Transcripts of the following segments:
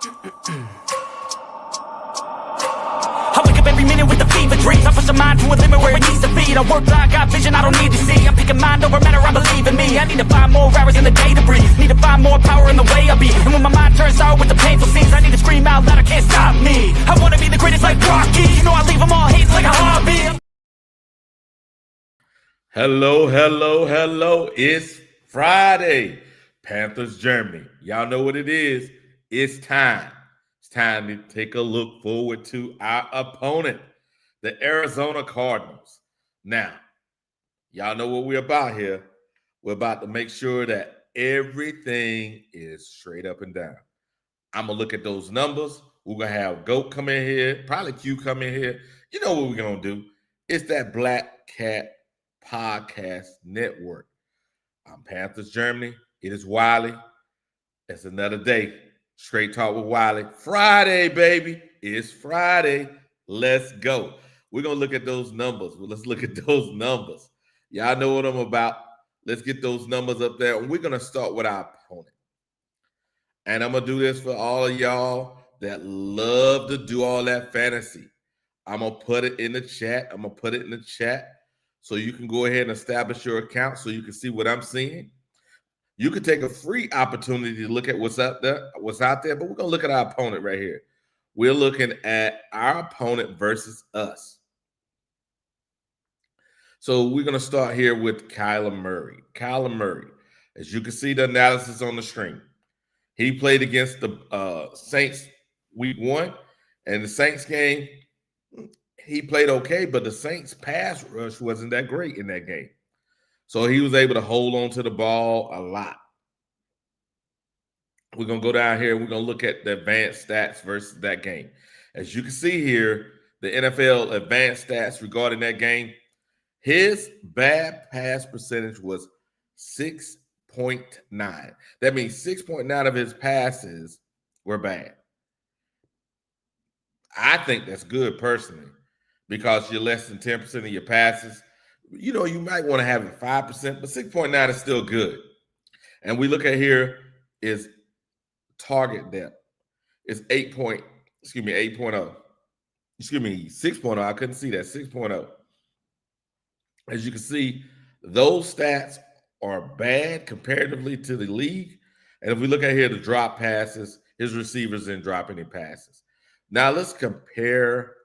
I wake up every minute with the fever dreams. I push the mind to a limit where it needs to be. I work blind, got vision I don't need to see. I'm picking mind over matter, I believe in me. I need to find more hours in the day to breathe. Need to find more power in the way I be. And when my mind turns sour with the painful scenes, I need to scream out loud, I can't stop me. I wanna be the greatest like Rocky. You know I leave them all hating like a hobby. Hello. It's Friday. Panthers, Germany. Y'all know what it is. It's time. It's time to take a look forward to our opponent, the Arizona Cardinals. Now, y'all know what we're about here. We're about to make sure that everything is straight up and down. I'm going to look at those numbers. We're going to have GOAT come in here, probably Q come in here. You know what we're going to do. It's that Black Cat Podcast Network. I'm Panthers, Germany. It is Wiley. It's another day. Straight Talk with Wiley. Friday, baby. It's Friday. Let's go. We're going to look at those numbers. Well, let's look at those numbers. Y'all know what I'm about. Let's get those numbers up there. And we're going to start with our opponent. And I'm going to do this for all of y'all that love to do all that fantasy. I'm going to put it in the chat. So you can go ahead and establish your account so you can see what I'm seeing. You can take a free opportunity to look at what's out there, but we're going to look at our opponent right here. We're looking at our opponent versus us. So we're going to start here with Kyler Murray. Kyler Murray, as you can see the analysis on the screen, he played against the Saints week 1, and the Saints game, he played okay, but the Saints pass rush wasn't that great in that game. So he was able to hold on to the ball a lot. We're going to go down here. We're going to look at the advanced stats versus that game. As you can see here, the NFL advanced stats regarding that game, his bad pass percentage was 6.9. That means 6.9 of his passes were bad. I think that's good personally because you're less than 10% of your passes. You know, you might want to have it 5%, but 6.9 is still good. And we look at here is target depth. It's 6.0. I couldn't see that, 6.0. As you can see, those stats are bad comparatively to the league. And if we look at here, the drop passes, his receivers didn't drop any passes. Now let's compare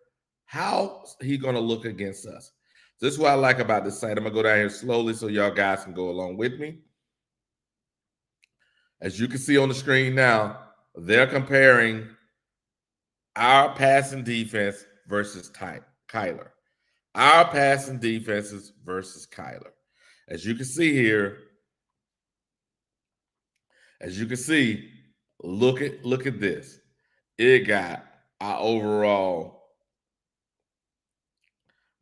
how he's going to look against us. This is what I like about this site. I'm going to go down here slowly so y'all guys can go along with me. As you can see on the screen now, they're comparing our passing defense versus Kyler. Our passing defenses versus Kyler. As you can see here, look at this. It got our overall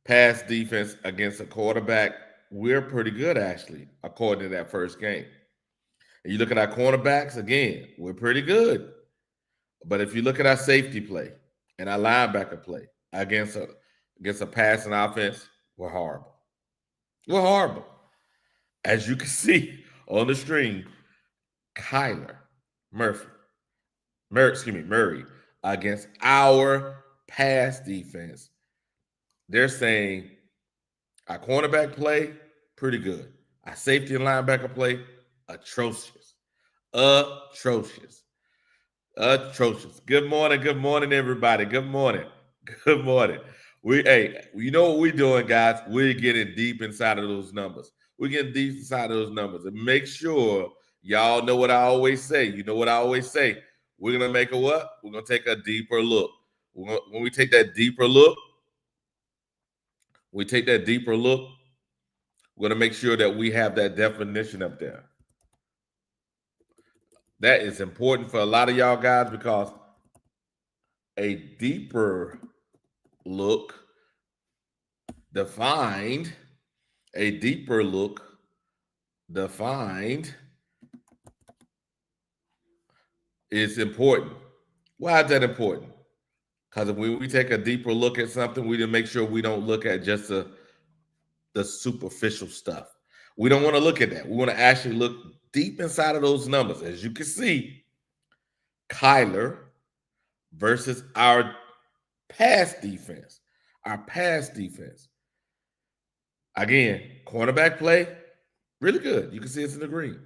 pass defense against a quarterback. We're pretty good, actually, according to that first game. And you look at our cornerbacks, again, we're pretty good. But if you look at our safety play and our linebacker play against a passing offense, we're horrible. We're horrible. As you can see on the screen, Kyler Murray against our pass defense, they're saying our cornerback play, pretty good. Our safety and linebacker play, atrocious. Good morning, everybody. Good morning. You know what we're doing, guys? We're getting deep inside of those numbers. And make sure y'all know what I always say. You know what I always say. We're going to make a what? We're going to take a deeper look. When we take that deeper look, we're going to make sure that we have that definition up there. That is important for a lot of y'all guys because a deeper look defined is important. Why is that important? Because when we take a deeper look at something, we need to make sure we don't look at just the superficial stuff. We don't want to look at that. We want to actually look deep inside of those numbers. As you can see, Kyler versus our pass defense. Our pass defense. Again, cornerback play, really good. You can see it's in the green.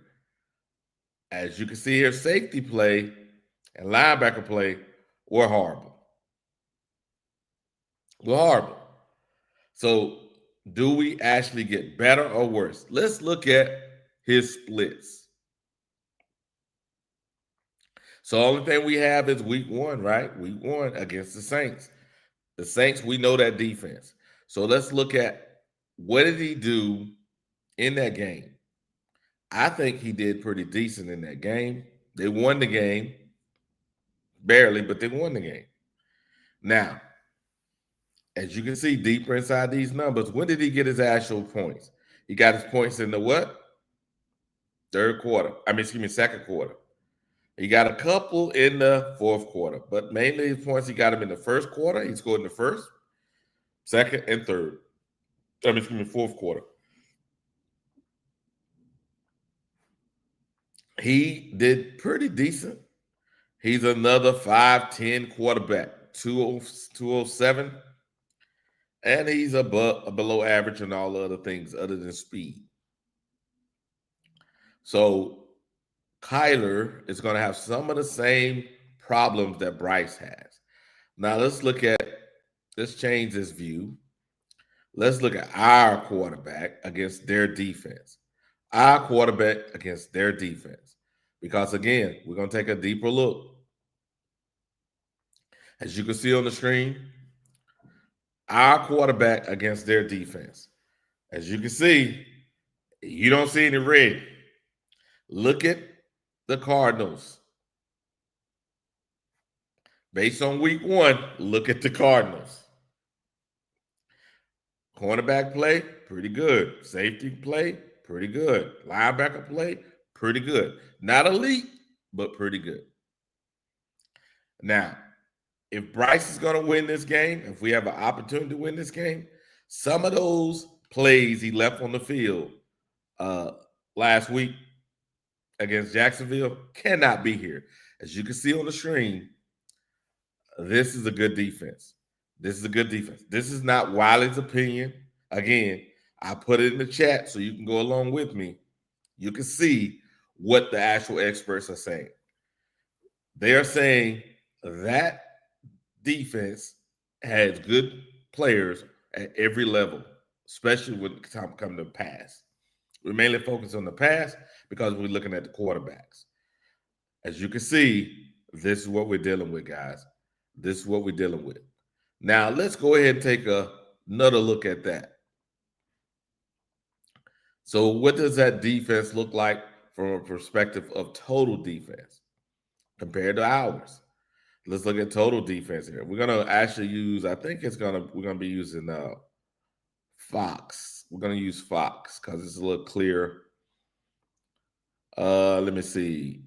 As you can see here, safety play and linebacker play were horrible. Were horrible. So, do we actually get better or worse? Let's look at his splits. So, the only thing we have is week 1, right? Week 1 against the Saints. The Saints, we know that defense. So, let's look at what did he do in that game. I think he did pretty decent in that game. They won the game. Barely, but they won the game. Now, as you can see deeper inside these numbers, when did he get his actual points? He got his points in the what? Second quarter. He got a couple in the fourth quarter, but mainly his points, he got them in the first quarter. He scored in the first, second, and third. Fourth quarter. He did pretty decent. He's another 5'10" quarterback, 207. And he's below average in all other things other than speed. So Kyler is going to have some of the same problems that Bryce has. Now let's change this view. Let's look at our quarterback against their defense. Our quarterback against their defense. Because again, we're going to take a deeper look. As you can see on the screen, our quarterback against their defense. As you can see, you don't see any red. Look at the Cardinals. Based on week 1, look at the Cardinals. Cornerback play, pretty good. Safety play, pretty good. Linebacker play, pretty good. Not elite, but pretty good. Now, if Bryce is going to win this game, if we have an opportunity to win this game, some of those plays he left on the field last week against Jacksonville cannot be here. As you can see on the screen, this is a good defense. This is a good defense. This is not Wiley's opinion. Again, I put it in the chat so you can go along with me. You can see what the actual experts are saying. They are saying that defense has good players at every level, especially when it comes to pass. We mainly focus on the pass because we're looking at the quarterbacks. As you can see, this is what we're dealing with, guys. This is what we're dealing with. Now, let's go ahead and take another look at that. So what does that defense look like from a perspective of total defense compared to ours? Let's look at total defense here. We're going to actually use, we're going to be using Fox. We're going to use Fox because it's a little clearer. Let me see.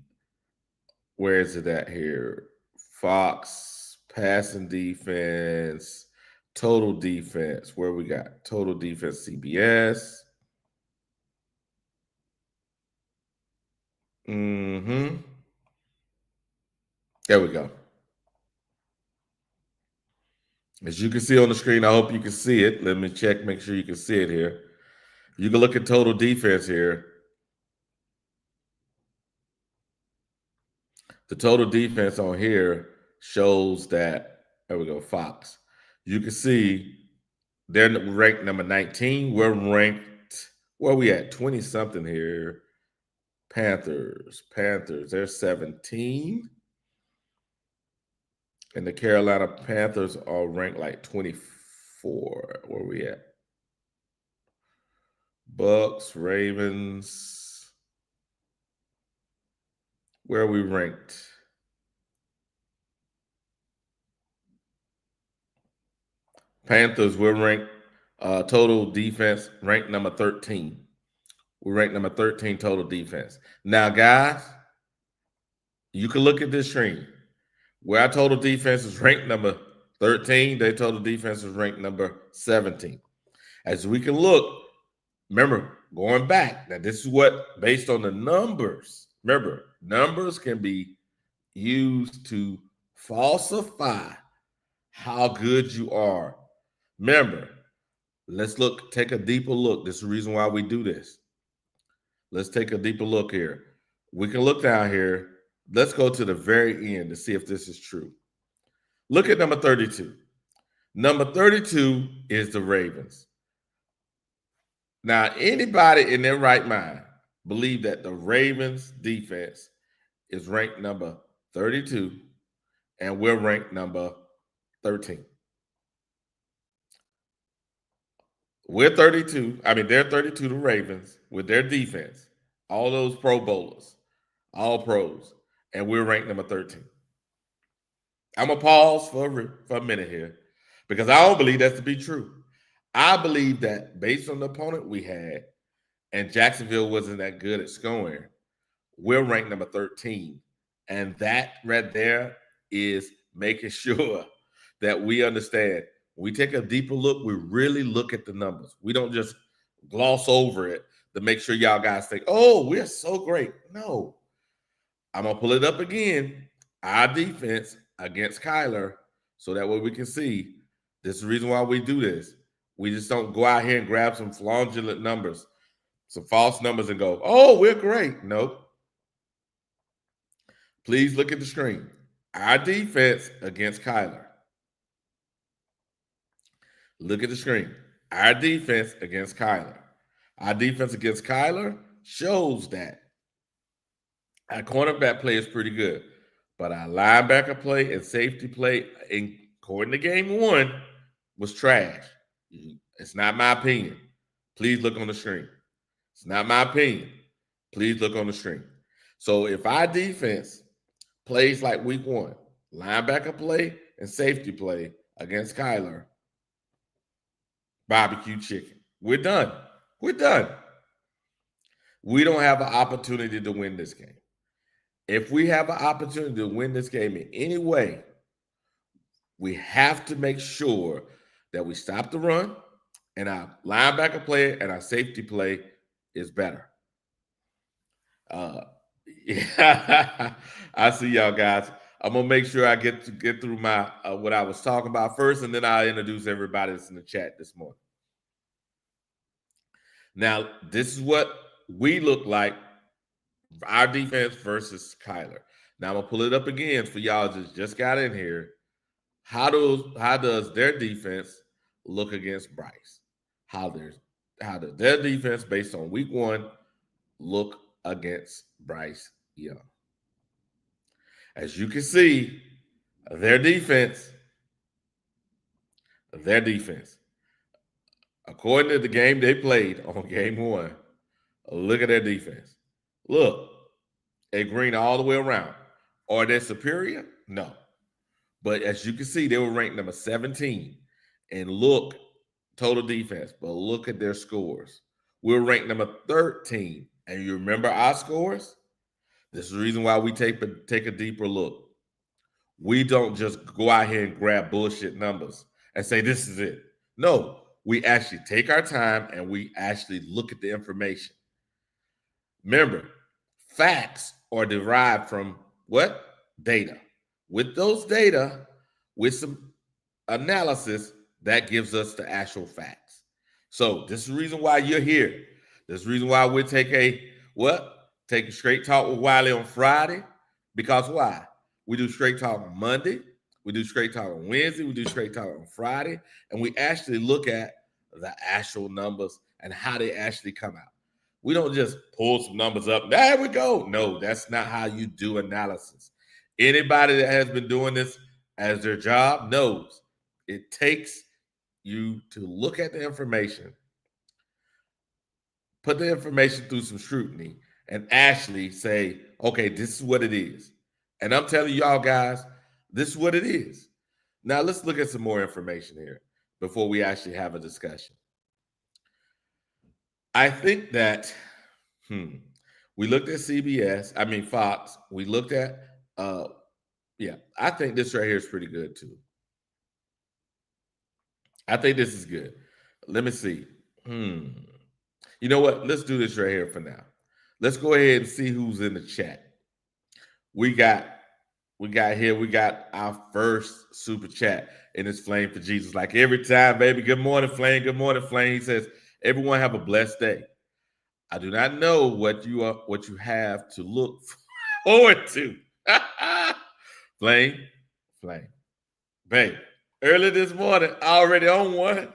Where is it at here? Fox, passing defense, total defense. Where we got? Total defense, CBS. There we go. As you can see on the screen, I hope you can see it. Let me check, make sure you can see it here. You can look at total defense here. The total defense on here shows that, there we go, Fox. You can see they're ranked number 19. We're ranked, where are we at? 20-something here. Panthers, they're 17. And the Carolina Panthers are ranked like 24. Where are we at? Bucks, Ravens. Where are we ranked? Panthers, we're ranked total defense, ranked number 13. We're ranked number 13 total defense. Now, guys, you can look at this screen. Where our total defense is ranked number 13, their total defense is ranked number 17. As we can look, remember, going back, now this is what, based on the numbers, remember, numbers can be used to falsify how good you are. Remember, take a deeper look. This is the reason why we do this. Let's take a deeper look here. We can look down here. Let's go to the very end to see if this is true. Look at number 32. Number 32 is the Ravens. Now, anybody in their right mind believe that the Ravens defense is ranked number 32 and we're ranked number 13. We're 32. I mean, they're 32, the Ravens, with their defense. All those Pro Bowlers, all pros, and we're ranked number 13. I'm going to pause for a minute here because I don't believe that to be true. I believe that based on the opponent we had, and Jacksonville wasn't that good at scoring, we're ranked number 13. And that right there is making sure that we understand. We take a deeper look. We really look at the numbers. We don't just gloss over it to make sure y'all guys think, oh, we're so great. No. I'm going to pull it up again. Our defense against Kyler, so that way we can see. This is the reason why we do this. We just don't go out here and grab some fraudulent numbers, some false numbers and go, oh, we're great. Nope. Please look at the screen. Our defense against Kyler. Look at the screen. Our defense against Kyler. Our defense against Kyler shows that our cornerback play is pretty good, but our linebacker play and safety play, according to game one, was trash. It's not my opinion. Please look on the screen. It's not my opinion. Please look on the screen. So if our defense plays like week one, linebacker play and safety play against Kyler, barbecue chicken. We're done. We're done. We don't have an opportunity to win this game. If we have an opportunity to win this game in any way, we have to make sure that we stop the run and our linebacker play and our safety play is better. Yeah, I see y'all guys. I'm gonna make sure I get through my what I was talking about first, and then I'll introduce everybody that's in the chat this morning. Now, this is what we look like, our defense versus Kyler. Now I'm gonna pull it up again for y'all just got in here. How does their defense look against Bryce? How does their defense based on week one look against Bryce Young? As you can see, their defense, according to the game they played on game one, look at their defense. Look, they green all the way around. Are they superior? No. But as you can see, they were ranked number 17. And look, total defense, but look at their scores. We're ranked number 13. And you remember our scores? This is the reason why we take a deeper look. We don't just go out here and grab bullshit numbers and say this is it. No, we actually take our time and we actually look at the information. Remember, facts are derived from what? Data. With those data, with some analysis, that gives us the actual facts. So this is the reason why you're here. This is the reason why we take a straight talk with Wiley on Friday. Because why? We do straight talk on Monday. We do straight talk on Wednesday. We do straight talk on Friday. And we actually look at the actual numbers and how they actually come out. We don't just pull some numbers up. There we go. No, that's not how you do analysis. Anybody that has been doing this as their job knows it takes you to look at the information, put the information through some scrutiny, and actually say, okay, this is what it is. And I'm telling y'all guys, this is what it is. Now let's look at some more information here before we actually have a discussion. I think that we looked at Fox. We looked at I think this right here is pretty good too. I think this is good. Let me see. You know what? Let's do this right here for now. Let's go ahead and see who's in the chat. We got we got our first super chat in this Flame for Jesus. Like every time, baby. Good morning, Flame. Good morning, Flame. He says, everyone have a blessed day. I do not know what you have to look forward to. Flame. Babe, early this morning, already on one.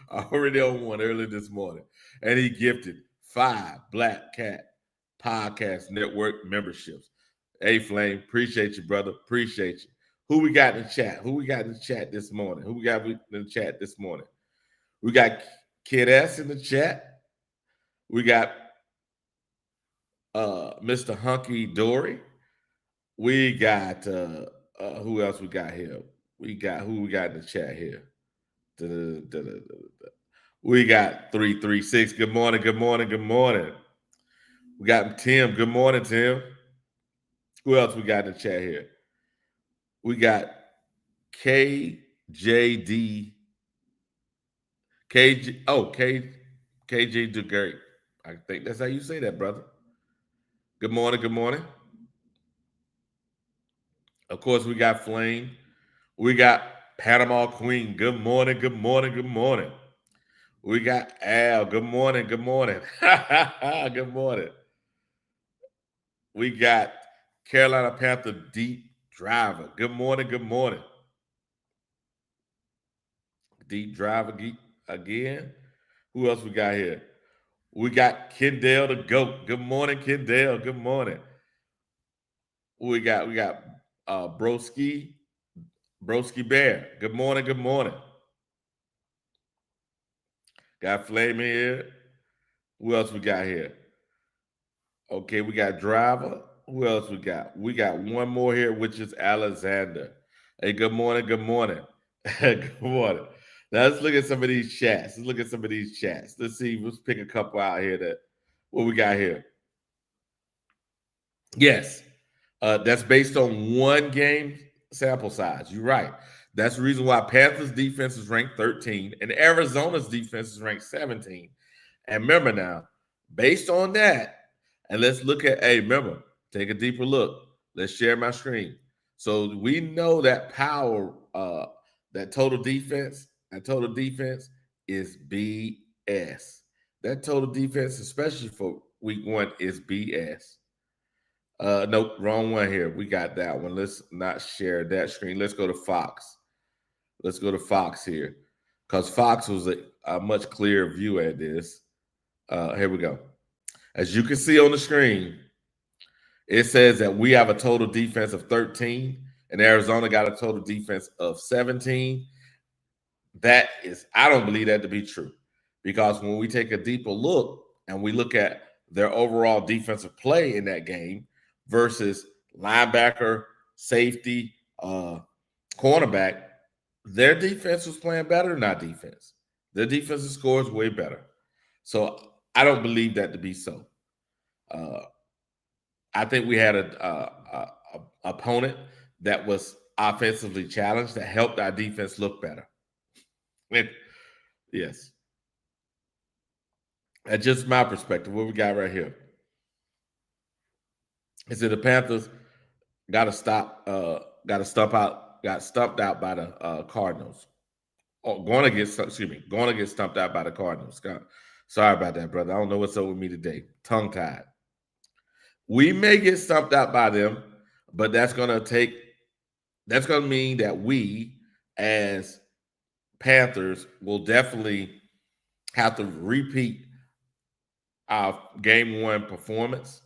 Already on one early this morning. And he gifted 5 Black Cat Podcast Network memberships. Hey, Flame, appreciate you, brother. Appreciate you. Who we got in the chat? Who we got in the chat this morning? Who we got in the chat this morning? We got Kid S in the chat. We got Mr. Hunky Dory. We got who else we got here? Who we got in the chat here? We got 336. Good morning. We got Tim. Good morning, Tim. Who else we got in the chat here? We got KJD. KJ do great. I think that's how you say that, brother. Good morning. Of course, we got Flame. We got Panama Queen. Good morning. We got Al. Good morning. Good morning. We got Carolina Panther Deep Driver. Good morning. Deep Driver again. Who else we got here? We got Kendall the GOAT. Good morning, Kendall. Good morning. We got Broski Bear. Good morning. Got Flame here. Who else we got here? Okay, we got Driver. Who else we got? We got one more here, which is Alexander. Hey, good morning. Good morning. Now let's look at some of these chats. Let's see. Let's pick a couple out here. What we got here? Yes, that's based on one game sample size. You're right. That's the reason why Panthers defense is ranked 13 and Arizona's defense is ranked 17. And remember now, based on that, and let's look at, remember, take a deeper look. Let's share my screen. So we know that power, that total defense is BS. That total defense, especially for week 1, is BS. Nope, wrong one here. We got that one. Let's not share that screen. Let's go to Fox. Let's go to Fox here, because Fox was a much clearer view at this. Here we go. As you can see on the screen, it says that we have a total defense of 13, and Arizona got a total defense of 17. I don't believe that to be true, because when we take a deeper look and we look at their overall defensive play in that game versus linebacker, safety, cornerback, their defense was playing better than our defense. Their defensive score is way better. So I don't believe that to be so. I think we had a opponent that was offensively challenged that helped our defense look better. Yes. That's just my perspective. What we got right here is that the Panthers got stumped out by the Cardinals. Going to get stumped out by the Cardinals. Sorry about that, brother. I don't know what's up with me today. Tongue-tied. We may get stumped out by them, but that's going to mean that we, as Panthers, will definitely have to repeat our game 1 performance.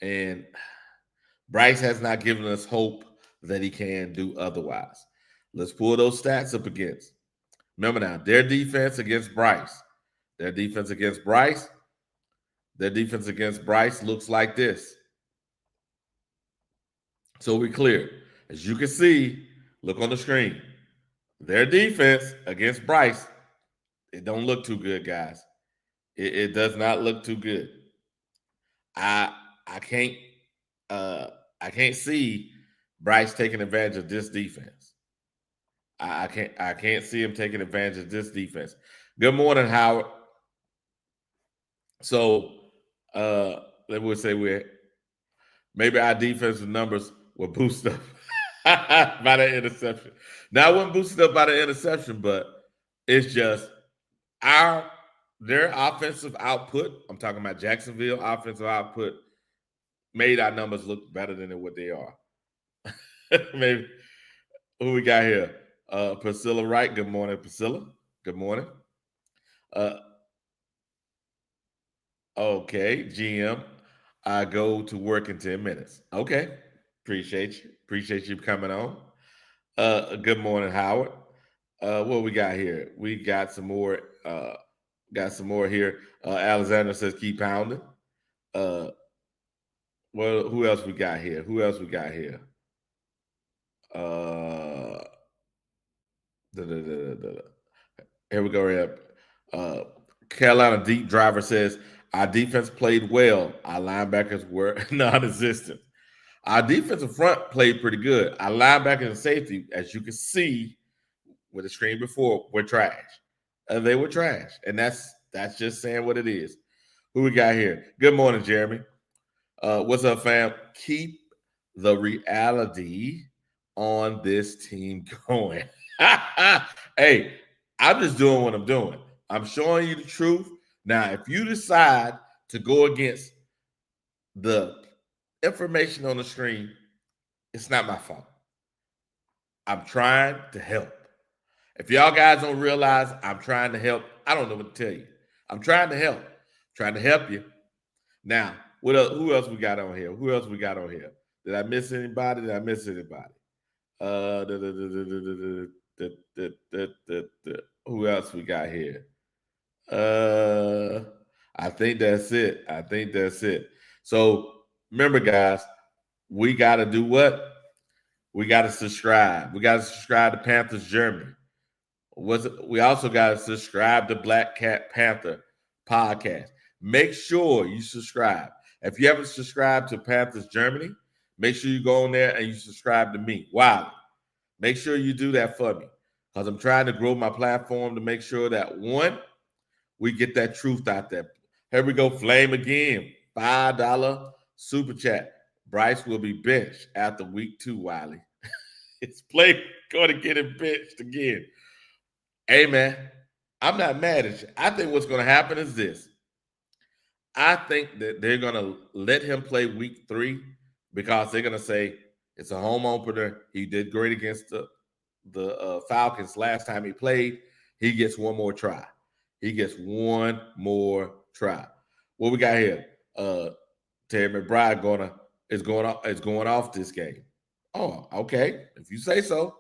And Bryce has not given us hope that he can do otherwise. Let's pull those stats up against. Remember now, their defense against Bryce looks like this. So we're clear. As you can see, look on the screen. Their defense against Bryce, it don't look too good, guys. It does not look too good. I can't see Bryce taking advantage of this defense. I can't see him taking advantage of this defense. Good morning, Howard. So let me say maybe our defensive numbers were boosted up by the interception. Now I wasn't boosted up by the interception, but it's just their offensive output. I'm talking about Jacksonville offensive output made our numbers look better than what they are. Maybe who we got here? Priscilla Wright. Good morning, Priscilla. Good morning. Okay, GM. I go to work in 10 minutes. Okay. Appreciate you. Appreciate you coming on. Good morning, Howard. What we got here? We got some more. Got some more here. Alexander says keep pounding. Well, who else we got here? Who else we got here? Here we go. Here. Carolina Deep Driver says our defense played well. Our linebackers were non-existent. Our defensive front played pretty good. Our linebackers and safety, as you can see with the screen before, were trash. They were trash, and that's just saying what it is. Who we got here? Good morning, Jeremy. What's up, fam? Keep the reality on this team going. Hey, I'm just doing what I'm doing. I'm showing you the truth. Now, if you decide to go against the information on the screen, it's not my fault. I'm trying to help. If y'all guys don't realize I'm trying to help, I don't know what to tell you. I'm trying to help. Trying to help you. Now, what else, who else we got on here? Who else we got on here? Did I miss anybody? Did I miss anybody? Who else we got here? I think that's it. I think that's it. So remember, guys, we got to do what? We got to subscribe. We got to subscribe to Panthers Germany. We also got to subscribe to Black Cat Panther podcast. Make sure you subscribe. If you haven't subscribed to Panthers Germany, make sure you go on there and you subscribe to me. Wow. Make sure you do that for me because I'm trying to grow my platform to make sure that, one, we get that truth out there. Here we go, Flame again. $5 super chat. Bryce will be benched after week 2, Wiley. It's going to get him benched again. Hey, man, I'm not mad at you. I think what's going to happen is this. I think that they're going to let him play week 3 because they're going to say it's a home opener. He did great against the Falcons last time he played. He gets one more try. He gets one more try. What we got here? Terry McBride is going off this game. Oh, okay. If you say so.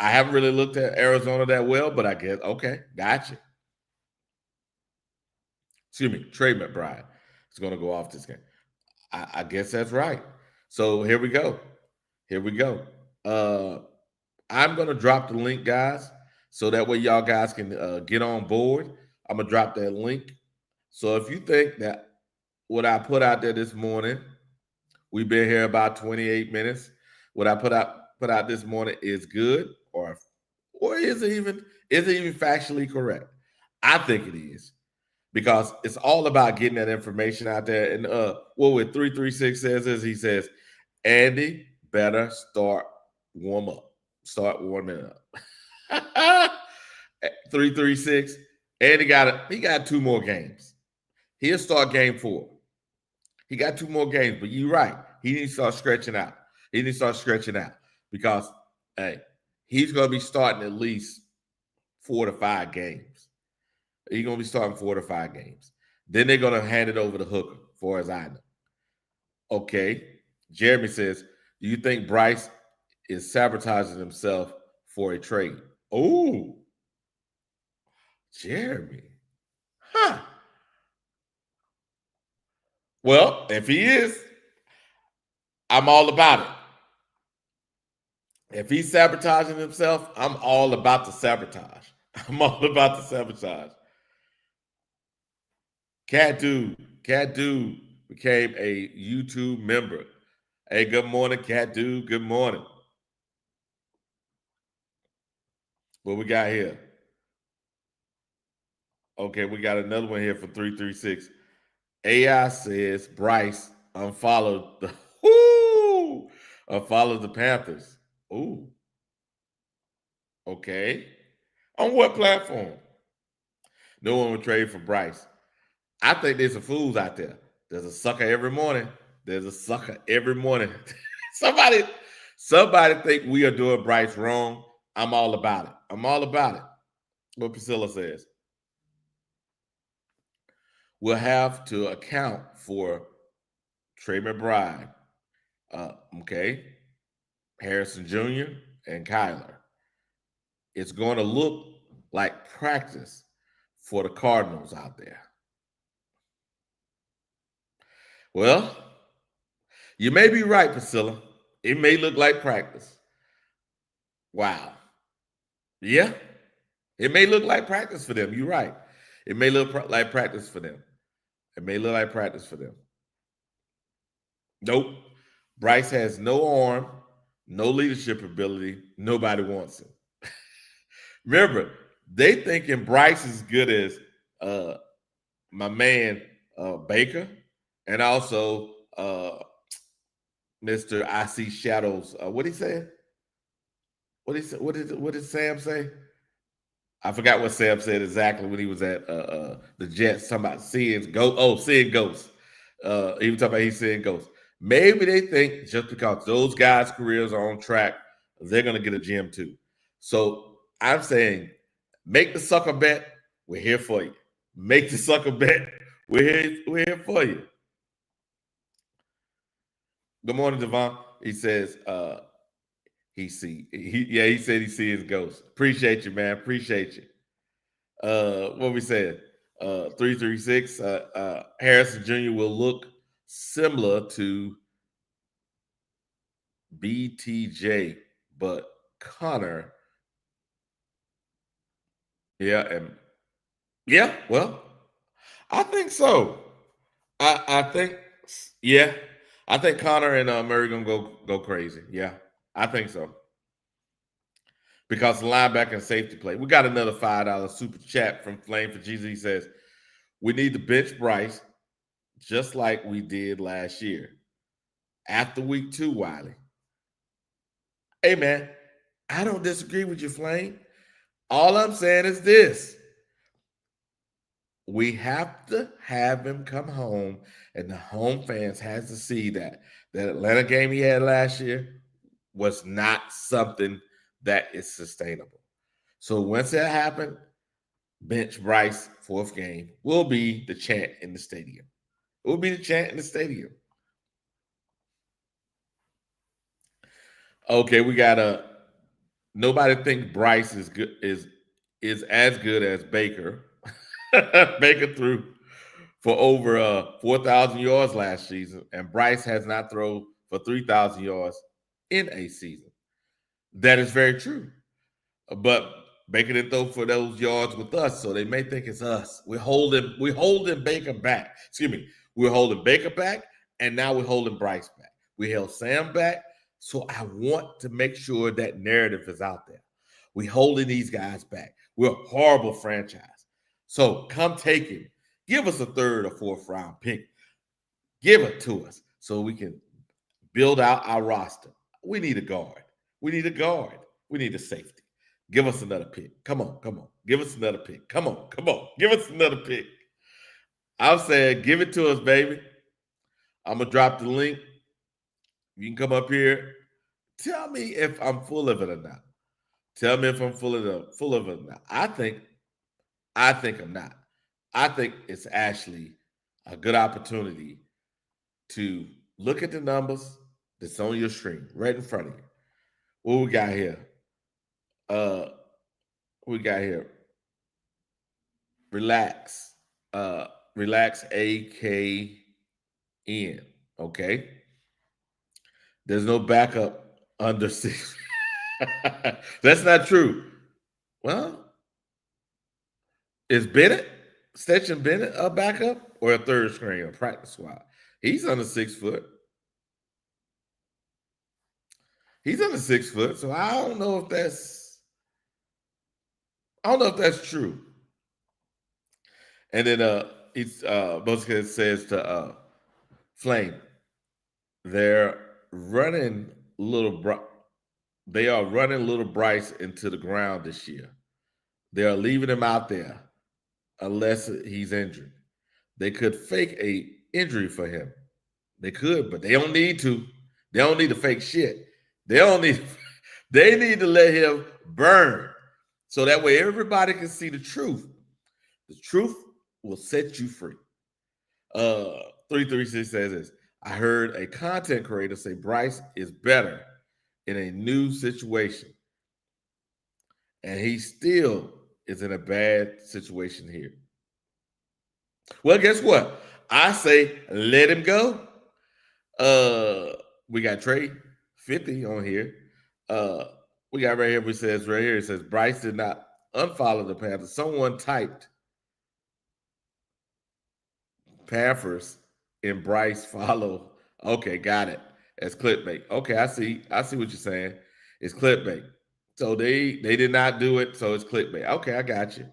I haven't really looked at Arizona that well, but I guess, okay, gotcha. Excuse me, Trey McBride is going to go off this game. I guess that's right. So here we go. Here we go. I'm going to drop the link, guys, so that way y'all guys can get on board. I'm going to drop that link. So if you think that what I put out there this morning, we've been here about 28 minutes, what I put out this morning is good or is it even factually correct? I think it is because it's all about getting that information out there. And what 336 says is he says, Andy better start warming up. 336, Andy got 2 more games. He'll start game 4. He got 2 more games, but you're right. He needs to start stretching out. Because, hey, he's going to be starting at least 4 to 5 games. He's going to be starting 4 to 5 games. Then they're going to hand it over to Hooker, far as I know. Okay. Jeremy says, do you think Bryce is sabotaging himself for a trade? Oh, Jeremy. Huh. Well, if he is, I'm all about it. If he's sabotaging himself, I'm all about the sabotage. Cat Dude became a YouTube member. Hey, good morning, Cat Dude. Good morning. What we got here? Okay, we got another one here from 336. AI says Bryce unfollowed the follow the Panthers. Ooh, okay. On what platform? No one would trade for Bryce. I think there's some fools out there. There's a sucker every morning. There's a sucker every morning. somebody, somebody think we are doing Bryce wrong. I'm all about it. I'm all about it. What Priscilla says. We'll have to account for Trey McBride, okay, Harrison Jr., and Kyler. It's going to look like practice for the Cardinals out there. Well, you may be right, Priscilla. It may look like practice. Wow. Yeah, it may look like practice for them. You're right. It may look like practice for them. It may look like practice for them. Nope. Bryce has no arm, no leadership ability. Nobody wants him. Remember, they thinking Bryce is good as my man Baker, and also Mr. I See Shadows. What he said? What did Sam say? I forgot what Sam said exactly when he was at the Jets. Talking about seeing ghosts. Oh, seeing ghosts. He was talking about he's seeing ghosts. Maybe they think just because those guys' careers are on track, they're gonna get a gym too. So I'm saying, make the sucker bet. We're here for you. Make the sucker bet. We're here for you. Good morning, Devon. He says he said he sees ghosts. Appreciate you, man. Appreciate you. What we said? 336. Harrison Jr. will look similar to BTJ, but Connor. Yeah, well, I think so. I think, yeah, I think Connor and Murray gonna go crazy. Yeah, I think so. Because the linebacker and safety play. We got another $5 super chat from Flame for Jesus. He says, we need to bench Bryce just like we did last year. After week 2, Wiley. Hey, man, I don't disagree with you, Flame. All I'm saying is this. We have to have him come home, and the home fans has to see that Atlanta game he had last year was not something that is sustainable. So once that happened, bench Bryce, 4th game, will be the chant in the stadium. It will be the chant in the stadium. Okay, we got nobody think Bryce is good is as good as Baker. Baker threw for over 4,000 yards last season, and Bryce has not thrown for 3,000 yards in a season. That is very true. But Baker didn't throw for those yards with us, so they may think it's us. We're holding Baker back. Excuse me. We're holding Baker back, and now we're holding Bryce back. We held Sam back, so I want to make sure that narrative is out there. We're holding these guys back. We're a horrible franchise. So come take him. Give us a 3rd or 4th round pick. Give it to us so we can build out our roster. We need a guard. We need a guard. We need a safety. Give us another pick. Come on. Give us another pick. Come on. Give us another pick. I'm saying, give it to us, baby. I'm going to drop the link. You can come up here. Tell me if I'm full of it or not. Tell me if I'm full of it or not. I think I'm not. I think it's actually a good opportunity to look at the numbers that's on your screen right in front of you. What we got here? Relax. Relax AKN. Okay. There's no backup under 6. That's not true. Well, is Stetson Bennett a backup or a 3rd string or practice squad? He's under 6 foot. He's under 6 foot, so I don't know if that's true. And then it's Busquets says to Flame, they're running they are running little Bryce into the ground this year. They are leaving him out there unless he's injured. They could fake a injury for him. They could, but they don't need to. They don't need to fake shit. They don't need. They need to let him burn, so that way everybody can see the truth. The truth will set you free. 336 says this. I heard a content creator say Bryce is better in a new situation, and he still is in a bad situation here. Well, guess what? I say let him go. We got Trey 50 on here. We got right here. It says Bryce did not unfollow the Panthers. Someone typed Panthers and Bryce follow. Okay, got it. That's clickbait. Okay, I see what you're saying. It's clickbait. So they did not do it, so it's clickbait. Okay, I got you.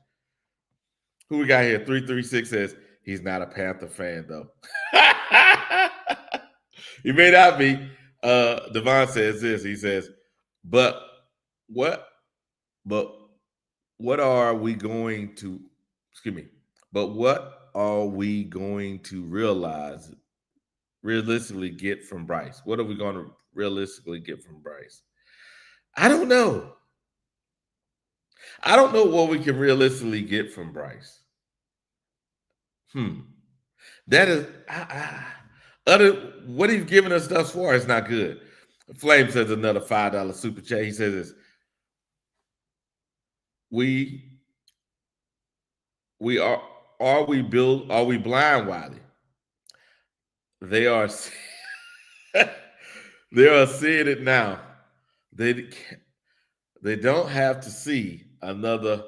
Who we got here? 336 says he's not a Panther fan, though. He may not be. Devon says this. He says, but what are we going to, but what are we going to realistically get from Bryce? What are we going to realistically get from Bryce? I don't know. I don't know what we can realistically get from Bryce. That is, what he's given us thus far is not good. Flame says another $5 super chat. He says this. Are we blind, Wiley? They are seeing it now. They don't have to see another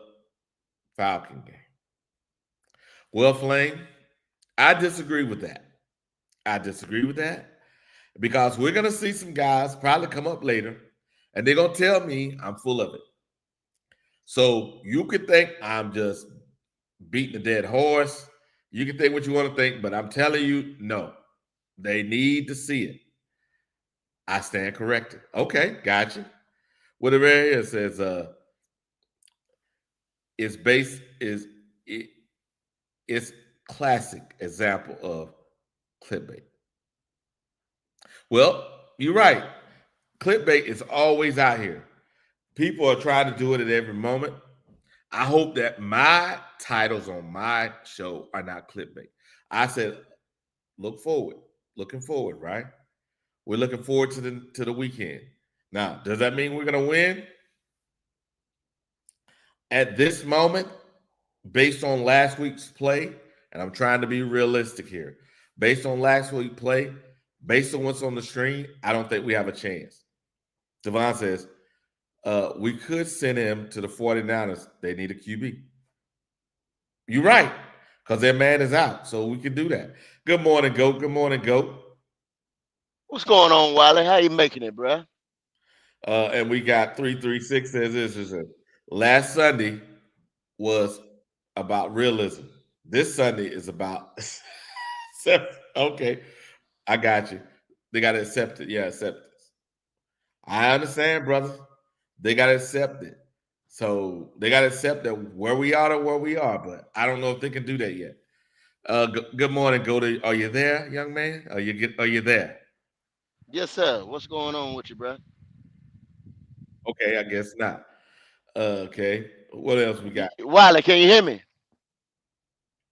Falcon game. Well, Flame, I disagree with that. Because we're going to see some guys probably come up later, and they're going to tell me I'm full of it. So you could think I'm just beating a dead horse. You can think what you want to think, but I'm telling you, no. They need to see it. I stand corrected. Okay, gotcha. Whatever it says, it's classic example of clickbait. Well, you're right. Clickbait is always out here. People are trying to do it at every moment. I hope that my titles on my show are not clickbait. I said, looking forward, right? We're looking forward to the weekend. Now, does that mean we're going to win? At this moment, based on last week's play, and I'm trying to be realistic here, based on last week's play, based on what's on the screen, I don't think we have a chance. Devon says, we could send him to the 49ers. They need a QB. You're right, because their man is out, so we can do that. Good morning, Goat. Good morning, Goat. What's going on, Wiley? How you making it, bro? And we got 336 says this. Last Sunday was about realism. This Sunday is about okay. I got you. They got to accept it. Yeah, accept it. I understand, brother. They got to accept it. So they got to accept that where we are to where we are, but I don't know if they can do that yet. Good morning, Goldie. Are you there, young man? Are you there? Yes, sir. What's going on with you, bro? Okay, I guess not. Okay. What else we got? Wiley, can you hear me?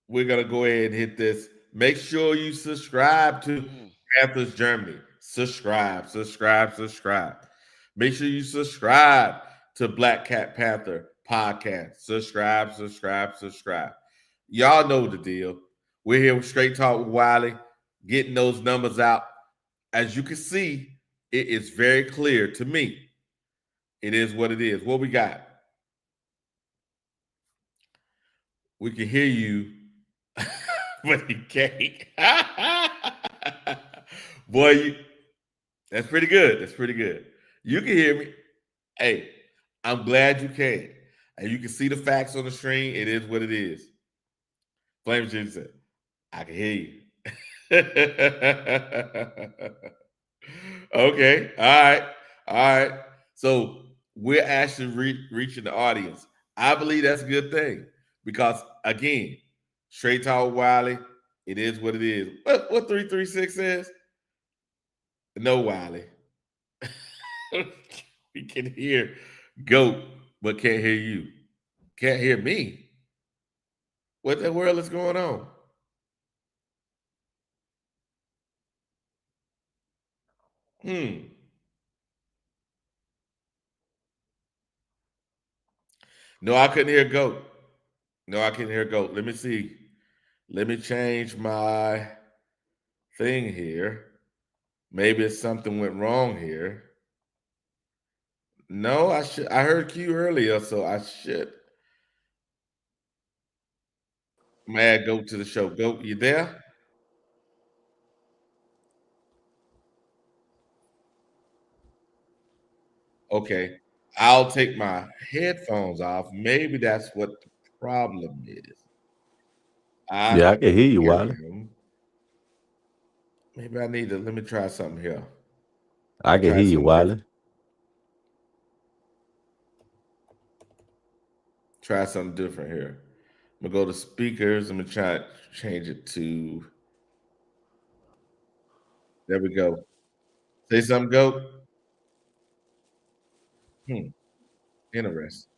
We're going to go ahead and hit this. Make sure you subscribe to Panthers Germany. Subscribe. Make sure you subscribe to Black Cat Panther podcast. Subscribe. Y'all know the deal. We're here with Straight Talk with Wiley, getting those numbers out. As you can see, it is very clear to me. It is what it is. What we got? We can hear you, but you can't. Boy, that's pretty good. You can hear me. Hey, I'm glad you can. And you can see the facts on the screen. It is what it is. Flame Jim said, I can hear you. Okay. All right. All right. So we're actually reaching the audience. I believe that's a good thing because again, straight talk Wiley, it is what it is. What 336 says? No, Wiley. We can hear goat, but can't hear you. Can't hear me. What the world is going on? Hmm. No, I couldn't hear goat. No, I couldn't hear goat. Let me see. Let me change my thing here. Maybe something went wrong here. No, I should. I heard Q earlier, so I should. May I go to the show? Go. You there? Okay. I'll take my headphones off. Maybe that's what the problem is. I Yeah, I can hear you, hear Wiley. him. Maybe I need to. Let me try something here. I can Try hear you, something different. Wiley. Try something different here. I'm gonna go to speakers. I'm gonna try to change it to. There we go. Say something. Go. Hmm. Interesting.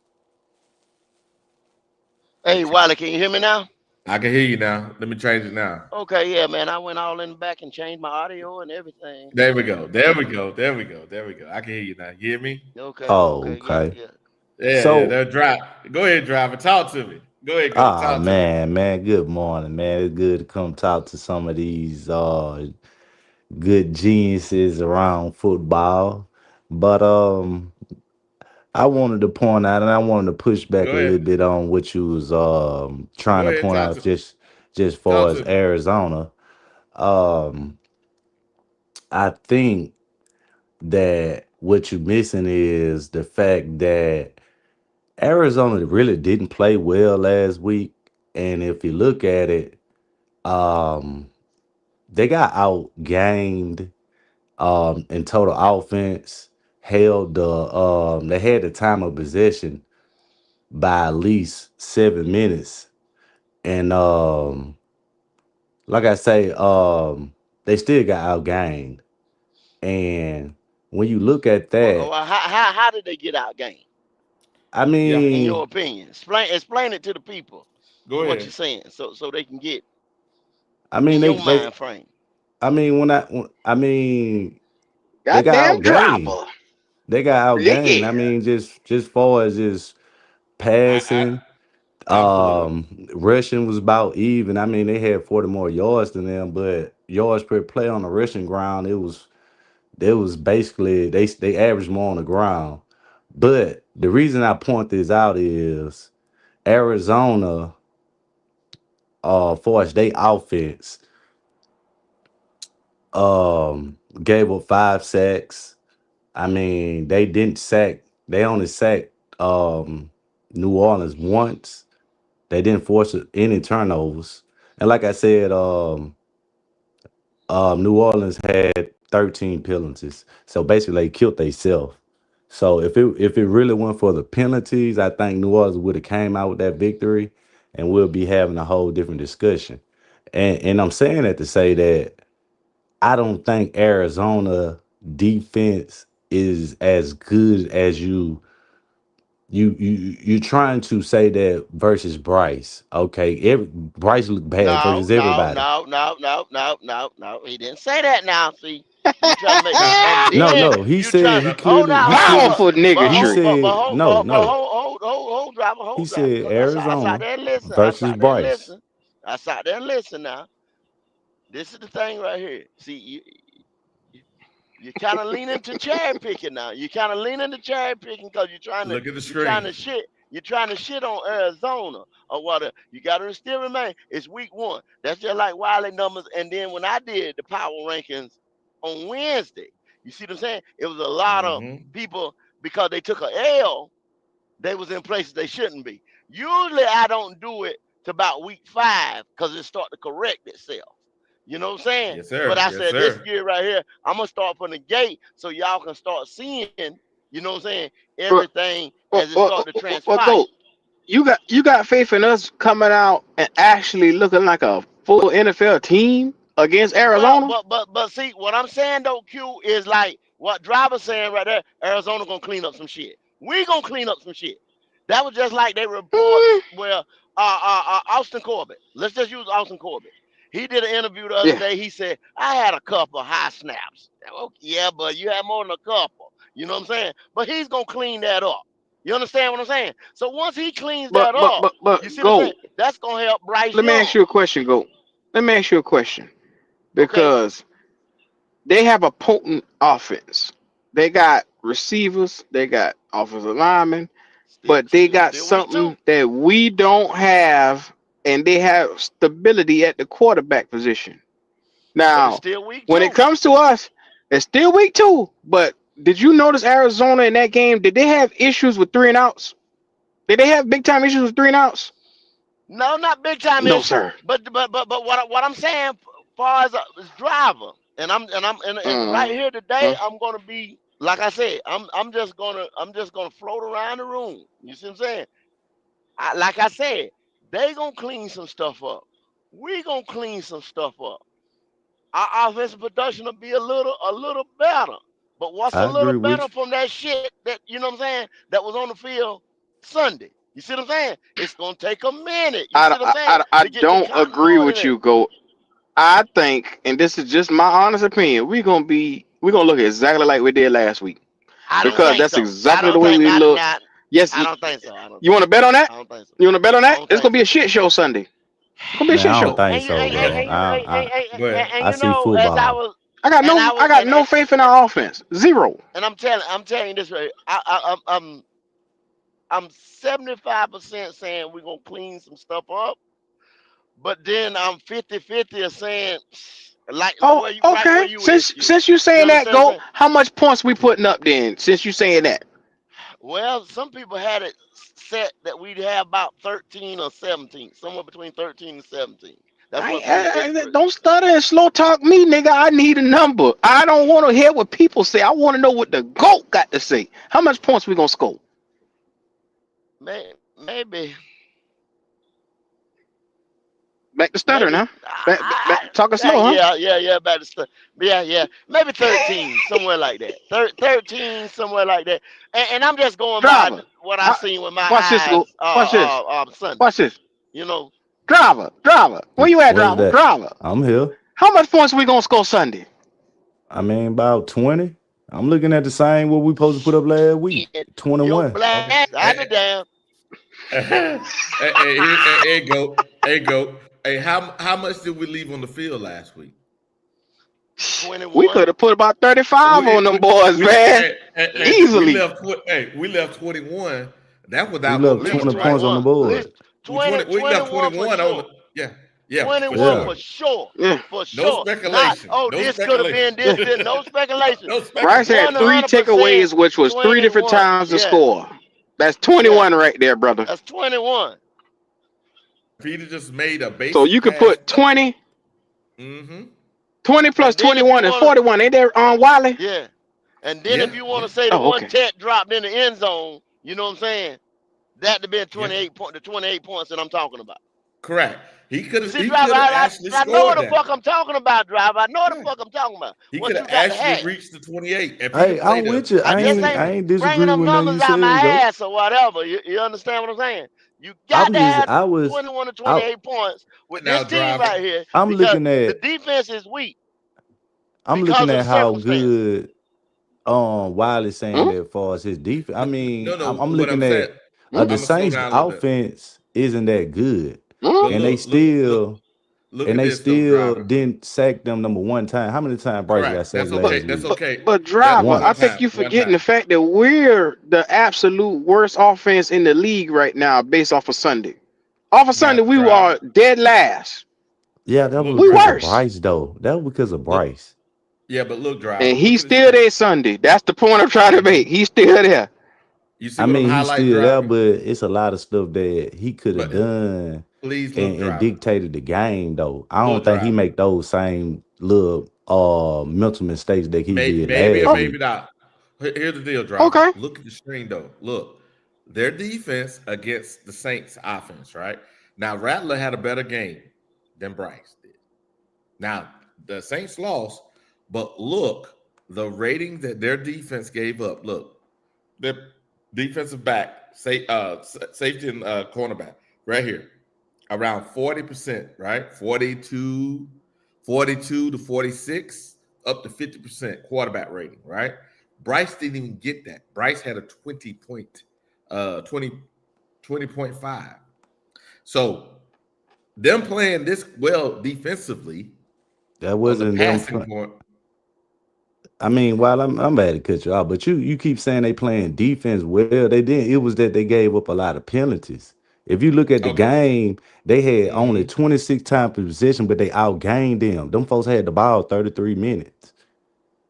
Hey, Wiley, can you hear me now? I can hear you now. Let me change it now. Okay, yeah, man. I went all in the back and changed my audio and everything. There we go. There we go. There we go. There we go. I can hear you now. You hear me? Okay, Oh, okay, yeah, okay. yeah. Yeah, yeah. So, They're drive. Go ahead, driver. Talk to me. Go ahead, go. Talk to me. man, good morning, man. It's good to come talk to some of these good geniuses around football. But I wanted to point out and I wanted to push back Go a little ahead. bit on what you was trying Go to ahead. point Talk out to me. just far Talk as to me. Arizona. Um I think that what you're missing is the fact that Arizona really didn't play well last week. And if you look at it, um, they got outgained in total offense, held they had the time of possession by at least 7 minutes. And like I say, they still got outgained. And when you look at Well, that, how did they get out game? I Yeah. In your mean, opinion, explain it to the people. Go What you're ahead. saying, so they can get I mean in they your they mind frame. I mean I mean they got Goddamn outgained. driver. They got Yeah, outgained. I yeah. mean, just far as just I passing, absolutely. rushing was about even. I mean, they had 40 more yards than them, but yards per play on the rushing ground, it was basically they averaged more on the ground. But the reason I point this out is Arizona, for as they offense, gave up 5 sacks. I mean, they didn't sack. They only sacked New Orleans once. They didn't force any turnovers. And like I said, New Orleans had 13 penalties. So basically, they killed themselves. So if it really went for the penalties, I think New Orleans would have came out with that victory, and we'll be having a whole different discussion. And I'm saying that to say that I don't think Arizona defense is as good as you're trying to say that versus Bryce. Okay, Bryce looked bad No, versus no, everybody. no, no, no, no, no, no. He didn't say that. Now, see, you trying to make, Now, and No, then no, he you trying said to he no, hold clearly on, he hold on, clearly but Powerful he hold, niggardry. said no, no. hold, driver, He hold, driver, said because I sat Arizona there and listen. I versus sat there and Bryce. listen. I sat there and listen. Now, this is the thing right here. See, you you kind of lean into cherry picking now. You kind of lean into cherry picking because look at the you're trying screen. to shit. You're trying to shit on Arizona or what? You got to still remain. It's week one. That's just like Wiley numbers. And then when I did the power rankings on Wednesday, you see what I'm saying? It was a lot of Hmm. people because they took a L. They was in places they shouldn't be. Usually I don't do it to about week 5 because it start to correct itself. You know what I'm saying? Yes, But sir. I Yes, said this sir. year right here, I'm gonna start from the gate so y'all can start seeing, you know what I'm saying, But everything but as it but, start to but transpire. go. You got faith in us coming out and actually looking like a full NFL team against Well, Arizona? but see what I'm saying though, Q is like what Driver's saying right there. Arizona gonna clean up some shit. We gonna clean up some shit. That was just like they Mm, reports where Austin Corbett. Let's just use Austin Corbett. He did an interview the other yeah, day. He said, I had a couple high snaps. Okay, yeah, but you had more than a couple. You know what I'm saying? But he's gonna clean that up. You understand what I'm saying? So once he cleans but that but up, but but you see what I'm go. saying? That's gonna help Bryce Let me ask Young. you a question. Go. Let me ask you a question Okay? because they have a potent offense. They got receivers. They got offensive linemen, Still, but they still, got still week two. something that we don't have, and they have stability at the quarterback position. But it's Now, still week when it two. comes to us, it's still week two. But did you notice Arizona in that game? Did they have issues with three and outs? Did they have big time issues with three and outs? No, not big time No, issue. sir. But what I'm saying, far as is driver, and right Uh, here today, uh, I'm gonna be like I said, I'm just gonna float around the room. You see what I'm saying? Like I said, they gonna clean some stuff up. We gonna clean some stuff up. Our offensive production will be a little better. But what's a I little agree with better you. from that shit that you know what I'm saying that was on the field Sunday? You see what I'm saying? It's gonna take a minute. You see what I'm saying I to get the don't agree continuity with there. you, Go. I think, and this is just my honest opinion, we're gonna look exactly like we did last week I don't because think that's so. I exactly the don't way think we not look. not. Yes, I don't think so. I don't you think want to so. bet on that? I don't think so. You want to bet on I that? don't It's think gonna be so. a shit show Sunday. It's gonna be a Man, shit I don't show. think And you so, and, and, bro. and you and, and, and, But and I you see know as I football. was and I I was got no faith in our offense. Zero. and I'm telling you this way. I'm 75% saying we're gonna clean some stuff up, but then I'm 50-50 of saying like Oh, where you right where okay. you is, Q. Since you You saying that, understand what I'm Go. saying? How much points we putting up then? Since you saying that, Well, some people had it set that we'd have about 13 or 17, somewhere between 13 and 17. That's what some of the experts don't were saying. stutter and slow talk me, nigga. I need a number. I don't want to hear what people say. I want to know what the goat got to say. How much points we gonna score? Maybe, Back to stuttering, maybe, huh? Back talking slow, huh? yeah, about the stuff. Yeah, maybe 13, somewhere like that. 13, somewhere like that. And I'm just going by Driver, what I I, seen with my watch this. eyes Go. Watch this. Sunday. Watch this. You know, Driver. Where you at, What's driver? that? Driver. I'm here. How much points we gonna score Sunday? I mean, about 20. I'm looking at the same what we supposed to put up last week. shit, your 21. black okay. ass, I be damn. Hey, go. Hey, go. Hey, how much did we leave on the field last week? We 21. could have put about 35 on them We, boys, man. Easily. we left 21. That We without left Least 20 momentum, right? points on the 21. Least board. 20, We left 21 for 21 on sure. the yeah, for 21 sure. Yeah. for sure. Yeah. For No sure. Not, speculation. oh, No this could have speculation. been this, Yeah. this. No speculation. No Bryce speculation. had three 100% takeaways, which was three different 21. times to Yeah. score. That's Yeah. 21 right there, brother. That's 21. Peter just made a So basic you could pass. put 20, Mm-hmm. 20 plus And then if you 21 is want to, 41. Ain't there on Wiley? yeah. And then if Yeah, you want yeah, to say the Oh, one okay. tech dropped in the end zone, you know what I'm saying? That'd have been yeah. the 28 points that I'm talking about. Correct. He could You have see, he driver, could have actually I know what scored the that. fuck I'm talking about, driver. I know what the Yeah. fuck I'm talking about. He could What have you got to actually have. reached the 28 if he'd Hey, have I'm played a with you. I better just game. ain't I ain't bringing disagree them with nothing numbers you out my said, go. ass or whatever. You understand what I'm saying? You got I'm to just have I was 21 to I 28 points with Now, this team driver. right here I'm because looking the at defense is weak I'm looking because of at the how circumstances. good Wiley saying Hmm? that as far as his defense. I mean, No. I'm What I'm looking saying, at Hmm? the I'm gonna slow Saints down a little bit. offense isn't that good. Hmm? But And they look. still Look and at they this though, still driver. didn't sack them number one time. How many times Bryce got Correct. sacked That's okay. last That's week? okay. But That driver, I one Once. think time. you One forgetting time. the fact that we're the absolute worst offense in the league right now based off of Sunday. Off of Sunday, Now, we driver. are dead last. Yeah, that was Look, We because of driver. worse. Bryce though. That was because of Look. Bryce. Yeah, but look, driver. And Look he's at this still thing. there Sunday. That's the point I'm trying to Mhm. make. He's still there. You see I what I'm mean, he's highlighting, still there, driver? but it's a lot of stuff that he could have But done please look, and driver. dictated the game though. I don't Look, think he driver. make those same little mental mistakes that he did Maybe or last Oh, maybe week. not. Here's the deal, driver. okay. Look at the screen though. Look, their defense against the Saints offense, right? Now Rattler had a better game than Bryce did. Now the Saints lost, but look, the rating that their defense gave up. Look, their defensive back, safety and cornerback, right here, around 40%, right? 42 to 46, up to 50% quarterback rating, right? Bryce didn't even get that. Bryce had a 20.5. So them playing this well defensively That on the wasn't them. passing point. I mean, while I'm bad to cut you off, but you keep saying they playing defense well. They didn't. It was that they gave up a lot of penalties. If you look at the Okay. game, they had only Mm-hmm. 26 times possession, but they outgained them. Them folks had the ball 33 minutes.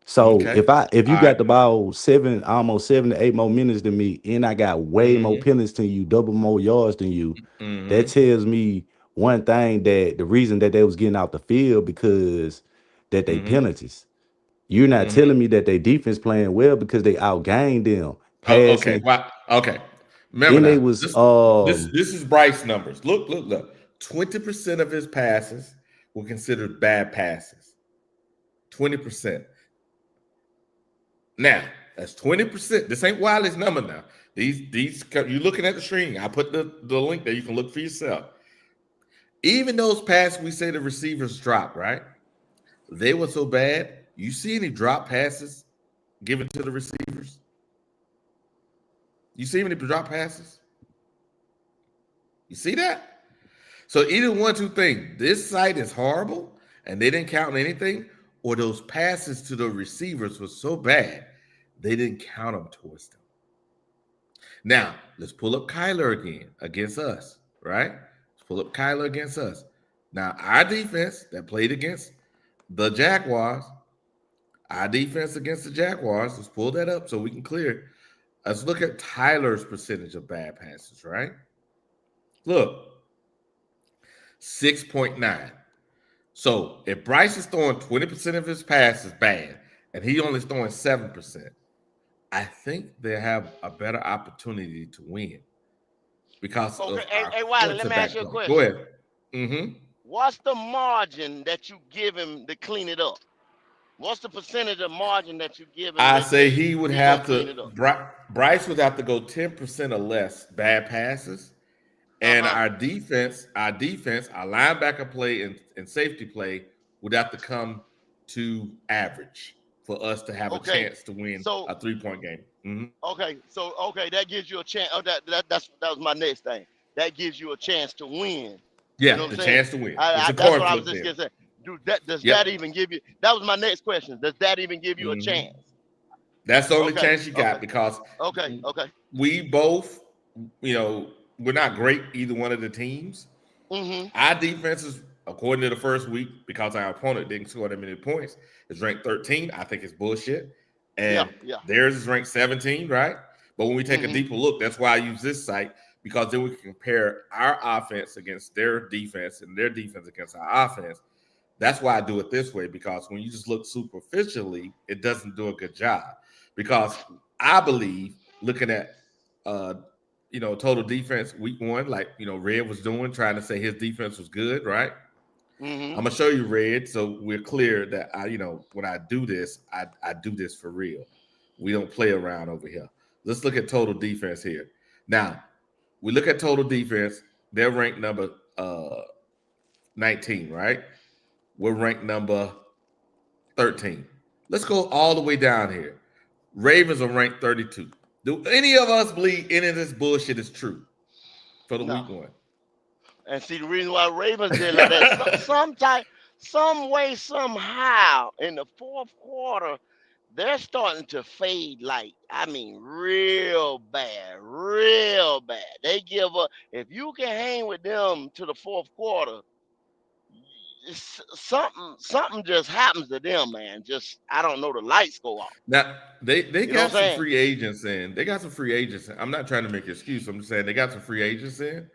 So Okay. if you All right. got the ball almost 7 to 8 more minutes than me, and I got way more Mm-hmm. penalties than you, double more yards than you, that Mm-hmm. tells me one thing, that the reason that they was getting out the field because that they Mm-hmm. penalties. You're not Mm-hmm. telling me that they defense playing well because they outgained them Oh, okay. passing, Well, okay. Remember and they now, was this is Bryce numbers. Look. 20% of his passes were considered bad passes. 20%. Now, that's 20%. This ain't Wiley's number now. These you're looking at the screen. I put the link there. You can look for yourself. Even those passes we say the receivers dropped, right? They were so bad. You see any drop passes given to the receivers? You see any drop passes? You see that? So either one, two things. This site is horrible and they didn't count anything, or those passes to the receivers were so bad they didn't count them towards them. Now, let's pull up Kyler again against us, right? Let's pull up Kyler against us. Now, our defense that played against the Jaguars, our defense against the Jaguars, let's pull that up so we can clear it. Let's look at Tyler's percentage of bad passes, right? Look, 6.9. So if Bryce is throwing 20% of his passes bad and he only throwing 7%, I think they have a better opportunity to win because Okay, of hey, our hey Wiley, let me ask quarterback you a play. Go question. ahead. Mm-hmm. What's the margin that you give him to clean it up? What's the percentage of margin that you give him I that say say he would he gonna have clean to, it up? Bryce would have to go 10% or less bad passes. Uh And huh. our linebacker play and safety play would have to come to average for us to have a Okay. chance to win So a 3-point game. Mhm. okay, that gives you a chance. Oh, that was my next thing. That gives you a chance to win. You know Yeah, what I'm the saying? chance to win. It's a That's coin what I was flip just then. gonna say. Does Yep. that even give you? That was my next question. Does that even give you a Mhm. chance? That's the only Okay, chance you okay, got because okay. we both, we're not great either one of the teams. Mm-hmm. Our defense is, according to the first week, because our opponent didn't score that many points, is ranked 13. I think it's bullshit. Yeah, And yeah. theirs is ranked 17, right? But when we take a Mm-hmm. deeper look, that's why I use this site, because then we can compare our offense against their defense and their defense against our offense. That's why I do it this way, because when you just look superficially, it doesn't do a good job. Because I believe looking at uh total defense week one, like Red was doing, trying to say his defense was good, right? Mm-hmm. I'm gonna show you Red, so we're clear that when I do this, I do this for real. We don't play around over here. Let's look at total defense here. Now we look at total defense. They're ranked number 19, right? We're ranked number 13. Let's go all the way down here. Ravens are ranked 32. Do any of us believe any of this bullshit is true for the No. week one? And see the reason why Ravens did like that, some way, somehow, in the fourth quarter, they're starting to fade. Like I mean, real bad, real bad. They give up. If you can hang with them to the fourth quarter, something just happens to them, man. Just I don't know, the lights go off. Now they You know got what I'm some saying? free agents in. They got some free agents in. I'm not trying to make an excuse. I'm just saying they got some free agents in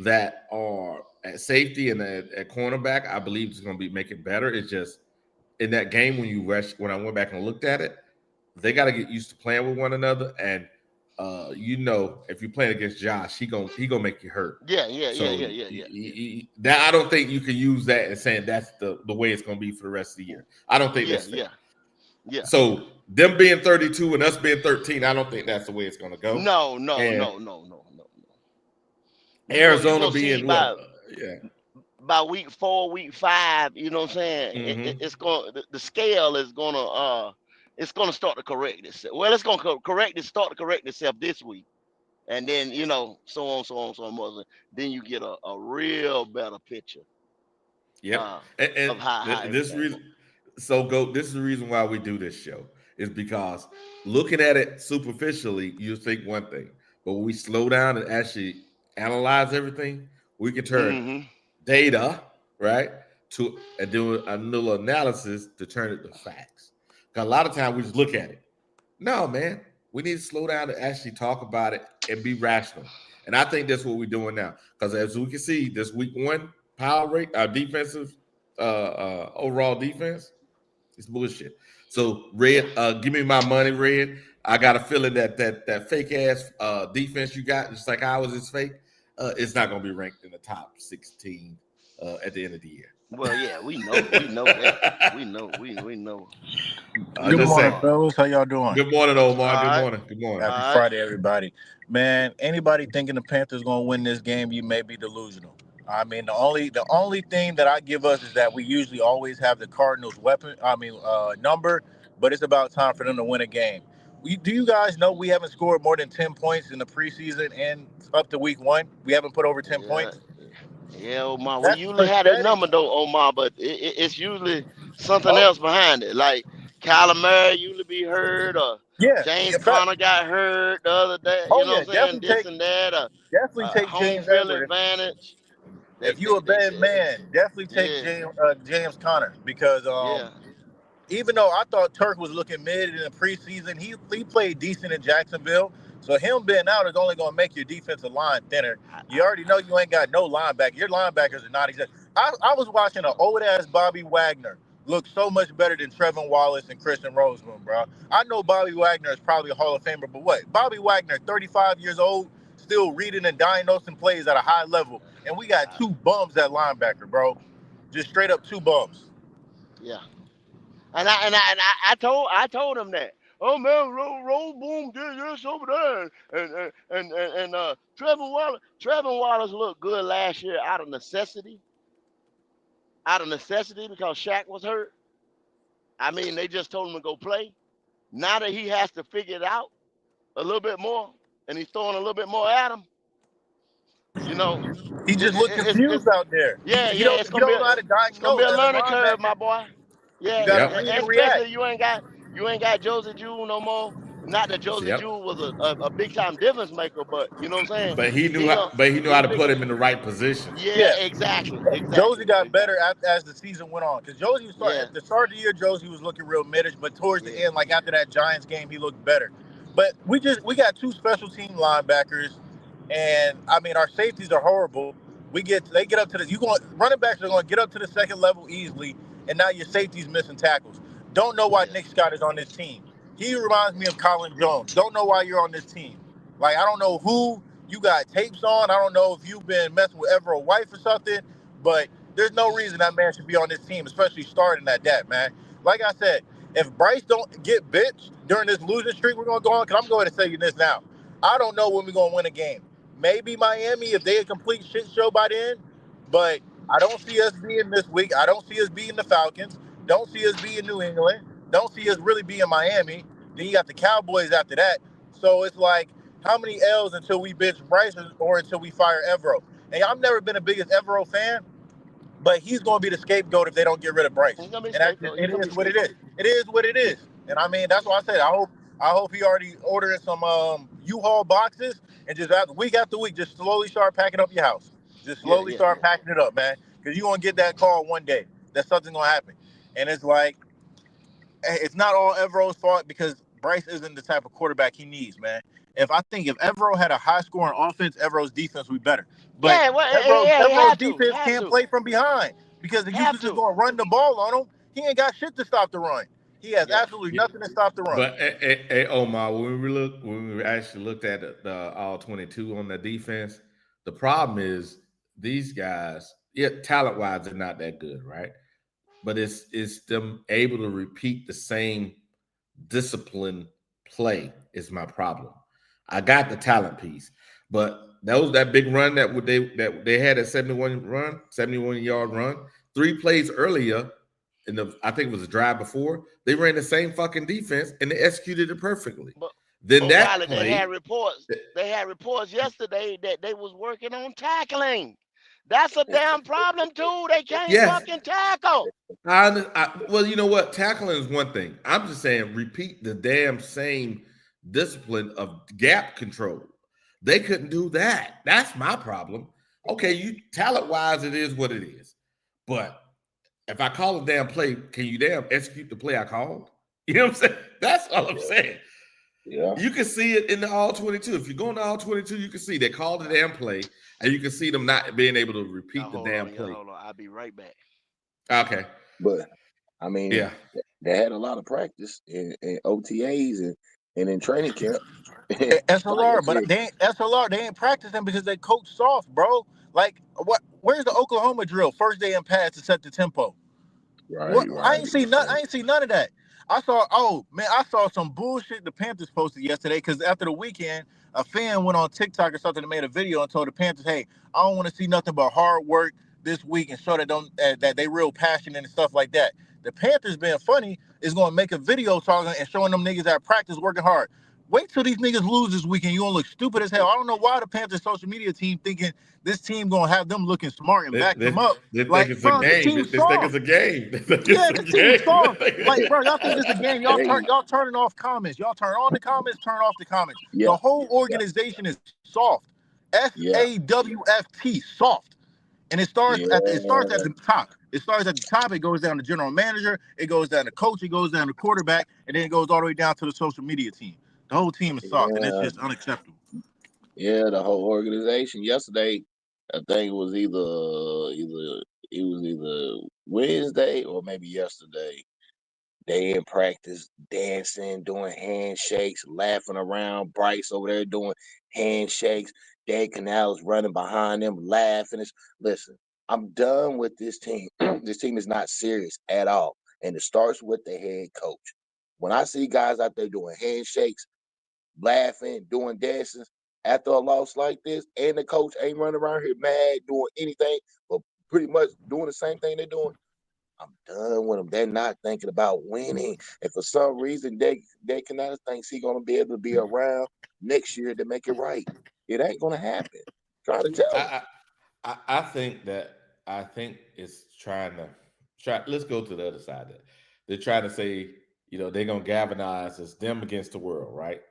that are at safety and at cornerback. I believe it's going to be making better. It's just in that game when I went back and looked at it, they got to get used to playing with one another. And if you're playing against Josh, he gonna make you hurt. Yeah, yeah, yeah, So yeah, yeah, yeah, yeah, that I don't think you can use that and saying that's the way it's gonna be for the rest of the year. I don't think yeah, that's fair. yeah, yeah. So them being 32 and us being 13, I don't think that's the way it's gonna go. No, no, And no, no, no, no, no. You Arizona gonna see being what? by Yeah. week 4, week 5. You know what I'm saying? Mm-hmm. It's going. The scale is gonna it's gonna start to correct itself. Well, it's gonna start to correct itself this week, and then so on, so on, so on. Then you get a real better picture Yep. uh And of how this everything reason, going. so go. This is the reason why we do this show is because looking at it superficially, you think one thing, but when we slow down and actually analyze everything, we can turn Mm-hmm. data right to and do a little analysis to turn it to facts. Because a lot of times we just look at it. No, man, we need to slow down and actually talk about it and be rational. And I think that's what we're doing now. Because as we can see, this week one power rate, our defensive overall defense, it's bullshit. So Yeah. Red, give me my money, Red. I got a feeling that fake ass defense you got, just like ours is fake, it's not going to be ranked in the top 16 at the end of the year. Well, yeah, we know. We know that. We know. We know. We Good Just know. morning, saying. fellas. How y'all doing? Good morning, Omar. All Good right. morning. Good morning. Happy All right. Friday, everybody. Man, anybody thinking the Panthers gonna win this game, you may be delusional. I mean, the only thing that I give us is that we usually always have the Cardinals number, but it's about time for them to win a game. Do you guys know we haven't scored more than 10 points in the preseason and up to week 1? We haven't put over 10 Yeah. points. Yeah, Omar. We That's usually had that pathetic. number though, Omar, but it's usually something Oh, else behind it. Like Kyler Murray usually be hurt, or yeah. James In fact, Conner got hurt the other day. You oh know what yeah, I'm saying? definitely This take and that. definitely take Home James field Edwards. advantage. They If you they a they bad said, man, definitely take yeah, James Conner because yeah. even though I thought Turk was looking mid in the preseason, he played decent in Jacksonville. So him being out is only going to make your defensive line thinner. I, You I, already know you ain't got no linebacker. Your linebackers are not exact. I was watching an old ass Bobby Wagner look so much better than Trevin Wallace and Christian Roseman, bro. I know Bobby Wagner is probably a Hall of Famer, but what? Bobby Wagner, 35 years old, still reading and diagnosing plays at a high level, and we got I, two bums at linebacker, bro. Just straight up two bums. yeah. And I told him that. Oh man, roll boom did this over there, and Trevor Wallace looked good last year out of necessity because Shaq was hurt. I mean, they just told him to go play. Now that he has to figure it out a little bit more, and he's throwing a little bit more at him, you know, He just looked it's confused out there. yeah, You yeah. don't know how to It's gonna be diagnose a as a learning curve, linebacker. my boy. You Yeah, got to Yep. read and especially react. you ain't got Josie Jewell no more. Not that Josie Yep. Jewell was a big time difference maker, but you know what I'm saying. But he knew He how. gonna But he knew he how to put figured. him in the right position. Yeah, Yeah, exactly, Josie exactly, got better exactly. as the season went on because Josie was Yeah, at the start of the year. Josie was looking real middish, but towards the yeah, end, like after that Giants game, he looked better. But we got two special team linebackers, and I mean our safeties are horrible. They get up to the you going running backs are going to get up to the second level easily, and now your safety's missing tackles. Don't know why yeah. Nick Scott is on this team. He reminds me of Colin Jones. Don't know why you're on this team. Like I don't know who you got tapes on. I don't know if you've been messing with ever a wife or something, but there's no reason that man should be on this team, especially starting at that, man. Like I said, if Bryce don't get bitched during this losing streak we're gonna go on, because I'm going to tell you this now. I don't know when we're gonna win a game. Maybe Miami if they a complete shit show by then, but I don't see us being this week. I don't see us beating the Falcons. Don't see us being New England. Don't see us really being Miami. Then you got the Cowboys after that. So it's like, how many L's until we bench Bryce or until we fire Evero? And I've never been the biggest Evero fan, but he's going to be the scapegoat if they don't get rid of Bryce. He's gonna be And that's just, scapegoat. He's it gonna be is what it is. scapegoat. It is what it is. And I mean, that's why I said I hope he already ordering some U-Haul boxes and just week after week, just slowly start packing up your house. Just Yeah, slowly yeah, start yeah, packing it up, man. because you're gonna get that call one day that something's gonna happen, and it's like it's not all Evero's fault because Bryce isn't the type of quarterback he needs, man. If Evero had a high scoring offense, Evero's defense would be better. But Yeah, well, yeah, he Evero's had to, defense can't play from behind because if you have just to. going to run the ball on him, he ain't got shit to stop the run. He has Yeah, absolutely nothing to stop the run. But Omar, when we actually looked at the all 22 on the defense, the problem is these guys, yeah, talent wise, they're not that good, right? But it's them able to repeat the same discipline play is my problem. I got the talent piece, but that big run that they had a 71-yard run, 3 plays earlier I think it was a drive before, they ran the same fucking defense and they executed it perfectly. but Then but that Wiley, they play, had reports. They had reports yesterday that they was working on tackling. That's a damn problem too. They can't yes, fucking tackle. well, you know what? Tackling is one thing. I'm just saying, repeat the damn same discipline of gap control. They couldn't do that. That's my problem. Okay, you talent wise, it is what it is. But if I call a damn play, can you damn execute the play I called? You know what I'm saying? That's all I'm saying. Yeah. You can see it in the all 22. If you go into all 22, you can see they called the damn play, and you can see them not being able to repeat the damn play. Hold on. I'll be right back. Okay. But I mean, Yeah. they had a lot of practice in OTAs and in training camp. SLR, but they ain't practicing because they coach soft, bro. Like what? Where's the Oklahoma drill? First day in pads to set the tempo. What? I ain't see none. I ain't see none of that. I saw some bullshit the Panthers posted yesterday because after the weekend, a fan went on TikTok or something and made a video and told the Panthers, "Hey, I don't want to see nothing but hard work this week and show that they real passionate and stuff like that." The Panthers being funny is going to make a video talking and showing them niggas at practice working hard. Wait till these niggas lose this weekend. You gonna look stupid as hell. I don't know why the Panthers social media team thinking this team gonna have them looking smart and back them up. They think Like, it's a bro, this game. team's They think soft. it's a game. They think Yeah, it's a this team's game. soft. Like, bro, y'all think this is a game? Y'all turning off comments. Y'all turn on the comments, turn off the comments. Yeah. The whole organization is soft. SAWFT, soft. And it starts at the top. It starts at the top. It goes down to general manager. It goes down to coach. It goes down to quarterback, and then it goes all the way down to the social media team. The whole team is soft, and it's just unacceptable. Yeah, the whole organization. Yesterday, I think it was either Wednesday or maybe yesterday. They in practice dancing, doing handshakes, laughing around. Bryce over there doing handshakes. Dave Canals running behind them, laughing. Listen, I'm done with this team. This team is not serious at all. And it starts with the head coach. When I see guys out there doing handshakes, laughing, doing dances after a loss like this, and the coach ain't running around here mad, doing anything, but pretty much doing the same thing they're doing, I'm done with them. They're not thinking about winning. And for some reason, they cannot think he's going to be able to be around next year to make it right. It ain't going to happen. Try to tell them. I think it's trying to let's go to the other side of that. They're trying to say, they're gonna galvanize us, them against the world, right?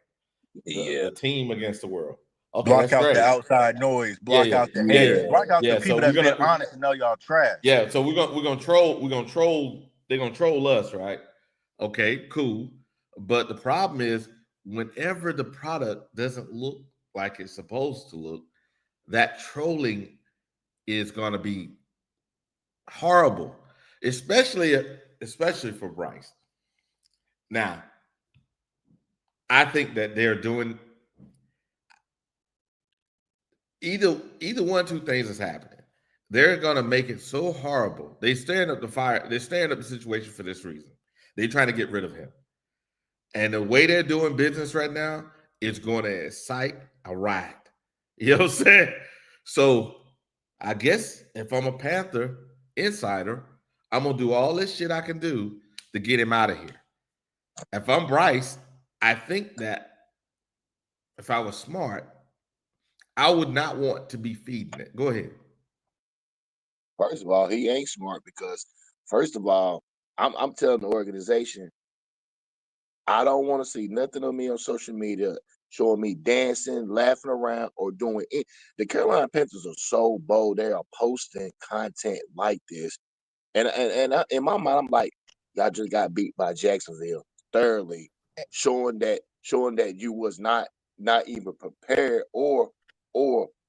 The team against the world. Okay, Block that's out great. the outside noise. Block out the haters. Block out the people that's being honest and know y'all trash. Yeah, so we're gonna troll. They're gonna troll us, right? Okay, cool. But the problem is, whenever the product doesn't look like it's supposed to look, that trolling is gonna be horrible, especially for Bryce. Now, I think that they're doing either one, two things is happening. They're gonna make it so horrible. They stirring up the fire. They're stirring up the situation for this reason. They're trying to get rid of him, and the way they're doing business right now is going to incite a riot. You know what I'm saying? So, I guess if I'm a Panther insider, I'm gonna do all this shit I can do to get him out of here. If I'm Bryce, I think that if I was smart, I would not want to be feeding it. Go ahead. First of all, he ain't smart because, first of all, I'm telling the organization, I don't want to see nothing of me on social media showing me dancing, laughing around, or doing it. The Carolina Panthers are so bold. They are posting content like this. In my mind, I'm like, y'all just got beat by Jacksonville thoroughly, showing that you was not even prepared or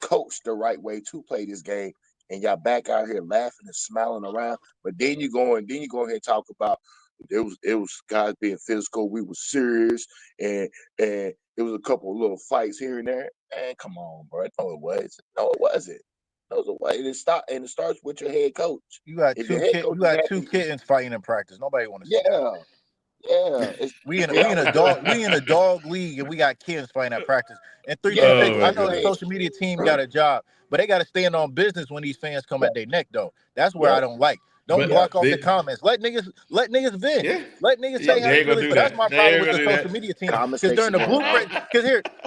coached the right way to play this game, and y'all back out here laughing and smiling around. But then you go ahead and talk about it was guys being physical. We were serious, and it was a couple of little fights here and there. Man, come on, bro. No, it wasn't. No, it wasn't. No, it wasn't. And it starts with your head coach. You got If your head coach you is got two happy, kittens fighting in practice. Nobody want to see that. yeah. We in a dog league, and we got kids fighting at practice. And 3-2 Yeah, take. Oh I my know the goodness. social media team got a job, but they got to stand on business when these fans come at their neck. Though that's where Yep. I don't like. Don't But block off the they, comments. Let niggas vent. yeah, Let niggas say they how they ain't gonna really do feel. That's that. my They problem ain't with gonna the do social that. media team. Comment Because section going off.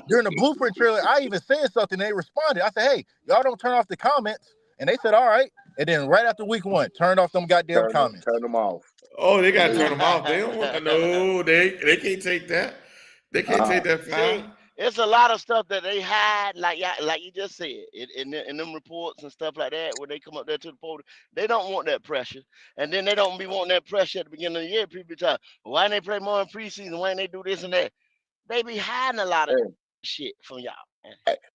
during the blueprint trailer, I even said something. They responded. I said, "Hey, y'all don't turn off the comments," and they said, "All right." And then right after week 1, turned off them goddamn comments. Turn them off. Oh, they gotta turn Please. them off. They don't want no. They can't take that. They can't take that See, file. it's a lot of stuff that they hide, like you just said, in them reports and stuff like that. When they come up there to the podium, they don't want that pressure, and then they don't be wanting that pressure at the beginning of the year. People be talking, why they play more in preseason? Why they do this and that? They be hiding a lot of Hey, shit from y'all.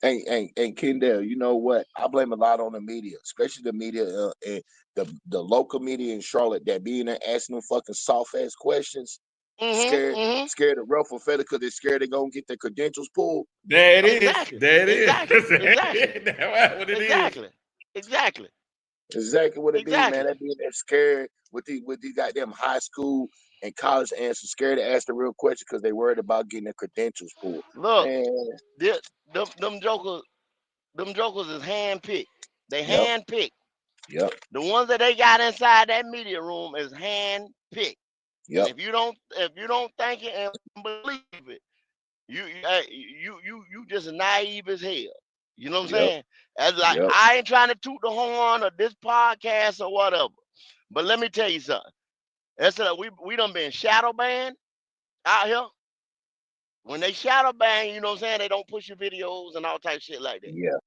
hey, Kendall, you know what? I blame a lot on the media, especially the media and the local media in Charlotte that be in there asking them fucking soft ass questions, Mm-hmm. scared Mm-hmm. scared to ruffle feather because they're scared they're gonna get their credentials pulled. There it is. Exactly. There it Exactly. is. Exactly. That's what it is. Exactly. Exactly. Exactly what it be, man. Exactly. That being that scared with these goddamn high school and college answers, scared to ask the real question because they worried about getting their credentials pulled. Look, Man, them, them jokers is hand picked. They yep, hand picked. yep, The ones that they got inside that media room is hand picked. And yep, if you don't think it and believe it, you just naive as hell. You know what I'm yep, saying? As like yep. I ain't trying to toot the horn of this podcast or whatever. But let me tell you something. That's we done been shadow banned out here. When they shadow ban, you know what I'm saying? They don't push your videos and all type of shit like that. Yeah,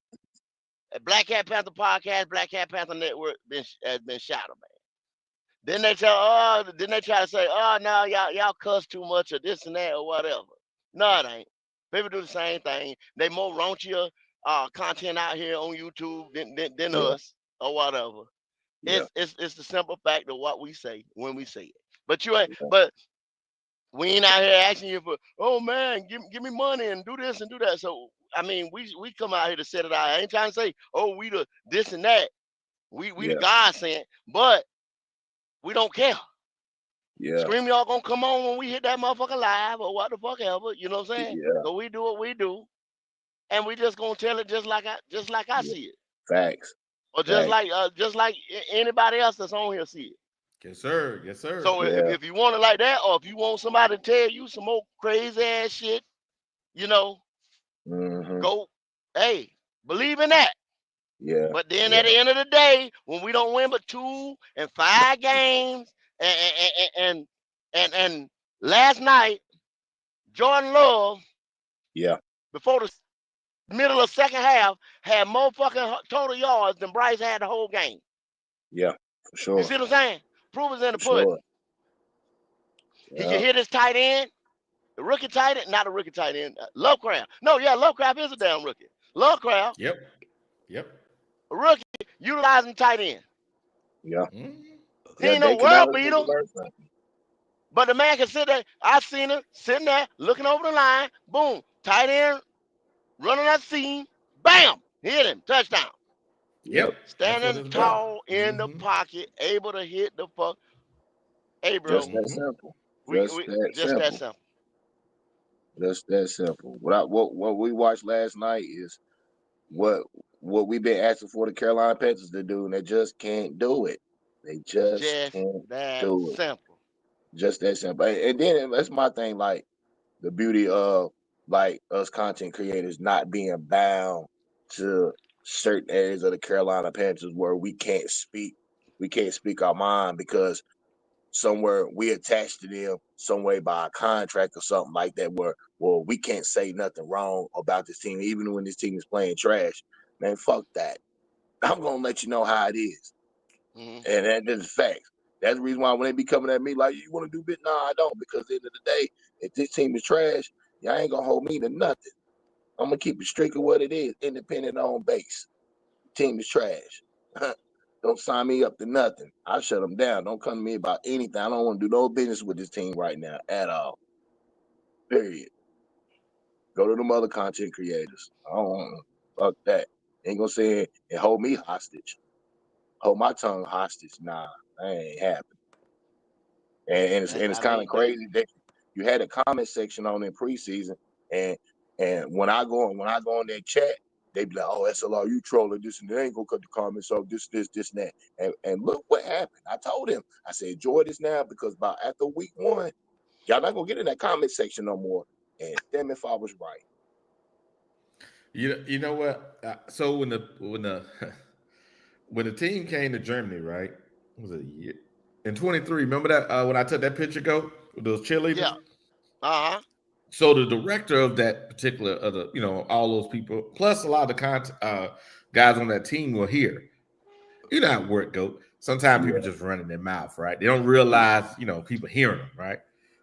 Black Cat Panther podcast, Black Cat Panther Network has been shadow banned. Then they try to say, oh no, y'all cuss too much or this and that or whatever. No, it ain't. People do the same thing. They more raunchier content out here on YouTube than yeah, us or whatever. yeah, It's the simple fact of what we say when we say it. But you ain't yeah, but we ain't out here asking you for, oh man, give me money and do this and do that. So I mean, we come out here to set it out. I ain't trying to say, oh, we the this and that. We the yeah, God sent, but we don't care. yeah, Scream y'all gonna come on when we hit that motherfucker live or what the fuck ever, you know what I'm saying? yeah, So we do what we do, and we just gonna tell it just like I yeah. see it, Facts, or facts. just like anybody else that's on here see it. Yes, sir. Yes, sir. So Yeah, if you want it like that, or if you want somebody to tell you some more crazy ass shit, you know, mm-hmm. go, hey, believe in that. Yeah, But then at yeah, the end of the day, when we don't win but 2 and 5 games, and last night, Jordan Love, yeah, before the middle of second half, had more fucking total yards than Bryce had the whole game. yeah, for You sure, see what I'm saying? Proof is in the for pudding. sure. He can Yeah, hit his tight end, the rookie tight end, not a rookie tight end, Lovecraft. No, yeah, Lovecraft is a damn rookie. Lovecraft, Yep. Yep. a rookie, utilizing tight end. yeah, Mhm. He yeah. ain't no They world Canales need to beater, learn something. but the man can sit there. I seen him sitting there looking over the line. Boom, tight end running that seam. Bam, hit him, touchdown. Yep, Yep. That's what Standing it's yep. about. tall in the Mm-hmm. pocket, able to hit the fuck. Hey, Just bro, that Mm-hmm. simple. we Just we that just that simple. simple. Just that simple. What we watched last night is what what we've been asking for the Carolina Panthers to do, and they just can't do it. They just Just can't that do it. simple. Just that simple. And then that's my thing. Like the beauty of like us content creators not being bound to certain areas of the Carolina Panthers where we can't speak our mind because somewhere we attached to them some way by a contract or something like that, where we can't say nothing wrong about this team, even when this team is playing trash. Man, fuck that. I'm gonna let you know how it is. Mhm. And that's facts. That's the reason why when they be coming at me like, you want to do bit? No, I don't, because at the end of the day, if this team is trash, y'all ain't gonna hold me to nothing. I'm gonna keep it strictly what it is, independent on base. Team is trash. Don't sign me up to nothing. I shut them down. Don't come to me about anything. I don't want to do no business with this team right now at all. Period. Go to them other content creators. I don't want fuck that. Ain't gonna say and hold me hostage. Hold my tongue hostage. Nah, that ain't happening. And it's I kind of mean, crazy that you had a comment section on in preseason, and when I go on their chat, they be like, "Oh, SLR, you trolling this, and they ain't gonna cut the comments off this, and that." And look what happened. I told him, I said, enjoy this now, because by after week 1, y'all not gonna get in that comment section no more. And damn if I was right. You know what? So when the team came to Germany, right? Was it a year? In 23? Remember that when I took that picture go with those yeah. cheerleaders? Uh-huh. So the director of that particular other, all those people, plus a lot of the guys on that team were here. You know how work go. Sometimes people Yeah, just running their mouth, right? They don't realize, people hearing them, right?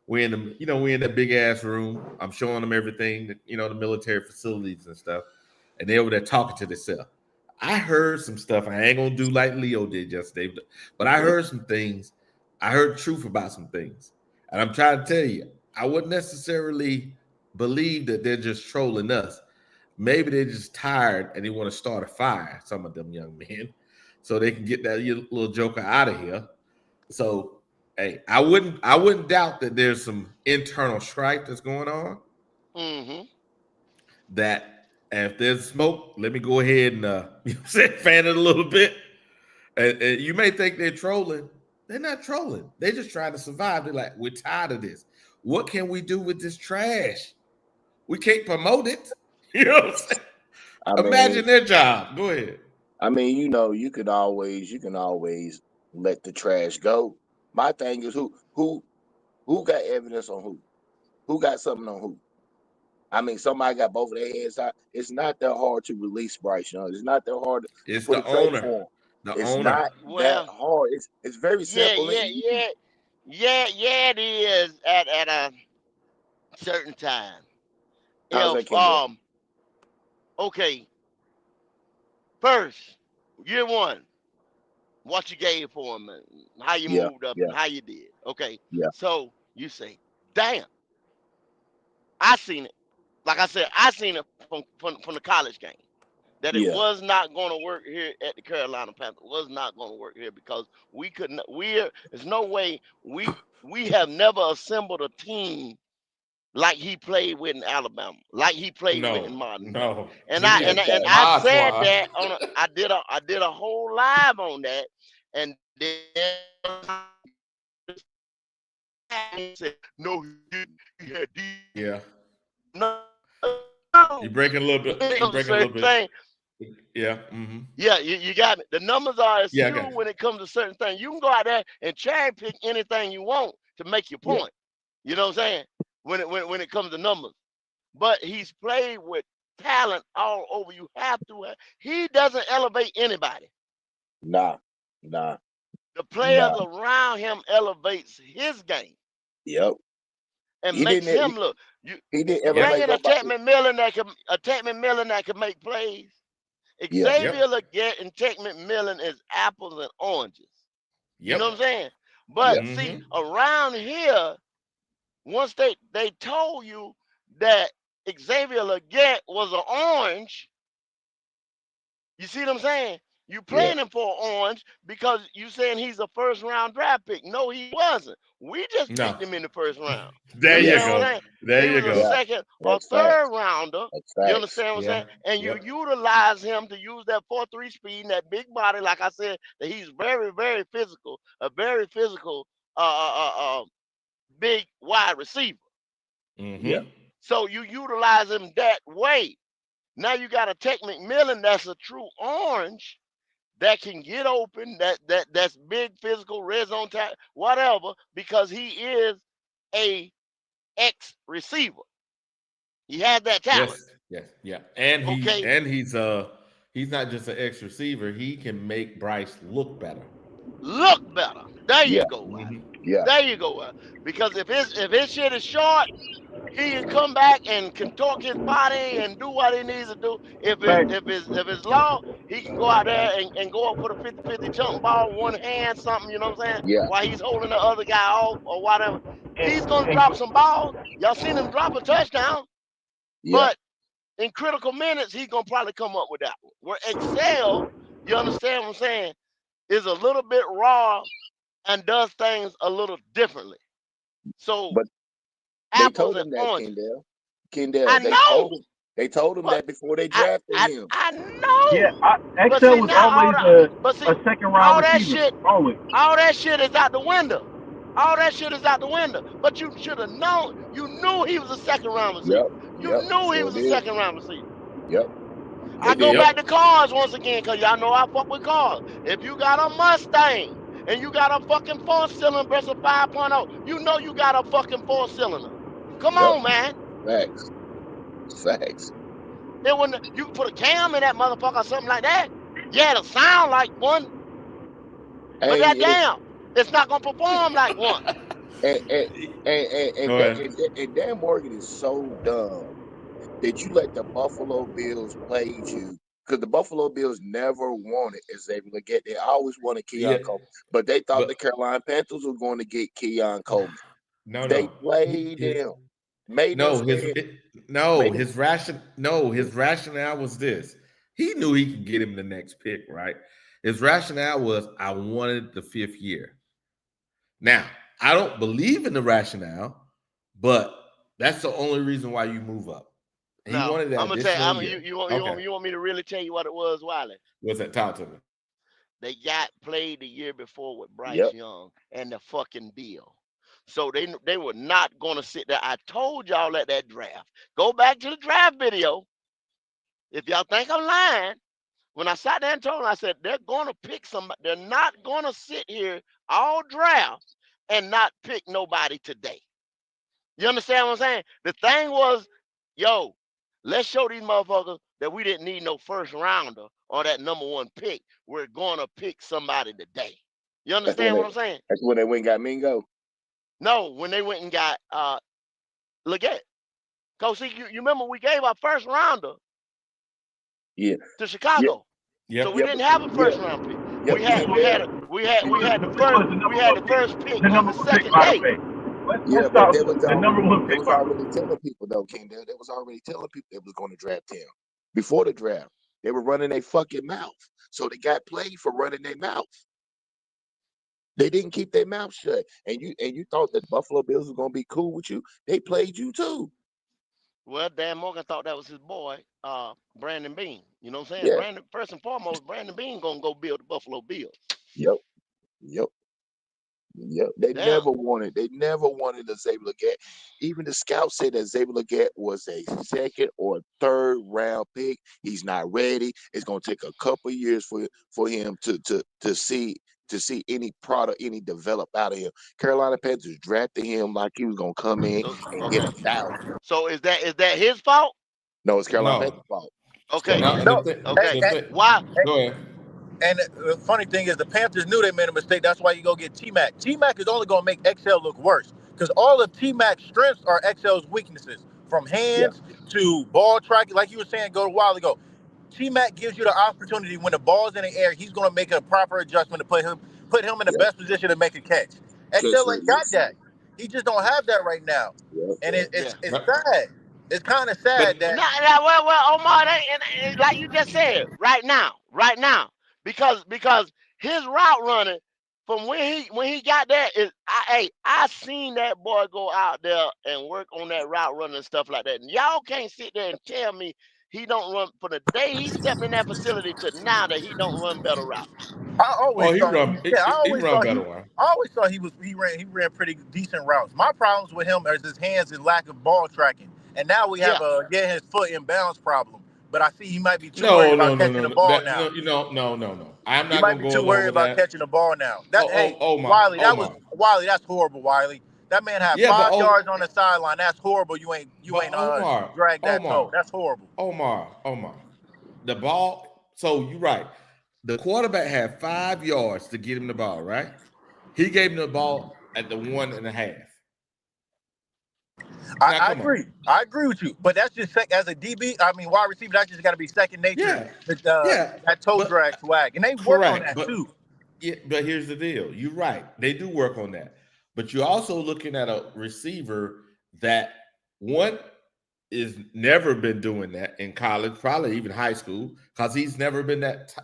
We're in that big ass room. I'm showing them everything, the military facilities and stuff, and they over there talking to themselves. I heard some stuff. I ain't gonna do like Leo did yesterday, but I heard some things. I heard truth about some things, and I'm trying to tell you, I wouldn't necessarily believe that they're just trolling us. Maybe they're just tired and they want to start a fire. Some of them young men, so they can get that little joker out of here. So, hey, I wouldn't doubt that there's some internal strife that's going on. Mm-hmm. That and if there's smoke, let me go ahead and fan it a little bit. And you may think they're trolling. They're not trolling. They're just trying to survive. They're like, we're tired of this. What can we do with this trash? We can't promote it. You know what I'm saying? I mean, Imagine their job. Go ahead. you can always let the trash go. My thing is who got evidence on who? Who got something on who? I mean, somebody got both of their hands out. It's not that hard to release Bryce Young. It's not that hard to It's put a the trade owner. for him. The It's owner. not that Well, hard. It's very yeah, simple and yeah, easy. yeah, yeah, it is at a certain time. How's that, If Kimbo? okay, first, year 1, what you gave for him and how you Yeah, moved up yeah, and how you did. Okay. yeah, So you say, damn, I seen it. Like I said, I seen it from the college game. That it yeah. was not going to work here at the Carolina Panthers. Was not going to work here because we couldn't. There's no way we have never assembled a team like he played with in Alabama, like he played with in No, Martin Day. no. And We I need and a, I- and a Okay. I mod said squad. that I did a whole live on that, and then he said no, he didn't. He had these. Yeah. No, You're no. breaking a little When bit. it You're comes to breaking a little certain bit. things, Yeah. Mm-hmm. yeah, you got me. The numbers are Yeah, I skewed got you. when it comes to certain things. You can go out there and cherry pick anything you want to make your Yeah. point. You know what I'm saying? When it comes to numbers, but he's played with talent all over. You have to. He doesn't elevate anybody. Nah, nah, The players nah. around him elevates his game Yep. and He makes didn't. him look. He didn't You Yep. bring elevate in a nobody. Techman Millen that can make plays. Yeah. Yep. Xavier Leggett and Techman Millen is apples and oranges. You know Yep. what I'm saying? Yeah. But see, Mm-hmm. around here, once they told you that Xavier Leggett was an orange, you see what I'm saying? You Yeah. playing him for orange because you saying he's a first round draft pick. No, he wasn't. We just No. picked him in the first round. You There you Yeah. understand what I'm go. saying? There He you was a go. Yeah. second or That's third facts. rounder. That's You facts. understand what I'm Yeah. saying? And you Yep. utilize him to use that 4-3 speed and that big body, like I said, that he's very, very physical, a very physical, big wide receiver. Yeah. Mm-hmm. So you utilize him that way. Now you got a Tech McMillan that's a true orange that can get open, that's big physical, red zone tag, whatever, because he is a ex receiver. He has that talent. Yes, yeah. And Okay, he's not just an ex receiver, he can make Bryce look better. look better. There Yeah, you go, Wiley. Mhm. yeah. There you go, Wiley. Because if his shit is short, he can come back and contort his body and do what he needs to do. Facts. If it's long, he can go out there and go up for the 50-50 jump ball, one hand, something, you know what I'm saying? Yeah, While he's holding the other guy off or whatever. He's gonna And drop some balls. Y'all seen him drop a touchdown, yeah. but in critical minutes, he's gonna probably come up with that one. Where Excel, you understand what I'm saying, is a little bit raw and does things a little differently. So But they apples told and him that, oranges. Kendall. I Kendall, know, they told him but that before they I drafted I him. I yeah, know. But Excel see was now always a, but see second round all that receiver. shit Always. all that shit is out the window. All that shit is out the window. But you should have known. You knew he was a second round Yep, receiver. You yep, knew he sure was a did. second round receiver. Yep, they I go did. Yep. back to cars once again, cause y'all know I fuck with cars. If you got a Mustang and you got a fucking 4-cylinder versus 5.0, you know you got a fucking 4-cylinder. Come Yep, on, man. facts, facts. It wouldn't you can put a cam in that motherfucker or something like that. Yeah, it'll sound like one, but that Hey, damn, it's not gonna perform like one. and and Go ahead. and Dan Morgan is so dumb that you let the Buffalo Bills play you because the Buffalo Bills never wanted Xavier Leggett. They always wanted Yeah, Keon Coleman, but they thought but the Carolina Panthers were going to get Keon Coleman. They no. played him, made them No, spend, made them. his rationale was this. He knew he could get him the next pick, right? His rationale was I wanted the 5th year. Now, I don't believe in the rationale, but that's the only reason why you move up. He No, wanted I'm that gonna tell you. additional year. Okay. You want me to really tell you what it was, Wiley? What's that? Talk to me. They got played the year before with Bryce Yep, Young and the fucking deal. So they were not gonna sit there. I told y'all at that draft. Go back to the draft video. If y'all think I'm lying, when I sat there and told them, I said they're gonna pick somebody. They're not gonna sit here all draft and not pick nobody today. You understand what I'm saying? The thing was, yo, let's show these motherfuckers that we didn't need no first rounder or that number one pick. We're gonna pick somebody today. You that's when understand they what I'm saying? that's when they went and got Mingo. No, when they went and got Leggett. Cause see, you remember we gave our first rounder Yeah, to yeah, Chicago. So we Yep. yeah, didn't have a yeah, first round pick. yep. We had we Kendall. had a, we had The pick was the first pick the on number the one pick, second by the day. way. Yeah, Let's but talk the number one they pick, was by the way. already telling people though, Kendall. They was already telling people they was going to draft him before the draft. They were running their fucking mouth, so they got played for running their mouth. They didn't keep their mouth shut, and you thought that Buffalo Bills was gonna be cool with you. They played you too. Well, Dan Morgan thought that was his boy, Brandon Bean. You know what I'm saying? Yeah. Brandon, first and foremost, Brandon Bean gonna go build the Buffalo Bills. Yep. Yep. Yep. Damn. They never wanted to Xavier Leggett. Even the scouts said that Xavier Leggett was a second or third round pick. He's not ready. It's gonna take a couple years for him to see any product, any develop out of him. Carolina Panthers drafted him like he was gonna come in So and get okay. 1,000. So is that his fault? No, it's Carolina No. Panthers' fault. It's Okay. Carolina No, and Panthers. the No, thing, Okay. the and, thing, Why? go ahead. and the funny thing is, the Panthers knew they made a mistake. That's why you go get T Mac. T Mac is only going to make XL look worse because all of T Mac's strengths are XL's weaknesses, from Yeah. hands to ball tracking. Like you were saying a while ago, T Mac gives you the opportunity when the ball's in the air. He's going to make a proper adjustment to put him in the Yep. best position to make a catch. Catch XL ain't got radius. that. He just don't have that right now, Yep. and Yep. it's No, sad. It's kind of but sad that. Well, Omar, and like you just said, right now, because his route running from when he got there is, I seen that boy go out there and work on that route running and stuff like that. And y'all can't sit there and tell me he don't run from the day he stepped in that facility to now that he don't run better routes. I oh, always he thought, run yeah, he run better one. I always thought he ran pretty decent routes. My problems with him is his hands and lack of ball tracking. And now we have Yeah, a getting his foot in bounds problem but I see he might be too worried No, about no, no, catching no, the no. ball That, now. no, you know, no, no, no. I'm He not might gonna be go too worried along with about that. catching the ball now. Oh, Wiley, Omar. Wiley, that's horrible, Wiley. That man had Yeah, but 5 yards on the sideline. That's horrible. You ain't Omar, dragged that toe. Omar, That's horrible. Omar. The ball. So you're right. The quarterback had 5 yards to get him the ball, right? He gave him the ball at the 1.5. Now, I come on. agree. I agree with you. But that's just as a DB. I mean, wide receiver. That's just got to be second nature. Yeah, With yeah, that toe but drag swag, and they work on correct. that too. But here's the deal. You're right. They do work on that. But you're also looking at a receiver that one is never been doing that in college, probably even high school, because he's never been that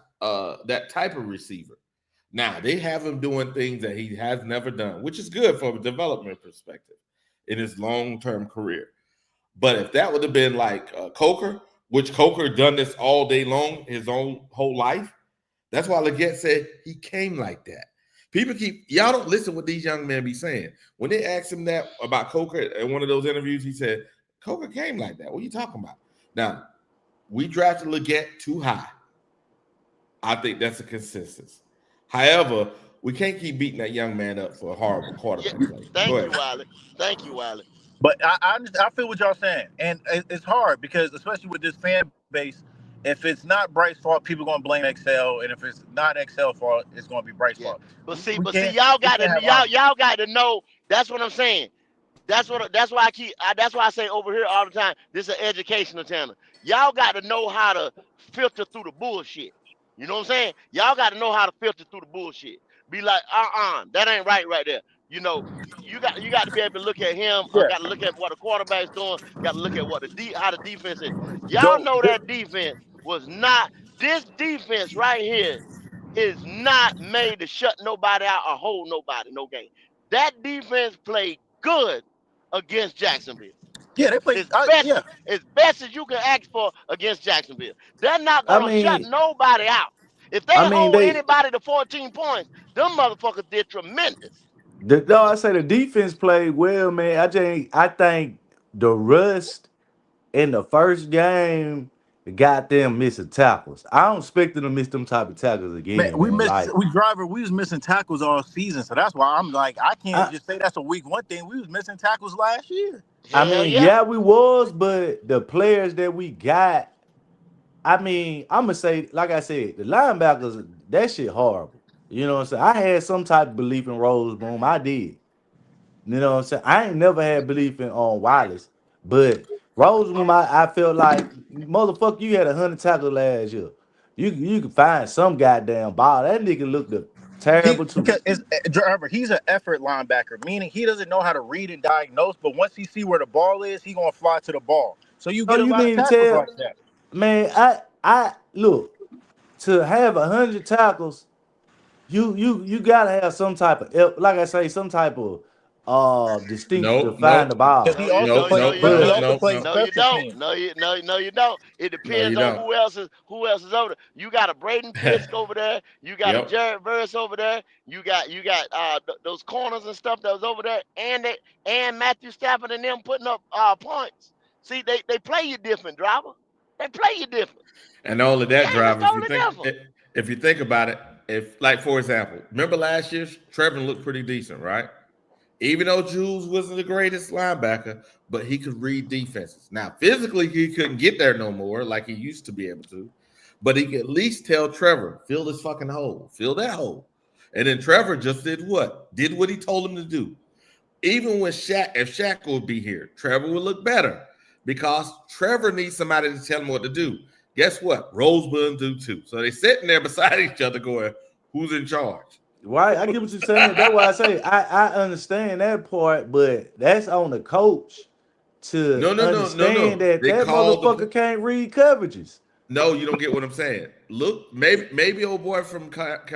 type of receiver. Now they have him doing things that he has never done, which is good from a development perspective in his long-term career. But if that would have been like Coker, which Coker done this all day long, his own whole life, that's why Leggett said he came like that. People y'all don't listen what these young men be saying. When they asked him that about Coker in one of those interviews, he said, Coker came like that. What are you talking about? Now, we drafted Leggett too high. I think that's a consensus. However, we can't keep beating that young man up for a horrible Yeah, quarterback play. Go thank you, ahead. Wiley. Thank you, Wiley. But I feel what y'all saying, and it's hard because especially with this fan base, if it's not Bryce's fault, people gonna blame Excel, and if it's not Excel's fault, it's gonna be Bryce's Yeah, fault. but We, see, we but see, can't y'all we got to can't have honesty. y'all got to know. That's what I'm saying. That's why that's why I say over here all the time. This is an educational channel. Y'all got to know how to filter through the bullshit. You know what I'm saying? Y'all got to know how to filter through the bullshit. Be like, that ain't right there. You know, you got to be able to look at him. Yeah, Got to look at what the quarterback's doing. Got to look at what how the defense is. Y'all go. know that defense was not. This defense right here is not made to shut nobody out or hold nobody no game. That defense played good against Jacksonville. Yeah, they play. As best Yeah, as best as you can ask for against Jacksonville. They're not I gonna shut mean, nobody out. If they I mean hold they anybody to 14 points, them motherfuckers did tremendous. no, I say the defense played well, man. I think the rust in the first game got them missing tackles. I don't expect them to miss them type of tackles man, again, man. Like we was missing tackles all season, so that's why I'm like I can't I just say that's a week one thing. We was missing tackles last year. I Hell mean, yeah. yeah, we was, but the players that we got, I mean, I'm gonna say, like I said, the linebackers, that shit horrible. You know what I'm saying? I had some type of belief in Rose Boom. I did. You know what I'm saying? I ain't never had belief in Wallace, but Roseman, I felt like motherfucker, you had 100 tackles last year. You could find some goddamn ball. That nigga looked terrible too. Because remember he's an effort linebacker, meaning he doesn't know how to read and diagnose. But once he see where the ball is, he gonna fly to the ball. So you So get a you lot of mean to tackles tell, like that. man? I look to have 100 tackles. You gotta have some type of like I say, some type of distinction to No, find the Because ball. he also plays. He But also plays No, you special don't. teams. No, you don't. It no, you depends on don't. who else is over there. You got a Braden Fisk over there. You got a Yep. Jared Verse over there. You got those corners and stuff that was over there, and Matthew Stafford and them putting up points. See, they play you different, driver. They play you different. And all of The that, game is driver. totally different. If you think about it, if like for example, remember last year, Trevor looked pretty decent, right? Even though Jules wasn't the greatest linebacker, but he could read defenses. Now, physically, he couldn't get there no more like he used to be able to, but he could at least tell Trevor, fill this fucking hole, fill that hole. And then Trevor just did what? Did what he told him to do. Even when if Shaq would be here, Trevor would look better because Trevor needs somebody to tell him what to do. Guess what? Rosebud do too. So they sitting there beside each other going, who's in charge? right, I get what you're saying. That's why I say I understand that part, but that's on the coach to understand No. that They that called motherfucker can't read coverages. No, you don't get what I'm saying. Look, maybe old boy from South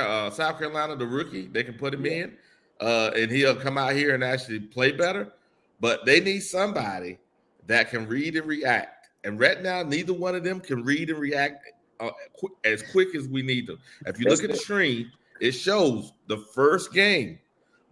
Carolina, the rookie, they can put him in, and he'll come out here and actually play better. But they need somebody that can read and react. And right now, neither one of them can read and react as quick as we need them. If you look at the screen, it shows the first game,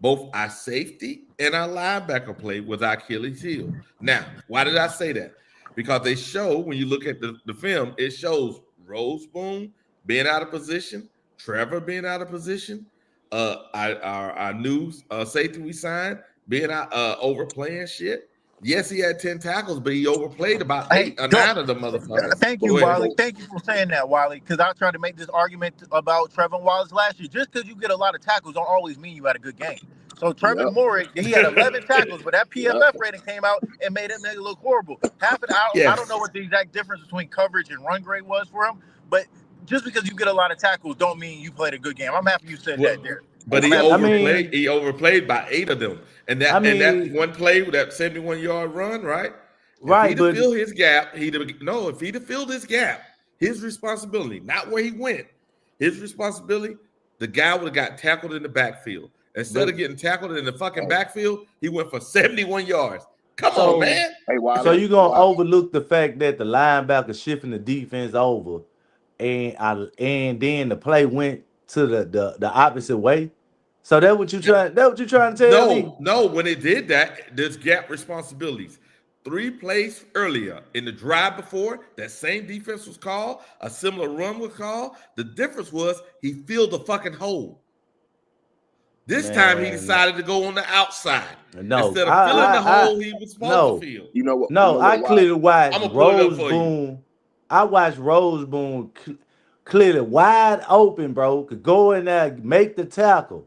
both our safety and our linebacker play with our Achilles heel. Now, why did I say that? because they show, when you look at the film, it shows Rose Boone being out of position, Trevor being out of position, our new safety we signed being out overplaying shit. Yes, he had 10 tackles, but he overplayed about Hey, 8 or don't. 9 of the motherfuckers. Thank you, Go ahead. Wiley. Thank you for saying that, Wiley. Because I tried to make this argument about Trevor Wallace last year. Just because you get a lot of tackles don't always mean you had a good game. So Trevor Yep. Moore, he had 11 tackles, but that Yep. PFF rating came out and made him nigga look horrible. Half it out. Yes. I don't know what the exact difference between coverage and run grade was for him, but just because you get a lot of tackles don't mean you played a good game. I'm happy you said that there. But he overplayed by 8 of them. And that one play, that 71-yard run, right? Right, if he'd have filled his gap, if he'd have filled his gap, his responsibility, not where he went, his responsibility, the guy would have got tackled in the backfield. Instead of getting tackled in the fucking backfield, he went for 71 yards. Come on, man. Hey, Wiley, so you're gonna overlook the fact that the linebacker shifting the defense over, and then the play went to the opposite way. So that's what you trying to tell me? No, when it did that, there's gap responsibilities. 3 plays earlier in the drive before, that same defense was called, a similar run was called. The difference was he filled the fucking hole. This time he decided to go on the outside. No, instead of filling the hole he was supposed to fill. You know what? No, I clearly watched Rose Boone. You. I watched Rose Boone clearly wide open, bro. Could go in there, make the tackle.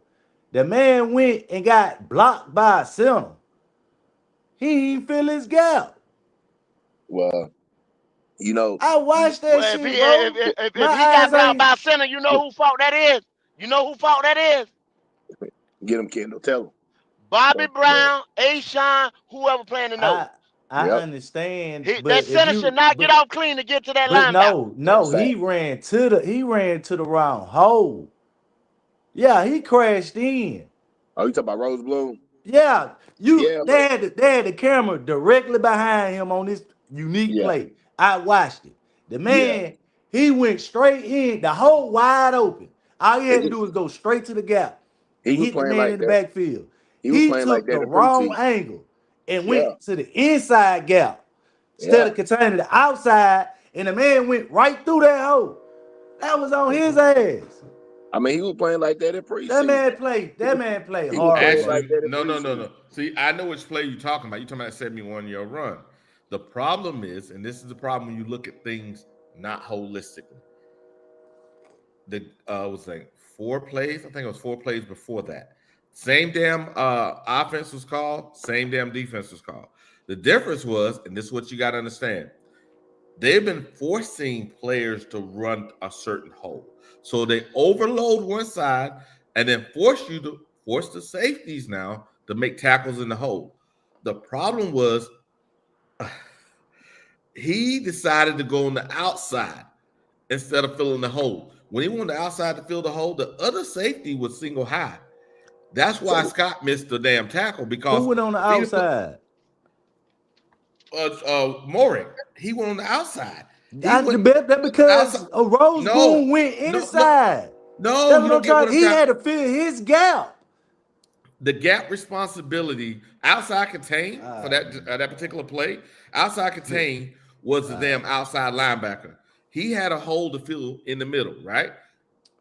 The man went and got blocked by a center. He didn't fill his gap. Well, I watched that shit, bro. If he got blocked by center, you know who fault that is? Get him, Kendall. Tell him. Bobby Brown, A-Shon, whoever playing the nose. I understand. That center should not get off clean to get to that linebacker. No, he ran to the wrong hole. Yeah, he crashed in. Oh, you talking about Rose Bloom? Yeah, they had the camera directly behind him on this unique play. I watched it. The man, he went straight in, the hole wide open. All he had to do was go straight to the gap. He was hit the playing man like in the that. backfield. He took like the wrong angle and went to the inside gap instead of containing the outside, and the man went right through that hole. That was on his ass. I mean, he was playing like that in preseason. That man played hard. Actually, no. See, I know which play you're talking about. You're talking about that 71-yard run. The problem is, and this is the problem when you look at things not holistically. Was like 4 plays. I think it was 4 plays before that. Same damn offense was called. Same damn defense was called. The difference was, and this is what you got to understand, they've been forcing players to run a certain hole. So they overload one side and then force the safeties now to make tackles in the hole. The problem was he decided to go on the outside instead of filling the hole. When he went on the outside to fill the hole, the other safety was single high. That's why Scott missed the damn tackle, because who went on the outside? Moring. He went on the outside. Because Rose Boone went inside. He had to fill his gap. The gap responsibility, outside contain for that particular play, outside contain was the damn outside linebacker. He had a hole to fill in the middle, right?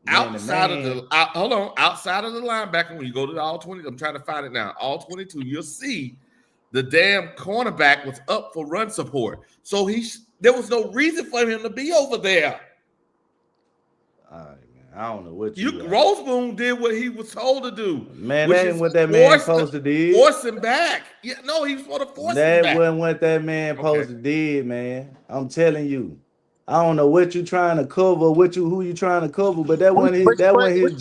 Outside of the linebacker, when you go to the all 20, I'm trying to find it now, all 22, you'll see the damn cornerback was up for run support. So there was no reason for him to be over there. All right, man. I don't know what Rose Boone did what he was told to do. Man, that ain't what that man supposed to do. Force him back. Yeah, no, he was supposed to force him back. That wasn't what that man supposed to do, man. I'm telling you. I don't know what you trying to cover, who you trying to cover, but that wasn't his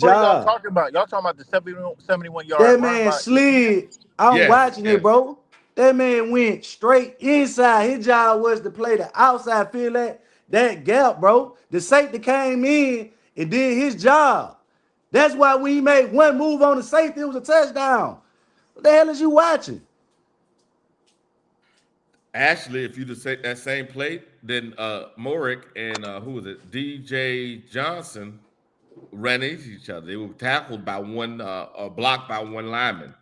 job. Y'all talking about the 71-yard. That man slid. I'm watching it, bro. That man went straight inside. His job was to play the outside, fill that gap, bro. The safety came in and did his job. That's why when he made one move on the safety, it was a touchdown. What the hell is you watching? Actually, if you just say that same play, then Morick and who was it? DJ Johnson ran into each other. They were tackled by blocked by one lineman.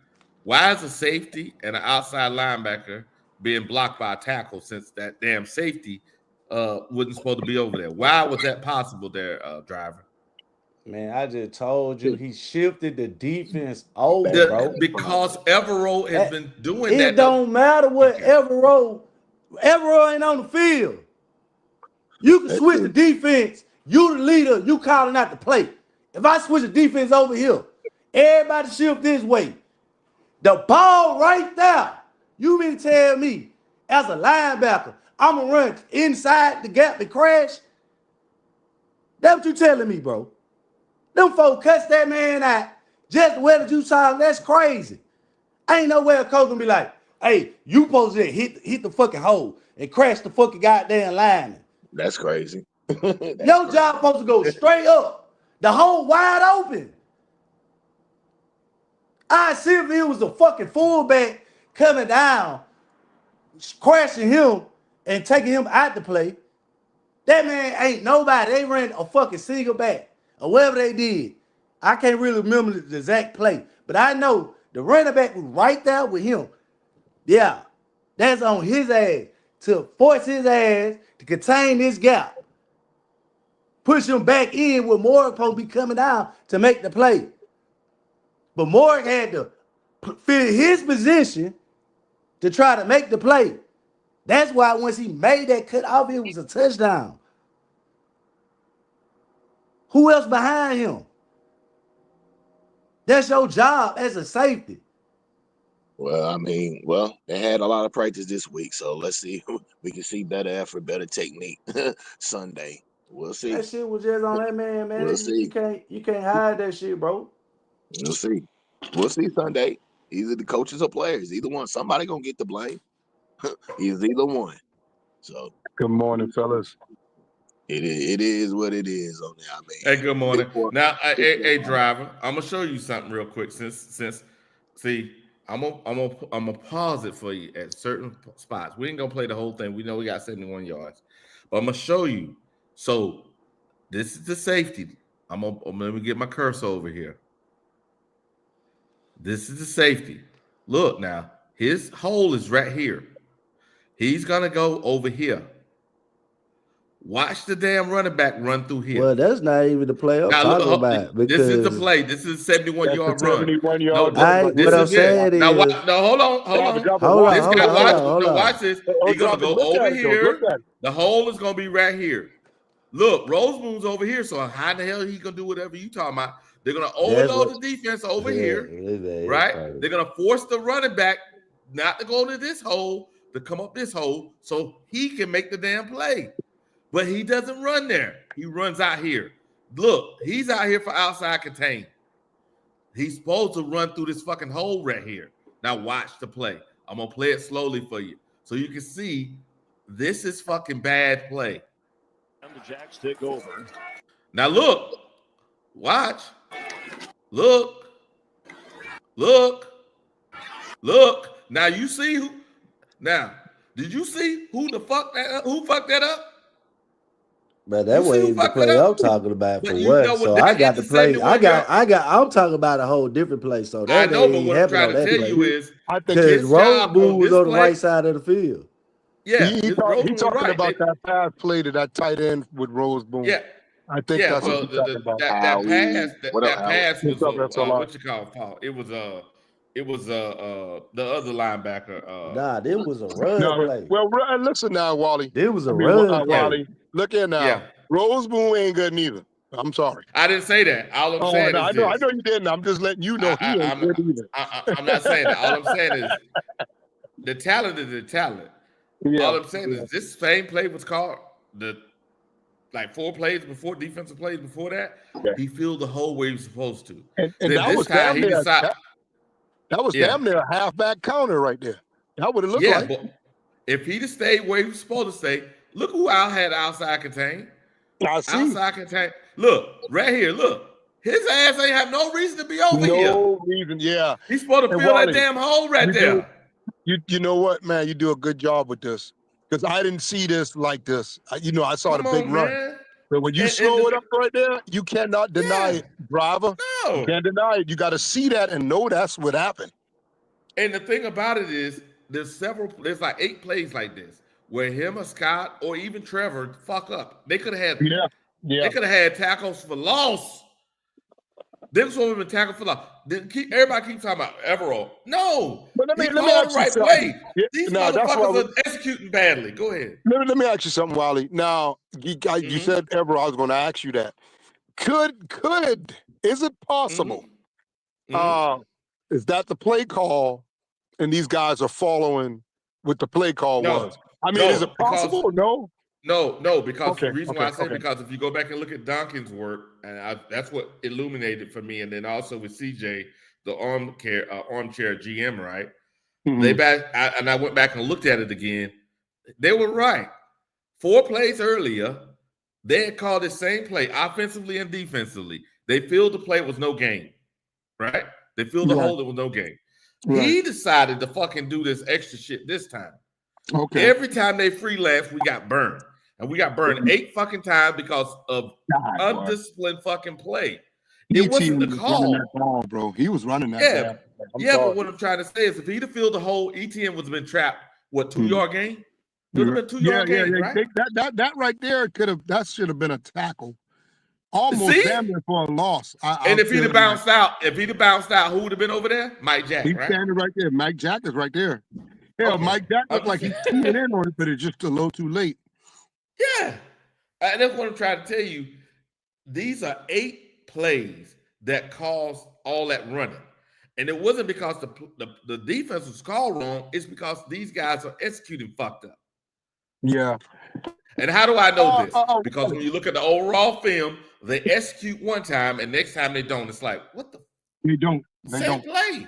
Why is a safety and an outside linebacker being blocked by a tackle since that damn safety wasn't supposed to be over there. Why was that possible there, driver? Man, I just told you he shifted the defense over, bro. Because Evero has been doing that. It don't matter what Evero ain't on the field. You can switch the defense. You the leader. You calling out the play. If I switch the defense over here, everybody shift this way. The ball right there. You mean to tell me, as a linebacker, I'm going to run inside the gap and crash? That's what you telling me, bro. Them folks cuss that man out just the way that you saw him. That's crazy. Ain't no way a coach gonna be like, hey, you supposed to hit the fucking hole and crash the fucking goddamn lineman. That's crazy. Your job supposed to go straight up. The hole wide open. I see if it was a fucking fullback coming down, crashing him and taking him out the play. That man ain't nobody. They ran a fucking single back or whatever they did. I can't really remember the exact play, but I know the running back was right there with him. Yeah, that's on his ass to force his ass to contain this gap. Push him back in with Morgan supposed to be coming down to make the play. But Morgan had to fit his position to try to make the play. That's why once he made that cut off, it was a touchdown. Who else behind him? That's your job as a safety. Well, I mean, they had a lot of practice this week, so let's see. We can see better effort, better technique Sunday. We'll see. That shit was just on that man. We'll see. You can't hide that shit, bro. We'll see. We'll see Sunday. Either the coaches or players, either one. Somebody gonna get the blame. It's either one. So good morning, fellas. It is what it is on there. I mean, hey, good morning. Now, hey, driver, I'm gonna show you something real quick. Since see, I'm gonna pause it for you at certain spots. We ain't gonna play the whole thing. We know we got 71 yards, but I'm gonna show you. So this is the safety. Let me get my cursor over here. This is the safety. Look now, his hole is right here. He's gonna go over here. Watch the damn running back run through here. Well, that's not even the play I'm talking about. This is the play. This is a 71-yard run. 71-yard run. What I'm saying is... Now, hold on. Watch this. He's going to go over here. The hole is going to be right here. Look, Rosemoon's over here, so how the hell he going to do whatever you talking about? They're going to overload the defense over here, right? They're going to force the running back not to go to this hole, to come up this hole, so he can make the damn play. But he doesn't run there. He runs out here. Look, he's out here for outside contain. He's supposed to run through this fucking hole right here. Now watch the play. I'm going to play it slowly for you so you can see this is fucking bad play. The Jacks take over. Now look. Watch. Look. Now you see who. Now, did you see who fucked that up? But that wasn't the play I'm talking about for what? So I got the play. I'm talking about a whole different play. So that I know, but what I'm trying to tell you is, I think because Rosemoon was on the right side of the field. Yeah, he's talking about that pass play to that tight end with Rosemoon. Yeah, I think that's what he's talking about. That pass was what you call fault. It was the other linebacker. Nah, this was a run play. Well, listen now, Wally. This was a run play. Wally, look here now. Yeah. Rosemoon ain't good neither. I'm sorry. I didn't say that. All I'm saying is I know you didn't. I'm just letting you know he ain't good either. I'm not saying that. All I'm saying is the talent is the talent. Yeah. All I'm saying is this same play was called like 4 plays before, defensive plays before that. Yeah. He filled the hole where he was supposed to. And that was damn near that was damn near a halfback counter right there. That would have looked like. But if he'd have stayed where he was supposed to stay, look who Al had outside contain. Outside contain. Look, right here, look. His ass ain't have no reason to be over here. No reason, yeah. He's supposed to fill that damn hole right there. You know what, man? You do a good job with this. Because I didn't see this like this. I saw the big run. But when you slow it up right there, you cannot deny it, driver. No. You can't deny it. You got to see that and know that's what happened. And the thing about it is, there's like 8 plays like this where him or Scott or even Trevor fuck up. They could have had tackles for loss. This one would have been tackled for loss. Everybody keeps talking about Evero. No, But let me called ask the you right something. play. Yeah, These no, that's why motherfuckers are executing badly. Go ahead. let me ask you something, Wally. Now, you said Evero. I was going to ask you that. Is it possible? Is that the play call, and these guys are following what the play call was? I mean, is it possible or no? No, because the reason why I say because if you go back and look at Duncan's work, and that's what illuminated for me, and then also with CJ, the armchair GM, right? I went back and looked at it again. They were right. 4 plays earlier, they had called the same play offensively and defensively. They filled the play, it was no game, right? They filled the hole, it was no game. He decided to fucking do this extra shit this time. Every time they freelance, we got burned. And we got burned 8 fucking times because of undisciplined fucking play. It wasn't the call. That ball, bro. He was running that. But what I'm trying to say is if he'd have filled the hole, ETN would have been trapped, 2-yard game? It would have been 2-yard game, right? That right there should have been a tackle. Almost damn near for a loss. And if he'd have bounced out, who would have been over there? Mike Jack, He's right? standing right there. Mike Jack is right there. Yeah, Mike Jack looked like he's tuning in on it, but it's just a little too late. Yeah. And that's what I'm trying to tell you. These are 8 plays that caused all that running. And it wasn't because the defense was called wrong. It's because these guys are executing fucked up. Yeah. And how do I know this? Because when you look at the overall film, they execute one time and next time they don't. It's like, what the? They don't. Same play.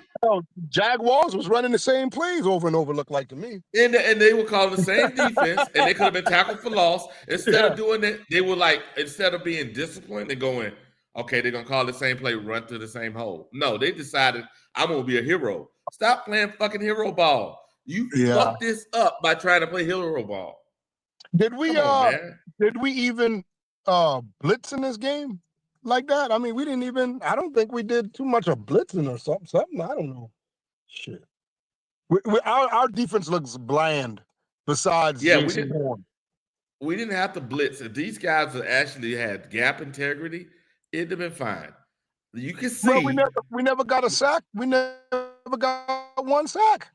Jaguars was running the same plays over and over, looked like to me. And they were calling the same defense, and they could have been tackled for loss. Instead of doing it, they were like, instead of being disciplined and going, okay, they're going to call the same play, run to the same hole. No, they decided, I'm going to be a hero. Stop playing fucking hero ball. You fucked this up by trying to play hero ball. Did we even blitz in this game like that? I mean, we didn't even. I don't think we did too much of blitzing or something. I don't know. Shit. Our defense looks bland. Besides, we didn't have to blitz. If these guys actually had gap integrity, it'd have been fine. You can see. Well, we never got a sack. We never got one sack.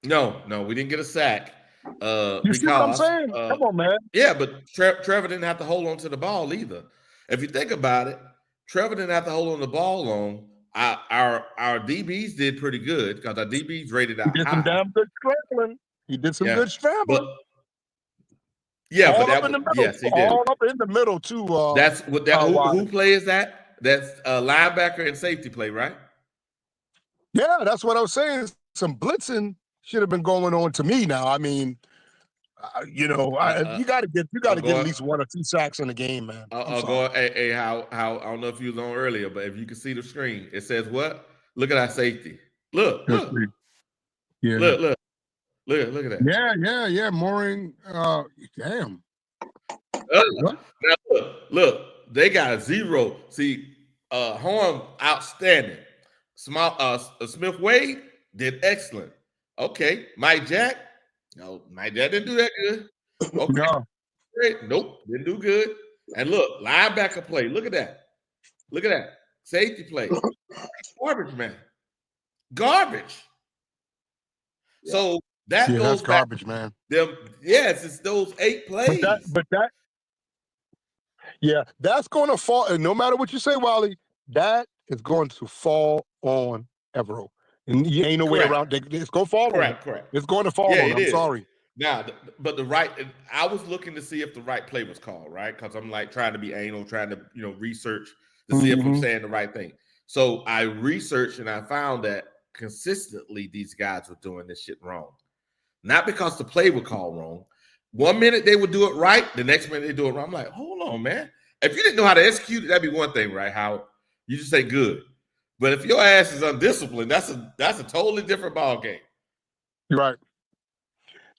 No, we didn't get a sack. You see what I'm saying? Come on, man. Yeah, but Trevor didn't have to hold on to the ball either. If you think about it, Trevor didn't have to hold on the ball long. Our DBs did pretty good because our DBs rated out high. He did some damn good scrambling. He did some good scrambling. Yes, he did. All up in the middle too. That's what that. Who play is that? That's linebacker and safety play, right? Yeah, that's what I was saying. Some blitzing should have been going on to me now. I mean, you got to get at least 1 or 2 sacks in the game, man. How I don't know if you was on earlier, but if you can see the screen, it says what? Look at our safety. Look. Yeah. Look at that. Yeah. Mooring. Damn. Now look. They got a 0. See, Horn outstanding. Smith Wade did excellent. Okay, Mike Jack. No, Mike Jack didn't do that good. Okay. No. Nope, didn't do good. And look, linebacker play. Look at that. Safety play. Garbage, man. Garbage. Yeah. So that goes that's back garbage, man. It's those 8 plays. That's going to fall. And no matter what you say, Wally, that is going to fall on Evero. And you ain't no way around it. It's going to fall on him. Correct. It's going to fall on him. I'm sorry. Now, but I was looking to see if the right play was called, right? Because I'm like trying to be anal, trying to, research to see if I'm saying the right thing. So I researched and I found that consistently these guys were doing this shit wrong. Not because the play was called wrong. 1 minute they would do it right, the next minute they do it wrong. I'm like, hold on, man. If you didn't know how to execute it, that'd be one thing, right? How you just say good. But if your ass is undisciplined, that's a totally different ball game. Right.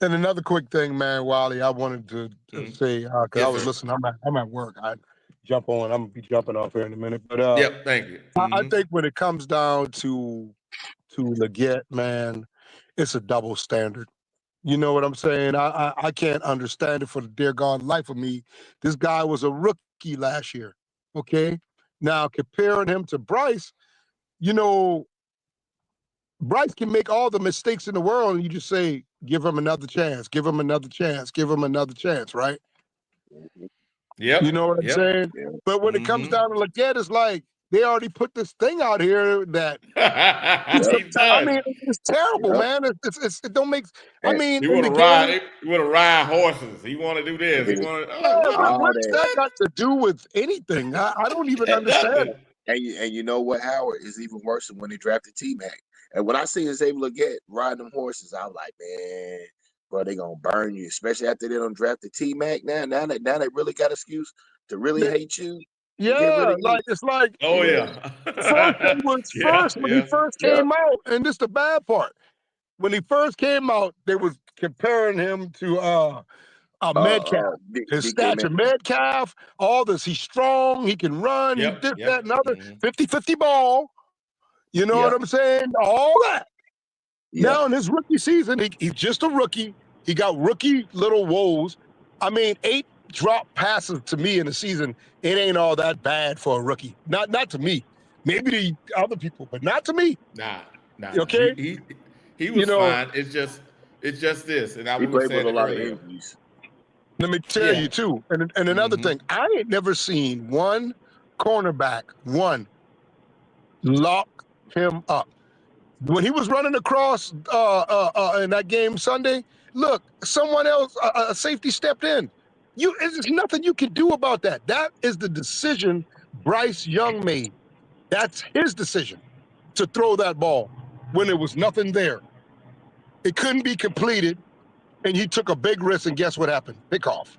And another quick thing, man, Wally, I wanted to say, because I was listening, I'm at work. I jump on. I'm gonna be jumping off here in a minute. But thank you. I think when it comes down to Leggett, man, it's a double standard. You know what I'm saying? I can't understand it for the dear God life of me. This guy was a rookie last year. Okay. Now comparing him to Bryce, you know, Bryce can make all the mistakes in the world, and you just say, give him another chance, give him another chance, give him another chance, right? Yep. You know what I'm saying? Yeah. But when it comes down to Leggett, it's like they already put this thing out here that He's I done. mean, it's terrible, Yep. man. It don't make. I And mean, He in want the to game, ride. He want to ride horses. He want to do this. He and want to. yeah, What? but all what's that. that got to do with anything? I don't even And understand nothing. it. And you know what, Howard, is even worse than when they drafted T-Mac. And when I see us able to get riding them horses, I'm like, man, bro, they gonna burn you. Especially after they don't draft the T-Mac now. Now they really got excuse to really They- hate you and get rid yeah, of you. like it's like Oh Yeah. yeah. first he was Yeah. first when he Yeah. first Yep. came out, and this the bad part. When he first came out, they was comparing him to Metcalf. His DK stature, Metcalf, all this. He's strong, he can run, he Yep. this, Yep. that, and other. Mhm. 50-50 ball. You know what Yeah. I'm saying? All that. Yeah. Now in his rookie season, he's just a rookie. He got rookie little woes. I mean, 8 drop passes to me in the season, it ain't all that bad for a rookie. Not to me. Maybe to other people, but not to me. Nah. Okay? He You was know, fine. It's just this, and He we were played with saying a it lot of earlier. injuries. let me tell you too, and another thing, I ain't never seen one cornerback, lock him up. When he was running across in that game Sunday, look, someone else, a safety stepped in. There's nothing you can do about that. That is the decision Bryce Young made. That's his decision to throw that ball when there was nothing there. It couldn't be completed, and he took a big risk, and guess what happened? Pickoff.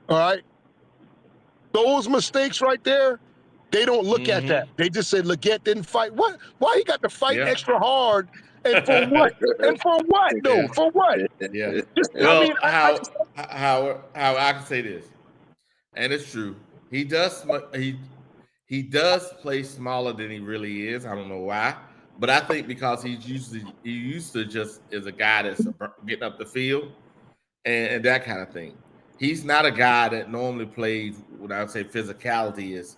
All right? Those mistakes right there, they don't look at that. They just say Leggett didn't fight. What? Why he got to fight Yeah. extra hard? And for what? And for what though? Yeah. For what? Yeah. Just, I Well, mean, I just, how I can say this, and it's true. He does play smaller than he really is. I don't know why, but I think because he used to just as a guy that's getting up the field and that kind of thing. He's not a guy that normally plays what I would say physicality is,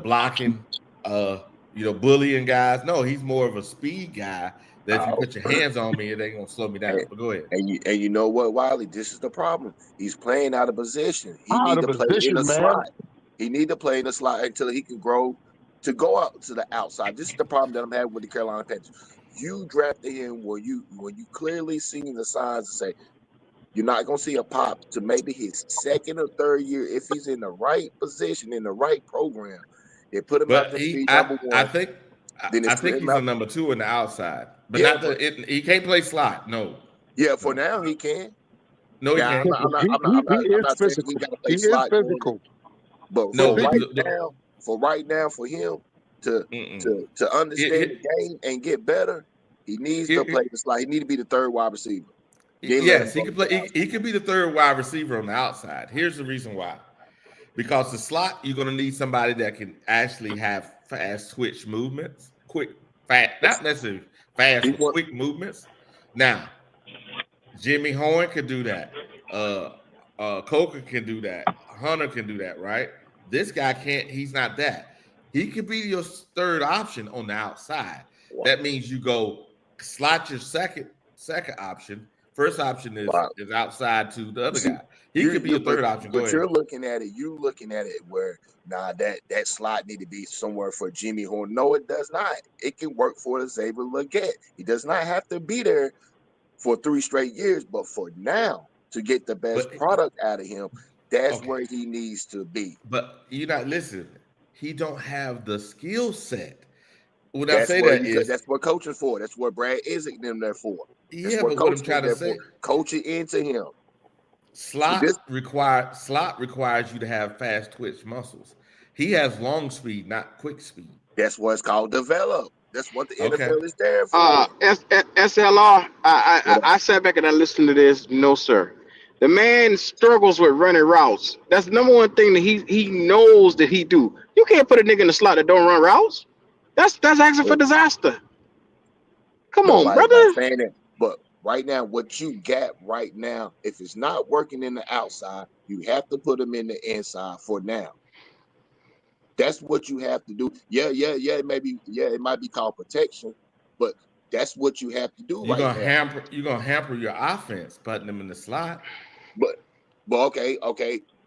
blocking, bullying guys. No, he's more of a speed guy that if you put your hands on me, it ain't gonna slow me down. But go ahead. And you know what, Wiley? This is the problem. He's playing out of position. He out need of to play position, in a man. slot. He need to play in a slot until he can grow to go out to the outside. This is the problem that I'm having with the Carolina Panthers. You drafted him when you clearly seen the signs to say you're not gonna see a pop to maybe his second or third year if he's in the right position in the right program. They put him out But there to be number I one. think Then I it's think him he's a out. number 2 in the outside, but Yeah, not he can't play slot. No, yeah. For no, now he can. no, he Now can't. He I'm is not saying he physical. got to He play is slot for him, physical. but No, for The thing, right now, for him to understand the game and get better, he needs to play the slot. He need to be the third wide receiver. Yes, he can play. He can be the third wide receiver on the outside. Here's the reason why: because the slot, you're going to need somebody that can actually have fast twitch movements, not necessarily fast, but quick movements. Now, Jimmy Horn can do that. Coker can do that. Hunter can do that, right? This guy can't. He's not that. He could be your third option on the outside. That means you go slot your second option. First option is outside to the other guy. He could be your third option. Go But ahead. you're looking at it where that slot need to be somewhere for Jimmy Horn. No, it does not. It can work for Xavier Leggett. He does not have to be there for 3 straight years, but for now to get the best product out of him, that's where he needs to be. But you're not listening. He don't have the skill set. When That's I say that is that's what coaching for. That's what Brad Isaac them there for. That's yeah, but what I'm trying to say, coach it into him. Slot requires you to have fast twitch muscles. He has long speed, not quick speed. That's what it's called develop. That's what the NFL is there for. SLR, I sat back and I listened to this. No, sir. The man struggles with running routes. That's the number one thing that he knows that he do. You can't put a nigga in the slot that don't run routes. That's asking for disaster. Come on, brother. Saying that. Right now, what you got right now, if it's not working in the outside, you have to put him in the inside for now. That's what you have to do. Yeah. It might be called protection, but that's what you have to do You're right gonna now. hamper your offense, putting them in the slot. But okay.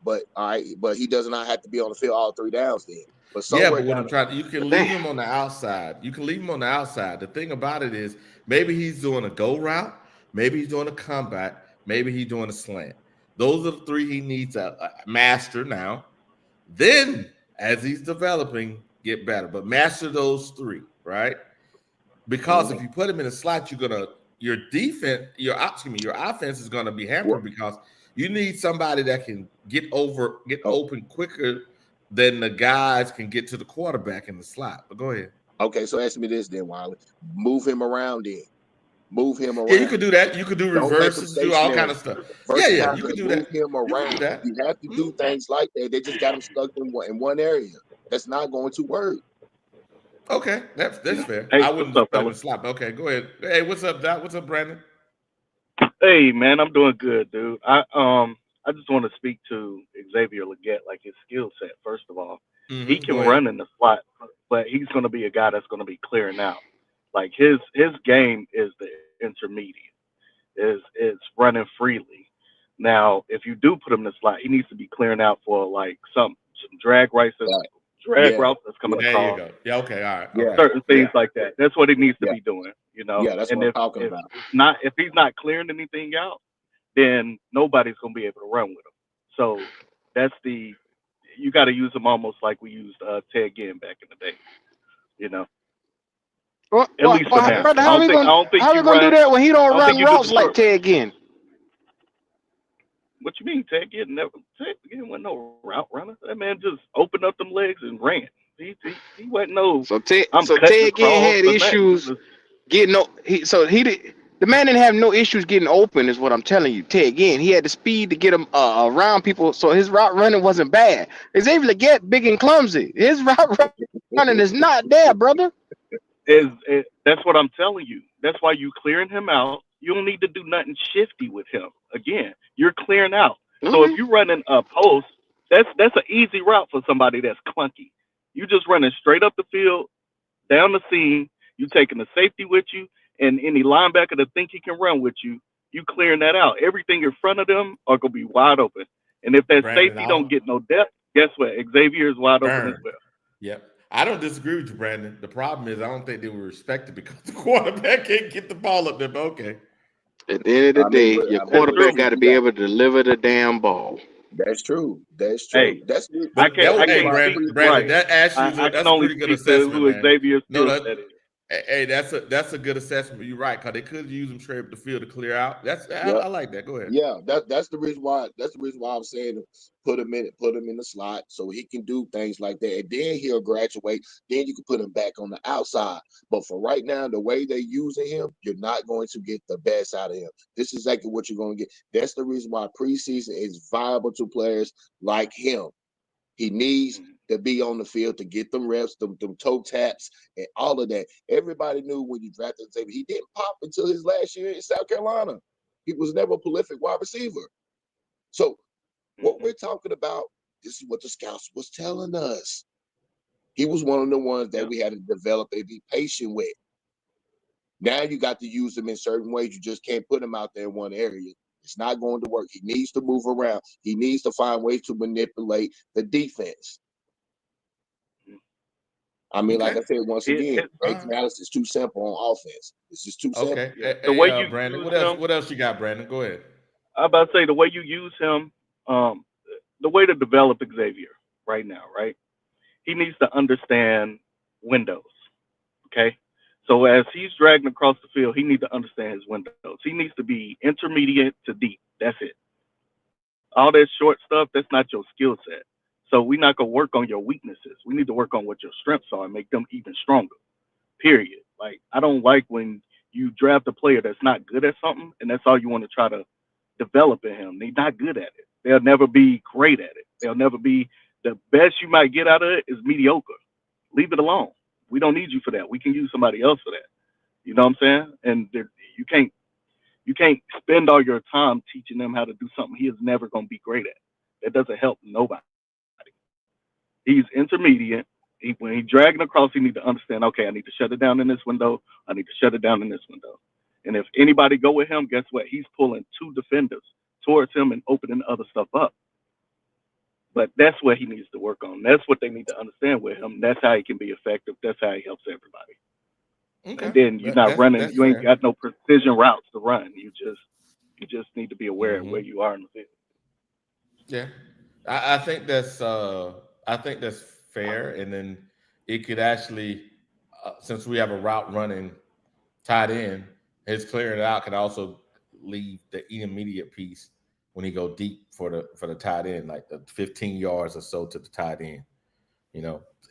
But all right, but he does not have to be on the field all 3 downs then. But Yeah, somewhere but what down I'm trying, you can But leave damn, him on the outside. You can leave him on the outside. The thing about it is, maybe he's doing a go route, maybe he's doing a comeback, maybe he's doing a slant. Those are the 3 he needs to master now. Then, as he's developing, get better. But master those 3, right? Because if you put him in a slot, your defense, your offense is gonna be hampered because you need somebody that can get open quicker than the guys can get to the quarterback in the slot. But go ahead. Okay, so ask me this then, Wiley. Move him around then. Move him Yeah, you around. could do that. You could do Don't make him reverses, do all kind stationary. of stuff. Yeah, you Versatile, could do move that. him You could do around. that. You have to do things like that. They just got him stuck in one area. That's not going to work. Okay, that's fair. Hey, I what's wouldn't up, put him in fellas? the slot. But okay, go ahead. Hey, what's up, Doc? What's up, Brandon? Hey, man, I'm doing good, dude. I just want to speak to Xavier Legette, like his skill set. First of all, he can Go ahead. run in the slot, but he's going to be a guy that's going to be clearing out. Like his game is the intermediate, is running freely. Now, if you do put him in the slot, he needs to be clearing out for like some drag routes, Yeah. that's coming There you across, go. Yeah, okay, all right. Yeah. Okay. certain things like that. That's what he needs to Yeah. be doing, Yeah, that's And what I'm talking about. if he's not clearing anything out, then nobody's gonna be able to run with him. So that's you got to use him almost like we used Ted Ginn back in the day, you know. At least for now. brother, I don't think how we you gonna do run. that when he I don't don't think run you do routes the like short. Ted Ginn? What you mean, Ted Ginn wasn't no route runner. That man just opened up them legs and ran. He wasn't no. So I'm cutting Ted Ginn across had or nothing. issues getting he did. The man didn't have no issues getting open, is what I'm telling you. Ted Ginn, he had the speed to get him around people, so his route running wasn't bad. Xavier Legette, big and clumsy. His route running is not there, brother. That's what I'm telling you. That's why you clearing him out. You don't need to do nothing shifty with him. Again, you're clearing out. So if Okay. you're running a post, that's an easy route for somebody that's clunky. You just running straight up the field, down the seam. You taking the safety with you, and any linebacker that think he can run with you, you clearing that out. Everything in front of them are gonna be wide open. And if that Brandon, safety don't get no depth, guess what? Xavier is wide open as burn. well. Yep. I don't disagree with you, Brandon. The problem is I don't think they were respected because the quarterback can't get the ball up there. But okay. At the end of the day, your quarterback got to be able to deliver the damn ball. That's true. That's true. Hey, That's I But that can't was, hey, speak Brandon, right. that actually I can that's a only pretty good speak to assessment, who man. Xavier's No, skill set is. hey, that's a good assessment. You're right, because they could use him straight up the field to clear out. I like that. Go ahead. Yeah, that's the reason why. That's the reason why I'm saying put him in the slot so he can do things like that, and then he'll graduate. Then you can put him back on the outside. But for right now, the way they're using him, you're not going to get the best out of him. This is exactly what you're going to get. That's the reason why preseason is viable to players like him. He needs to be on the field to get them reps, them toe taps, and all of that. Everybody knew when you drafted Xavier, he didn't pop until his last year in South Carolina. He was never a prolific wide receiver. So what we're talking about, this is what the scouts was telling us. He was one of the ones that we had to develop and be patient with. Now you got to use him in certain ways. You just can't put him out there in one area. It's not going to work. He needs to move around. He needs to find ways to manipulate the defense. I mean, like I said, once again, Ray Canales is too simple on offense. It's just too simple. Okay. The way you Brandon, use what else you got, Brandon? Go ahead. I'm about to say the way you use him, the way to develop Xavier right now, right? He needs to understand windows. Okay. So as he's dragging across the field, he needs to understand his windows. He needs to be intermediate to deep. That's it. All that short stuff, that's not your skill set. So we're not gonna work on your weaknesses. We need to work on what your strengths are and make them even stronger. Period. Like I don't like when you draft a player that's not good at something and that's all you want to try to develop in him. They're not good at it. They'll never be great at it. They'll never be the best you might get out of it is mediocre. Leave it alone. We don't need you for that. We can use somebody else for that. You know what I'm saying? And you You can't spend all your time teaching them how to do something he is never going to be great at. That doesn't help nobody. He's intermediate. When he's dragging across, he need to understand, okay, I need to shut it down in this window. I need to shut it down in this window. And if anybody go with him, guess what? He's pulling two defenders towards him and opening other stuff up. But that's what he needs to work on. That's what they need to understand with him. That's how he can be effective. That's how he helps everybody. Okay. And then you're not running. You ain't got no precision routes to run. You just need to be aware of where you are in the field. Yeah, I think that's fair. And then it could actually, since we have a route running tight end, his clearing it out could also leave the intermediate piece when he go deep for the tight end, like the 15 yards or so to the tight end, in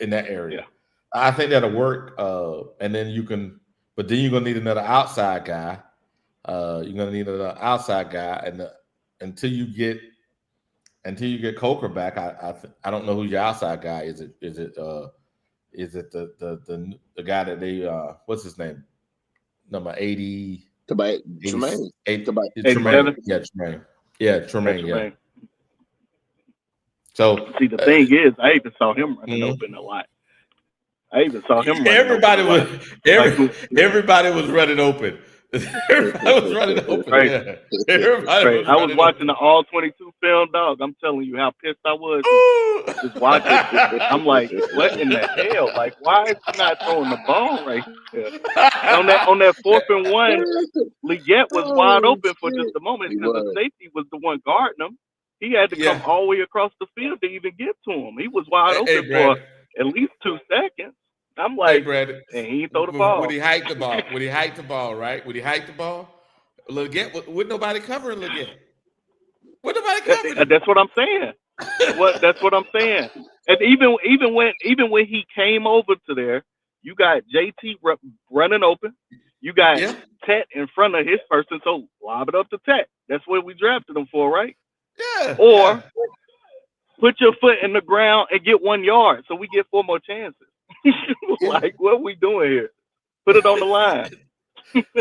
that area. Yeah. I think that'll work. And then you're gonna need another outside guy. You're gonna need another outside guy, and until you get Coker back, I don't know who your outside guy is. Is it the guy that they what's his name? Number 80. Tremaine. Tremaine. Yeah, Tremaine. Yeah, Tremaine. Yeah. So see, the thing is, I even saw him running open a lot. I even saw him running everybody open everybody was running open. Everybody was running open. Right. Yeah. Everybody I was watching the all 22 film, dog. I'm telling you how pissed I was. Just watching. I'm like, what in the hell? Like, why is he not throwing the ball right here? On that 4th and 1, Leggett was wide open for just a moment because the safety was the one guarding him. He had to come all the way across the field to even get to him. He was wide open for at least 2 seconds. I'm like, Brandon, and he didn't throw the ball. When he hiked the ball, right? When he hiked the ball, Leggett, with nobody covering Leggett. With nobody covering. That's what I'm saying. That's what I'm saying. And even when he came over to there, you got JT running open. You got Tet in front of his person, so lob it up to Tet. That's what we drafted him for, right? Yeah. Or put your foot in the ground and get 1 yard, so we get 4 more chances. Like, what are we doing here? Put it on the line.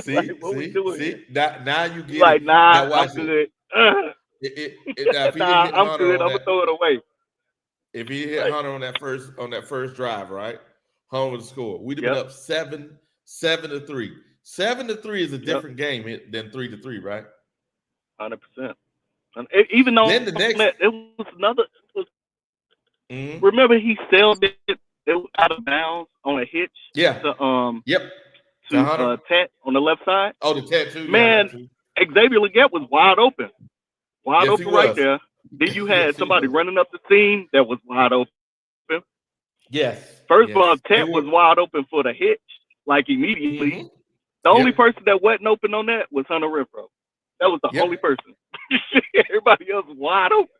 See? Now you get like, it. Nah, now I'm good. I'm good. I'm gonna throw it away. If he hit Hunter on that first drive, right? Hunter would score. We'd have been up 7-3. 7-3 is a different game than 3-3, right? 100%. Even though then the next, it was another. Remember, he sailed it out of bounds on a hitch. Yeah. To Hunter. Tet on the left side. Oh, the Tet too. Man, Xavier Leggett was wide open. Wide open right there. Then you had somebody running up the seam that was wide open. Yes. First of all, Tet was wide open for the hitch, like immediately. The only person that wasn't open on that was Hunter Renfrow. That was the only person. Everybody else was wide open.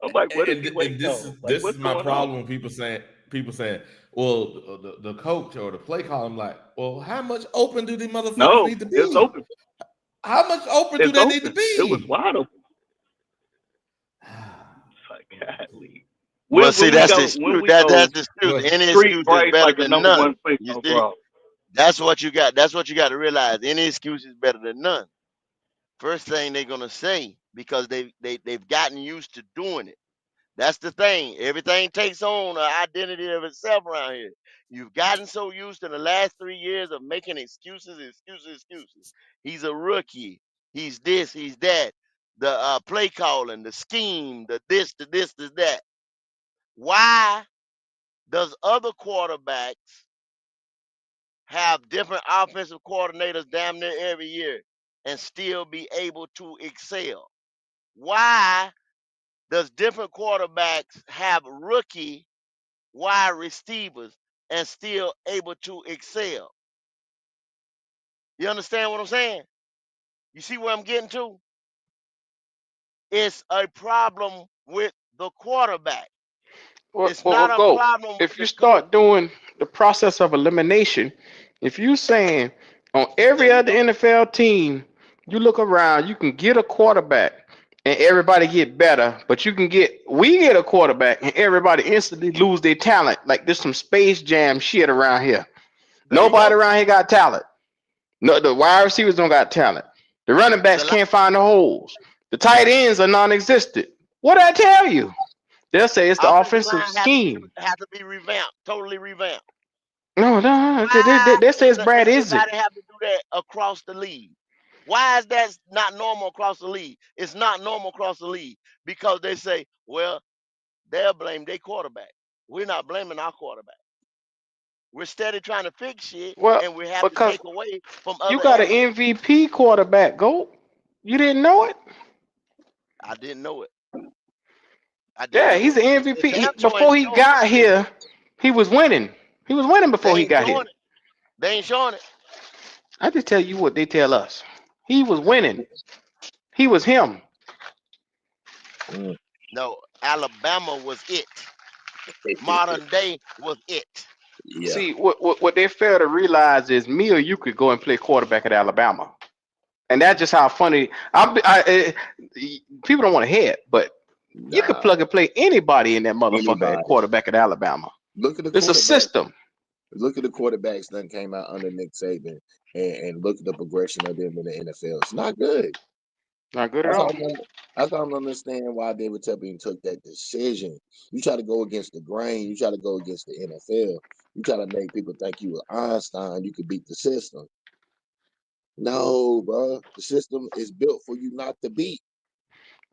I'm like, what is he waiting on? This is my problem when people saying, well, the coach or the play call, I'm like, well, how much open do these motherfuckers need to be? It's open. How much open do they need to be? It was wide open. It's like, golly. Well, see, that's the excuse. Any excuse is better than none. You see? That's what you got. That's what you got to realize. Any excuse is better than none. First thing they're gonna say, because they've gotten used to doing it. That's the thing. Everything takes on an identity of itself around here. You've gotten so used in the last 3 years of making excuses. He's a rookie. He's this. He's that. The play calling, the scheme, the this, the that. Why does other quarterbacks have different offensive coordinators damn near every year and still be able to excel? Why does different quarterbacks have rookie wide receivers and still able to excel? You understand what I'm saying? You see where I'm getting to? It's a problem with the quarterback. It's not a problem. If you start doing the process of elimination, if you saying on every other NFL team, you look around, you can get a quarterback and everybody get better, but we get a quarterback and everybody instantly lose their talent. Like there's some Space Jam shit around here. Nobody around here got talent. No, the wide receivers don't got talent. The running backs can't find the holes. The tight ends are non-existent. What did I tell you? They'll say it's the offensive offensive line scheme. have to be revamped, totally revamped. No. Why They say it's does Brad Isaac. everybody have to do that across the league? Why is that not normal across the league? It's not normal across the league because they say, well, they'll blame their quarterback. We're not blaming our quarterback. We're steady trying to fix shit, Well, and we have to because take away from you other got an areas. MVP quarterback, go. You didn't know it? I didn't know it. I didn't Yeah, know he's it. an They MVP. damn sure ain't Before he showing it. got here, he was winning. He was winning They before he ain't got here. showing it. They ain't showing it. I just tell you what they tell us. He was winning. He was him. Mm. No, Alabama was it. Modern day was it. Yeah. See, what they fail to realize is me or you could go and play quarterback at Alabama, and that's just how funny. People don't want to hear it, but you could Nah. plug and play anybody in that motherfucker at Anybody. quarterback at Alabama. Look at the It's a quarterback. system. Look at the quarterbacks that came out under Nick Saban, and look at the progression of them in the NFL. It's not good. Not good at That's all. all. I don't understand why David Tepper took that decision. You try to go against the grain. You try to go against the NFL. You try to make people think you were Einstein. You could beat the system. No, bro. The system is built for you not to beat.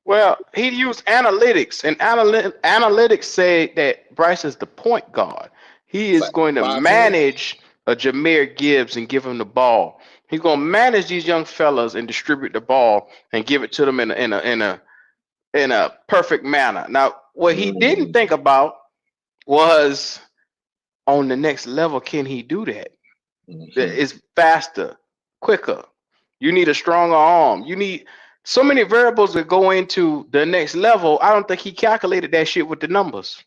Well, he used analytics, and analytics say that Bryce is the point guard. He is going to 5'10". manage a Jameer Gibbs and give him the ball. He's going to manage these young fellas and distribute the ball and give it to them in a perfect manner. Now, what he didn't think about was on the next level, can he do that? Mm-hmm. It's faster, quicker. You need a stronger arm. You need so many variables that go into the next level. I don't think he calculated that shit with the numbers.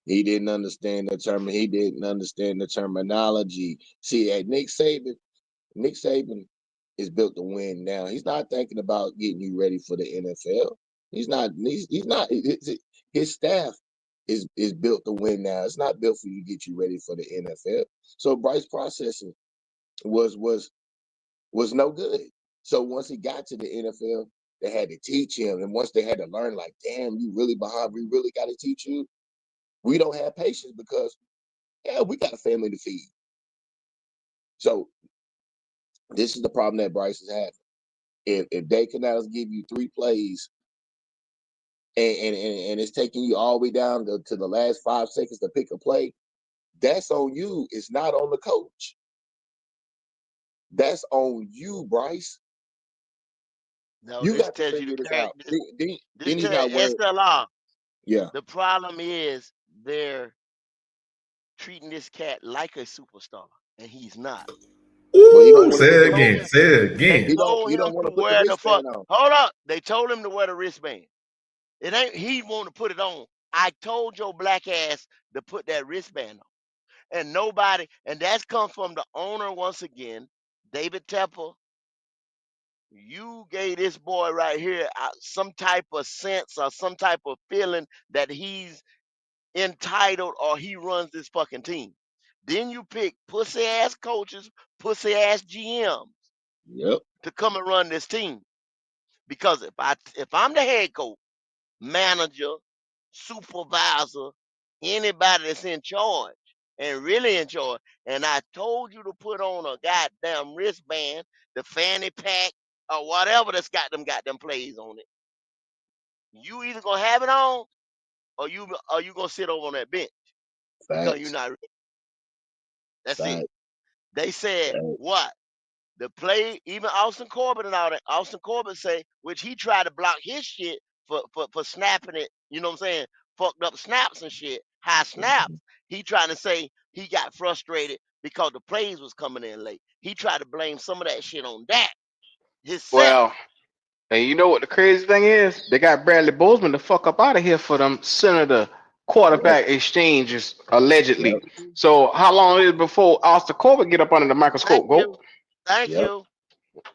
He didn't understand the term. He didn't understand the terminology. See, at Nick Saban is built to win now. He's not thinking about getting you ready for the NFL. He's not. He's not. His staff is built to win now. It's not built for you to get you ready for the NFL. So Bryce processing was no good. So once he got to the NFL, they had to teach him, and once they had to learn, like, damn, you really behind. We really got to teach you. We don't have patience because we got a family to feed. So this is the problem that Bryce is having. If Dave Canales give you 3 plays and it's taking you all the way down to the last 5 seconds to pick a play, that's on you. It's not on the coach. That's on you, Bryce. No, You this got to tells you figure to this carry. out. This Then he's tells not worried. SLR. Yeah. The problem is they're treating this cat like a superstar, and he's not. But he don't Ooh, want say to put it the Told again. him Say it they again. told he him don't want to to put the wear the fuck. wristband on. Hold up, they told him to wear the wristband. It ain't he want to put it on. I told your black ass to put that wristband on, and nobody. And that's come from the owner once again, David Tepper. You gave this boy right here some type of sense or some type of feeling that he's entitled or he runs this fucking team. Then you pick pussy ass coaches, pussy ass GMs Yep. to come and run this team. Because if I'm the head coach, manager, supervisor, anybody that's in charge and really in charge, and I told you to put on a goddamn wristband, the fanny pack, or whatever that's got them goddamn plays on it. You either gonna have it on or you gonna sit over on that bench because you're Facts. not. That's it. Facts. They said Facts. what? The play, even Austin Corbett and all that. Austin Corbett say, which he tried to block his shit for snapping it, you know what I'm saying? Fucked up snaps and shit, high snaps. He trying to say he got frustrated because the plays was coming in late. He tried to blame some of that shit on that himself. Well, and you know what the crazy thing is? They got Bradley Bozeman to fuck up out of here for them Senator Yep. quarterback exchanges allegedly. Yep. So how long is it before Austin Corbett get up under the Thank microscope? Go. you. Thank Yep. you.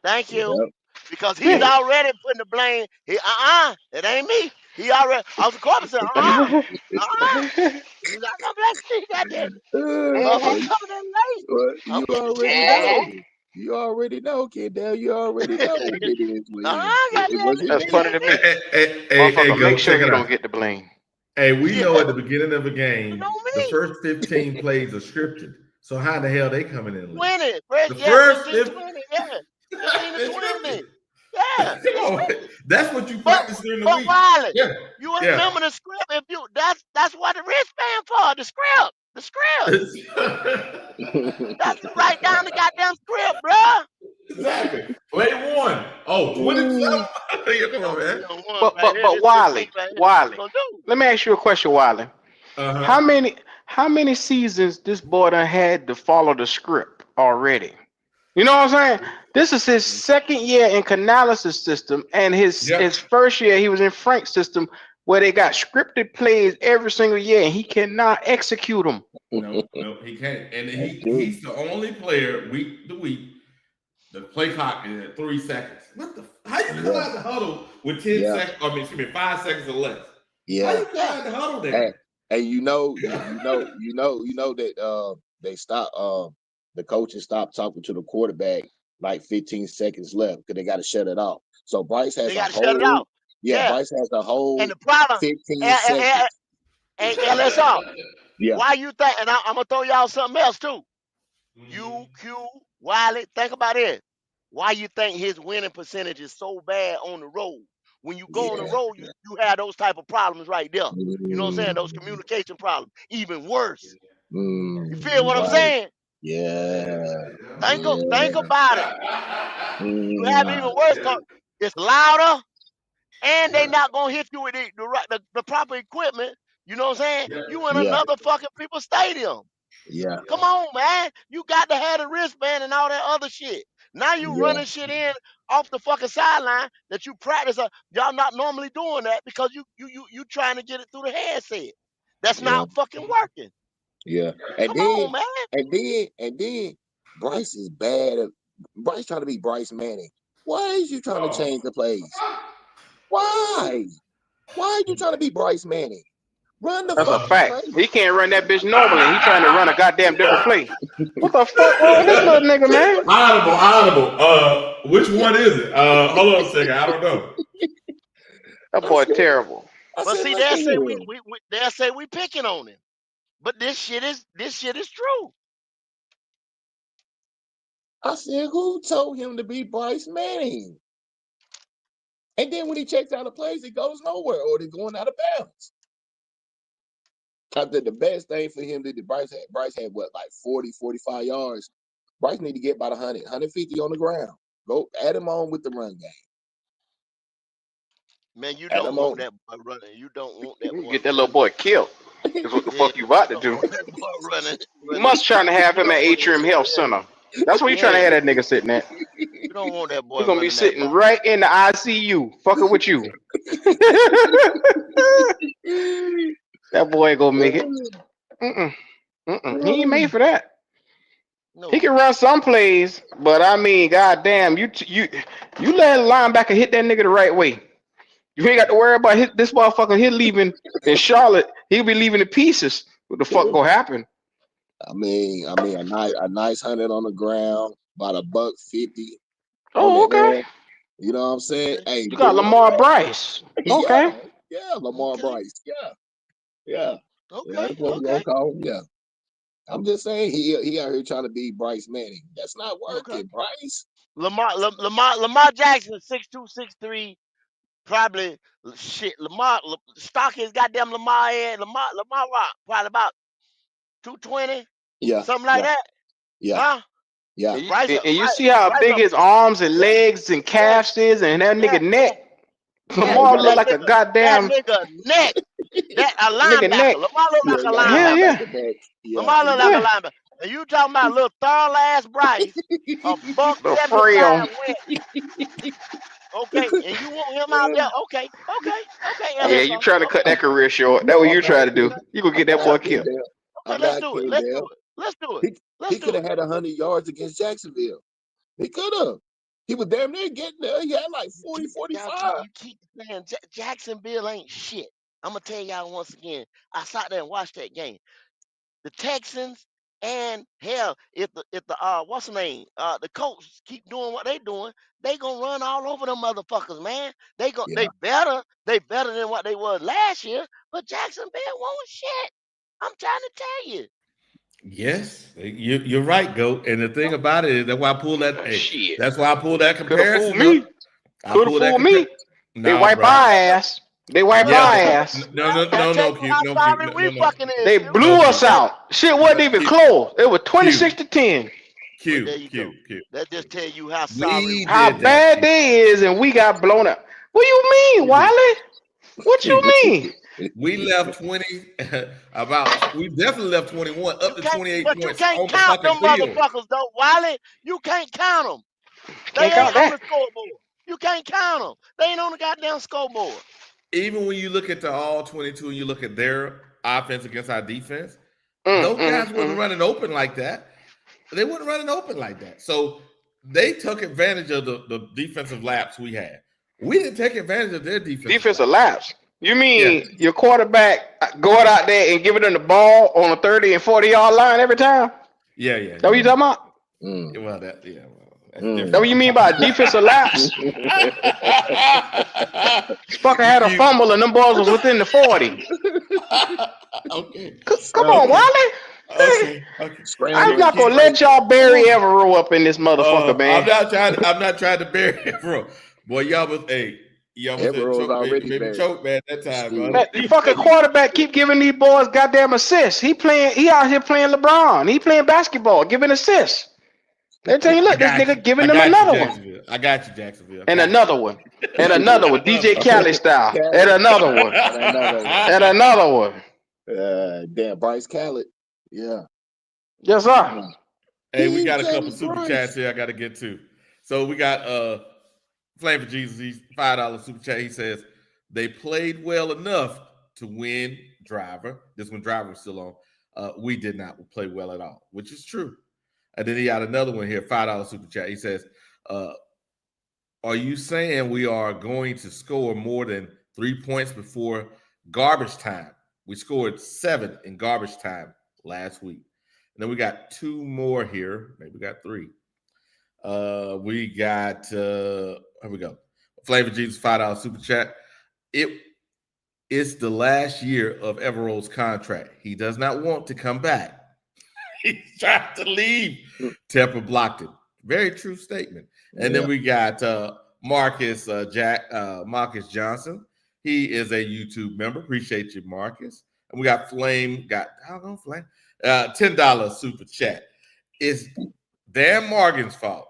Thank you. Yep. Because he's So already putting the blame. It ain't me. He already, Austin Corbett said, uh-uh. You got no blame me, goddamn. Motherfucker coming in late. what I'm you getting the shit already done. know. You already know, kid. Dale, you already know what it is with him. It goddamn, wasn't That's me. funny to me. Hey, Motherfucker, go make sure check he it don't out. get the blame. Hey, we yeah, know at the beginning of a you game, know the me. first 15 plays are scripted. So how the hell they coming in late? 20, The first, yeah, first 15, 15 20, yeah. 15 to it's 20. scripted. Yeah, Come it's on, scripted. that's what you But practice during the but week. Wiley, Yeah, you will yeah. remember the script if you that's what the wristband for, the script. The script. That's right down the goddamn script, bruh. Exactly. Play one. Oh, 27. Yeah, come on, man. We on one But right but here. but This 15 Wiley, right here. This what we Wiley, gonna do. let me ask you a question, Wiley. How Uh-huh. many seasons this boy done had to follow the script already? You know what I'm saying? This is his second year in Canales' system, and his Yep. first year he was in Frank's system, where they got scripted plays every single year, and he cannot execute them. No, he can't. And That's true. he's the only player week to week. The play clock is at 3 seconds. What the? How you come Yeah, out the huddle with 10 yeah, seconds? I mean, excuse me, 5 seconds or less. How yeah. you come Yeah. out the huddle And, there? and you know that they stop the coaches stopped talking to the quarterback like 15 seconds left because they got to shut it off. So Bryce They has a gotta shut it whole off. yeah, Yeah. Bryce has a And whole the problem, 15 and seconds. LSR, Yeah, why you think, and I'm gonna throw y'all something else too. You, Mhm. Q, Wiley, think about it. Why you think his winning percentage is so bad on the road? When you go on the yeah. road, you have those type of problems right there. You know what I'm saying? Those Mm, communication problems, even worse. You feel mm, what I'm right. saying? Yeah. Think Yeah. about it. You have Mm, even worse because it's louder and they not gonna hit you with the proper equipment. You know what I'm saying? You in yeah. another fucking people's stadium. Yeah. Come on, man. You got to have the wristband and all that other shit. Now you Yeah. running shit in off the fucking sideline that you practice. Y'all not normally doing that because you trying to get it through the headset. That's Yeah. not fucking working. Yeah. And Come then on, man. and then Bryce is bad at Bryce trying to be Bryce Manning. Why is you trying to Oh, change the plays? Why? Why are you trying to be Bryce Manning? Run the That's a fucking fact. play. He can't run that bitch normally. He trying to run a goddamn different play. What the fuck wrong with this little nigga, man? audible. Which Yeah. one is it? Hold on a second. I don't know. That I boy said, terrible. I But said, see, look they'll at say him. they'll say we picking on him. But this shit is true. I said, who told him to be Bryce Manning? And then when he checks out the plays, it goes nowhere or they're going out of bounds. I think the best thing for him that Bryce had what, like 40, 45 yards. Bryce need to get about 100, 150 on the ground. Go add him on with the run game. Man, you Add don't him want on. that boy running. You don't want that You boy get that little running. boy killed. Is what the Yeah, fuck you about you to don't do. want that boy You running. must trying to have You him at don't want Atrium Health that. Center. That's where you trying to Yeah, have that nigga sitting at. you don't want that He boy gonna be running that sitting ball. right in the ICU, fucking with you. That boy ain't gonna make it. Mm-mm. Mm-mm. He ain't made for that. He No, can run some plays, but I mean, goddamn, you let a linebacker hit that nigga the right way. You ain't got to worry about this motherfucker. He leaving in Charlotte. He'll be leaving in pieces. What the fuck gonna happen? A nice 100 on the ground, about $150 on Oh, the okay. air. You know what I'm saying? okay, Hey, You got do it Lamar right. Bryce. Yeah, Okay. yeah, Lamar okay, Bryce. Yeah, yeah. Yeah, okay, that's what we're okay, gonna call him. Yeah. I'm just saying he out here trying to be Bryce Manning. That's not okay. working, Bryce. Lamar Jackson, 6'2", 6'3", probably shit. Stock his goddamn Lamar and Lamar Rock, probably about 220, Yeah, something like yeah, that. yeah, Huh? yeah, And you, Bryce and up, you Bryce, see how Bryce big up. his arms and Yeah, legs and yeah, calves is, and that yeah, nigga yeah, neck. yeah. yeah. He Lamar got look like like a That goddamn nigga neck. That a nigga linebacker. neck. Lamar look yeah, like he a got a Hell linebacker. yeah, linebacker neck. Yeah, Lamar he look like a yeah. linebacker. And you talking about little thorough ass Bryce, a buck The 75 frail. went. Okay, and you want him out there? Okay, okay, okay, Yeah, you LSR. trying to cut Okay, that career short. That's what I'm you not trying to do. okay, You gonna get I'm that okay, boy not killed. kidding. okay. I'm Let's not do it. kidding Let's do there. it. Let's do it. He Let's could do have it. had 100 yards against Jacksonville. He could have. He was damn near getting there. He had like 40, Y'all 45. keep saying Jacksonville ain't shit. I'm gonna tell y'all once again. I sat there and watched that game. The Texans And hell, if the what's the name? The coach keep doing what they doing, they gonna run all over them motherfuckers, man. They Yeah. they better than what they was last year, but Jacksonville won't shit. I'm trying to tell you. Yes, you're right, Goat. And the thing about it is that's why I pulled that. Hey, Shit. that's why I pulled that Could have fooled comparison me. up. I Could have pulled that fooled me. They No, wipe bro. our ass. They wipe Yeah, our but ass. no, no, I no, tell no, you Q, how no, Q, sorry no, we no, no, fucking is, They Q. blew no, us Q, out. Shit wasn't even Q, close. It was Q, 26-10. Well, there Q, you go. Q, Q. That just tell you how sorry We we How did is. that, bad Q. they is, and we got blown up. What you mean, We did, Wiley? What you Q. mean? We left 20, we definitely left 21 up You to can't, 28 but you points can't on the count fucking them field. motherfuckers though, Wiley. You can't count them. They Can't ain't count on the that. scoreboard. You can't count them. They ain't on the goddamn scoreboard. Even when you look at the all 22 and you look at their offense against our defense, Mm, those mm, guys wasn't mm. running open like that. They weren't running open like that. So they took advantage of the defensive laps we had. We didn't take advantage of their defensive Defensive laps. lapse. You Yeah, mean your quarterback going out there and giving them the ball on a 30 and 40-yard line every time? yeah, yeah, That what you yeah. talking about? Mm, Well, that's That mm. different. what you I'm mean talking. by defensive lapse? Fucker had a You, fumble and them balls was within the 40. okay, Come on, Scramble, okay, Wiley. okay. I'm scrambling not Q, gonna straight. let y'all bury Evero up in this motherfucker, I'm man. not trying. I'm not trying to bury it, bro. Boy, y'all was at Everyone's choke. already Maybe buried. choke, man. That time, Shit. man. Man, the fucking quarterback keep giving these boys goddamn assists. He out here playing LeBron. He playing basketball, giving assists. They tell you, I look, this got nigga you. I giving them got you, another one. Jacksonville. I got you, Jacksonville. I And got another one. And another one. DJ Khaled style. And Khaled. another one. And another one. And another one. Damn, Bryce Khaled. Yeah. Yes, sir. Hey, we got a couple DJ super chats Bryce. here I got to get to. So we got Flame for Jesus. He's $5 super chat. He says they played well enough to win Driver. This when Driver was still on. We did not play well at all, which is true. And then he got another one here, $5 super chat. He says, are you saying we are going to score more than 3 points before garbage time? We scored 7 in garbage time last week. And then we got 2 more here. Maybe we got 3. We got here we go. Flavor Jesus $5 super chat. It's the last year of Evero's contract. He does not want to come back. He's trying to leave. Tepper blocked it. Very true statement. And then we got Marcus Marcus Johnson. He is a YouTube member. Appreciate you, Marcus. And we got Flame. Flame. $10 super chat. It's Dan Morgan's fault.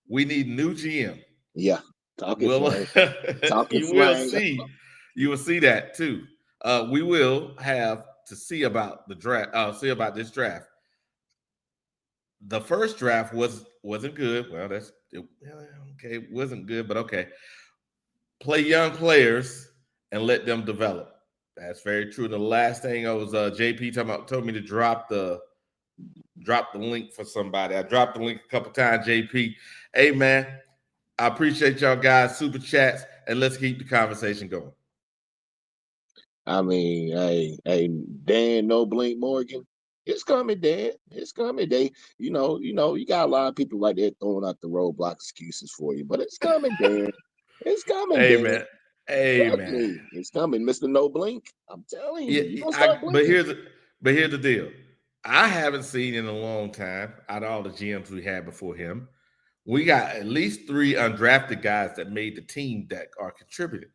We need new GM. Yeah. Talking slang. Talking You will slang. see. You will see that too. We will have to see about the draft. See about this draft. The first draft wasn't good. Well, okay. It wasn't good, but okay. Play young players and let them develop. That's very true. The last thing I was JP told me to drop the link for somebody. I dropped the link a couple times. JP, hey man, I appreciate y'all guys super chats, and let's keep the conversation going. I mean, hey, Dan, no blink Morgan. It's coming, Dan. It's coming. You got a lot of people like that throwing out the roadblock excuses for you, but it's coming, Dan. It's coming, Hey Dan. man. Hey Trust man. me. It's coming, Mr. No Blink. I'm telling you, you're gonna Yeah, start blinking. but here's the deal. I haven't seen in a long time out of all the GMs we had before him. We got at least 3 undrafted guys that made the team that are contributing.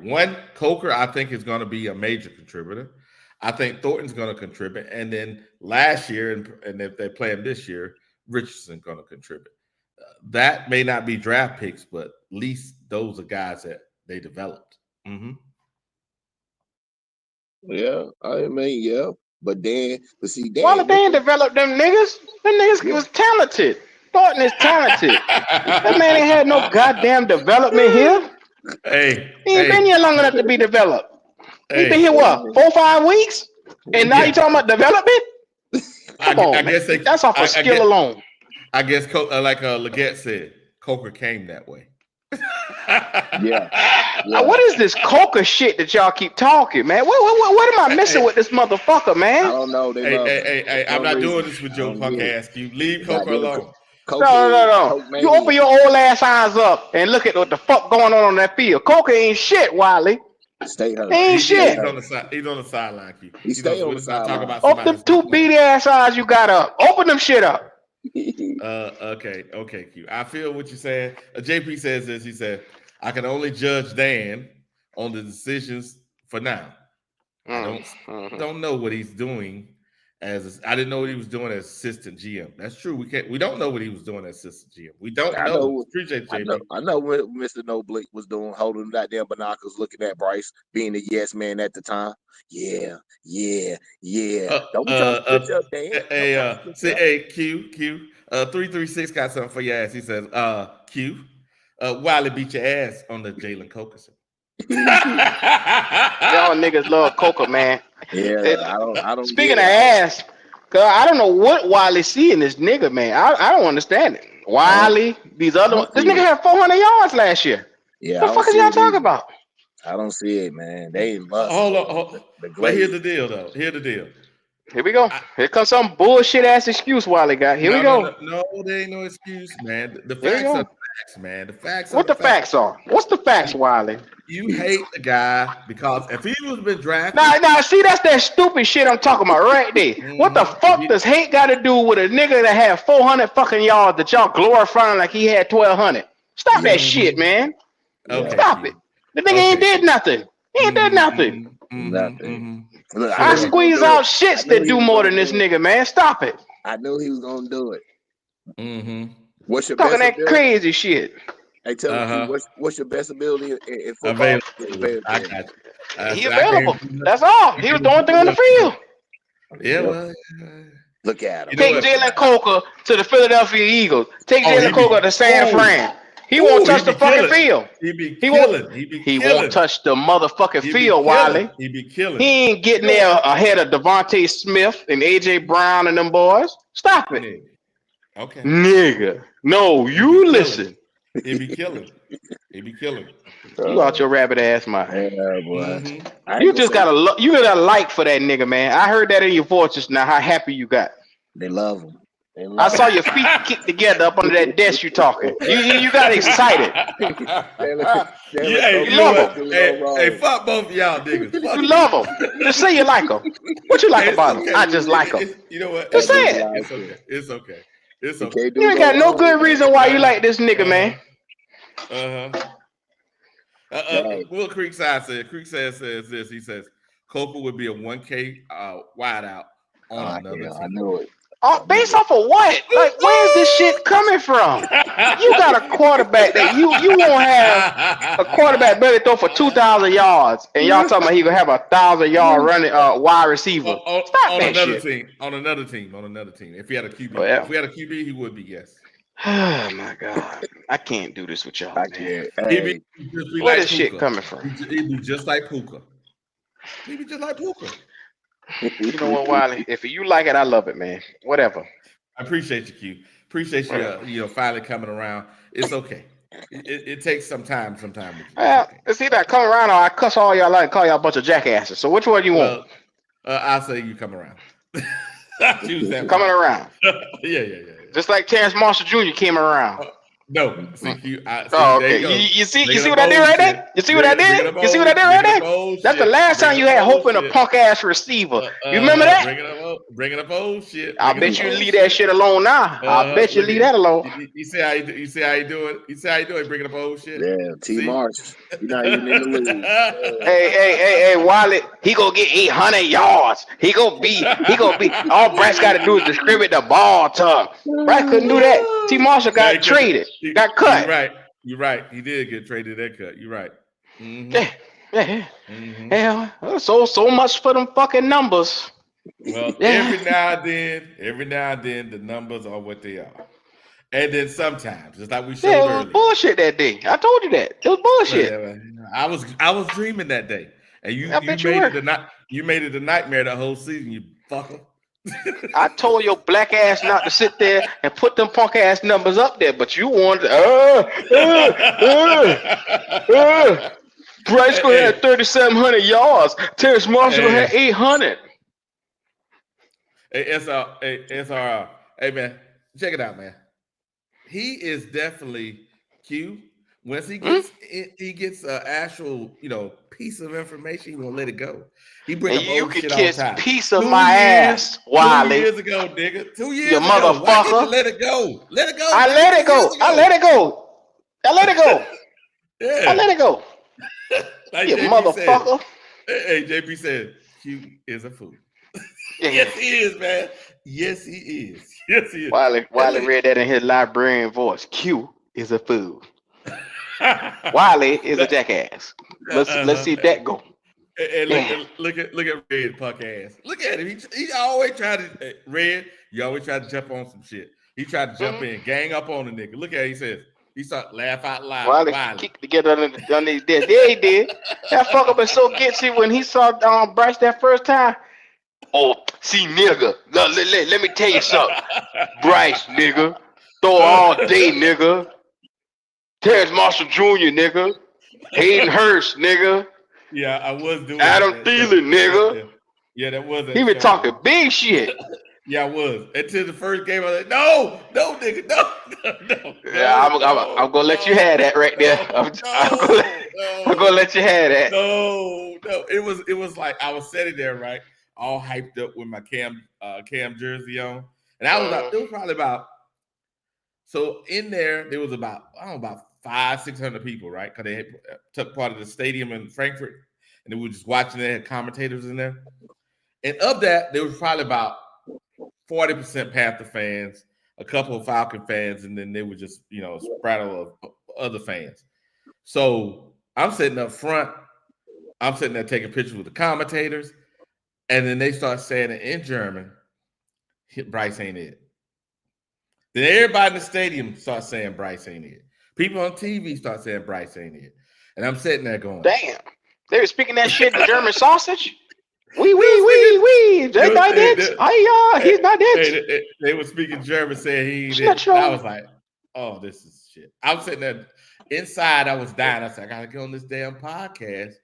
One Coker, I think, is going to be a major contributor. I think Thornton's going to contribute. And then last year, and if they play him this year, Richardson's going to contribute. That may not be draft picks, but at least those are guys that they developed. Mm-hmm. Yeah, I mean, yeah. But see, Why Dan, they ain't develop them niggas? Them niggas was talented. Thornton is talented. That man ain't had no goddamn development here. He ain't been here long enough to be developed. He been here what, 4 or 5 weeks? And now you talking about development? Come on, man. That's off of skill alone. I guess, like Leggett said, Coker came that way. Yeah. What is this coca shit that y'all keep talking, man? What am I missing with this motherfucker, I man? don't know. They love it. Hey, For I'm some not reason. doing this with I your don't punk get it. ass, Q. Leave Got Coca them alone. cocaine, No. coke You open mania. your old ass eyes up and look at what the fuck going on that field. Coca ain't shit, Wiley. Stay hurt. Ain't Stay shit. He's on hurt. the side. He's on the sideline, Q. He He's on. stay on We're the not talking sideline. about Open somebody them that's two not playing. beady ass eyes you got up. Open them shit up. Okay, Q. I feel what you're saying. JP says this. He said, "I can only judge Dan on the decisions for now. I don't know what he's doing I didn't know what he was doing as assistant GM. That's true. We don't know what he was doing as assistant GM. We don't I know. know. Appreciate it, JP. I know what Mr. Noblick was doing, holding that damn binoculars, looking at Bryce, being the yes man at the time. Yeah. Don't be trying to switch up, Dan. Hey, Q. 336 got something for your ass. He says, Q. Wiley beat your ass on the Jalen Cokerson. Y'all niggas love coca, man. Yeah, I don't. Speaking of ass, cause I don't know what Wiley see in this nigga, man. I don't understand it. Wiley, these other ones. This nigga had 400 yards last year. Yeah, What the fuck is y'all talking about? I don't see it, man. They in lust. Hold on. The But here's the deal, though. Here we go. Here comes some bullshit ass excuse Wiley got. Here we go. No, there ain't no excuse, man. The facts are the facts, man. The facts are what the facts are. What's the facts, Wiley? You hate the guy because if he was been drafted. Nah, see, that's that stupid shit I'm talking about right there. What the fuck does hate got to do with a nigga that had 400 fucking yards that y'all glorifying like he had 1,200? Stop that shit, man. Okay. Stop it. The nigga ain't did nothing. He ain't did nothing. Nothing. Look, I squeeze out shits that do more than this nigga, man. Stop it. I knew he was gonna do it. What's your talking that crazy shit? Hey, tell me, what's your best ability in football? I got you. He available. That's all. He was the only thing on the field. Yeah, well, look at him. Take Jalen Coker to the Philadelphia Eagles. Take Jalen Coker to San Fran. He won't touch the fucking field. He won't touch the motherfucking field, Wiley. He be killing. He ain't getting there ahead of Devontae Smith and AJ Brown and them boys. Stop it. Okay. Nigga. No, you listen. He be killing. You out your rabbit ass mouth. Yeah, boy. You just got a like for that nigga, man. I heard that in your voice just now. How happy you got. They love him. I saw your feet kick together up under that desk you talking. You got excited. You love him. Hey, fuck both of y'all niggas. You love him. Just say you like him. What you like about him? I just like him. You know what? Just say it. It's okay. You ain't got no good reason why you like this nigga, man. Will Creekside says this. He says Coker would be a 1K wideout on another team. I knew it. Based off of what? Like, where's this shit coming from? You got a quarterback that you won't have a quarterback better throw for 2,000 yards, and y'all talking about he gonna have a 1,000-yard running wide receiver. Stop on that another shit. On another team. If he had a QB, if we had a QB, he would be yes. Oh my God, I can't do this with y'all. I can't. Hey. Where this shit coming from? He'd be just like Puka. You know what, Wiley? If you like it, I love it, man. Whatever. I appreciate you, Q. Appreciate you, finally coming around. It's okay. It takes some time. Well, it's either I come around or I cuss all y'all out and call y'all a bunch of jackasses. So which one you want? I'll say you come around. Choose that. Coming around. Yeah. Just like Terrence Marshall Jr. came around. No, see, okay. You see what I did right there? You see what I did? You see what I did right there? That's the last time you had hope in a punk ass receiver. You remember that? Bringing up old shit. I bet you leave that shit alone now. I bet you leave that alone. You see how you do it? You see how you do it? Bringing up old shit. Yeah, T. March. You're not even in the league. Hey, Wiley. He gonna get 800 yards. He gonna be. All Bryce got to do is distribute the ball to him. Bryce couldn't do that. T. Marshall got traded. Got cut. You're right. He did get traded. That cut. You're right. Yeah. So much for them fucking numbers. Well, every now and then, the numbers are what they are. And then sometimes, just like we showed earlier. It was bullshit that day. I told you that. It was bullshit. I was dreaming that day, and you made it a nightmare the whole season. You fucker. I told your black ass not to sit there and put them punk ass numbers up there, but you wanted Bryce gonna have 3,700 yards. Terrence Marshall gonna have 800. It's our hey man, check it out, man. He is definitely Q. Once he gets an actual, piece of information, he won't let it go. He bring And up you old can shit all the kiss time. piece of my ass, Wiley. 2 years ago, nigga. 2 years You ago. Why didn't you motherfucker. let it go? Let it go. I Nigga, let it 2 years go. ago. I let it go. I let it go. Yeah. I let it go. Like You JP motherfucker. said. Hey, JP said, Q is a fool. Yeah. Yes, he is, man. Yes, he is. Yes, he is. Wiley read that in his librarian voice. Q is a fool. Wiley is a jackass. Let's see if that go. And look at Red punk ass. Look at him. He always tried to Red. You always try to jump on some shit. He tried to jump in, gang up on the nigga. Look at it, he says. He started laugh out loud. Wiley kicked together under his desk. Yeah, he did. That fucker been so getsy when he saw Bryce that first time. Oh, see, nigga. Let me tell you something. Bryce, nigga. Throw all day, nigga. Terrence Marshall Jr., nigga. Hayden Hurst, nigga. Yeah, I was doing Adam Thielen, nigga. Yeah, that was that He been show, talking man. big shit. Yeah, I was. Until the first game, I was like, no, nigga, no. Yeah, I'm gonna let you have that right there. I'm gonna let you have that. No. It was like I was sitting there, right, all hyped up with my Cam jersey on, and I was it was probably about. So in there was about 500-600 people, right? Because they took part of the stadium in Frankfurt, and they were just watching. They had commentators in there, and of that, there was probably about 40% Panther fans, a couple of Falcon fans, and then they were just spraddle of other fans. So I'm sitting up front. I'm sitting there taking pictures with the commentators, and then they start saying it in German. Bryce ain't it. Then everybody in the stadium starts saying Bryce ain't it. People on TV start saying Bryce ain't it. And I'm sitting there going, damn. They were speaking that shit in German sausage? Wee. He's not dead. They were speaking German saying he ain't it. And I was like, oh, this is shit. I was sitting there inside, I was dying. I said, I gotta get on this damn podcast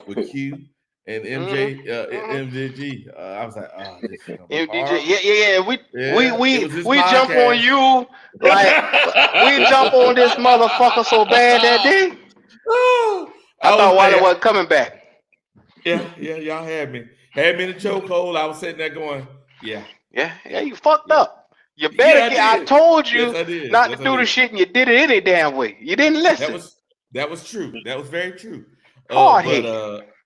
with Q and MJG. I was like, oh, this is gonna be hard. Yeah. We jump on you like we jump on this motherfucker so bad that day. I thought Wiley wasn't coming back. Yeah, y'all had me in the chokehold. I was sitting there going, yeah, you fucked up. You better I told you not to do the shit, and you did it any damn way. You didn't listen. That was true. That was very true. Hard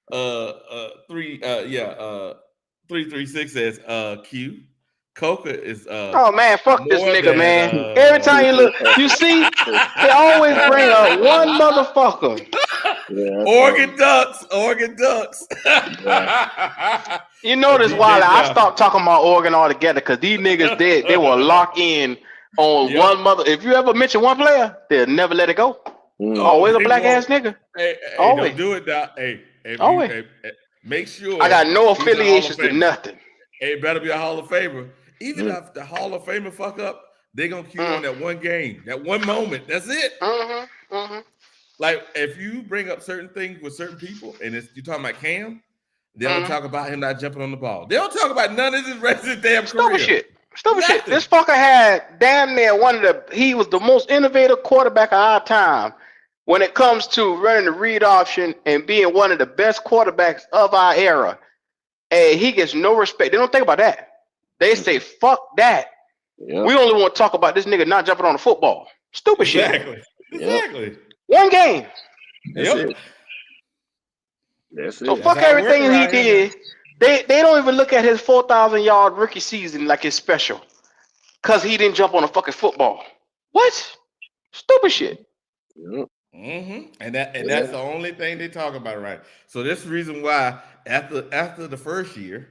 but 336 says Q. Coca is oh man, fuck this nigga, man. Every time you look, you see, they always bring up one motherfucker. Oregon Ducks. You notice why I stopped talking about Oregon altogether, because these niggas they will lock in on one mother. If you ever mention one player, they'll never let it go. Always a black ass nigga. Hey, always. Don't do it, Doc. Hey, always. Make sure I got no affiliations to nothing. Hey, it better be a Hall of Famer. Even if the Hall of Famer fuck up, they gonna cue on that one game, that one moment. That's it. Like if you bring up certain things with certain people, and you're talking about Cam, they don't talk about him not jumping on the ball. They don't talk about none of his rest of his damn career. Stupid shit. This fucker had damn near he was the most innovative quarterback of our time when it comes to running the read option and being one of the best quarterbacks of our era. And he gets no respect. They don't think about that. They say, fuck that. Yep. We only want to talk about this nigga not jumping on the football. Stupid shit. Exactly. One game. That's it. So fuck everything he did. They don't even look at his 4,000-yard rookie season like it's special, because he didn't jump on a fucking football. What? Stupid shit. Yep. And that's the only thing they talk about, right? So this is the reason why after the first year,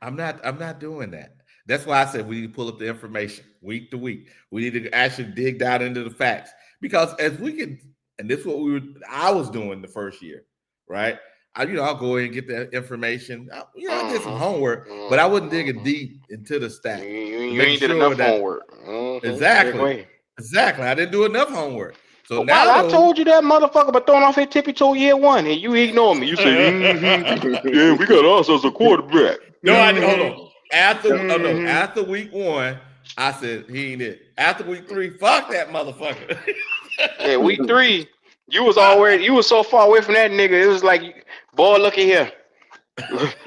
I'm not doing that. That's why I said we need to pull up the information week to week. We need to actually dig down into the facts, because as we can, and this is what I was doing the first year, right? I'll go in and get that information. I did some homework, but I wasn't digging deep into the stats. You ain't did enough homework. Exactly. I didn't do enough homework. So Well, now I though, told you that motherfucker but throwing off his tippy toe year one, and you ignore me. You say, yeah, we got us as a quarterback. no, I hold on. Mm-hmm. After week 1, I said he ain't it. After week 3, fuck that motherfucker. Yeah, week 3, you was so far away from that nigga. It was like, boy, look at here.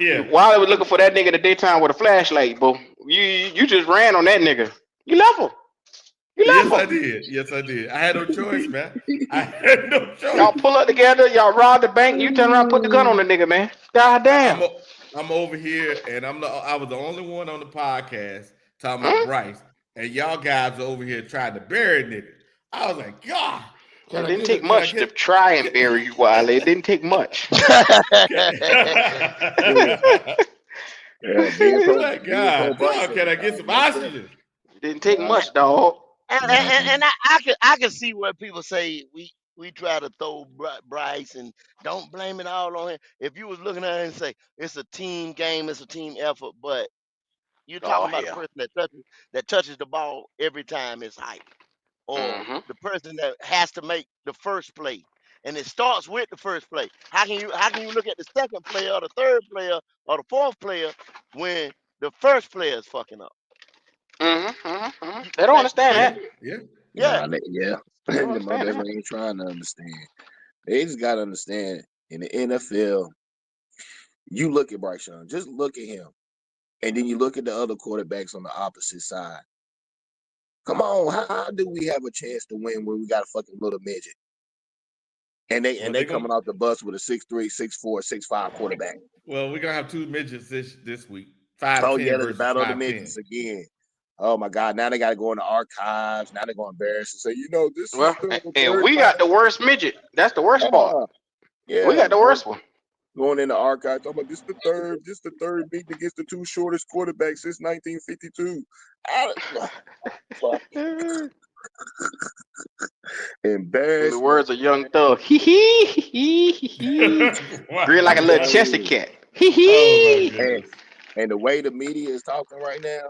Yeah. While I was looking for that nigga in the daytime with a flashlight, bro, you just ran on that nigga. You left him. Yes, I did. Yes, I did. I had no choice, man. I had no Y'all choice. pull up together. Y'all rob the bank. You turn around, put the gun on the nigga, man. God damn. I'm over here, and I was the only one on the podcast talking about Huh? Bryce, and y'all guys are over here trying to bury niggas. I was like, God, It didn't take much to try and bury you, Wiley. It didn't take much. Being He's like, pro God, Bryce dog, at can the I get time, some most definitely. oxygen? It didn't take much, dog. And I can see where people say we try to throw Bryce and don't blame it all on him. If you was looking at it and say it's a team game, it's a team effort, but you're Oh talking about the hell. person that touches the ball every time it's hype, or Mm-hmm. the person that has to make the first play, and it starts with the first play. How can you look at the second player or the third player or the fourth player when the first player is fucking up? Mm-hmm. Mm-hmm. Mm-hmm. You, They don't like, understand Yeah, that. yeah. yeah, Yeah. They don't The understand that. mother ain't trying to understand. They just gotta understand in the NFL, you look at Bryce Young, just look at him. And then you look at the other quarterbacks on the opposite side. Come on, how do we have a chance to win when we got a fucking little midget? And they coming off the bus with a 6'3", 6'4", 6'5" quarterback. Well, we're gonna have 2 midgets this week. Oh 5'10" yeah, there's a versus battle of the 5'10". midgets again. Oh my God! Now they got to go in the archives. Now they're going to embarrass and say, this is Well, the and third we got time. the worst midget. That's the worst part. We Yeah, got the worst one. going in the archives. Talking about this the third meeting against the 2 shortest quarterbacks since 1952. Fuck. In the Embarrassment. words of Young Thug, hee hee hee hee. Grin like a I'm little telling Chester you. cat. Hee Oh my hee. goodness. And the way the media is talking right now,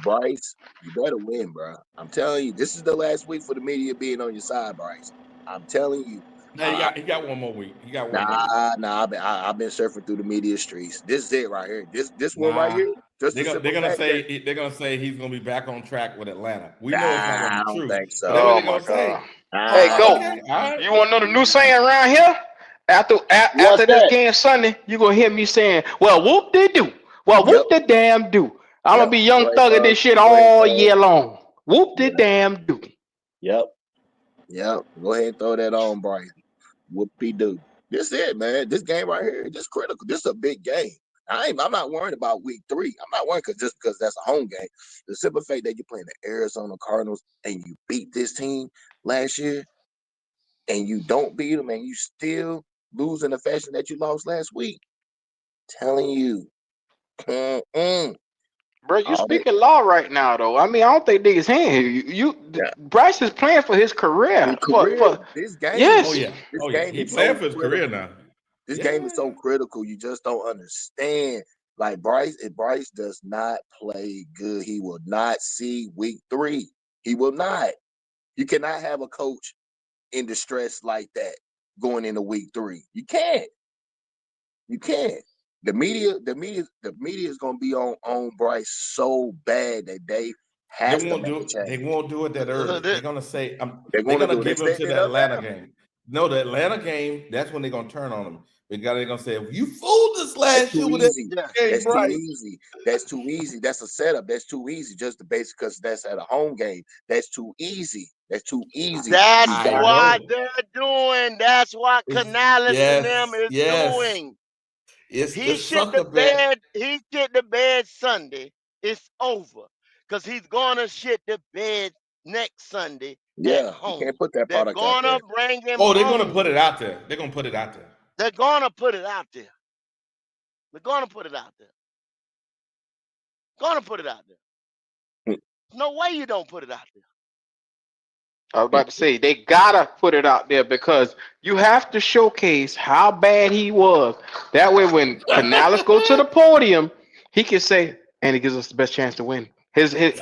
Bryce, you better win, bro. I'm telling you, this is the last week for the media being on your side, Bryce. I'm telling you. Now he got one more week. He got one more week. I've been surfing through the media streets. This is it right here. This one right Nah. here. Just They're the simple gonna fact that say he's gonna be back on track with Atlanta. We know it's not gonna I be don't true, think but that's what so. Oh they're my gonna say. God. Hey, go. Okay, all right. You want to know the new saying around here? After this that? game Sunday, you gonna hear me saying, "Well, whoop they do. Well, Yep. whoop the damn do." I'm gonna be Go Young ahead, Thug at Thug. this shit Go ahead, all Thug. year long. Whoop the Yeah. damn do. Yep. Go ahead and throw that on, Bryce. Whoopie do. This it, man. This game right here, this critical. This is a big game. I'm not worried about week 3. I'm not worried because that's a home game. The simple fact that you're playing the Arizona Cardinals and you beat this team last year and you don't beat them and you still lose in the fashion that you lost last week. Telling you. Bro, you speaking law right now, though. I mean, I don't think niggas hand Bryce is playing for his career. His career, this game. Oh Yes. yeah. This Oh yeah. game He is so playing for his career critical. now. This game is so critical. You just don't understand. Like Bryce, if Bryce does not play good, he will not see week 3. He will not. You cannot have a coach in distress like that going into week 3. You can't. You can't. The media is gonna be on Bryce so bad that they have to make a change. They won't do it that early. They're gonna say They're they're gonna gonna do it. give They're him to setting it the up Atlanta now. game. No, the Atlanta game, that's when they're gonna turn on him. They're gonna say, you fooled us last year with that game, That's Bryce. too easy. That's too easy. That's a setup. That's too easy. Just the basic because that's at a home game. That's too easy. That's too easy. That's what they're doing. That's what Canales and them is doing. It's the He shit sucker the bet. bed. He shit the bed Sunday. It's over. Because he's gonna shit the bed next Sunday at Yeah, you home. can't put that They're product out gonna there. bring him Oh, they're gonna home. put it out there. They're gonna put it out there. They're gonna put it out there. They're gonna put it out there. Gonna put it out there. No way you don't put it out there. I was about to say they gotta put it out there because you have to showcase how bad he was. That way, when Canales go to the podium, he can say, "And it gives us the best chance to win."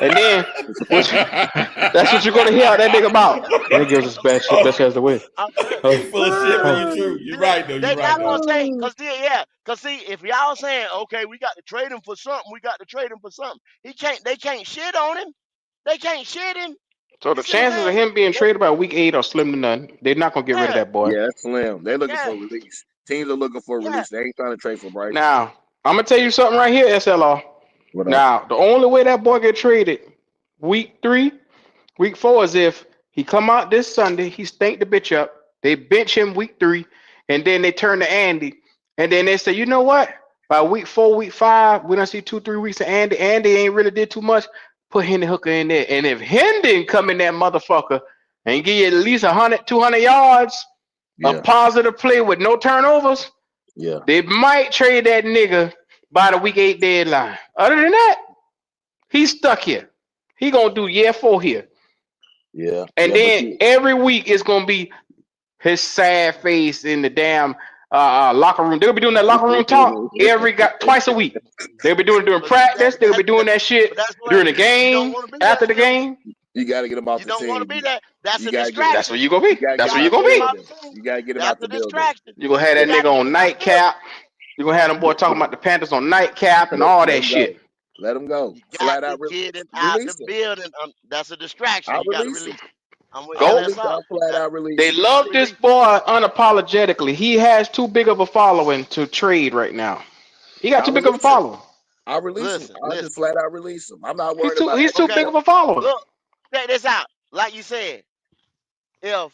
And then that's what you're gonna hear out that nigga about. And it gives us best chance to win. I'm You full of shit, but you true. You're right though. They You're right not gonna though. take, cause see, if y'all saying, okay, we got to trade him for something, they can't shit on him. They can't shit him. So You the see what I'm chances of saying? him being traded by week 8 are slim to none. They're not gonna get rid of Yeah, that boy. Yeah, that's slim. They're looking yeah, for a release. Teams are looking for a yeah. release. They ain't trying to trade for Bryce. Now, I'm gonna tell you something right here, SLR. What up? Now, the only way that boy get traded week 3, week 4 is if he come out this Sunday, he stink the bitch up. They bench him week 3, and then they turn to Andy, and then they say, you know what? By week 4, week 5, we don't see 2-3 weeks of Andy. Andy ain't really did too much. Put Hendon Hooker in there, and if Hendon come in that motherfucker and give you at least 100, 200 yards, a Yeah, positive play with no turnovers, yeah, they might trade that nigga by the week 8 deadline. Other than that, he's stuck here. He gonna do year 4 here. yeah, And yeah. But then every week it's gonna be his sad face in the damn locker room. They'll be doing that locker room talk twice a week. They'll be doing it during But see, practice. They'll be doing that shit but that's what during the you don't game, want to be after that, the Philly. game. you got to get them off You the don't want to team. be that. That's You a got to get That's distraction. where you gonna be. you got to That's get where them you out Gotta the gonna get him be. out building. the team. You got to get them That's out a the building. distraction. You gonna have You that got nigga to get on him out the building. nightcap. You gonna have them boy talking about the Panthers on nightcap and all Let that them go. shit. Let them go. You got Flat to out get him out the release them. building. That's a distraction. I'll You got to release them. release him. I'm with I'll Go. release. LSR. I'll flat out They release them. You got to love this release him. boy unapologetically. He has too big of a following to trade right now. He got too I'll big of a release them. following. I'll release them. Listen, I'll just listen. flat out release them. I'm not He's worried too about he's having too to Okay, big trade. of a following. look, check this out. Like you said, if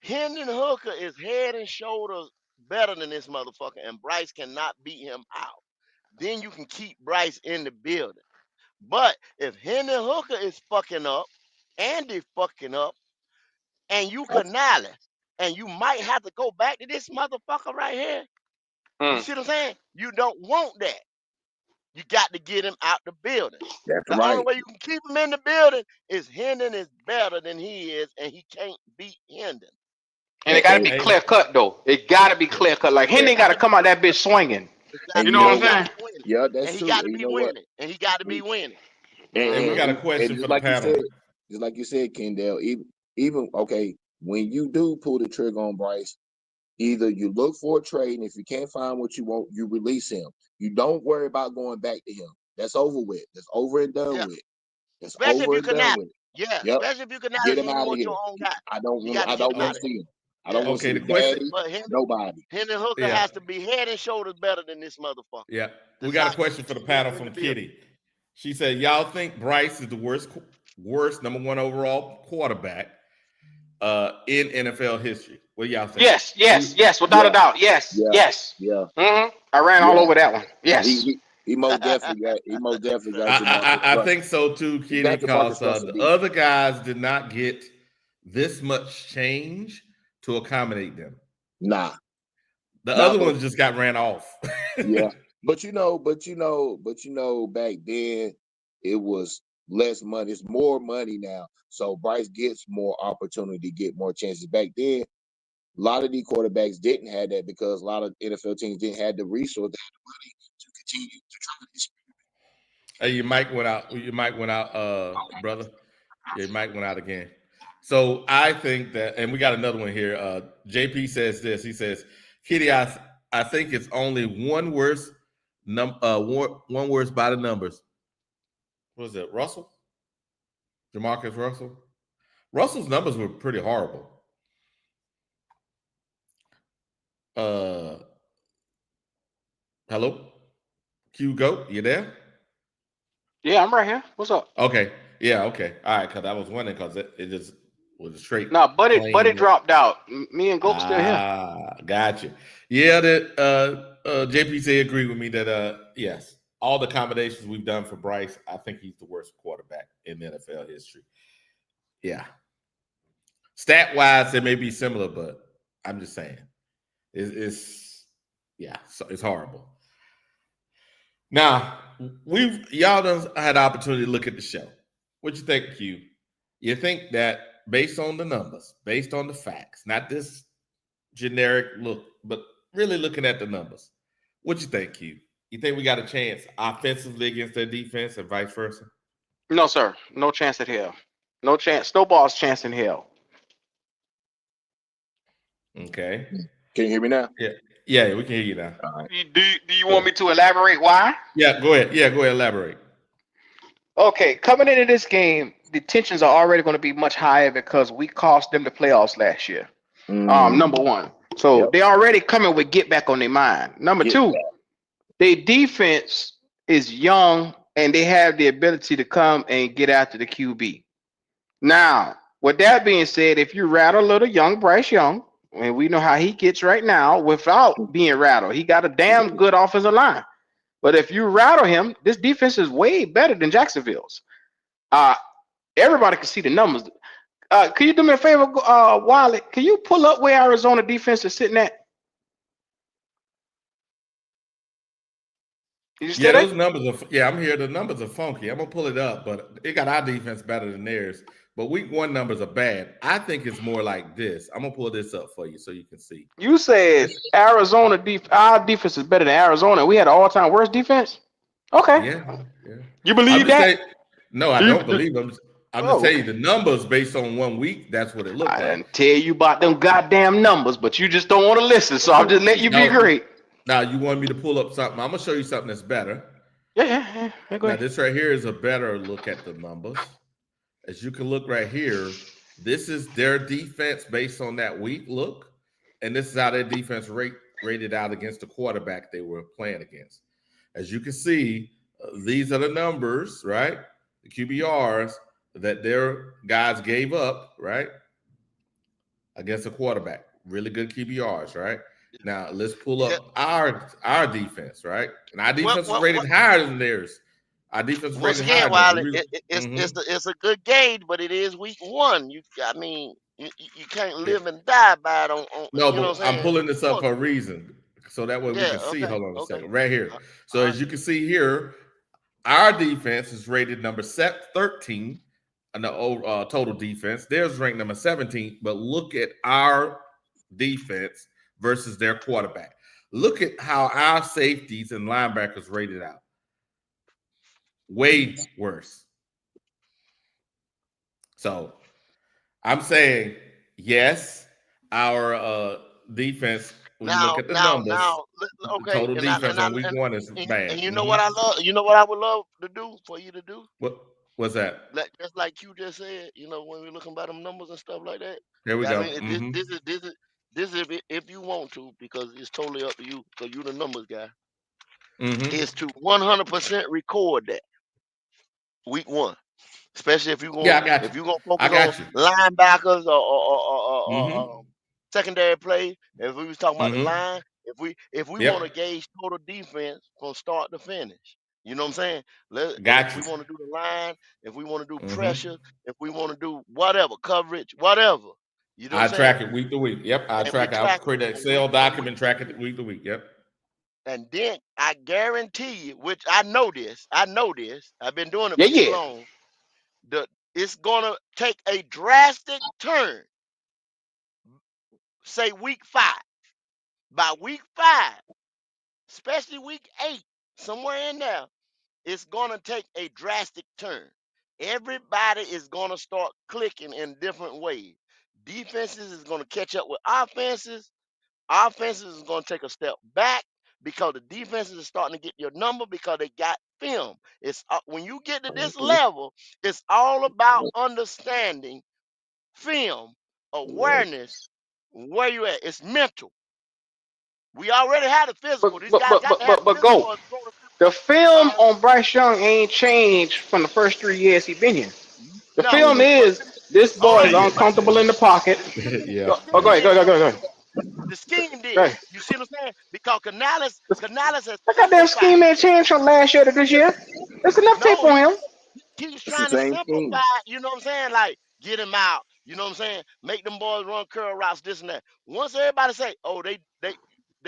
Hendon Hooker is head and shoulders better than this motherfucker and Bryce cannot beat him out, then you can keep Bryce in the building. But if Hendon Hooker is fucking up, Andy fucking up, and you conniving, and you might have to go back to this motherfucker right here. You Mm. see what I'm saying? You don't want that. You got to get him out the building. That's The only right. way you can keep him in the building is Hendon is better than he is, and he can't beat Hendon. And it And gotta be and, Hey, clear cut though. It gotta be clear cut. Like It Hendon got gotta to be come out clear that bitch cut. swinging. Got and to You you know be, what know I'm he got what? to saying? be winning, Yeah, and that's he true. got to And you be know what? winning, and he got to be We winning. and, Mm-hmm. and we got a just question like for you the said, panel. Kendall, even okay, when you do pull the trigger on Bryce, either you look for a trade, and if you can't find what you want, you release him. You don't worry about going back to him. That's over with. That's over and done Yeah, with. That's especially if over you and can done now. with. Yeah, Yep. especially if you can now. Get He him ain't out of want here. your own guy. You I got to get don't him want out to of here. see him. I don't Yeah, want to Okay, see the his question. daddy. but Nobody. Hendon Hooker Yeah, has to be head and shoulders better than this motherfucker yeah. to We got a not question to for the keep him panel in the from building. Kitty. She said, "Y'all think Bryce is the worst number one overall quarterback in NFL history? What do y'all think?" Yes, without a Yeah, doubt. Yes, yeah, yes. yeah, Mm-hmm. I ran all yeah. over that one. He Yes. he, he most definitely got your number. I But think so too, he Kitty, got the Marcus because Russell the defense. other guys did not get this much change to accommodate them. Nah, The nah, other but ones just got ran off. yeah. Back then it was less money. It's more money now. So Bryce gets more opportunity, get more chances. Back then, a lot of these quarterbacks didn't have that because a lot of NFL teams didn't have the resource, they had the money to continue to try this. Hey, your mic went out. Your mic went out, brother. Yeah, your mic went out again. So I think that, and we got another one here. JP says this. He says, "Kitty, I think it's only one worse one worse by the numbers. What was it? Russell, Jamarcus Russell. Russell's numbers were pretty horrible. Hello, Q Goat, you there? Yeah, I'm right here. What's up? Okay, yeah, okay, all right. Because I was wondering because it just was a straight No, Buddy plain. dropped out. Me and Goat still here. Gotcha. Yeah, that JPC agreed with me that yes, all the accommodations we've done for Bryce, I think he's the worst quarterback in NFL history. Yeah. Stat wise, they may be similar, but I'm just saying. It's yeah, so it's horrible. Now, y'all done had the opportunity to look at the show. What you think, Q? You think that based on the numbers, based on the facts, not this generic look, but really looking at the numbers. What you think, Q? You think we got a chance offensively against their defense and vice versa? No, sir. No chance at hell. No chance. Snowball's chance in hell. Okay. Can you hear me now? Yeah. Yeah, we can hear you now. All right. Do you want me to elaborate why? Yeah, go ahead. Yeah, go ahead. Elaborate. Okay, coming into this game, the tensions are already going to be much higher because we cost them the playoffs last year. Number one. So Yep. they already coming with get back on their mind. Number Get two, their defense is young and they have the ability to come and get after the QB. Now, with that being said, if you rattle a little young Bryce Young, and we know how he gets right now without being rattled, he got a damn good offensive line. But if you rattle him, this defense is way better than Jacksonville's. Uh, everybody can see the numbers. Can you do me a favor, Wiley? Can you pull up where Arizona defense is sitting at? You Yeah, still there? those numbers are. Yeah, I'm here. The numbers are funky. I'm gonna pull it up, but it got our defense better than theirs. But week one numbers are bad. I think it's more like this. I'm gonna pull this up for you so you can see. You said This, our defense is better than Arizona. We had an all-time worst defense. Okay, yeah, yeah. you I'm believe just that? saying. No, I Do you? don't believe them. I'm just Oh, telling okay. you the numbers based on 1 week. That's what it looked I like. didn't tell you about them goddamn numbers, but you just don't want to listen. So I'm just letting you be No, great. now you want me to pull up something? I'm gonna show you something that's better. Yeah, go Now ahead. this right here is a better look at the numbers. As you can look right here, this is their defense based on that week look, and this is how their defense rated out against the quarterback they were playing against. As you can see, these are the numbers, right? The QBRs that their guys gave up, right, against a quarterback. Really good QBRs, right? Now let's pull Yeah. up our defense, right? And our Well, defense is well, rated higher than theirs. Our defense is once rated again, higher than while theirs. it's it's a good gauge, but it is week one. You can't Yeah. live and die by it on No, you know but what I'm I'm saying. pulling this up Well, for a reason. So that way we yeah, can see. okay, Hold on a okay. second. Right here. So All right. as you can see here, our defense is rated number 13 on the total defense. Theirs ranked number 17. But look at our defense versus their quarterback. Look at how our safeties and linebackers rated out. Way worse. So I'm saying yes, our defense, when you look Now, at the numbers, the okay, total defense on week one is and bad. you know what I love. You know what I would love to do for you to do. What was that? Just like you just said, when we're looking by them numbers and stuff like that. Here we I go. mean, this is if you want to, because it's totally up to you, because you the numbers guy. Is to 100% record that week one, especially if Yeah, I got you. you're gonna I focus on got you. linebackers or Mm-hmm. secondary play. If we was talking about the Mm-hmm. line, if we want to Yep. gauge total defense from start to finish, you know what I'm saying? If Got we you. want to do the line, if we want to do Mm-hmm. pressure, if we want to do whatever coverage, whatever, you know what I I'm saying? track it week to week. Yep. I And we track it. I'll track it create an from week Excel from week document, to track week. it week to week. Yep. And then I guarantee you, which I know this, I've been doing it Yeah, for too yeah. long. The It's gonna take a drastic turn. Say week 5. By week 5, especially week 8, somewhere in there, it's gonna take a drastic turn. Everybody is gonna start clicking in different ways. Defenses is gonna catch up with offenses. Offenses is gonna take a step back because the defenses is starting to get your number because they got film. It's when you get to this level, it's all about understanding film, awareness, where you at. It's mental. We already had a physical. These guys got to have But go. physical and throw the The physical. film Uh, on Bryce Young ain't changed from the first 3 years he been here. The no, film but is this hold boy on. is But uncomfortable in the pocket. the scheme, Yeah. the Go scheme ahead, did something. go ahead. The scheme Go did. ahead. You see what I'm saying? Because Canales has That goddamn scheme simplified. ain't changed from last year to this year. There's enough tape No, on him. he's It's the trying to same simplify, thing. you know what I'm saying? Like, get him out, you know what I'm saying? Make them boys run curl routes, this and that. Once everybody say, oh, they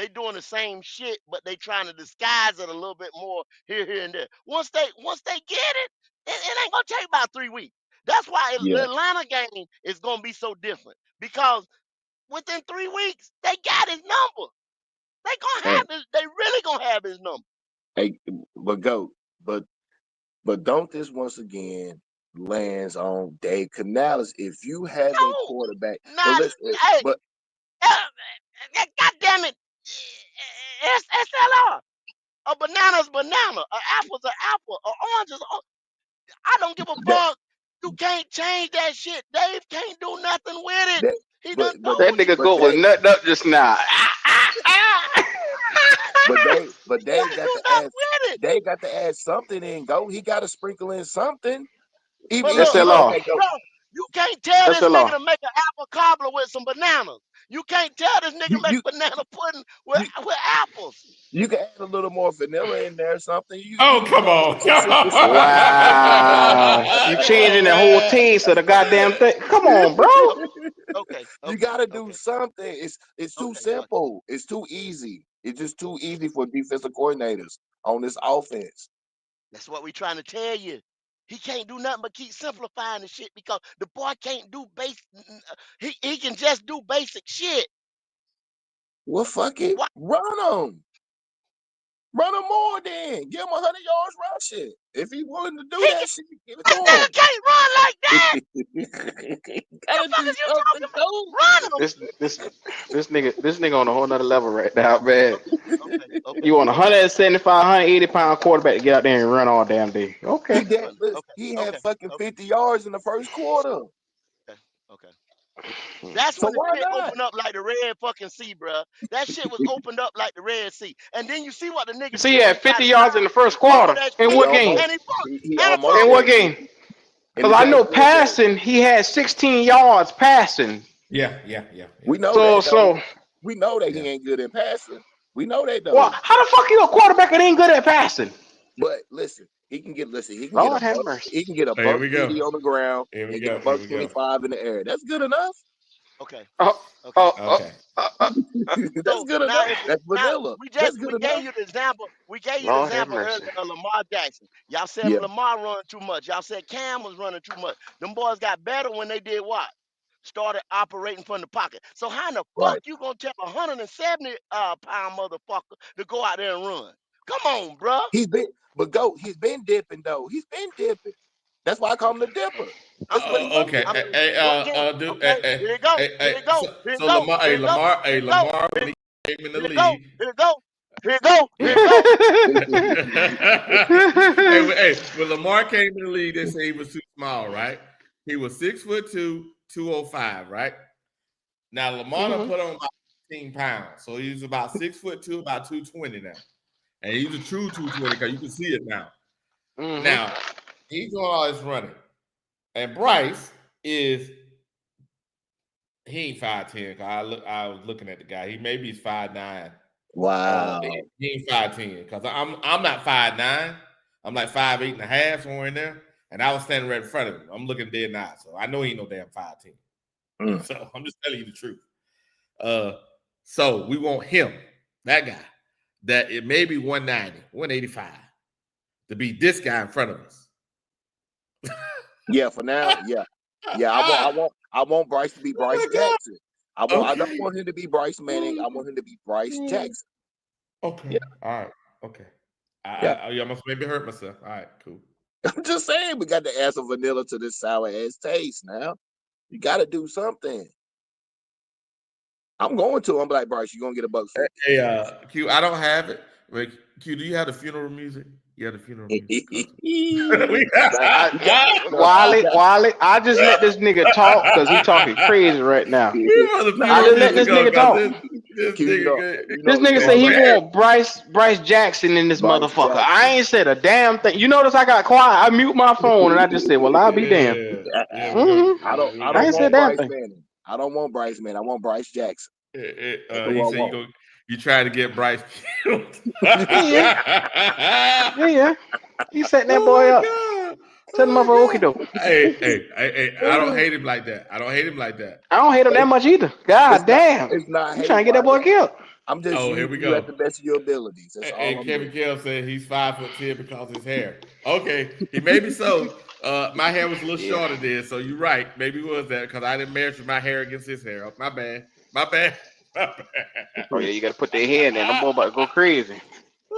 doing the same shit, but they trying to disguise it a little bit more here, and there. Once they get it, it ain't gonna take about 3 weeks. That's why the Yeah. Atlanta game is gonna be so different. Because within 3 weeks, they got his number. They Hey, really gonna have his number. hey, but go. But But don't this once again lands on Dave Canales? If you have a No, quarterback, but not listen, hey. but God damn it, it's SLR. A banana's banana. An apple's an apple. An orange is orange. I don't give a that fuck. You can't change that shit. Dave can't do nothing with it. that He but done but That told you. nigga but go was Dave nutting up just now. but He Dave can't got do to nothing add with it. Dave got to add something in. Go, he got to sprinkle in something. But Even look, SLR. okay, go. bro, you can't tell this nigga SLR. to make an apple cobbler with some bananas. You can't tell this nigga You to make you banana pudding you with apples. you can add a little more vanilla in there or something. You Oh, can come come up on. with some secret sauce. Wow. You Come changing on, the whole man. taste of the goddamn thing. Come on, bro. You Okay, got to do okay, something. It's too okay. But simple. It's too easy. It's just too easy for defensive coordinators on this offense. that's what we trying to tell you. He can't do nothing but keep simplifying the shit because the boy can't do he can just do basic shit. Well, fuck it. What? Run them. Run them more then. Give him 100 yards rushing. If he's willing to do that shit, give it This nigga can't run like that. to him. The Gotta fuck do is you something, talking about? though. Run him. This nigga on a whole nother level right now, man. Okay. You want a 175, 180-pound quarterback to get out there and run all damn day. Okay. He had Okay. fucking 50 yards in the first quarter. Okay. That's So when the why shit not? opened up like the Red fucking Sea, bruh. That shit was opened up like the Red Sea. And then you see what the nigga See, he did when had he tried 50 to yards in the first control quarter. that In shit. He what almost game? And he he fumbled. In almost what did game? in Because the I know Jacksonville game. passing, he had 16 yards passing. Yeah. We know So, that though. so, We know that Yeah. he ain't good at passing. We know that well, though. how the fuck you a quarterback that ain't good at passing? But listen, he can get Lord have mercy. he can get a Oh, here buck we go. 80 on the ground Here we and get a go. Here buck we go. 25 in the air. That's good enough. Okay. Oh, Okay. oh, oh, Okay. That's So good now enough. That's vanilla. That's good we gave enough. you the example. We gave you the Lord have example earlier mercy. of Lamar Jackson. Y'all said Yeah, Lamar running too much. Y'all said Cam was running too much. Them boys got better when they did what? Started operating from the pocket. So how in the fuck right. you gonna tell a 170 pound motherfucker to go out there and run? Come on, bruh. He's been dipping though. He's been dipping. That's why I call him the Okay. dipper. That's what he was Okay. I doing. mean, what game? Dude. Okay, here you go. Here you go. Here you So go. Lamar, Here you go. Here you go. Lamar, when he came in the Here you go. league. Here you go. Here you go. Here you go. When Lamar came in the league, they say he was too small, right? He was 6'2", 205, right? Now Lamar done Mhm. put on about 15 pounds, so he's about 6'2", about 220 now, and he's a true 220 because you can see it now. Mhm. Now he's doing all this running, and Bryce is he ain't 5'10". I was looking at the guy. He maybe he's 5'9". Wow. He ain't 5'10", because I'm not 5'9". I'm like 5'8" and a half, somewhere in there. And I was standing right in front of him. I'm looking dead now, so I know he ain't no damn 5'10". So I'm just telling you the truth. So we want him, that guy, that it may be 190, 185, to be this guy in front of us. Yeah, for now, yeah. Yeah, I want Bryce to be Bryce Jackson. I don't want him to be Bryce Manning. I want him to be Bryce Jackson. Okay. Yeah. All right. Okay. Yeah. I almost maybe hurt myself. All right, cool. I'm just saying we got to add some vanilla to this sour ass taste now. You got to do something. I'm going to. I'm like, Bryce, you're going to get a buck 50. Hey, Q, I don't have it. Wait, Q, do you have the funeral music? You have the funeral music. Wally, I just let this nigga talk because he talking crazy right now. I just let this nigga talk. This nigga say he want Bryce Jackson in this motherfucker. Jackson. I ain't said a damn thing. You notice I got quiet. I mute my phone and I just said, "Well, I'll be damned." I don't ain't said want damn Bryce thing. Manning. I don't want Bryce Manning. I want Bryce Jackson. He said you try to get Bryce killed. Yeah. He setting that boy up. Set him up for okie doke. Hey, I don't hate him like that. I don't hate him like that. I don't hate him that much either. God damn. It's not You trying to get that boy killed. I'm just here we you go. at the best of your abilities. That's all I'm Kevin doing. Kell said he's 5'10" because of his hair. Okay, he may be so. My hair was a little shorter then, so you're right. Maybe it was that because I didn't measure my hair against his hair. My bad. Oh yeah, you gotta put their hair in there. Them boy about to go crazy.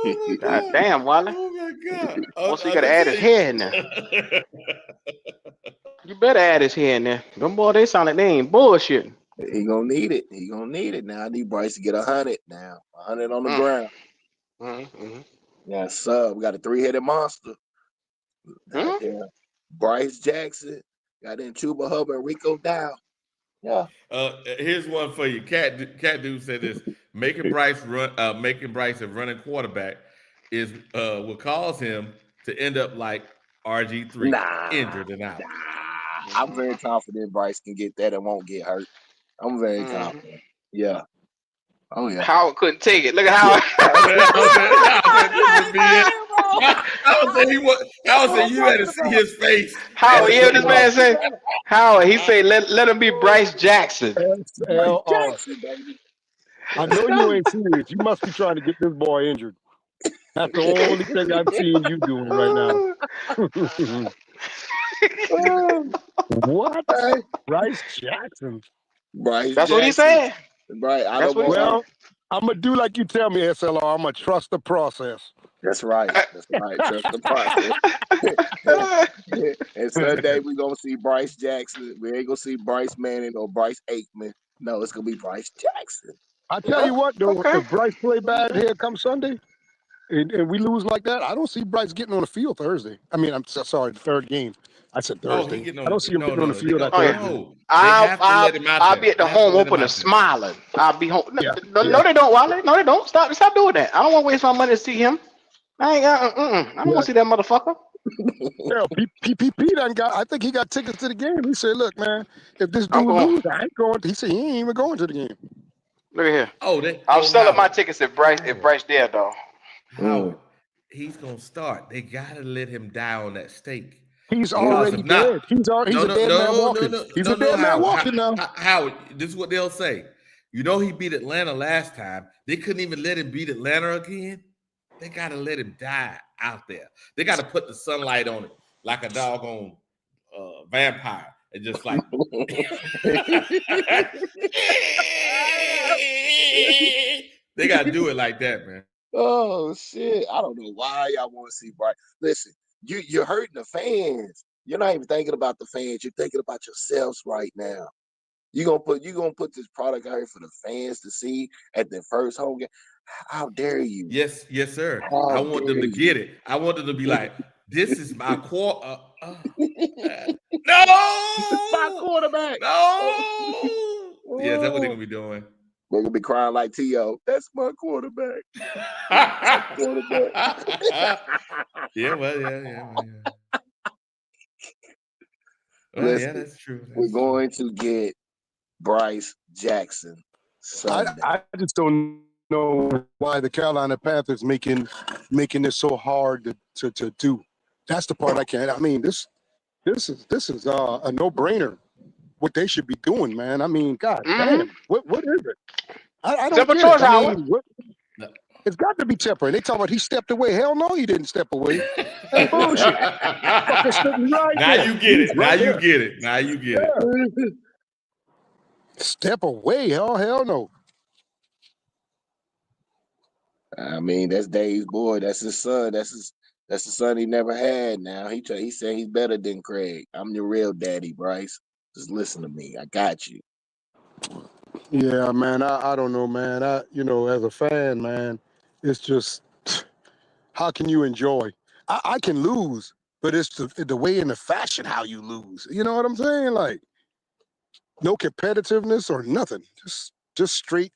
Oh my God God. damn, Wally. Oh my God. Once he Like got to I add his said. hair in there. You better add his hair in there. Them boy, they sound like they ain't bullshitting. He gonna need it. He gonna need it now. I need Bryce to get 100 now. 100 on the ground. Yeah, sub. We got a 3-headed monster out there. Bryce Jackson. Got in Chuba Hubbard and Rico Dow. Yeah. Here's one for you. Cat Dude said this: making Bryce a running quarterback is what cause him to end up like RG3, injured and out. I'm very confident Bryce can get that and won't get hurt. I'm very confident. Yeah. Oh yeah. Howard couldn't take it. Look at Howard. Howard said you had to see his face. Howard, you hear this man say? Howard, he say let him be Bryce Jackson. SLR. Jackson, baby. I know you ain't serious. You must be trying to get this boy injured. That's the only thing I'm seeing you doing right now. What? Bryce Jackson. Bryce That's Jackson. what he said. Right. That's what he said. Well, I'm going to do like you tell me, SLR. I'm going to trust the process. That's right. That's right. Trust the process. And Sunday we're gonna see Bryce Jackson. We ain't gonna see Bryce Manning or Bryce Aikman. No, it's gonna be Bryce Jackson. I tell you what, though, if Bryce play bad here come Sunday, and we lose like that, I don't see Bryce getting on the field Thursday. I mean, I'm sorry, the third game. I said Thursday. I don't see him getting on the field that Thursday. I'll be at the home opener smiling. I'll be home. No, they don't, Wally. No, they don't. Stop doing that. I don't want to waste my money to see him. I don't want to see that motherfucker. Yeah, PPP done got. I think he got tickets to the game. He said, "Look, man, if this dude loses, I ain't going." He said he ain't even going to the game. Look at here. I'm selling my tickets if Bryce there, though. Howard, he's gonna start. They gotta let him die on that stake. He's already dead. He's a dead man walking. He's a dead man walking now. Howard, this is what they'll say. You know he beat Atlanta last time. They couldn't even let him beat Atlanta again. They gotta let him die out there. They gotta put the sunlight on it like a doggone vampire. And just like they gotta do it like that, man. Oh shit! I don't know why y'all want to see Bryce. Listen, you're hurting the fans. You're not even thinking about the fans. You're thinking about yourselves right now. You're gonna put this product out here for the fans to see at their first home game. How dare you? Yes, sir. I want them to get it. I want them to be like, this is my core. No, my quarterback. No. Yeah, that's what they're gonna be doing. They're gonna be crying like T.O. That's my quarterback. Yeah. Listen, yeah, that's true. We're going to get Bryce Jackson Sunday. I just don't know why the Carolina Panthers making this so hard to do. That's the part I can't. I mean, this is a no-brainer. What they should be doing, man. I mean, God damn, what is it? I don't get it. I mean, it's got to be temporary. They talk about he stepped away. Hell no, he didn't step away. That's bullshit. You get it. Now you get it. Step away. Hell no. I mean, that's Dave's boy. That's his son. That's the son he never had. Now he said he's better than Craig. I'm your real daddy, Bryce. Just listen to me. I got you. Yeah, man. I don't know, man. As a fan, man, it's just how can you enjoy? I can lose, but it's the way and the fashion how you lose. You know what I'm saying? Like no competitiveness or nothing. Just straight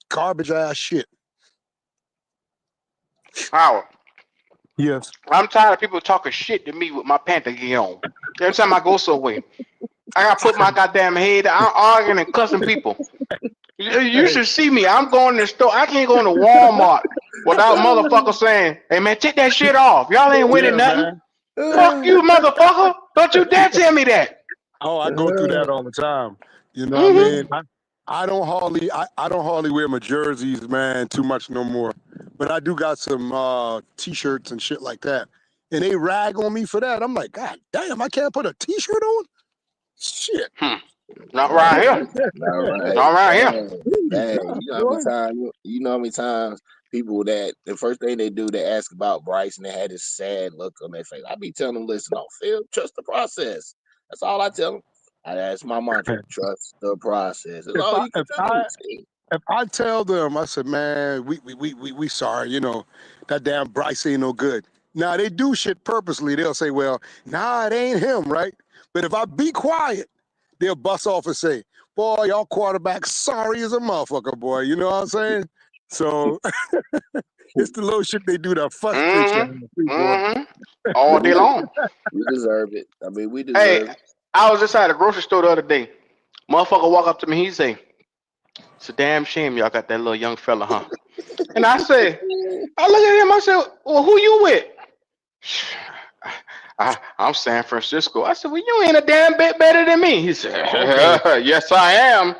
garbage ass shit. Howard. Yes. I'm tired of people talking shit to me with my Panther gear on. Every time I go somewhere, I gotta put my goddamn head. I'm arguing and cussing people. You should see me. I'm going to the store. I can't go into Walmart without motherfucker saying, "Hey man, take that shit off. Y'all ain't winning nothing." Man. Fuck you, motherfucker! Don't you dare tell me that. Oh, I go through that all the time. You know what I mean? I don't hardly wear my jerseys, man, too much no more. But I do got some t-shirts and shit like that. And they rag on me for that. I'm like, God damn, I can't put a t-shirt on? Shit. Not right Man, here. all right, Not right here. man, man. God, You know how many boy. times you know how many times people that the first thing they do, they ask about Bryce and they had this sad look on their face. I be telling them, listen, don't feel, trust the process. That's all I tell them. That's my mantra. Trust the process. That's If all I you can if tell them. I if I tell them, I said, man, we sorry, that damn Bryce ain't no good. Now they do shit purposely. They'll say, well, nah, it ain't him, right? But if I be quiet, they'll bust off and say, boy, y'all quarterback sorry as a motherfucker, boy. You know what I'm saying? So it's the little shit they do that frustrates you, boy. All day long. We deserve it. I mean, we Hey, deserve it. I was inside a grocery store the other day. Motherfucker walk up to me. He say, "It's a damn shame y'all got that little young fella, huh?" And I say, I look at him. I said, "Well, who you with?" I'm San Francisco. I said, "Well, you ain't a damn bit better than me." He said, Okay. "Yes, I am."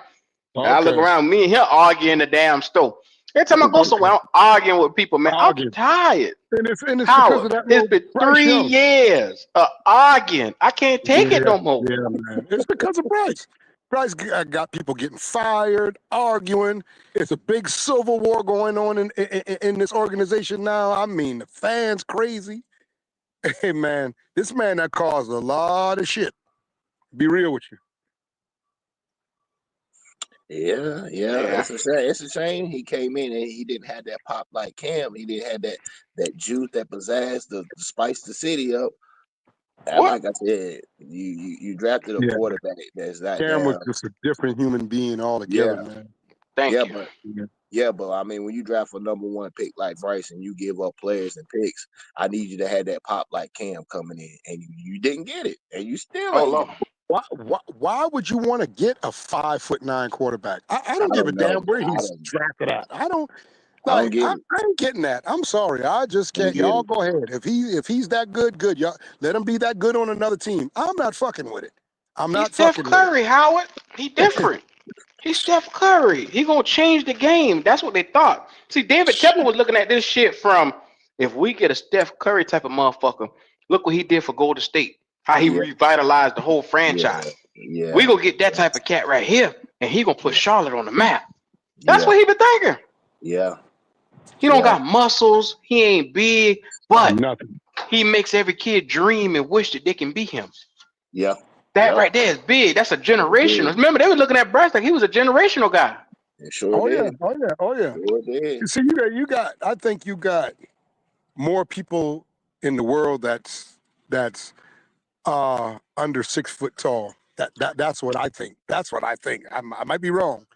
And I look Okay. around, me and him arguing in the damn store. Every time I go somewhere, I'm arguing with people, man. I'm Arguing. tired. And it's because Howard, of that it's little been Bryce 3 years of arguing. I can't take it Yeah, no more. yeah, man. It's because of Bryce. Bryce got people getting fired, arguing. It's a big civil war going on in this organization now. I mean, the fans crazy. Hey, man, this man that caused a lot of shit. Be real with you. Yeah. Yeah. It's a shame. It's a shame he came in and he didn't have that pop like Cam. He didn't have that juice, that pizzazz, to spice the city up. And What? like I said, you drafted a Yeah, quarterback that's not Cam was damn. just a different human being altogether, Yeah, man. Thank you. but Yeah. I mean, when you draft a number one pick like Bryce and you give up players and picks, I need you to have that pop like Cam coming in, and you didn't get it, and you still Oh ain't Lord. get it. Why would you want to get a 5'9" quarterback? I I don't give a don't damn know. where he's drafted at. I don't. I don't Like get I, it. I ain't getting that. I'm sorry. I just I don't can't. get Y'all it. go ahead. If he's that good, good. Y'all let him be that good on another team. I'm not fucking with it. I'm He's not Steph fucking with Curry, Howard. He it. different. He's Steph Curry. He gonna change the game. That's what they thought. See, David Tepper was looking at this shit from, if we get a Steph Curry type of motherfucker, look what he did for Golden State. How he Yeah, revitalized the whole yeah, franchise. We yeah, gonna get that type of cat right here, and he gonna put yeah, Charlotte on the map. That's yeah, what he been thinking. yeah, He don't yeah, got muscles. He ain't big, but Nothing. he makes every kid dream and wish that they can be him. yeah, That yep. right there is big. That's a It generational. did. Remember, they were looking at Bryce like he was a generational guy. It sure Oh yeah. did. Oh yeah. Oh yeah. Sure did. You see, you got. I think you got more people in the world that's under 6 foot tall. That's what I think. That's what I think. I might be wrong,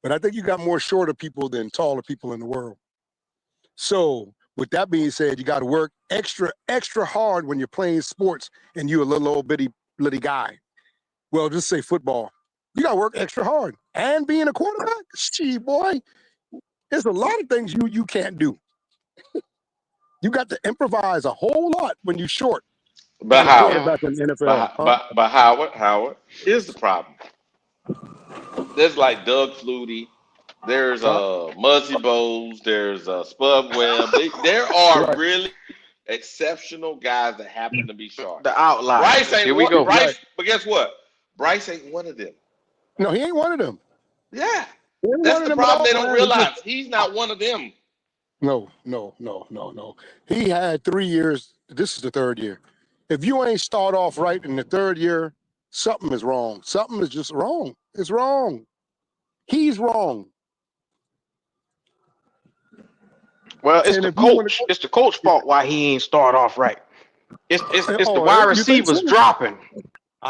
but I think you got more shorter people than taller people in the world. So with that being said, you got to work extra hard when you're playing sports and you're a little old bitty guy. Well, just say football. You got to work extra hard. And being a quarterback, gee, boy, there's a lot of things you can't do. You got to improvise a whole lot when you're short But being a Howard, Yeah. quarterback in the NFL. Huh? but Howard, here's the problem. There's like Doug Flutie. There's Huh? Muzzy Bowes. There's Spud Webb. There are Right, really exceptional guys that happen to be sharp. The Bryce outliers. Here ain't we one. go. right. But guess what? Bryce ain't one of them. No, he ain't one of them. Yeah, He ain't that's one of the them at problem. all, They don't man. It's just realize he's not one of them. no. He had 3 years. This is the third year. If you ain't start off right in the third year, something is wrong. Something is just wrong. It's wrong. He's wrong. Well, it's And the if you want coach. It's the coach fault why he ain't start off right. It's the wide you think receivers so? dropping.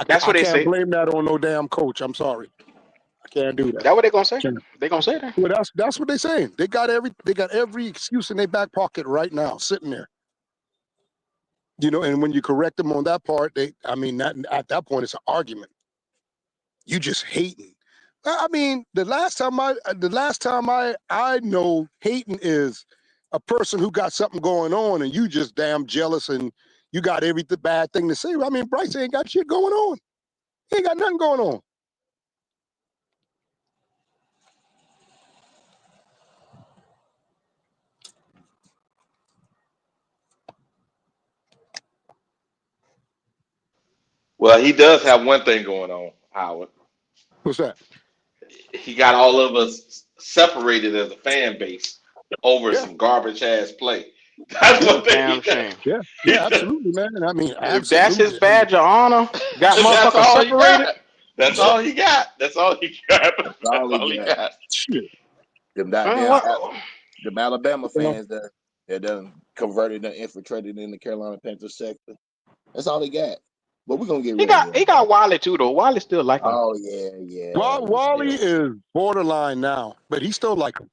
That's I what they can't say. blame that on no damn coach. I'm sorry. I can't do that. That what they gonna say? Can't. They gonna say that. Well, that's what they're saying. They got every excuse in their back pocket right now, sitting there. And when you correct them on that part, at that point it's an argument. You just hating. I mean, the last time I know hating is a person who got something going on and you just damn jealous and you got every bad thing to say. I mean, Bryce ain't got shit going on. He ain't got nothing going on. Well, he does have one thing going on, Howard. What's that? He got all of us separated as a fan base over Yeah, some garbage ass play. That's yeah, what Damn they. shame. yeah, yeah. Absolutely, man. I mean, If that's his absolutely. I mean, badge of honor, got That's motherfuckers all he separated. got. That's all he got. That's all he got. That's That's all he all he got. got. shit. Them goddamn What? them Alabama You know, fans that done converted and infiltrated in the Carolina Panthers sector. That's all they got. But we're gonna get He rid of got them. he got Wiley too though. Wiley still like him. Oh yeah. Wally is borderline now, but he still like him.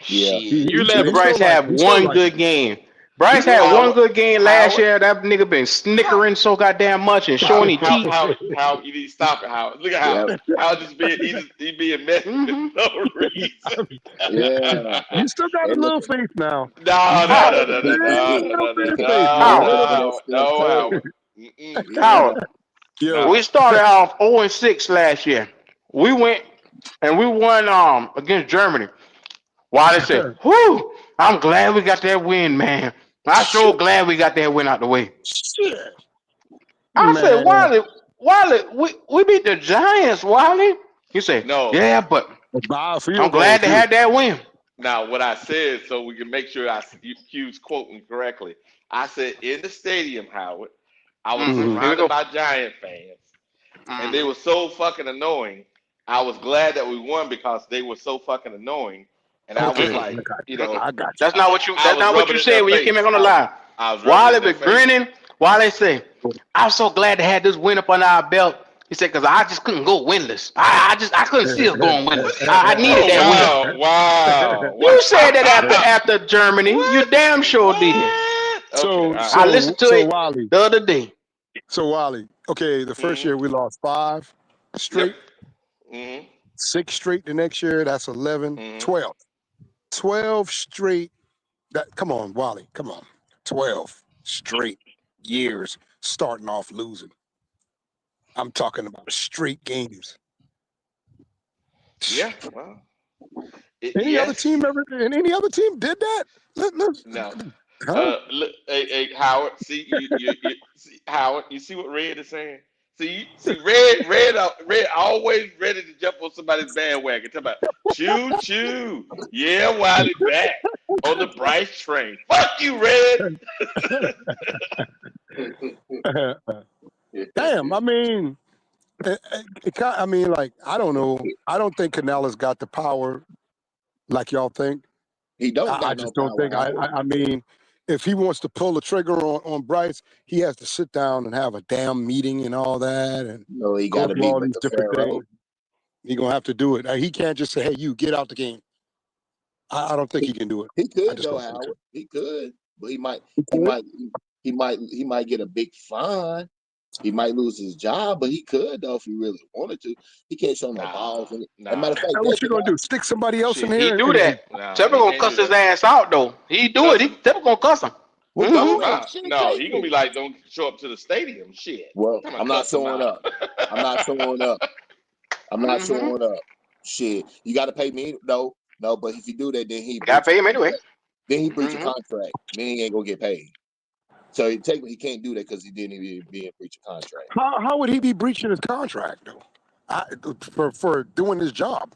Yeah. Shit, He, you he, let he Bryce still like have him. He still one like good him. game. Bryce He had one Howard, good game last Howard, year. That nigga been snickering so goddamn much and showing his teeth. Howard, you need to stop it, Howard. Look at Yeah. Howard just being he being messy for Mm-hmm. no reason. Yeah. You still got Hey, a little listen. faith now. You No, just no, How? gotta no, no, no, be A no, patient. little no, bit no, of Just faith, you man. How? gotta A wait for little. that no, stuff no, turn. Howard. Howard. Yeah. Yo, No. We started off 0-6 last year. We went and we won against Germany. Wiley said, "Whew, I'm glad we got that win, man. I sure shit, glad we got that win out the way." shit, I said, man. Wiley, we beat the Giants, Wiley. He said, No. "Yeah, but Buy a I'm field goal glad they too. had that win." Now, what I said, so we can make sure Q's quoting correctly. I said in the stadium, Howard, I was Mm-hmm. Here we surrounded go. by Giant fans, and they Mm-hmm. were so fucking annoying. I was glad that we won because they were so fucking annoying, and I Okay, was Mm-mm. like, I got you. That's not what you. I That's was not what rubbing you it in their said when you came face. back on the line. I was rubbing it Wiley in their was face. grinning. Wiley said, "I'm so glad to have this win up on our belt." He said, "Cause I just couldn't go winless. I couldn't see us going winless. I needed Oh that win." wow, wow, You said that wow. after Germany. You What? damn sure did. What? Okay, So, all right. I so, listened to so it Wally, the other day. so Wally. Okay, the first Mm-hmm. year we lost 5 Yep. straight, Mm-hmm. 6 straight the next year. That's 11, Mm-hmm. 12. 12 straight. Come on, Wally. Come on. 12 straight years starting off losing. I'm talking about straight games. Yeah. Well, Any other yes. team any other team did that? No. Huh? Look, hey, Howard. See you see Howard. You see what Red is saying? See, Red always ready to jump on somebody's bandwagon. Talk about choo choo. Yeah, Wiley back on the Bryce train. Fuck you, Red. Damn, I mean, I mean, like, I don't know. I don't think Canela's got the power like y'all think. He don't I got no just don't power, think. Howard. I mean, if he wants to pull the trigger on Bryce, he has to sit down and have a damn meeting and all that, and No, he go gotta through be all with these the different Pharaoh. things. He's gonna have to do it. He can't just say, "Hey, you get out the game." I don't think he can do it. He I could just though, don't think so. Howard. He could. But he He could. might get a big fine. He might lose his job, but he could though if he really wanted to. He can't show no balls. And matter of fact, Now, what you gonna do? Stick somebody else in Shit. He here? do And that. Nah, Tepper he gonna can't cuss do his that. ass out though. He do it. Cuss He him. Tepper gonna cuss him. well, Mm-hmm. go ahead. Shit, No, take he gonna be it. like, don't show up to the stadium. Shit. Well, I'm gonna I'm not cuss him showing out. up. I'm not showing up. I'm not Mm-hmm. showing up. Shit, you got to pay me. No, but if you do that, then he Gotta pay him anyway. Then he breach a Mm-hmm. contract. Then he ain't gonna get paid. So technically, he can't do that because he didn't even be in breach of contract. how would he be breaching his contract though? For doing his job?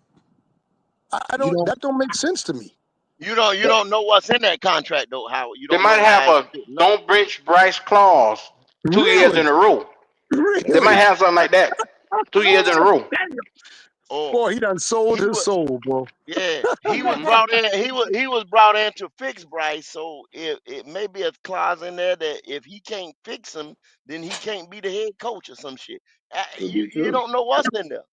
I You don't. don't. That don't make sense to me. You don't know what's in that contract though, Howard. You They don't know might have how it's a written up. don't bench Bryce clause 2 years Really, in a row. They really. might have something like that 2 years in a row. Or Boy, he done sold he his was soul, bro. he was Mm-hmm. brought in he was brought in to fix Bryce. So it may be a clause in there that if he can't fix him, then he can't be the head coach or some shit. Could be You true. don't know what's in there.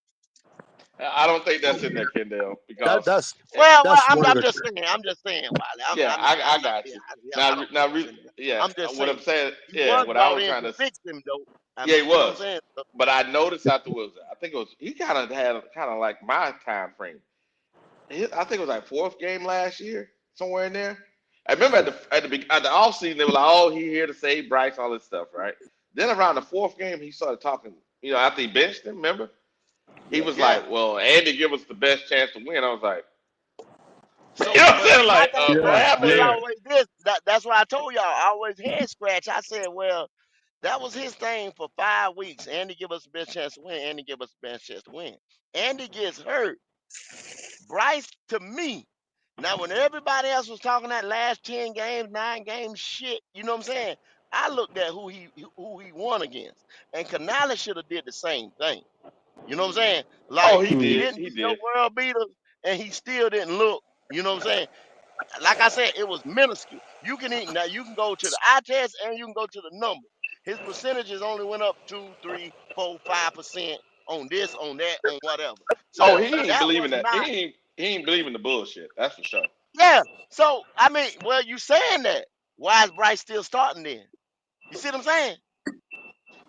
I don't think that's in there, Kendall, That because that's Well, that's one of I'm the. just saying, Wiley. yeah, I I'm not, got yeah, you. I don't know what's in there. Yeah, I'm just what I'm saying saying, he yeah, was what I brought was in trying to to, fix him though. I yeah, mean, he you know what I'm was. saying? But I noticed afterwards, I think it was he kind of had kind of like my time frame. I think it was like fourth game last year, somewhere in there. I remember at the off season they were like, "Oh, he here to save Bryce, all this stuff, right?" Then around the fourth game, he started talking. After he benched him, remember? He was Yeah. like, "Well, Andy give us the best chance to win." I was like, So, "You know what I'm but saying?" see, my Like, thing, what Yeah, my thing happened was yeah. here? always this. That's why I told y'all I always head scratch. I said, well, That was his thing for 5 weeks. Andy give us the best chance to win. Andy give us the best chance to win. Andy gets hurt. Bryce, to me, now when everybody else was talking that last 10 games, 9 games shit, you know what I'm saying? I looked at who he won against. And Canales should have did the same thing. You know what I'm saying? Oh, Like he he did. didn't He beat no did. world beaters and he still didn't look, you know what I'm saying? Like I said, it was minuscule. You can eat now. You can go to the eye test and you can go to the numbers. His percentages only went up 2, 3, 4, 5% on this, on that, on whatever. Oh, So he ain't that believing was that. not. He ain't believing the bullshit. That's for sure. Yeah. So I mean, well, you saying that? Why is Bryce still starting then? You see what I'm saying?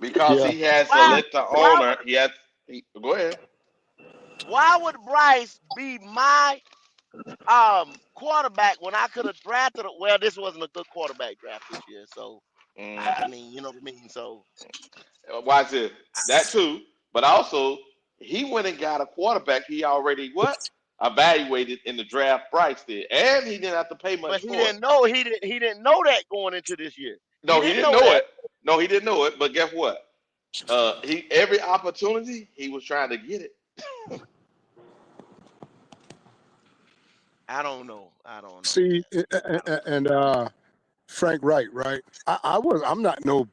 Because Yeah. he has to Why? let the Why owner. would? Go ahead. Why would Bryce be my quarterback when I could have drafted? Well, this wasn't a good quarterback draft this year, so I Mm, mean, you know what I mean. So watch this. That too. But also, he went and got a quarterback he already what? Evaluated in the draft. Bryce did. And he didn't have to pay but much he for it. didn't know he didn't know that going into this year. He No, he didn't didn't know know that. it. No, he didn't know it. But guess what? He every opportunity he was trying to get it. I don't know. I don't know, See, man. I don't know. and Frank Wright, right? I'm not no,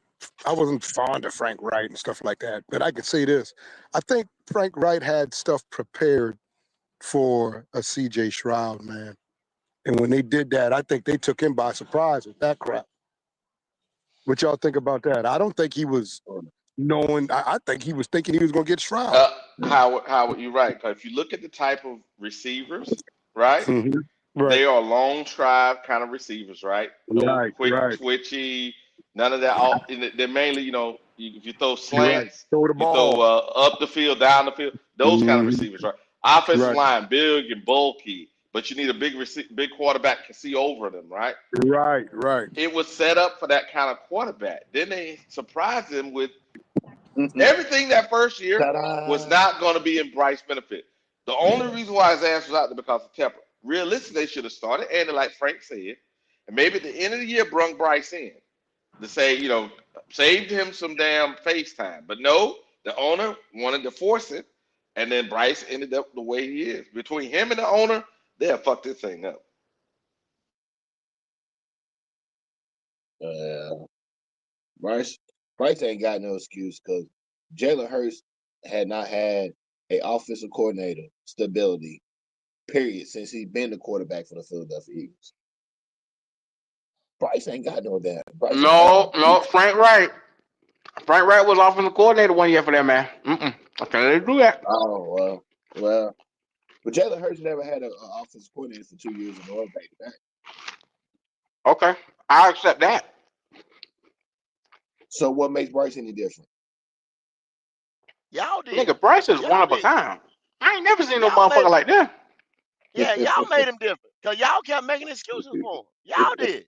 I wasn't fond of Frank Wright and stuff like that. But I can say this: I think Frank Wright had stuff prepared for a C.J. Stroud, man. And when they did that, I think they took him by surprise with that crap. What y'all think about that? I don't think he was knowing. I think he was thinking he was going to get Stroud. Uh, Howard, you're right. 'Cause if you look at the type of receivers, right? Mm-hmm. Right, They are long drive kind of receivers, right? No right, quick right. twitchy, none of that. All they're mainly, if you throw You're right. slants, Throw the you throw ball. up the field, down the field, those kind of Mm-hmm. receivers, right? Offensive Right, line, big and bulky, but you need a big quarterback to see over them, right? right, right. It was set up for that kind of quarterback. Then they surprised him with everything that first year was Ta-da! not going to be in Bryce's benefit. The only reason why his ass was out there because of temper. Realistically, they should have started Andy, like Frank said, and maybe at the end of the year brung Bryce in to say, saved him some damn face time. But no, the owner wanted to force it, and then Bryce ended up the way he is. Between him and the owner, they'll fuck this thing up. Uh, Bryce, Bryce ain't got no excuse because Jalen Hurts had not had a offensive coordinator stability, period, since he's been the quarterback for the Philadelphia Eagles. Bryce ain't got no damn. Bryce ain't got no No, no, excuse. Frank Wright. Frank Wright was offensive coordinator 1 year for that man. I can't let him do that. Oh well. But Jalen Hurts never had an offensive coordinator for 2 years in a row back to back. Okay, I accept that. So what makes Bryce any different? Y'all did. Nigga, Bryce is one Y'all of a did. kind. I ain't never seen no Y'all made motherfucker like that. Yeah, y'all made him different. Cause y'all kept making excuses for him. Y'all did.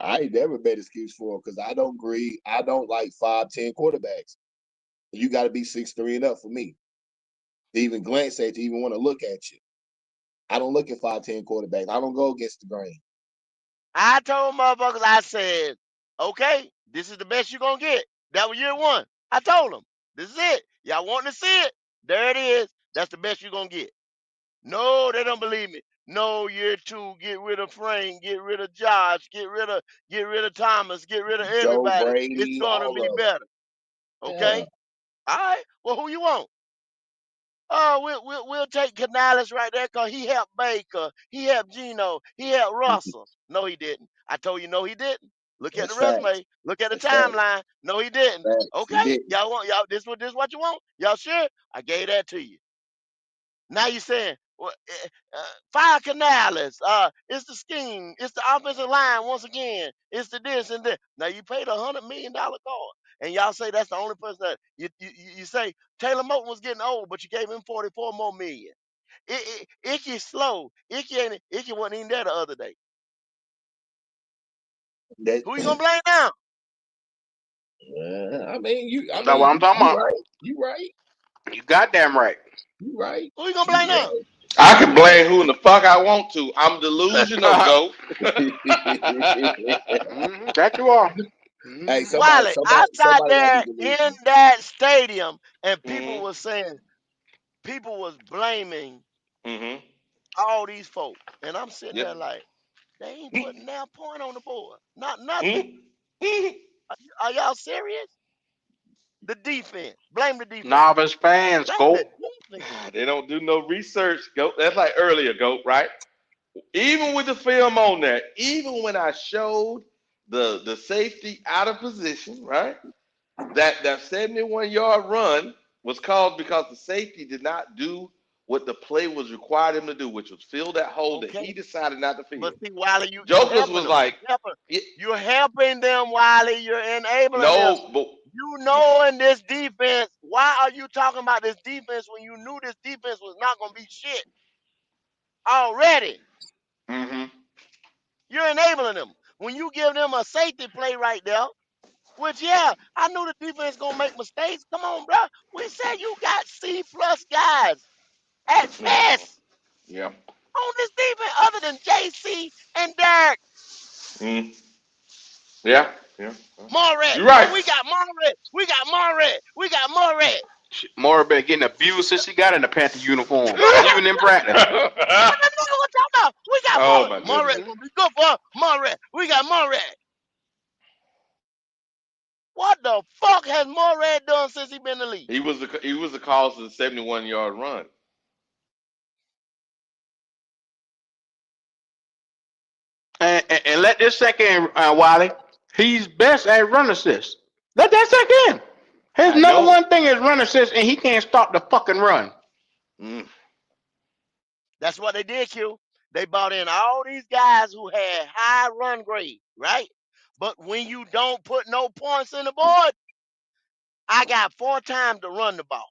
I ain't never made excuse for him because I don't agree. I don't like 5'10" quarterbacks. You got to be 6'3" and up for me to even glance at you, even want to look at you. I don't look at 5'10" quarterbacks. I don't go against the grain. I told motherfuckers, I said, okay, this is the best you're gonna get. That was year one. I told them, this is it. Y'all wanting to see it? There it is. That's the best you're gonna get. No, they don't believe me. No, year two, get rid of Frank, get rid of Josh, get rid of Thomas, get rid of Joe everybody. It's Brady, gonna all be of better. them. Yeah. Okay? All right. Well, who you want? Oh, we'll take Canales right there because he helped Baker. He helped Gino. He helped Russell. No, he didn't. I told you, no, he didn't. Look at the That's facts. resume. Look at the That's facts. timeline. No, he didn't. Facts. He Okay, didn't. y'all this what you want? Y'all sure? I gave that to you. Now you saying, well, fire Canales. It's the scheme. It's the offensive line once again. It's the this and that. Now you paid $100 million card, and y'all say that's the only person that you say Taylor Moton was getting old, but you gave him 44 more million. Icky slow. Icky wasn't even there the other day. That. Who you gonna blame now? I mean, That's what I'm talking you about. right. You right. You goddamn right. You right. Who you gonna blame now? You I can blame who in the fuck I want to. I'm delusional, Joe. right. That you are. Hey, Wiley, I sat somebody gonna there need to read in me. that stadium and people Mm-hmm. was saying, people was blaming Mm-hmm. all these folk. And I'm sitting Yep. there like, they ain't putting their point on the board. Not nothing. Mm-hmm. Are y'all serious? The defense. Blame the defense. Novice fans, Blame go. the defense. They don't do no research, Goat. That's like earlier, Goat, right? Even with the film on there, even when I showed the safety out of position, right? That 71-yard run was called because the safety did not do what the play was required him to do, which was fill that hole that he Okay. decided not to But fill. see, Wiley, you Jokers helping was them. like, You're helping them, Wiley. You're enabling them. no, but You know in this defense, why are you talking about this defense when you knew this defense was not going to be shit already? mm-hmm. You're enabling them. When you give them a safety play right there, which, yeah, I knew the defense going to make mistakes. Come on, bro. We said you got C-plus guys at Mm-hmm. best Yeah. on this defense other than JC and Derek Mm. Yeah. Yeah. Moret. You're right. Oh, we got Moret. We got Moret. We got Moret. Mora been getting abused since he got in the Panther uniform, even in practice. What the nigga was talking about? We got Oh Moret. my Moret goodness. going to be good for us. Moret. We got Moret. What the fuck has Moret done since he been in the league? He was the cause of the 71-yard run. And let this second Wiley. He's best at run assist. Let that second in. His I number know. one thing is run assist, and he can't stop the fucking run. Mm. That's what they did, Q. They brought in all these guys who had high run grade, right? But when you don't put no points in the board, I got 4 times to run the ball.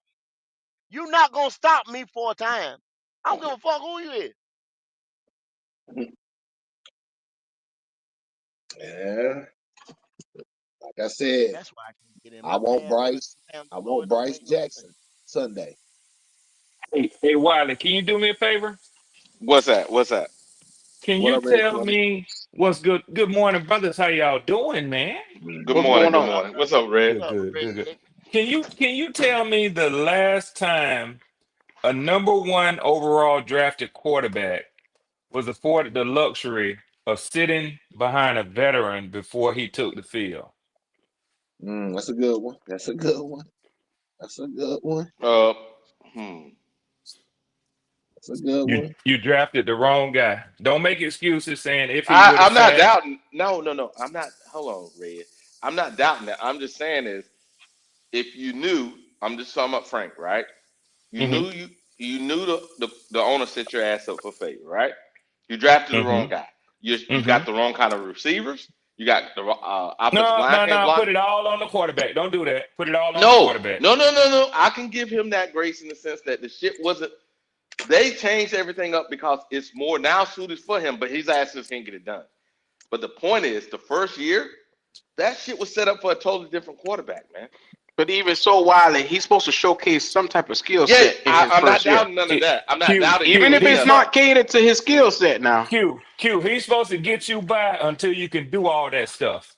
You not gonna stop me 4 times. I don't give a fuck who you is. Yeah, like I said, That's why I can't get in I my want pants when I Bryce. sit down the I floor. want It don't Bryce make no sense. Jackson Sunday. Hey, Wiley, can you do me a favor? What's that? What's that? Can What you up, Red tell Twenty? me what's good? Good morning, brothers. How y'all doing, man? Good What's morning. going Good on? morning. What's up, Red? Good, good, good, good. Can you tell me the last time a number one overall drafted quarterback was afforded the luxury of sitting behind a veteran before he took the field? That's a good one. That's a good one. That's a good one. Uh, hmm. That's a good one. You drafted the wrong guy. Don't make excuses saying if he would have I'm not sat. doubting. No, no, no. I'm not. Hold on, Red. I'm not doubting that. I'm just saying is if you knew. I'm just talking about Frank, right? You Hmm. knew you knew the owner set your ass up for failure, right? You drafted the Hmm. wrong guy. You Hmm. got the wrong kind of receivers. You got the offensive No, line no, can't no. block. Put it all on the quarterback. Don't do that. Put it all on the No, quarterback. no, no, no, no. I can give him that grace in the sense that the shit wasn't. They changed everything up because it's more now suited for him, but his ass just can't get it done. But the point is, the first year, that shit was set up for a totally different quarterback, man. But even so, Wiley, he's supposed to showcase some type of skill Yeah, set in his I'm not first year, doubting none of Q, that. I'm not Q, doubting even Q. if any it's of He's that. not catered to his skill set. Now, Q. He's supposed to get you by until you can do all that stuff.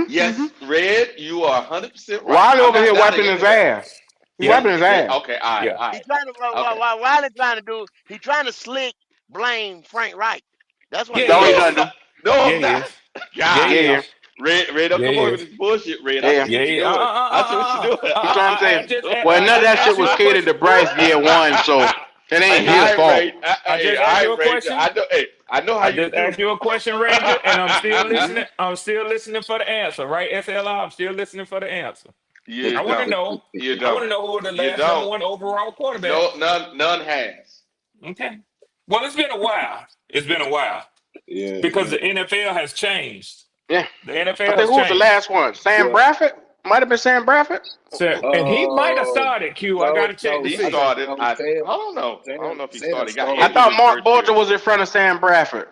Yes, Red, you are 100% right. Wiley I'm over not here doubting wiping any his of that. ass. He's Yeah, wiping his Yeah, ass. okay, all right, yeah. all He right. trying to Okay. what Wiley trying to do. He trying to slick blame Frank Wright. That's what Yeah, he That's he what trying he's to No, trying do. is. to do. no, Yeah, I'm he not. is. Yeah, God, he Yeah, is. Red, don't Yeah, come he over with is. this bullshit, Red. I yeah. see Yeah, what he, you're doing. I see what you're doing. He's trying to I say, just, well, I none of just that shit asked you was a catered question. to Bryce year one, so it ain't his All right, fault. Ray. I Hey, just all asked you right, a Ray. question. I know. Hey, I know how I you just do. asked you a question, Ranger, and I'm still Hmm. listening. I'm still listening for the answer, right? SLR, I'm still listening for the answer. You I want to don't. know. You I want don't. to know who the You last number don't. one overall quarterback. No, none has. Okay. Well, it's been a while. It's been a while Yeah, because yeah. the NFL has changed. Yeah, The I NFL think has who was the changed. last one? Sam Well, Bradford. Might have been Sam Bradford. So, and he might have uh, started. Q. I got no, to check to no. He I see. think started. no. I Sam, don't know. I don't Sam, know if he Sam started. He got I started. injured thought his Mark first year. Bolger was in front of Sam Bradford.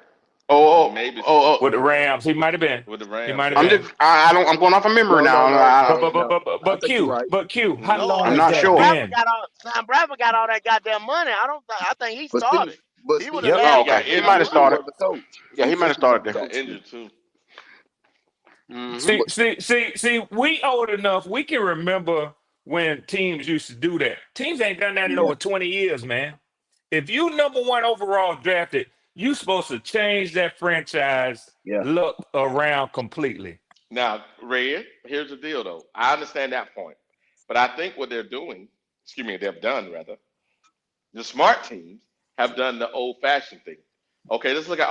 Oh, oh, Maybe oh, With oh. the Rams, he might have been. with the He Rams. might have Yeah. I'm been. just, I don't, I'm going off of memory No, now. no, no, But no, no. I think you're right. How Mm. No, long I'm has not that sure. been? Sam Bradford got all that goddamn money. I think he But started. He was the Yep. last Oh, He one got okay. to get He that might injured have money. he too. started. was the coach. Yeah, he might have He was started the there. Got coach then. injured too. Mm-hmm. See, we old enough, we can remember when teams used to do that. Teams ain't done that in over 20 years, man. If you number one overall drafted, you supposed to change that franchise Yeah. look around completely. Now, Red, here's the deal though. I understand that point. But I think what they're doing, excuse me, they've done rather, the smart teams have done the old fashioned thing. Okay, let's look at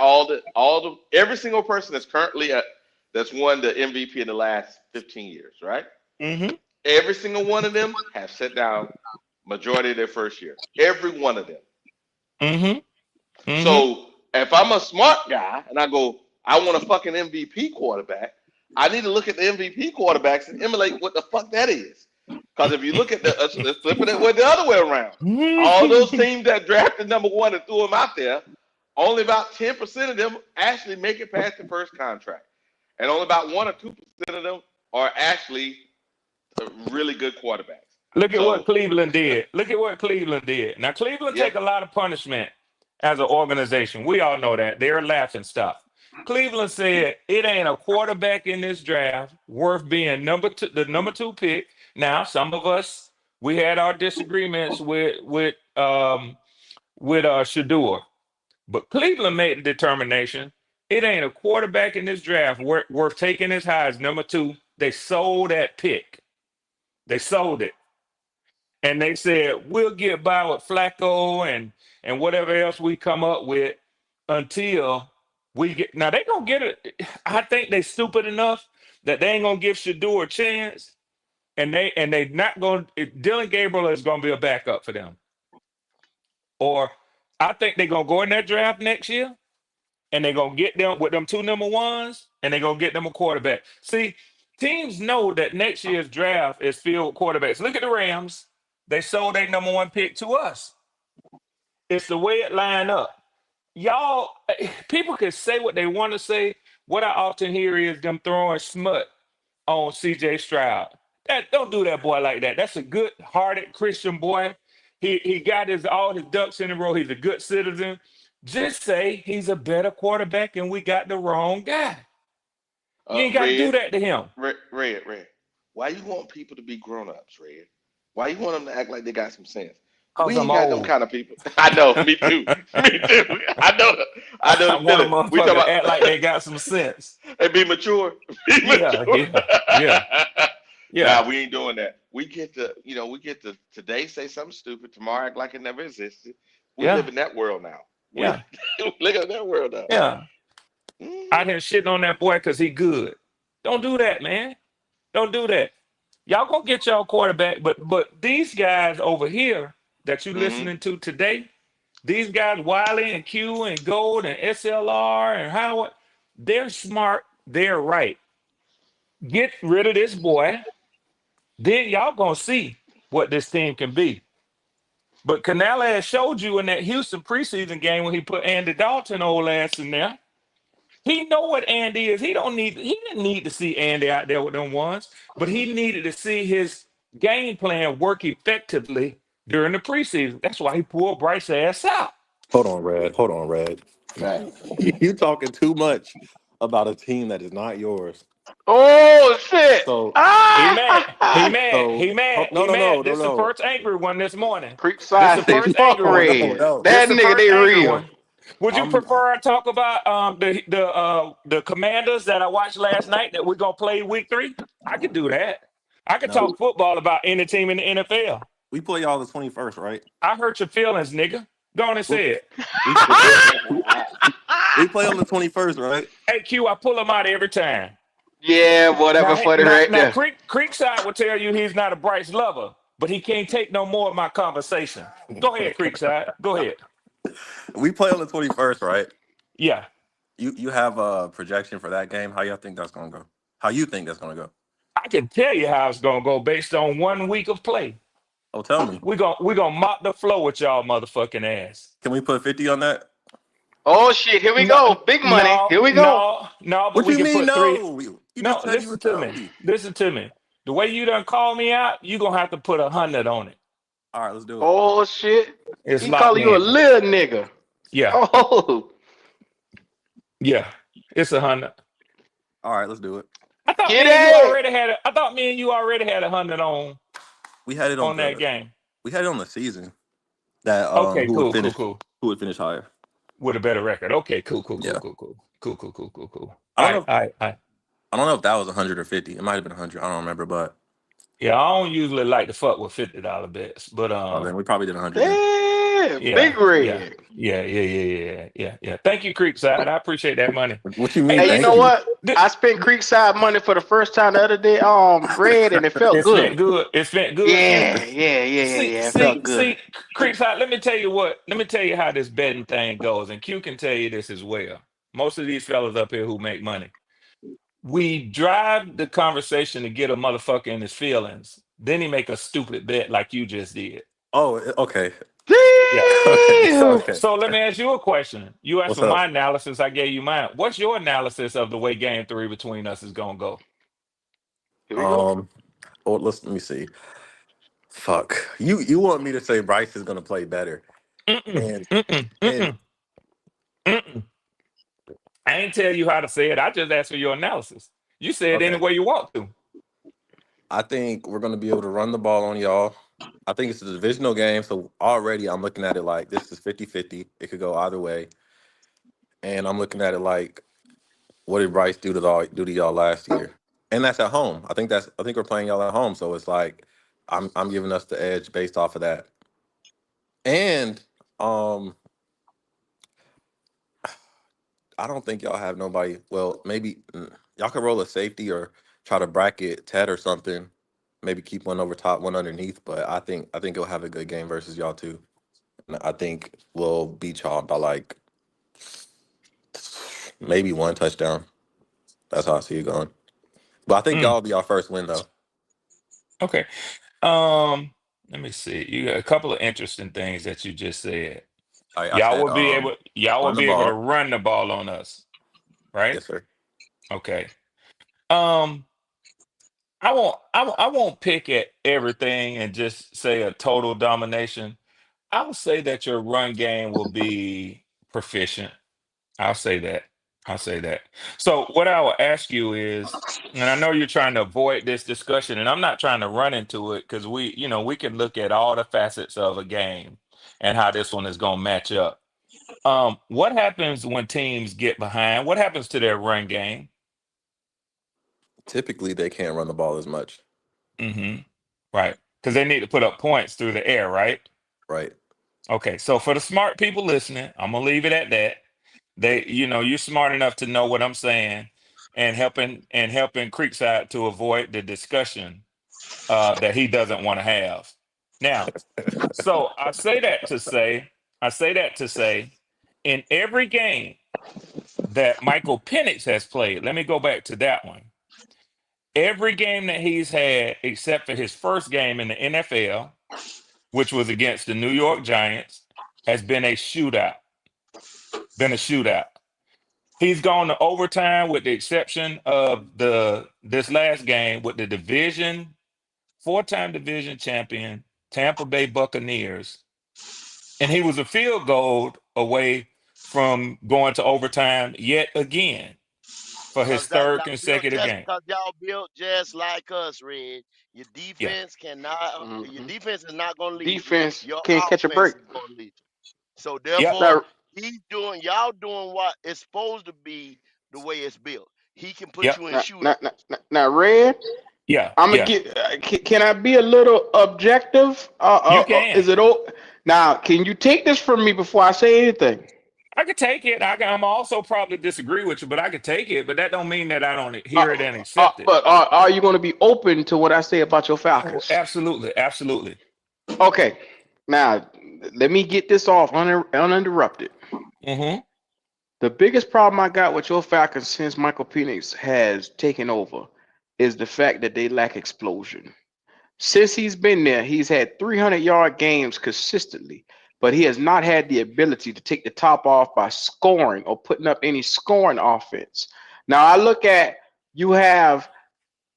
every single person that's currently that's won the MVP in the last 15 years, right? Mm-hmm. Every single one of them have sat down majority of their first year. Every one of them. Mm-hmm. Mm-hmm. So if I'm a smart guy and I go, I want a fucking MVP quarterback, I need to look at the MVP quarterbacks and emulate what the fuck that is. Because if you look at let's flip it with the other way around. All those teams that drafted number one and threw him out there, only about 10% of them actually make it past the first contract. And only about 1 or 2% of them are actually really good quarterbacks. Look at what Cleveland did. Look at what Cleveland did. Now, Cleveland take a lot of punishment as an organization. We all know that. They're laughing stock. Cleveland said it ain't a quarterback in this draft worth being the number two pick. Now, some of us, we had our disagreements with Shador. But Cleveland made the determination it ain't a quarterback in this draft worth taking as high as number two. They sold that pick. They sold it. And they said, we'll get by with Flacco and whatever else we come up with until we get. Now, they're going to get it. I think they're stupid enough that they ain't going to give Shador a chance. And they not going to. Dylan Gabriel is going to be a backup for them. Or I think they're going to go in that draft next year. And they're going to get them with them two number ones, and they're going to get them a quarterback. See, teams know that next year's draft is filled with quarterbacks. Look at the Rams. They sold their number one pick to us. It's the way it lined up. Y'all, people can say what they want to say. What I often hear is them throwing smut on C.J. Stroud. Don't do that boy like that. That's a good-hearted Christian boy. He got all his ducks in a row. He's a good citizen. Just say he's a better quarterback and we got the wrong guy. You ain't got to do that to him. Red. Why you want people to be grown-ups, Red? Why you want them to act like they got some sense? Because We ain't I'm got old. them kind of people. I know, me too. Me too. I know I the want a feeling. We talk motherfucker to about act like they got some sense. Hey, be mature. Be Yeah. Nah, we ain't doing that. We get to today say something stupid, tomorrow act like it never existed. We live in that world now. We live in that world now. Yeah. Mhm. Out here shitting on that boy because he good. Don't do that, man. Don't do that. Y'all gonna get y'all quarterback, but these guys over here that you listening to today, these guys Wiley and Q and Gold and SLR and Howard, they're smart. They're right. Get rid of this boy. Then y'all gonna see what this team can be. But Canales showed you in that Houston preseason game when he put Andy Dalton old ass in there. He know what Andy is. He didn't need to see Andy out there with them ones, but he needed to see his game plan work effectively during the preseason. That's why he pulled Bryce ass out. Hold on, Red. Hold on, Red. Right. You talking too much about a team that is not yours. Oh shit! So He mad. He Ah! mad. so He mad. no He no mad. no no This is the no first angry one this morning. Creep This side is the say first fuck angry one. no Red. no. This That is the nigga first they angry real. one. Would you I'm prefer I talk about the Commanders that I watched last night that we're gonna play week 3? I could do that. I could no. talk football about any team in the NFL. We play y'all the 21st, right? I hurt your feelings, nigga. Go on and We say it. we play on the 21st, right? Hey Q, I pull him out every time. Yeah, boy, that Now, was funny right now there. Creekside will tell you he's not a Bryce lover, but he can't take no more of my conversation. Go ahead, Creekside. Go ahead. We play on the 21st, right? Yeah. You have a projection for that game? How y'all think that's gonna go? How you think that's gonna go? I can tell you how it's gonna go based on 1 week of play. Oh, tell me. We're gonna mop the floor with y'all motherfucking ass. Can we put 50 on that? Oh shit, here we No, go. Big money. Here we go. but What we you can mean put 3. no? You No, just said you listen would to tell me. me. Listen to me. The way you done call me out, you gonna have to put 100 on it. All right, let's do it. Oh shit. It's He locked calling you a in. little nigga. Yeah, Oh. yeah. It's 100. All right, let's do it. I thought Get me and you it. already had. I thought me and you already had 100 We had it on that game. on the season that Okay, cool. who would finish higher. With a better record. Okay, cool. Yeah. I All don't right, know. all right, all right. I don't know if that was 100 or 50. It might have been 100. I don't remember, but Yeah, I don't usually like to fuck with $50 bets, but then we probably did 100 then. Yeah, yeah, big red. yeah. Thank you, Creekside. I appreciate that money. What you Hey, mean? Hey, you Thank know listen, you. what? th- I spent Creekside money for the first time the other day. Red, and it felt it spent good. good. It spent good to you. See, Yeah. It see, felt good. see, Creekside. Let me tell you what. Let me tell you how this betting thing goes, and Q can tell you this as well. Most of these fellas up here who make money, we drive the conversation to get a motherfucker in his feelings. Then he make a stupid bet like you just did. Oh, okay. Yeah. Okay. Damn. Okay. So let me ask you a question. You asked What's for up? my analysis. I gave you mine. What's your analysis of the way game 3 between us is gonna go? Here we go. Oh, let me see. Fuck. You want me to say Bryce is gonna play better. Mm-mm, And mm-mm, and mm-mm, mm-mm. I ain't tell you how to say it. I just asked for your analysis. You say it any okay. way you want to. I think we're gonna be able to run the ball on y'all. I think it's a divisional game, so already I'm looking at it like this is 50-50. It could go either way. And I'm looking at it like, what did Bryce do to y'all last year? And that's at home. I think we're playing y'all at home, so it's like I'm giving us the edge based off of that. And um I don't think y'all have nobody. Well, maybe y'all could roll a safety or try to bracket Ted or something. Maybe keep one over top, one underneath. But I think he'll have a good game versus y'all too. And I think we'll beat y'all by like maybe one touchdown. That's how I see it going. But I think y'all Mm, will be our first win though. okay. Let me see. You got a couple of interesting things that you just said. I said Y'all will run the be able to ball. run the ball on us, right? Yes, sir. Okay. Um, I won't pick at everything and just say a total domination. I will say that your run game will be proficient. I'll say that. I'll say that. So what I will ask you is, and I know you're trying to avoid this discussion, and I'm not trying to run into it because we can look at all the facets of a game and how this one is going to match up. What happens when teams get behind? What happens to their run game? Typically, they can't run the ball as much. hmm Right. Because they need to put up points through the air, right? Right. Okay. So for the smart people listening, I'm gonna leave it at that. You're smart enough to know what I'm saying and helping Creekside to avoid the discussion that he doesn't want to have. Now, so I say that to say, in every game that Michael Penix has played, let me go back to that one. Every game that he's had, except for his first game in the NFL, which was against the New York Giants, has been a shootout. Been a shootout. He's gone to overtime with the exception of this last game with the four-time division champion, Tampa Bay Buccaneers. And he was a field goal away from going to overtime yet again for his Cause that third y'all built consecutive just game. cause y'all built just like us, Red. Your Yeah. defense cannot. Your Hmm. defense is not gonna lead you. Defense Your can't catch a offense break. is gonna lead you. So Yep. therefore, Now, y'all doing what it's supposed to be the way it's built. He can put Yep. you in now, shootout. now, now, now Red. Yeah. I'm gonna Yeah. get. Can I be a little objective? You can. Is it? Now, can you take this from me before I say anything? I could take it. I'm also probably disagree with you, but I could take it. But that don't mean that I don't Uh, hear it and accept it. but are you going to be open to what I say about your Oh, Falcons? absolutely, absolutely. Okay. Now, let me get this off uninterrupted. Mm-hmm. The biggest problem I got with your Falcons since Michael Penix has taken over is the fact that they lack explosion. Since he's been there, he's had 300-yard games consistently, but he has not had the ability to take the top off by scoring or putting up any scoring offense. Now, I look at you have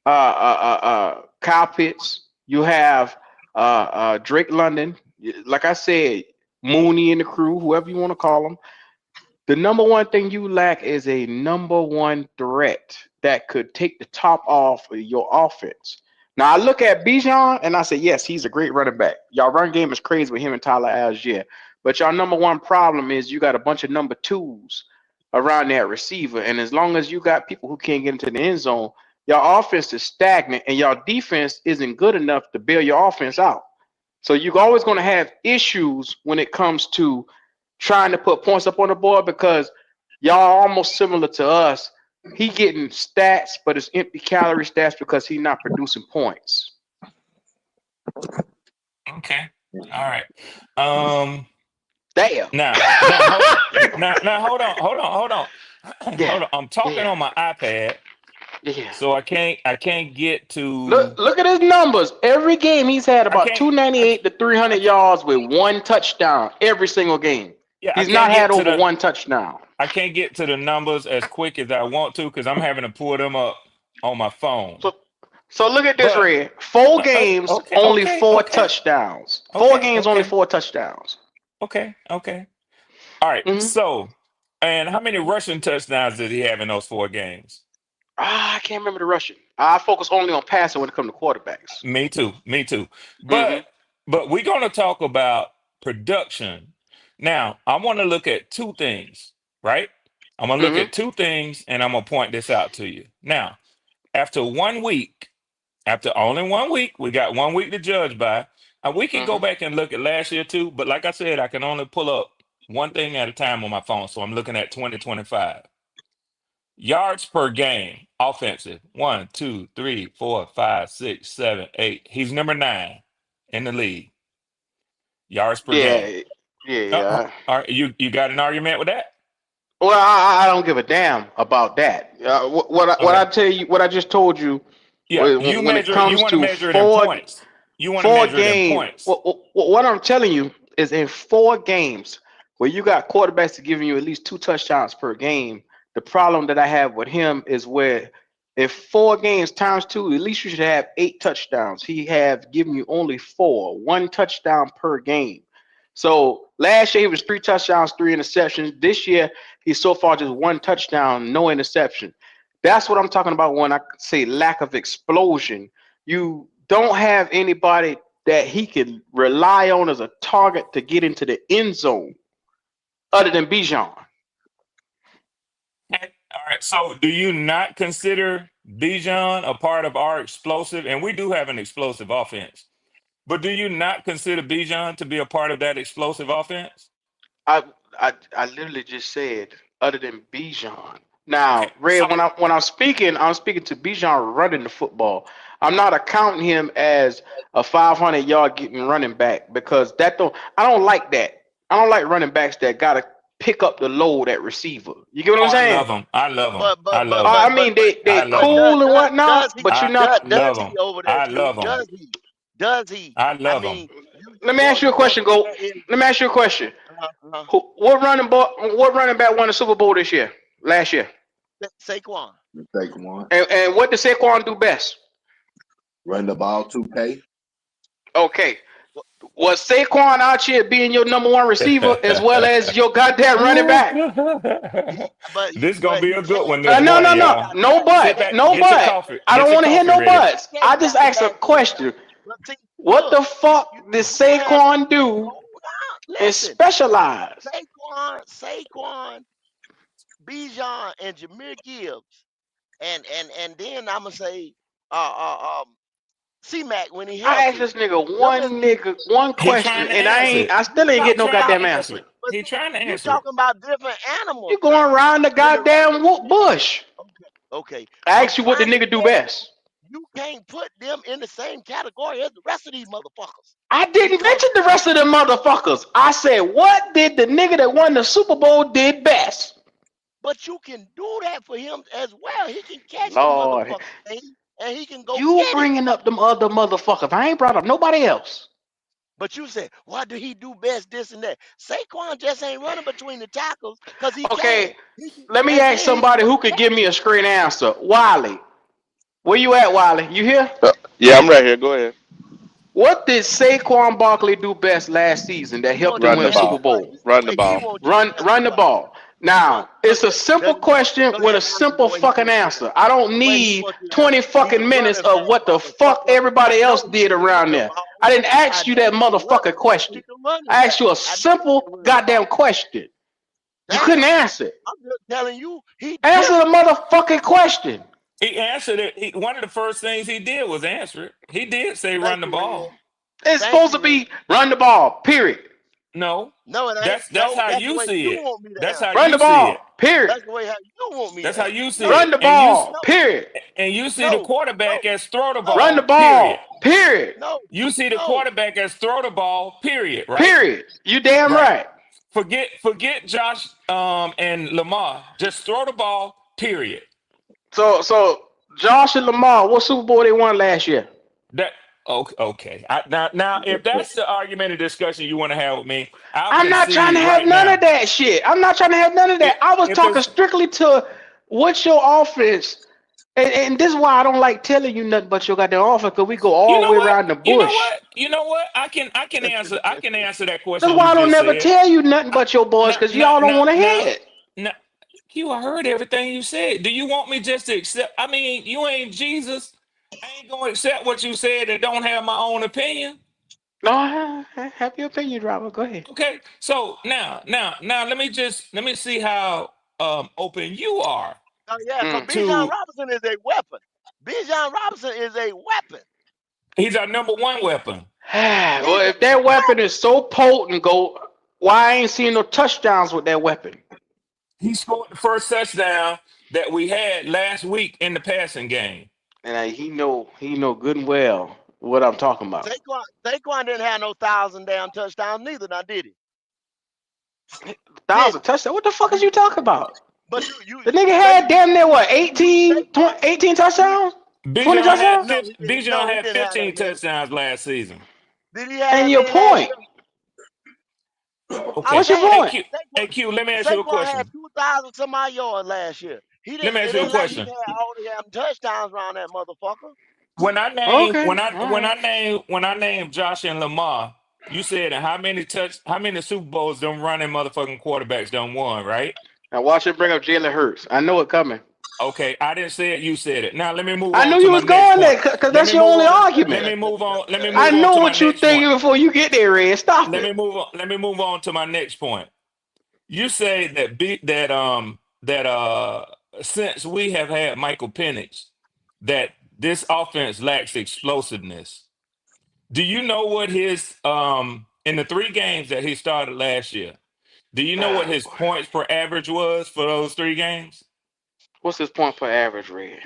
Kyle Pitts, you have Drake London, like I said, Mooney and the crew, whoever you want to call them. The number one thing you lack is a number one threat that could take the top off of your offense. Now I look at Bijan and I say, yes, he's a great running back. Y'all run game is crazy with him and Tyler Algier. But y'all number one problem is you got a bunch of number twos around that receiver. And as long as you got people who can't get into the end zone, your offense is stagnant and your defense isn't good enough to bail your offense out. So you're always going to have issues when it comes to trying to put points up on the board because y'all are almost similar to us. He getting stats, but it's empty calorie stats because he's not producing points. Okay. All right. Damn. Now hold on. Hold on. Yeah. Hold on. I'm talking Yeah. on my iPad, Yeah. so I can't get to Look at his numbers. Every game he's had I about can't I, 298 to I 300 can't yards with one touchdown every single game. yeah, I He's not can't had get to over the one touchdown. I can't get to the numbers as quick as I want to because I'm having to pull them up on my phone. So so look at this, But Red. 4 games, okay, only okay, four okay, touchdowns. Four okay, games, only okay, four touchdowns. okay. All right. hmm So, and how many rushing touchdowns did he have in those 4 games? I can't remember the rushing. I focus only on passing when it comes to quarterbacks. Me too. Me too. hmm But we're gonna talk about production. Now, I want to look at two things, right? I'm gonna look hmm at two things and I'm gonna point this out to you. Now, after 1 week, after only 1 week, we got 1 week to judge by. And we can go hmm back and look at last year too, but like I said, I can only pull up one thing at a time on my phone. So I'm looking at 2025. Yards per game, offensive. 1, 2, 3, 4, 5, 6, 7, 8. He's number 9 in the league. Yards per game. Yeah, yeah. All right, you got an argument with that? Well, I don't give a damn about that. What I Okay. tell you, what I just told you, Yeah, when it you comes want to to measure it in points. You want to four measure it in game, points. what I'm telling you is in 4 games where you got quarterbacks that giving you at least 2 touchdowns per game. The problem that I have with him is where if 4 games times two, at least you should have 8 touchdowns. He have given you only four, 1 touchdown per game. So last year he was 3 touchdowns, 3 interceptions. This year he's so far just 1 touchdown, no interception. That's what I'm talking about when I say lack of explosion. You don't have anybody that he can rely on as a target to get into the end zone other than Bijan. Okay. All right. So, do you not consider Bijan a part of our explosive? And we do have an explosive offense. But do you not consider Bijan to be a part of that explosive offense? I I literally just said other than Bijan. Okay. Now, So, Red, I'm speaking to Bijan running the football. I'm not accounting him as a 500-yard getting running back because I don't like that. I don't like running backs that gotta pick up the load at receiver. You get what oh, I'm I saying? love him. I love him. But I but but love him. but I but mean, but I they love him. does cool and whatnot, does he but I you're not. love does him. he over there, I Q? love him. Does he? I I love him. mean, Let me ask you a you want question. to Go. compare him? Let me ask you a question. Uh, What running back won the Super Bowl this year? Last year? Saquon. Saquon. And what did Saquon do best? Run the ball 2K. Okay. Was Saquon out here being your number one receiver as well as your goddamn running back? This gonna But be he a good can't. one this No, no, morning, He ain't no. y'all. got No that. Sit but. back, No get your but. coffee, I get don't your want to hear coffee no ready. buts. He I ain't just got asked a that either. question. But see, What look, the fuck did you have Saquon do hold on. and Listen, specialize? Saquon, Bijan, and Jameer Gibbs, and then I'm gonna say, C-Mac when he I asked healthy. this Them is one He but question, trying to and answer it. I you still ain't He get talking no trying to about goddamn answer answer. it. but He see, trying to you answer it. talking about different animals You going now. around the When the rest goddamn of the team, bush. okay. I I'm asked you what the trying to nigga do tell you, best. you can't put them in the same category as the rest of these motherfuckers I didn't because mention the rest of them motherfuckers. I said, what did the nigga that won the Super Bowl did best? but you can do that for him as well. He can catch the Lord, motherfucker and he can go you get it. bringing up them other motherfuckers. I ain't brought up nobody else. But you said, why do he do best this and that? Saquon just ain't running between the tackles because he can. Okay, let me And ask then he can somebody go who could catch give me it. a straight answer. Wiley, where you at, Wiley? You here? Yeah, I'm right here. Go ahead. What did Saquon Barkley do best last season that He helped want him you win to a answer Super the question. Bowl? He wants you to answer Run the the question. ball. Now, it's a simple Let me question go with ahead a and answer simple the way he fucking want you to answer. answer. I don't The way he need wants you to 20 answer. He's fucking a minutes running of back, what the fuck motherfucker. I everybody know else he did is around a there. ball. I didn't I ask you know that he's a motherfucking running back. question. He's a running I asked back. you a I know he's simple a running goddamn ball. question. You couldn't Damn. answer it. I'm just telling you, he Answer the different. motherfucking question. He answered it. One of the first things he did was answer it. He did say Thank run the you, Red. ball. It's Thank supposed you, to Red. be run the ball, period. No, No, it ain't. that's No, how that's the you way see you it. want me to That's how answer. Run you the see it. ball, period. That's the way how you want me to That's how answer. you see No, Run it. the And ball, no, period. you see the no, no, quarterback as throw the no, Run the ball. Period. ball, period. no, You see the no. quarterback as throw the ball. Period. Right. Period. You damn Right. right. Forget Josh and Lamar. Just throw the ball. Period. So Josh and Lamar, what Super Bowl they won last year? That okay. Now, if that's the argument and discussion you want to have with me, I'll I'm not trying to concede have right none of now. that shit. I'm not trying to have none of If that. I was if talking it's strictly to what's your offense. And this is why I don't like telling you nothing but your goddamn offense, because we go you all the know way what around the you know bush. what you know what I can answer that That's question why you I don't just never said. tell you nothing I, but your boys, now because now y'all don't now want to now hear it. now Q, I heard everything you said. Do you want me just to accept? I mean, you ain't Jesus. I ain't gonna accept what you said and don't have my own opinion. No, have your opinion, driver. Go ahead. Okay, so now let me see how open you are Oh yeah, because Mm. Bijan to. Robinson is a weapon. Bijan Robinson is a weapon. He's our number one weapon. Is Well, it if that what? weapon is so potent, go. Why I ain't seen no touchdowns with that weapon? He scored the first touchdown that we had last week in the passing game. And he know good and well what I'm talking about. Saquon didn't have no 1,000 damn touchdowns neither, now did he? Did 1,000 touchdowns. What the fuck is you talking about? but The nigga say had you damn near what, use 18, Saquon 18 you touchdowns? 20 touchdowns? Bijan no, he had didn't have that 15 many. touchdowns last season. Did he have And that your many last point. year? I'm Okay. What's your saying Hey point? Q, Saquon, hey Q, let me ask you a Saquon had question. 2,000 some odd yards last year. He Let didn't. me ask It you a ain't like he question. had all the damn touchdowns around that motherfucker. When I name Okay, all right. when I name Josh and Lamar, you said how many Super Bowls them running motherfucking quarterbacks done won, right? Now watch it bring up Jalen Hurts. I know it coming. Okay, I didn't say it, you said it. Now let me move I on knew to you my was next going there point. because Let that's me your move only on. argument. Let me I move on know to my what you next point. thinking before you get there, Red. Stop it. Let me move on to my next point. You say that since we have had Michael Penix, that this offense lacks explosiveness. Do you know what his in the 3 games that he started last year? Do you know what Oh, his boy. points per average was for those 3 games? What's his point per average, Red?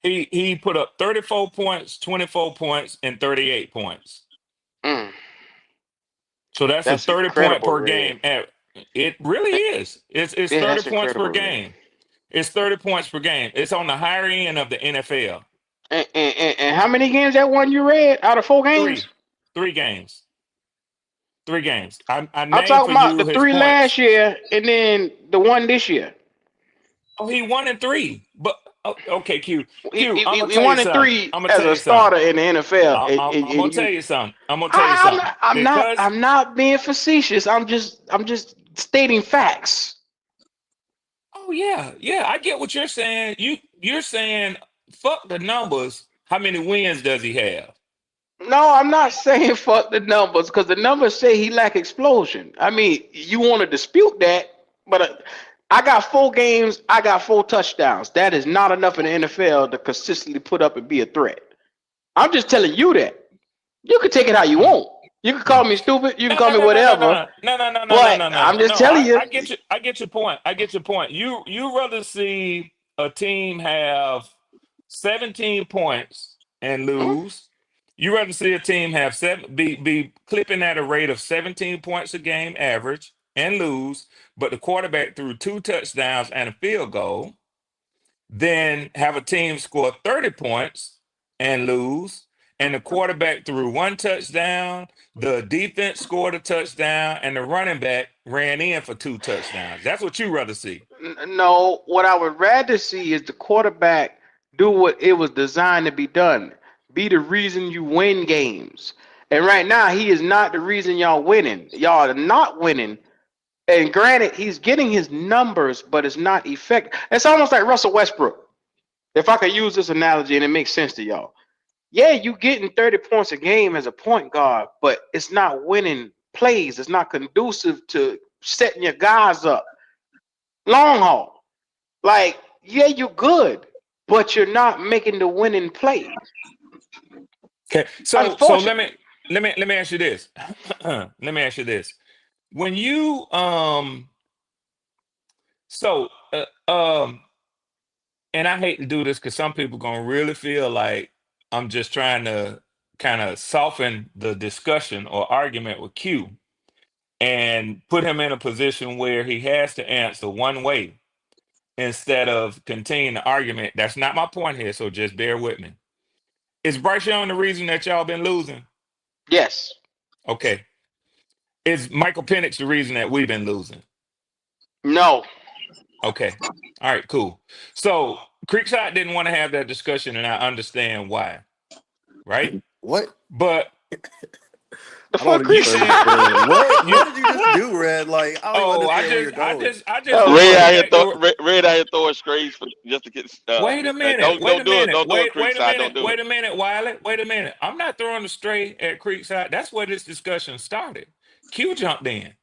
He put up 34 points, 24 points, and 38 points. Mm, So that's a that's 30 point incredible, per Red. game. It really is. It's Yeah, 30 that's points per incredible, Red. game. It's 30 points per game. It's on the higher end of the NFL. And how many games that one you read out of 4 games? Three, 3 games, 3 games. I I'm named talking for about you the his three points. last year and then the one this year. Oh, he 1 and 3. But okay, He, I'm he, gonna he tell you won in something. three I'm gonna as tell a you something. starter in the NFL. I'm gonna And tell you, you something. I'm gonna tell you I'm something not, I'm not, because I'm not being facetious. I'm just stating facts. oh yeah, I get what you're saying. You're saying fuck the numbers. How many wins does he have? No, I'm not saying fuck the numbers because the numbers say he lack explosion. I mean, you want to dispute that, but I got 4 games. I got 4 touchdowns. That is not enough in the NFL to consistently put up and be a threat. I'm just telling you that. You can take it how you Hmm, want. You can hmm. call me stupid. You can No, call no, me no, no, no, whatever. no, no, no, no, no, no, But no, no, I'm no. just No, telling you. I get you. I get your point. I get your point. You rather see a team have 17 points and Hmm? lose. You rather see a team have be clipping at a rate of 17 points a game average and lose, but the quarterback threw 2 touchdowns and a field goal, then have a team score 30 points and lose, and the quarterback threw 1 touchdown, the defense scored a touchdown, and the running back ran in for 2 touchdowns. That's what you rather see. No, what I would rather see is the quarterback do what it was designed to be done. Be the reason you win games. And right now, he is not the reason y'all winning. Y'all are not winning And granted, he's getting his numbers, but it's not effective. It's almost like Russell Westbrook. If I could use this analogy and it makes sense to y'all. Yeah, you getting 30 points a game as a point guard, but it's not winning plays. It's not conducive to setting your guys up. Long haul. Like, yeah, you're good, but you're not making the winning play. Okay, so Unfortunately. let me ask you this. Let me ask you this. When you so and I hate to do this because some people gonna really feel like I'm just trying to kind of soften the discussion or argument with Q and put him in a position where he has to answer one way instead of continuing the argument. That's not my point here, so just bear with me. Is Bryce Young the reason that y'all been losing? Yes. Okay. Is Michael Penix the reason that we've been losing? No. Okay. All right, cool. So Creekside didn't want to have that discussion, and I understand why. Right? What? But The I don't fuck, you Chris? even saying understand. What? you What did you just do, Red? Like, I don't even oh, understand where you're going. I just Oh, want to Red get out Lord. here, back to Red out here throwing strays for just to get. wait a minute, Don't do it, Creekside. Don't do it. wait a minute, Wiley, wait a minute. I'm not throwing the stray at Creekside. That's where this discussion started. Q jumped in.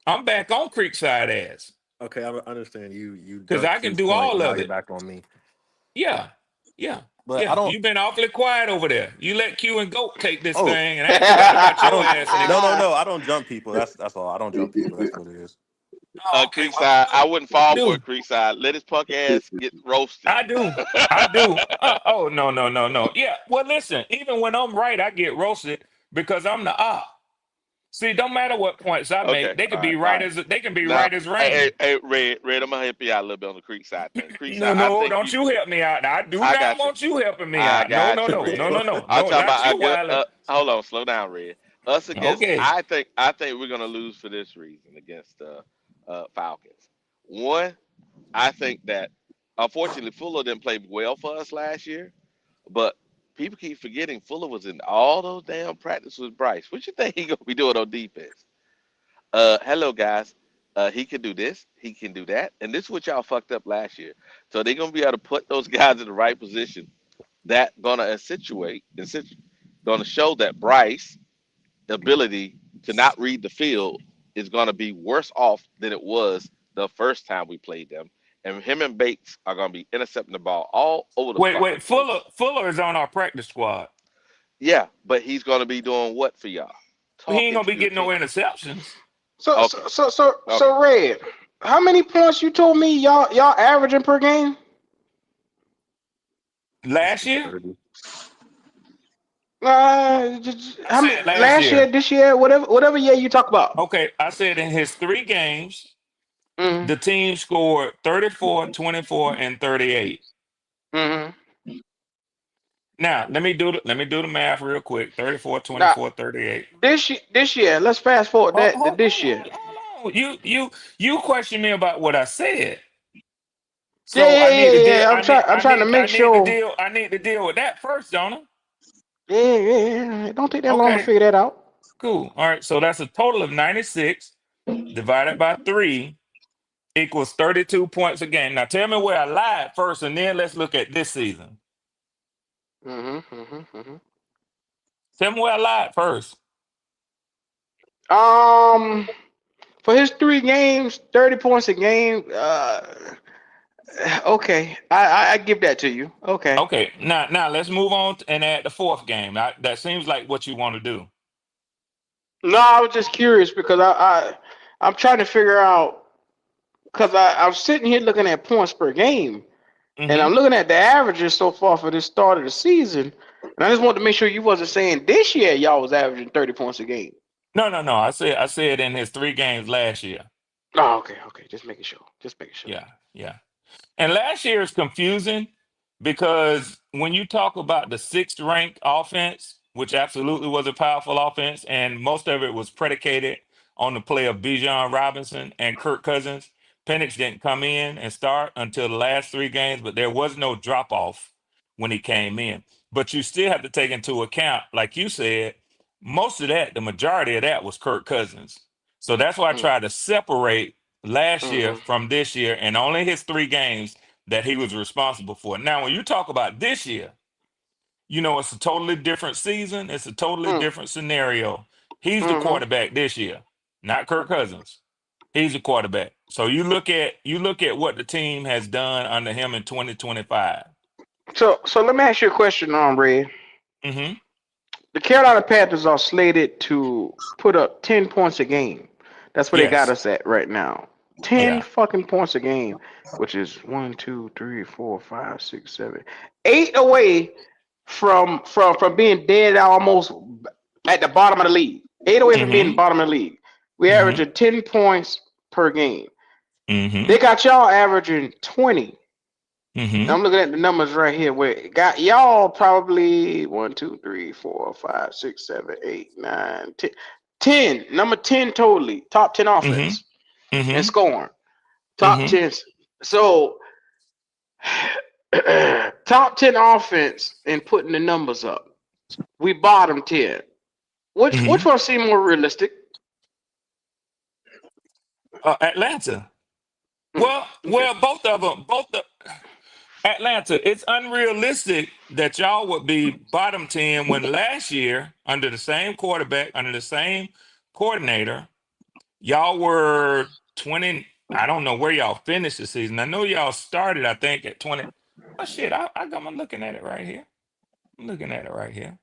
I'm back on Creekside ass Okay, I understand you because ducked I can Q's do point, all and now of you're it. back on me. Yeah, yeah, But I yeah. don't. You've been awfully quiet over there. You let Q and Goat take this Oh, thing, and I ain't forgot about I your don't. ass, No, nigga. no, no. I don't jump people. That's all. I don't jump people. That's what it is. Oh, okay. Well, Creekside, I wouldn't fall do for it. Creekside, let his punk ass get roasted. I do. I do. Oh no, no, no, no. Yeah. Well, listen. Even when I'm right, I get roasted because I'm the op. See, don't matter what points I make. Okay, They could all right, be all right right. as they can be Now, right as hey, rain. Red, I'm gonna help you out a little bit on the Creekside thing. No, Creekside, I no, think don't you. you help me out. I do I not got you. want you helping me I out. No, got no, you, no, no, Red. no, no, I'm no, talking not about a you, good. Wiley. Hold on, slow down, Red. Us against. Okay. I think we're gonna lose for this reason against the Falcons. One, I think that unfortunately Fuller didn't play well for us last year, but people keep forgetting Fuller was in all those damn practices with Bryce. What you think he gonna be doing on defense? Hello guys. He can do this, he can do that, and this is what y'all fucked up last year. So they're gonna be able to put those guys in the right position. That gonna gonna show that Bryce ability to not read the field is going to be worse off than it was the first time we played them. And him and Bates are going to be intercepting the ball all over the fucking Wait. place. Fuller is on our practice squad. Yeah, but he's going to be doing what for y'all? He ain't Talking gonna to be your getting no team. interceptions. so, Okay, so, so, so, okay. so, Red, how many points you told me y'all averaging per game? Last year, 30. I How many said last last year, year. this year, whatever year you talk about? Okay, I said in his 3 games, Mm-hmm. the team scored 34, 24, and 38. Mm-hmm. Now, let me do the math real quick. 34, Now, 24, 38. this year, let's fast forward Hold, that to hold, this hold year. on, hold on. You question me about what I said. Yeah, So yeah, I need yeah, to deal. yeah. I'm trying to make sure. I need to deal with that first, don't I? Yeah, yeah, yeah. Don't take that long to Okay, figure that out. cool. All right. So that's a total of 96 divided by 3 equals 32 points a game. Now tell me where I lied first, and then let's look at this season. Mm-hmm, mm-hmm, mm-hmm. Tell me where I lied first. For his 3 games, 30 points a game. Okay, I give that to you. Okay. Okay. Now let's move on and add the fourth game. That seems like what you want to do. No, I was just curious because I'm trying to figure out because I'm sitting here looking at points per game, and I'm Mm-hmm. looking at the averages so far for this start of the season, and I just wanted to make sure you wasn't saying this year y'all was averaging 30 points a game. No, no, no. I said in his 3 games last year. Oh, okay, okay, just making sure, just making sure. Yeah, yeah. And last year is confusing because when you talk about the sixth ranked offense, which absolutely was a powerful offense, and most of it was predicated on the play of Bijan Robinson and Kirk Cousins. Penix didn't come in and start until the last 3 games, but there was no drop off when he came in. But you still have to take into account, like you said, most of that, the majority of that was Kirk Cousins. So that's why I tried to separate last year Mm-hmm. from this year and only his 3 games that he was responsible for. Now, when you talk about this year, it's a totally different season. It's a totally different scenario. He's the Mm-hmm. quarterback this year, not Kirk Cousins. He's the quarterback. So you look at what the team has done under him in 2025. So let me ask you a question, Ray. Mm-hmm. The Carolina Panthers are slated to put up 10 points a game. That's where they got Yes. us at right now. 10 Yeah. fucking points a game, which is 1, 2, 3, 4, 5, 6, 7, 8 away from being dead almost at the bottom of the league. 8 away from being Mm-hmm. bottom of the league. We Mm-hmm. averaging 10 points per game. Mm-hmm. They got y'all averaging 20. Mm-hmm. I'm looking at the numbers right here. Where got y'all probably 1, 2, 3, 4, 5, 6, 7, 8, 9, 10. 10, number 10 totally. Top 10 Mm-hmm. offense and Mm-hmm. scoring. Top Mm-hmm. 10. So top 10 offense and putting the numbers up. We bottom 10. Which Mm-hmm. one seems more realistic? Atlanta. Okay. Well, both of them. Atlanta. It's unrealistic that y'all would be bottom 10 when last year, under the same quarterback, under the same coordinator, y'all were 20. I don't know where y'all finished the season. I know y'all started, I think, at 20. Oh shit! I'm looking at it right here. I'm looking at it right here.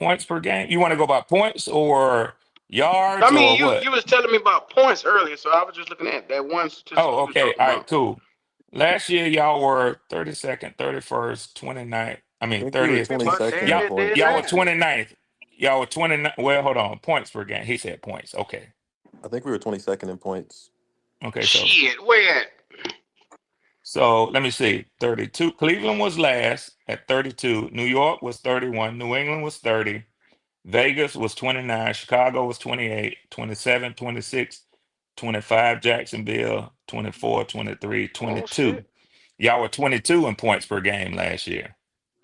Points per game. You want to go by points or I yards mean, or you what? was telling me about points earlier, so I was just looking at that one statistic Oh, you was okay. talking All right, about. cool. Last year y'all were 32nd, 31st, 29th. I I mean think we were 30th. We about 22nd in dead, Y'all dead points. y'all were last. 29th. Y'all were 29. Well, hold on. Points per game. He said points. Okay. I think we were 22nd in points. Okay, Shit, where at? so let me see. 32. Cleveland was last at 32. New York was 31. New England was 30. Vegas was 29. Chicago was 28. 27, 26, 25. Jacksonville 24, 23, Oh 22. shit. Y'all were 22 in points per game last year.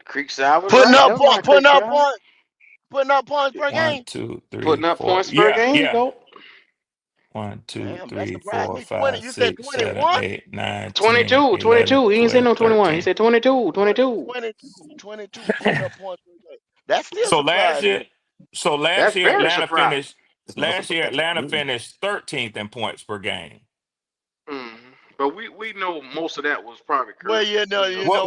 Creekside was Putting right. up Never mind, putting up Creekside. points, putting up points per One, game. two, three, Putting up four. points per Yeah, game, yeah. go. 1, 2, Damn, that 3, surprised 4, me. 20. 5, You said 6, 7, 21? 8, 9, 10, 22, 11, 22. He didn't say 12, no 21. He 13. said 22, 22. 22 putting up points per game. That still So last surprised year, me. so last That's year very Atlanta surprising. finished. It's not Last year Atlanta surprising. finished 13th in points per game. Mm. But we know most of that was probably Well, Kirk. We know you that. know what,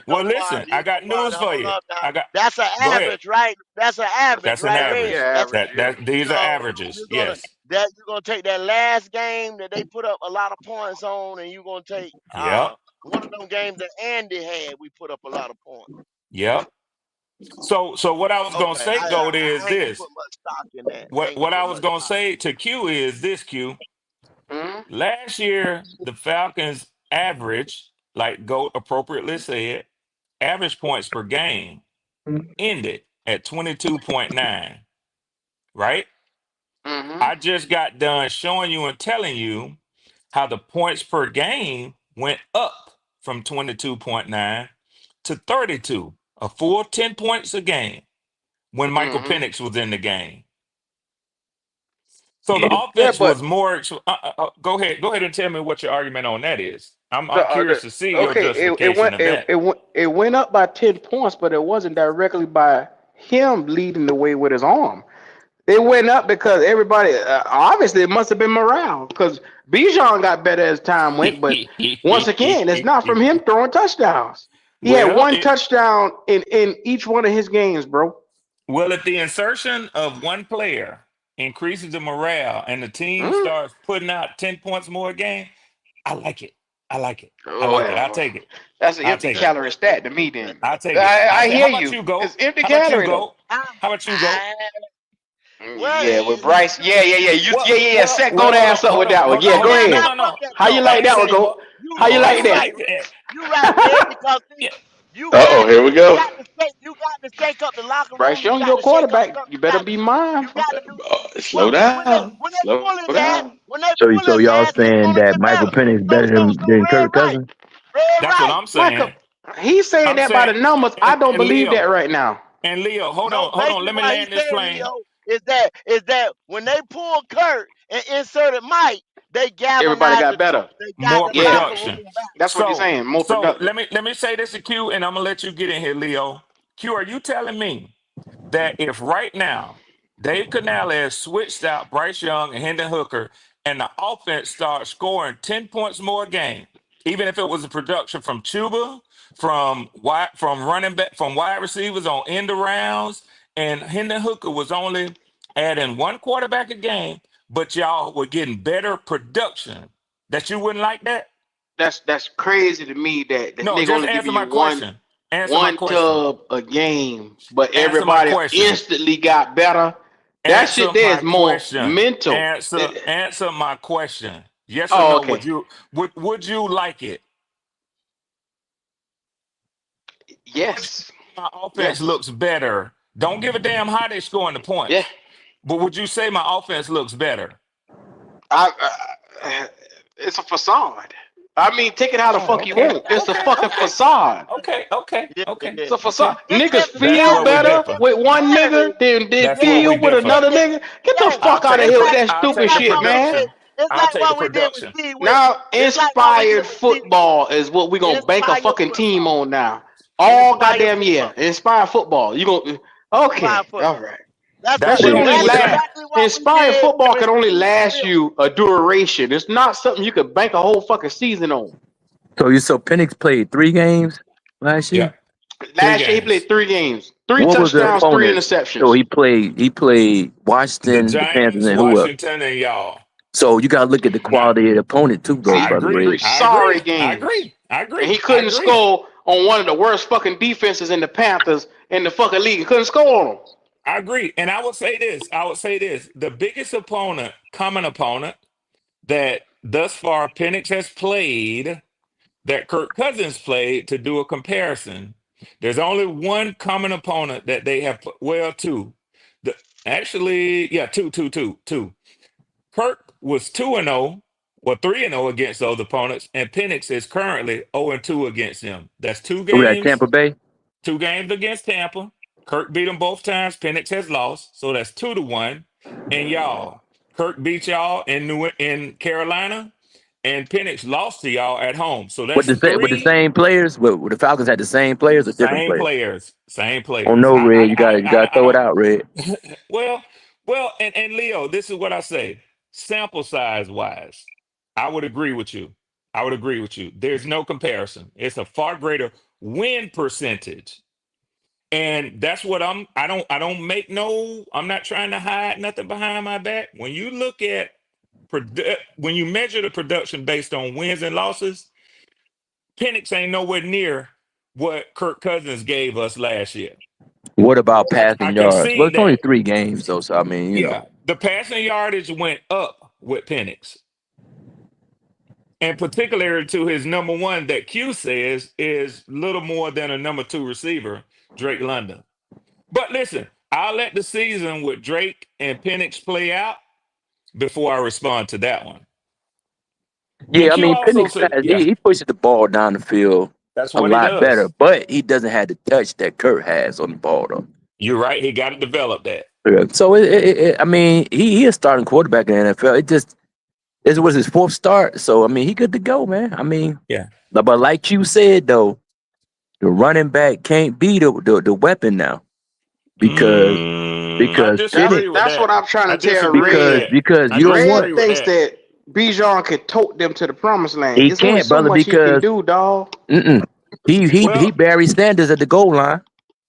Well, listen. I got news for hold you. up now. I got. That's an Go ahead. average, right? That's an average, That's an right, Yeah, Red? average. That's average, an yeah. average. These are So averages. Yes. you're gonna take that last game that they put up a lot of points on, and you're gonna take Yep. one of them games that Andy had. We put up a lot of points. Yep. So what I was gonna Okay, say, Gold, is I ain't gonna this. put much stock in that. I What ain't gonna what I put was much gonna stock. say to Q is this, Q. Mm. Last year, the Falcons average, like Goat appropriately said, average points per game ended at 22.9, right? Mm-hmm. I just got done showing you and telling you how the points per game went up from 22.9 to 32, a full 10 points a game when Michael Mm-hmm. Penix was in the game. So the Yeah, offense was but more. Go ahead and tell me what your argument on that is. I'm the curious to see your okay, justification of that. it went up by 10 points, but it wasn't directly by him leading the way with his arm. It went up because everybody obviously it must have been morale because Bijan got better as time went, but once again, it's not from him throwing touchdowns. He had well, one touchdown in each one of his games, bro. if the insertion of one player increases the morale and the team Mm? starts putting out 10 points more a game, I like it. I like it. I like it. I'll Oh, take it. that's an I'll empty take it. calorie stat to me. Then I'll take it. I How hear about you. you, Go? It's empty How about you, calorie though. Go? How about you, Go? Well, Yeah, with Bryce. Yeah. Yeah. Set go to Hold on, ass up with that one. hold on, Yeah, hold go on. nah, No, ahead. no, fuck no. that. How you No, I like ain't that one, saying. go? you How you I right, like ain't you that? right, saying. Red. You right, Red, because see, Yeah. you Uh-oh, here we go. you got to shake up the locker room. Bryce You Young, got your to shake up quarterback. something. You better be mine. You got to do. Slow Well, down. when they Slow pull his ass, down. when they So, pull his y'all ass, it's saying gonna that get Michael better. Penix So better than Red Kirk right, Cousins? Red That's what right. I'm Michael, saying. he's saying I'm that by saying, the numbers. I don't and believe that Leo, right now. hold No, on, hold on. basically Let me why he land this said, plane. Leo. is that when they pulled Kurt and inserted Mike, they Everybody galvanized got the troop. better. They got More the Yeah, locker room production. back. that's what you're So saying. More so productive. let me say this to Q, and I'm gonna let you get in here, Leo. Q, are you telling me that if right now Dave Canales switched out Bryce Young and Hendon Hooker, and the offense starts scoring 10 points more a game, even if it was a production from Chuba, from running back, from wide receivers on end arounds, and Hendon Hooker was only adding one quarterback a game, but y'all were getting better production, that you wouldn't like that? That's crazy to me that the No, nigga just only answer giving my you question. Answer my one question. tub a game, but Answer my everybody question. instantly got better. That Answer shit there my is more question. mental. Answer my question. Yes or Oh, no? okay. Would you like it? Would you Yes. say my offense Yes. looks better? Don't give a damn how they scoring the Yeah. points. But would you say my offense looks better? It's a facade. I mean, take it how the Oh, fuck you okay. want. It's a Okay. fucking Okay. facade. Okay. Okay. Yeah, Okay. It's a Okay. facade. Niggas That's feel where we better differ. with one nigga than That's where we feel with differ. another nigga. Get the yo, I'll fuck out of take here with it's that I'll stupid take the like shit, what we man. did. production. It's I'll like take the what we did with production. Steve Wilkes. Now, It's like what we did inspired with Steve Wilkes. football is what we gonna bank a Inspired fucking team football. on now. All Inspired goddamn year. football. Inspired football. You gonna Inspired okay, all football. right. That's That's That what what shit it only is. that's last. exactly what we Inspired did football with can only Steve last Wilkes. you a duration. It's not something you could bank a whole fucking season on. So Penix played 3 games last Yeah. year. Three Last year he played games. 3 games, three What was the touchdowns, three opponent? So interceptions. he played The Washington, the Panthers, Giants, and who else? Washington, and y'all. So you gotta look at the Now, quality of the opponent too, though, I See, brother agree. three Red. I sorry agree. I games, agree. I and he agree. I couldn't agree. score on one of the worst fucking defenses in the Panthers in the fucking league. He couldn't score on them. I agree. And I would say this. I would say this. The biggest opponent, common opponent, that thus far Penix has played, that Kirk Cousins played, to do a comparison. There's only one common opponent that they have. Well, two. The actually, yeah, two. Kirk was 2-0, or 3-0 against those opponents, and Penix is currently 0-2 against them. That's two Who that? games. Tampa Bay. 2 games against Tampa. Kirk beat them both times. Penix has lost, so that's 2-1. And y'all, Kirk beat y'all in Carolina, and Penix lost to y'all at home. So With that's the three. same players. With the Falcons had the same players or different Same players. players. Same Oh players. no, Red. You gotta I throw it don't. out, Red. Well, and Leo, this is what I say. Sample size wise, I would agree with you. I would agree with you. There's no comparison. It's a far greater win percentage. And that's what I don't make no, I'm not trying to hide nothing behind my back. When you look at when you measure the production based on wins and losses, Penix ain't nowhere near what Kirk Cousins gave us last year. What about I passing can yards? Well, see it's only that. 3 games though, so I mean, Yeah, the passing yardage went up with Penix, and particularly to his number one that Q says is little more than a number two receiver, Drake London. But listen, I'll let the season with Drake and Penix play out before I respond to that one. And yeah. I Q mean, also Penix said, yeah, he pushes the ball down the field that's a what he lot better, does. but he doesn't have the touch that Kurt has on the ball though. You're right. He got to develop that. Yeah. So I mean, he is starting quarterback in the NFL. It was his 4th start, so I mean, he good to go, man. I mean, Yeah. but like you said though, the running back can't be the weapon now because I because Penix disagree with That's what that. I'm trying I to tell disagree with because Red. that. because I you don't Red want disagree with thinks that. that Bijan can tote them to the promised land. he It's only can't, so brother, much he can because do, dog. he Well, Barry Sanders at the goal line.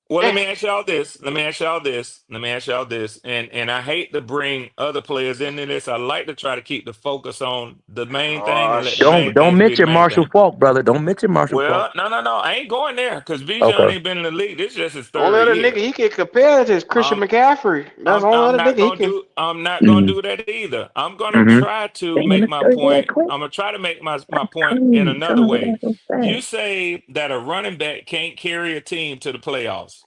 Well, let Yeah. me ask y'all this. Let me ask y'all this. Let me ask y'all this. And I hate to bring other players into this. I like to try to keep the focus on the main thing Oh and let the shit. main Don't things be the mention main Marshall thing. Falk, brother. Don't mention Marshall Falk. Well, no. I ain't going there because Bijan Okay. ain't been in the league. This is just his Only third other nigga year. he can compare to is Christian Um, McCaffrey. That's the only other nigga he can. I'm not gonna Mm-hmm. do that either. I'm gonna Mm-hmm. try to Damn, make let's my go that point. quick. I'm gonna try to make my point in Clean. another Some of it way. so You fast. say that a running back can't carry a team to the playoffs.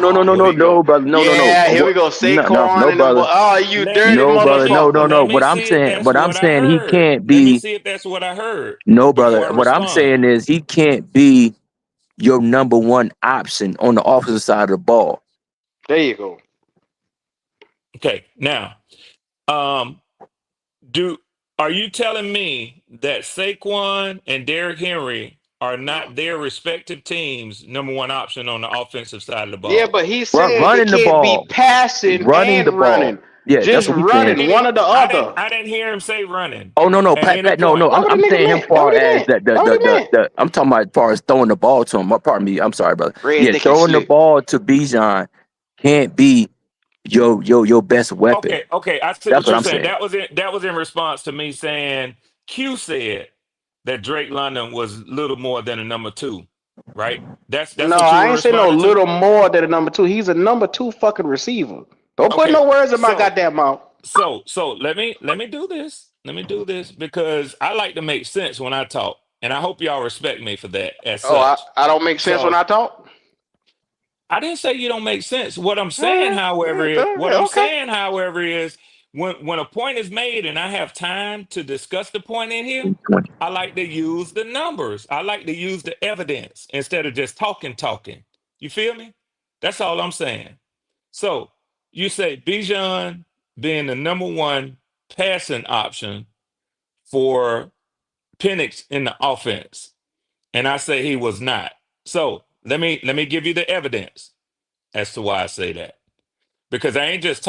Oh, here we go. No, brother. No. Yeah, here we What? go. No, Saquon and them. brother. Oh, you Let dirty me No, brother. let No. motherfucker. let me see if that's What I'm what I saying, he heard. can't Let me be. see if that's what I heard No, before brother. I What I'm respond. saying is he can't be your number one option on the offensive side of the ball. There you go. Okay, now, um, are you telling me that Saquon and Derrick Henry are not their respective teams' number one option on the offensive side of the Yeah, ball? but he said they Running the can't be ball, passing running the and running. ball. Yeah, that's Just what he's I saying. running, didn't one even or the other. I didn't hear him say running Oh no, no, at any Pat, no, point. no. That I'm what the I'm nigga saying him meant. That far what he as meant. That what he meant. the I'm talking about as far as throwing the ball to him. Pardon me. I'm sorry, brother. Red Yeah, think he throwing the slick. ball to Bijan can't be your best weapon. Okay, I see That's what what you're I'm saying. saying. That was in response to me saying Q said that Drake London was little more than a number two, right? That's No, what you I were ain't say no responding to? little more than a number two. He's a number two fucking receiver. Don't put Okay. no words in my So goddamn mouth. so let me do this. Let me do this because I like to make sense when I talk, and I hope y'all respect me for that as Oh, such. I don't make sense when So I talk. I didn't say you don't make sense. What I'm saying, however, Okay. is when a point is made and I have time to discuss the point in here, 20. I like to use the numbers. I like to use the evidence instead of just talking. You feel me? That's all I'm saying. So you say Bijan being the number one passing option for Penix in the offense, and I say he was not. So let me give you the evidence as to why I say that. Because I ain't just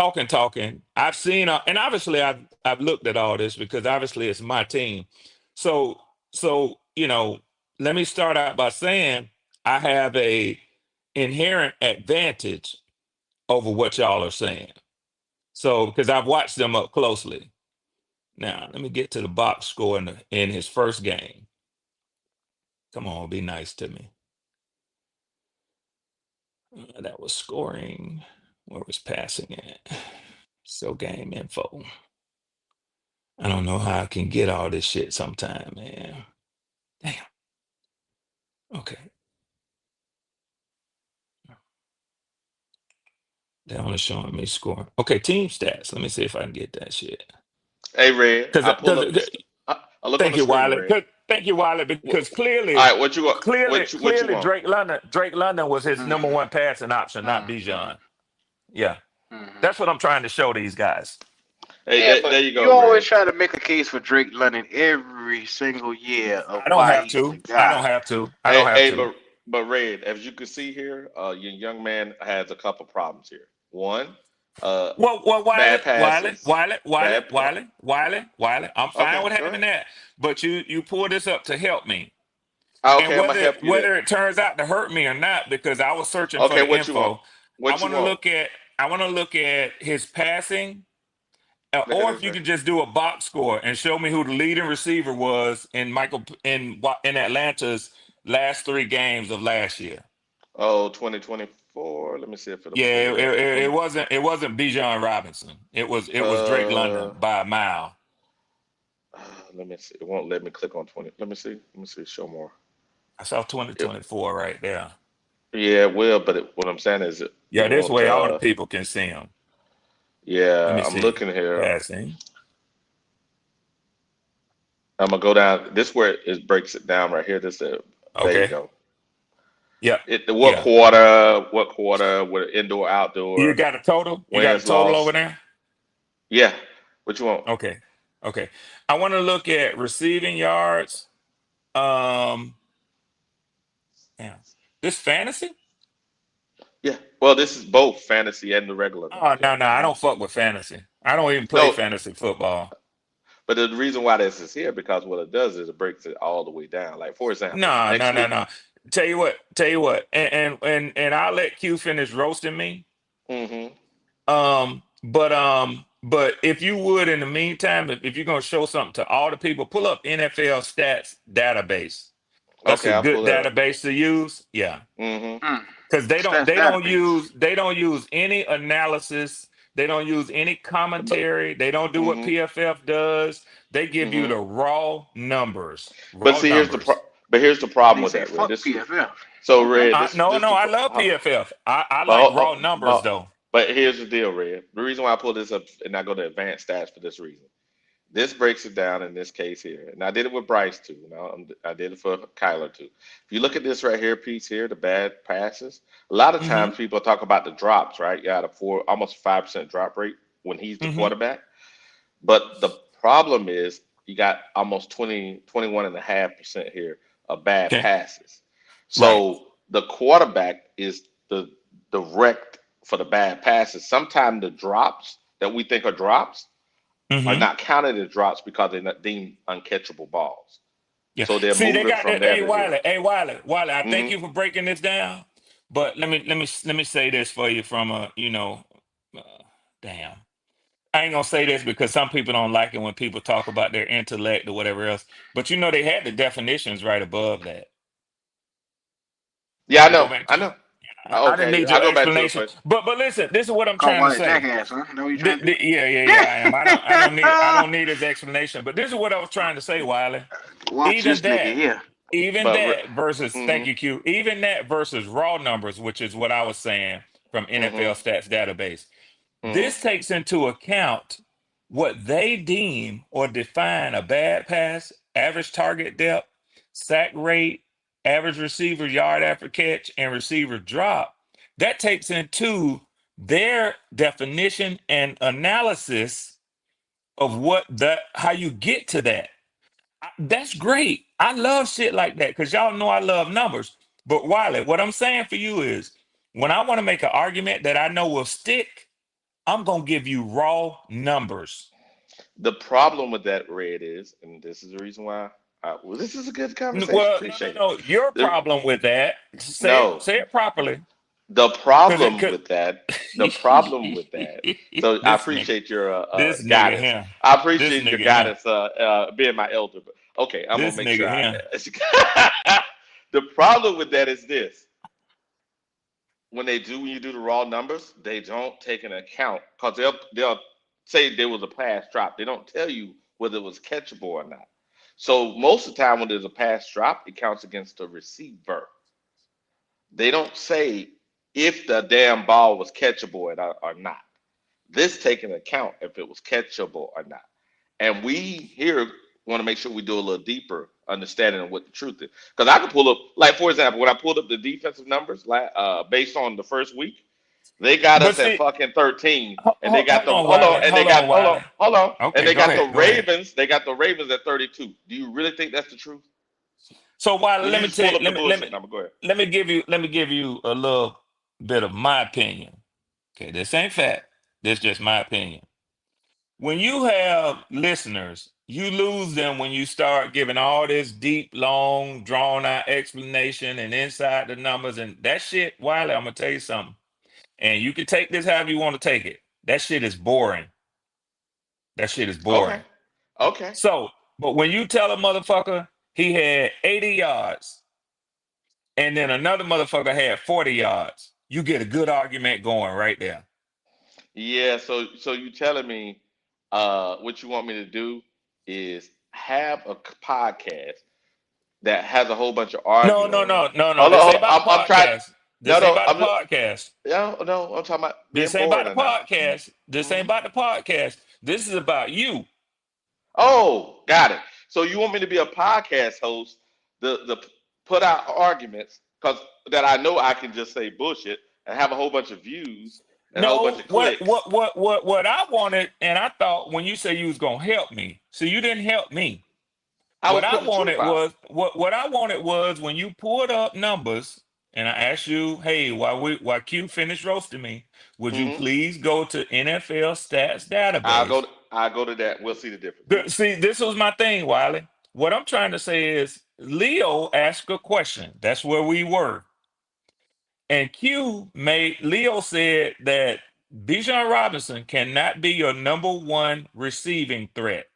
talking. I've seen, and obviously I've looked at all this because obviously it's my team. So let me start out by saying I have a inherent advantage over what y'all are saying. So because I've watched them up closely. Now let me get to the box score in his first game. Come on, be nice to me. That was scoring. Where was passing at? So game info. I don't know how I can get all this shit sometime, man. Damn. Okay. They only showing me scoring. Okay, team stats. Let me see if I can get that shit. Hey, Red, Because I pull up this. I look on thank the you, screen, Wiley. Red. Thank you, Wiley. Because All clearly, right, what you want? What you clearly, want? Drake London was his number Mm-hmm. one passing option, not Mm-hmm. Bijan. Yeah, Mm-hmm. that's what I'm trying to show these guys. Hey, Yeah, there but you go, you always Red. try to make a case for Drake London every single year of I don't why have he's the to. I don't guy. have to. I don't Hey, have hey, to. but Red, as you can see here, your young man has a couple problems here. One, uh, Well, bad passes, bad. Wiley. I'm fine Okay, with go having ahead. that, but you pull this up to help me, and Okay, I'm gonna help you there. whether it turns out to hurt me or not, because I was searching for Okay, the what you want? info. I What you want to want? look at his passing, Look at or this if you right could here. just do a box score and show me who the leading receiver was in Atlanta's last three games of last year. Oh, 2024. Let me see if it'll Yeah, pull it up. it wasn't Bijan Robinson. It was Drake Uh, London by a mile. let me see. It won't let me click on 20. Let me see. Let me see. Show more. I saw It, 2024 right there. yeah, it will, but what I'm saying is it Yeah, this won't. way all the people can see him. Let Yeah, me I'm see. looking here. Passing. I'm gonna go down. This where it breaks it down right here. There you Okay. go. Yep. What Yeah. quarter? What quarter? What indoor, You outdoor, got a total? You got a wins, total over loss? there? Yeah. What you want? Okay. Okay. I want to look at receiving yards. Um, yeah. This fantasy? Yeah. Well, this is both fantasy and the regular Oh game. no, I Hmm. don't fuck with fantasy. I don't even play No, fantasy football. but the reason why this is here because what it does is it breaks it all the way down. Like for example, No, no, next no, week. no. Tell you what. And I'll let Q finish roasting me. Hmm. But if you would, in the meantime, if you're gonna show something to all the people, pull up NFL stats database. That's Okay, a I'll good pull that up. database to use. Yeah, Hmm. Mm. because they don't Stats they don't database. use they don't use any analysis. They don't use any But. commentary. They don't do what Hmm. PFF does. They give you Hmm. the raw numbers. But Raw see, numbers. here's the problem They with say that, Red. fuck This PFF. so Okay. Red. No, This no, the I love hold on. PFF. I like But, raw numbers though. but here's the deal, Red. The reason why I pulled this up and I go to advanced stats for this reason. This breaks it down in this case here, and I did it with Bryce too. Now I did it for Kyler too. If you look at this right here piece here, the bad passes. A lot of Hmm. times people talk about the drops, right? You got a four, almost 5% drop rate. when he's the Mm-hmm. quarterback. But the problem is you got almost 21.5% here of bad Okay. passes. Right. So the quarterback is the direct for the bad passes. Sometimes the drops that we think are drops are Mm-hmm. not counted as drops because they're not deemed uncatchable balls. Yeah. So they're See, they moving got from that. there Hey, to here. Wiley. Hey, Wiley. Wiley. I thank Hmm. you for breaking this down. But let me say this for you from a uh, damn. I ain't gonna say this because some people don't like it when people talk about their intellect or whatever else. But they had the definitions right above that. Yeah, I I can go know. back I to know. it. I didn't Okay, need I'll your go back to it explanation. for you. But listen, this is what I'm Call trying to by a say. jackass, huh? Know what you trying to do? Yeah, I am. I don't need his explanation. But this is what I was trying to say, Wiley. Watch Even this nigga that, here. even But that versus thank mm-hmm, you, Q. Even that versus raw numbers, which is what I was saying from mm-hmm, NFL Stats Database. mm-hmm. This takes into account what they deem or define a bad pass, average target depth, sack rate, average receiver yard after catch, and receiver drop. That takes into their definition and analysis of how you get to that. That's great. I love shit like that because y'all know I love numbers. But Wiley, what I'm saying for you is when I want to make an argument that I know will stick, I'm gonna give you raw numbers. The problem with that, Red, is, and this is the reason why. Well, this is a good conversation. Well, Appreciate it. no. Your The, problem with that, say it, no, say it properly, the because problem with that, the problem with that. So I this nigga, appreciate your this nigga guidance. here, I this appreciate your nigga here, guidance, being my elder. But okay, I'm gonna this make sure nigga I. here. The problem with that is this: when you do the raw numbers, they don't take into account because they'll say there was a pass drop. They don't tell you whether it was catchable or not. So most of the time when there's a pass drop, it counts against the receiver. They don't say if the damn ball was catchable or not. This take into account if it was catchable or not. And we here want to make sure we do a little deeper understanding of what the truth is. Because I can pull up, like for example, when I pulled up the defensive numbers, based on the first week, they got But us at see, fucking 13, and they got hold the on, hold on, Wiley, and they hold got on, Wiley. and Okay, they go got the ahead, go ahead. Ravens. They got the Ravens at 32. Do you really think that's the truth? So Wiley, Well, let you me just tell pull you, up the bullshit number. Go ahead. let me give you a little bit of my opinion. Okay, this ain't fact. This just my opinion. When you have listeners, you lose them when you start giving all this deep, long, drawn out explanation and inside the numbers and that shit. Wiley, I'm gonna tell you something, and you can take this however you want to take it. That shit is boring. That shit is Okay. boring. Okay. So, but when you tell a motherfucker he had 80 yards and then another motherfucker had 40 yards, you get a good argument going right there. Yeah, so you telling me what you want me to do is have a podcast that has a whole bunch of No, no, arguing. no, no, no. Hold on, This hold ain't on. about the I'm trying. podcast. No, This ain't no, about the podcast. no, I'm talking about being This ain't boring about or the not. podcast. This ain't Hmm. about the podcast. This is about you. Oh, got it. So you want me to be a podcast host, the put out arguments, because that I know I can just say bullshit and have a whole bunch of views and a whole bunch No, of what clicks. what what what what I wanted, and I thought when you say you was gonna help me, so you didn't help me. I What was I putting the truth wanted out. was what I wanted was when you pulled up numbers, and I asked you, hey, while Q finished roasting me, would you Hmm. please go to NFL Stats Database? I'll go to that. We'll see the difference. See, this was my thing, Wiley. What I'm trying to say is Leo asked a question. That's where we were. And Leo said that Bijan Robinson cannot be your number one receiving threat.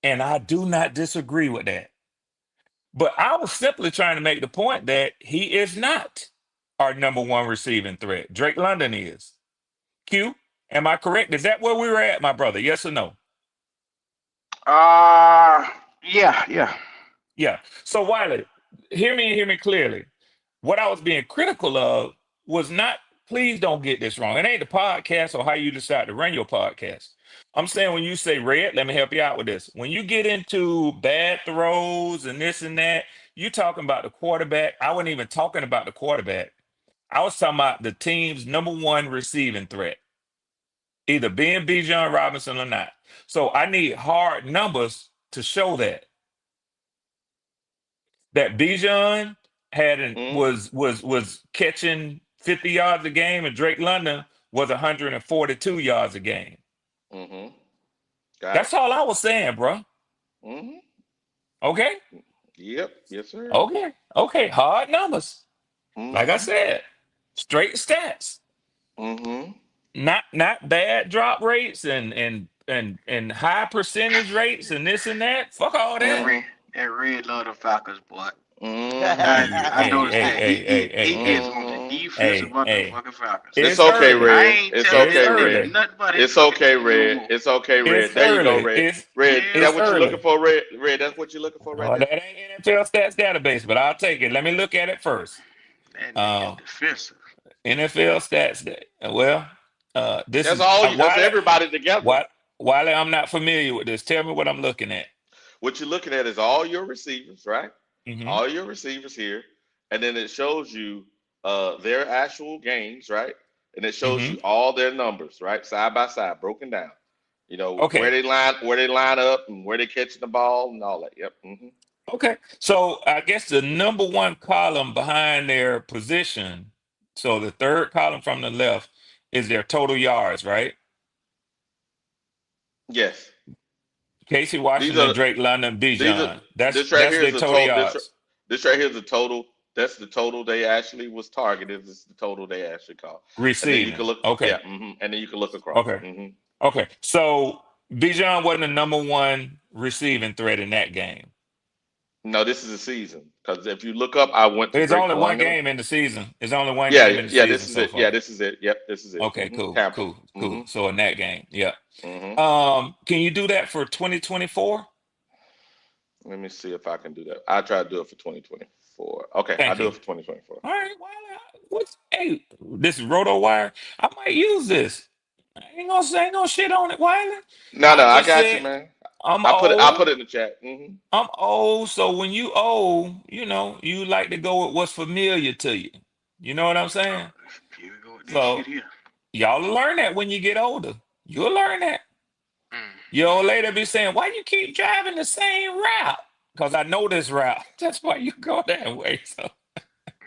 And I do not disagree with that. But I was simply trying to make the point that he is not our number one receiving threat. Drake London is. Q, am I correct? Is that where we were at, my brother? Yes or no? Uh, yeah, yeah. Yeah. So Wiley, hear me and hear me clearly. What I was being critical of was not, please don't get this wrong. It ain't the podcast or how you decide to run your podcast. I'm saying when you say red, let me help you out with this. When you get into bad throws and this and that, you talking about the quarterback. I wasn't even talking about the quarterback. I was talking about the team's number one receiving threat. either being Bijan Robinson or not. So I need hard numbers to show that Bijan was catching 50 yards a game, and Drake London was 142 yards a game. Mm-hmm. Got That's it. all I was saying, bro. Mm-hmm. Okay. Yep. Yes, sir. Okay. Okay. Hard numbers. Like I Mm-hmm. said, straight stats. Mm-hmm. Not bad drop rates and high percentage rates and this and that. Fuck all That that. red, that red love the Falcons, boy. Mm-hmm. I noticed that he gets on the Hey. defense about the Hey. fucking Falcons. It's It's okay, early. I Red. ain't It's telling It's this okay, nigga Red. early. nothing but his It's fucking okay, team no Red. more. It's okay, It's Red. There you go, early. Red. Red, Yeah, that It's what you looking early. for, Red? Red, that's what you're looking for right Oh, there? that ain't NFL stats database, but I'll take it. Let me look at it first. that nigga Uh, defensive. NFL stats day. Well, this That's is all. That's Wiley. everybody together. Wiley, I'm not familiar with this. Tell me what I'm looking at. What you're looking at is all your receivers, right? Mm-hmm. All your receivers here, and then it shows you their actual games, right? And it shows Mm-hmm. you all their numbers, right, side by side, broken down. You know Okay. where they line up, and where they catching the ball, and all that. Yep. Mm-hmm. Okay. So I guess the number one column behind their position, so the third column from the left is their total yards, right? Yes. Casey These Washington, are Drake London, these are Bijan. That's this right here their is the total total. yards This right here is the total. That's the total they actually was targeted. This is the total they actually called. And then you receiving. can look. Okay. Yeah. And then you can look across. Okay. Okay. So Bijan wasn't the number one receiving threat in that game. No, this is a season. Because if you look up, I went to It's Drake only one London. game in the season. It's only one Yeah, game in the yeah, this season is so it. Yeah, far. this is it. Yep, this is it. Okay, cool, Tampa. cool, cool. So in that game, yeah. hmm Can you do that for 2024? Let me see if I can do that. I'll try to do it for 2024. Okay, I'll Thank do you. it for 2024. All right, hey, this is Roto Wire. I might use this. I ain't gonna shit on it, Wiley. No, I no, I just got you, said man. I'm I'll old. put it in the chat. I'm old, so when you old, you like to go with what's familiar to you. You know what I'm saying? Here we go with this shit So here. y'all will learn that when you get older. You'll learn that. Your old lady be saying, "Why you keep driving the same route?" Because I know this route. That's why you go that way. So,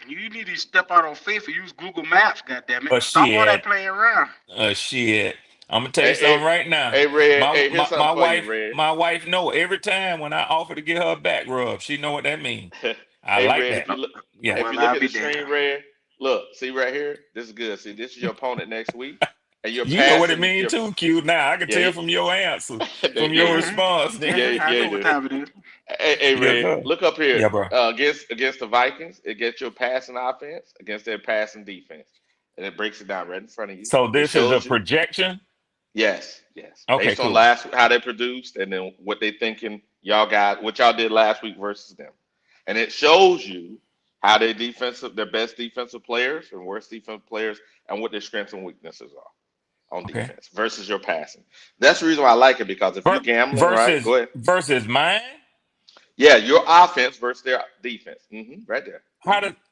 You need to step out on faith and use Google Maps, goddammit. but Stop all that shit, playing around. shit. I'm gonna tell you Hey, hey, something right now. hey, Red. My Hey, here's my, something my for you, wife, Red. my wife know every time when I offer to get her a back rub, she know what that means. I Hey, like Red. that. Yeah. If you Well, look I'll at be the screen, damned. Red. Look, see right here. This is good. See, this is your opponent next week, and you're You know what it passing. means too, Q. Now I can Yeah, tell from your answer, from yeah, your response. I yeah, know you what do. time it is. Hey, Yes, Red, sir. look up here. Yeah, bro. Against the Vikings, it gets your passing offense against their passing defense, and it breaks it down right in front of you. So It this is a shows you, projection. yes, Okay, based on cool. last how they produced, and then what they thinking y'all got, what y'all did last week versus them, and it shows you how their best defensive players and worst defensive players, and what their strengths and weaknesses are on Okay. defense versus your passing. That's the reason why I like it, because if you're gambling, right? Go ahead. Versus mine. Yeah, your offense versus their defense. Right there.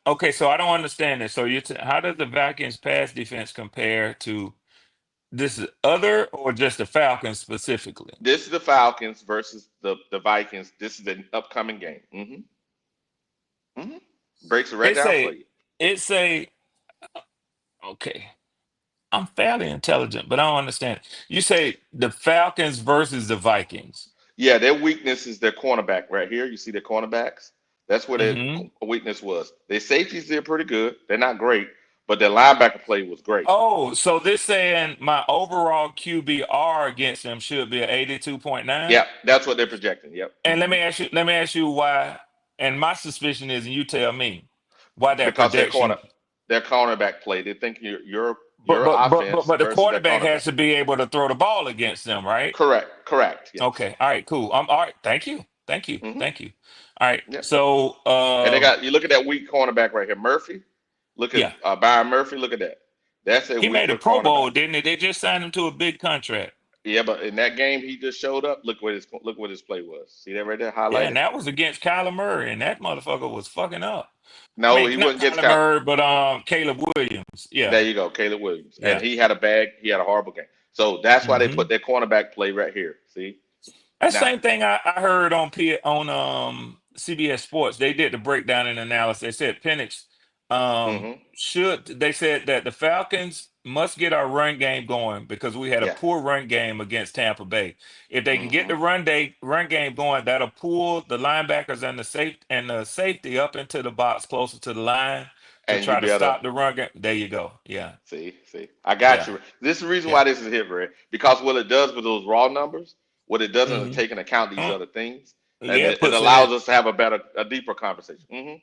Okay, so I don't understand this. So how does the Vikings pass defense compare to this other or just the Falcons specifically? This is the Falcons versus the Vikings. This is an upcoming game. Breaks it right It's down for a you. it's a okay. I'm fairly intelligent, but I don't understand. You say the Falcons versus the Vikings. Yeah, their weakness is their cornerback right here. You see their cornerbacks? That's where their Mm-hmm. weakness was. Their safeties did pretty good. They're not great, but their linebacker play was great. Oh, so this saying my overall QBR against them should be an 82.9? Yeah, that's what they're projecting. Yep. And let me ask you why, and my suspicion is, and you tell me why that Because projection. their cornerback play. They think your But offense the versus their quarterback cornerback. has to be able to throw the ball against them, right? Correct. Yes. Okay. All right. Cool. All right. Thank you. All right. Yep. So And you look at that weak cornerback right here, Murphy. Look at Byron Murphy. Look at that. That's a he made a weaker Pro Bowl, cornerback. didn't he? They just signed him to a big contract. Yeah, but in that game he just showed up. Look what his play was. See that right there, Yeah, highlighted. and that was against Kyler Murray, and that motherfucker was fucking up. No, I mean, he not wasn't against Kyler Murray, but Caleb Williams. Yeah. There you go, Caleb Williams. Yeah. And he had a bag. He had a horrible game. So that's why they Hmm. put their cornerback play right here. See That now. same thing I heard on CBS Sports. They did the breakdown and analysis. They said Penix Hmm. should. They said that the Falcons must get our run game going because we had a Yeah. poor run game against Tampa Bay. If they can get Hmm. the run game going, that'll pull the linebackers and the safety up into the box closer to the line to And you try to be able to stop the run game. There you go. Yeah, see. I got yeah, you. This is the reason why yeah. this is here, Ray. Because what it does with those raw numbers, what it doesn't is Hmm. take into account these other things, and Yeah, it it puts it in. allows us to have a deeper conversation. Hmm.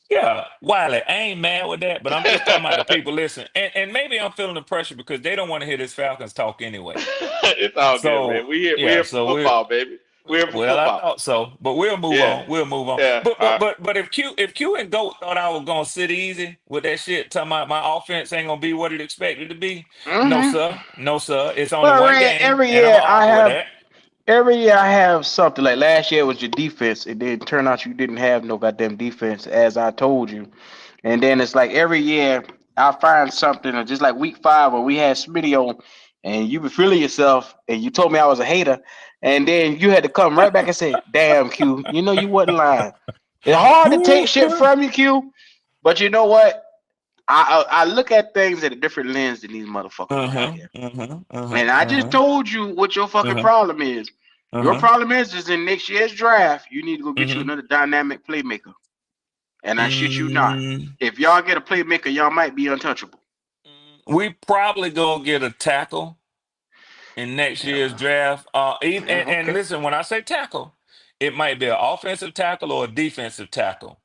Yeah, Wiley, I ain't mad with that, but I'm just talking about the people listen. And maybe I'm feeling the pressure because they don't want to hear this Falcons talk anyway. It's all good, man. So We yeah, here for so we're football, baby. We're here for well, I football. thought so, but we'll move Yeah, on. We'll move on. yeah. But if Q and Goat thought I was gonna sit easy with that shit, talking about my offense ain't gonna be what it expected to be, no Hmm. sir, no sir. It's only Well, one Red, game, and I'm gonna argue with that. every year I have something like last year was your defense. It didn't turn out you didn't have no goddamn defense, as I told you. And then it's like every year I find something, or just like week 5 when we had Smitty on, and you be feeling yourself, and you told me I was a hater, and then you had to come right back and say, "Damn, Q, you know you wasn't lying." It's hard to take shit from you, Q, but you know what? I look at things at a different lens than these motherfuckers around here. And I just told you what your fucking problem is. Your problem is in next year's draft, you need to go get you another dynamic playmaker. And I shit you not. If y'all get a playmaker, y'all might be untouchable. We probably gonna get a tackle in next year's Yeah, draft. yeah, And okay. listen, when I say tackle, it might be an offensive tackle or a defensive tackle.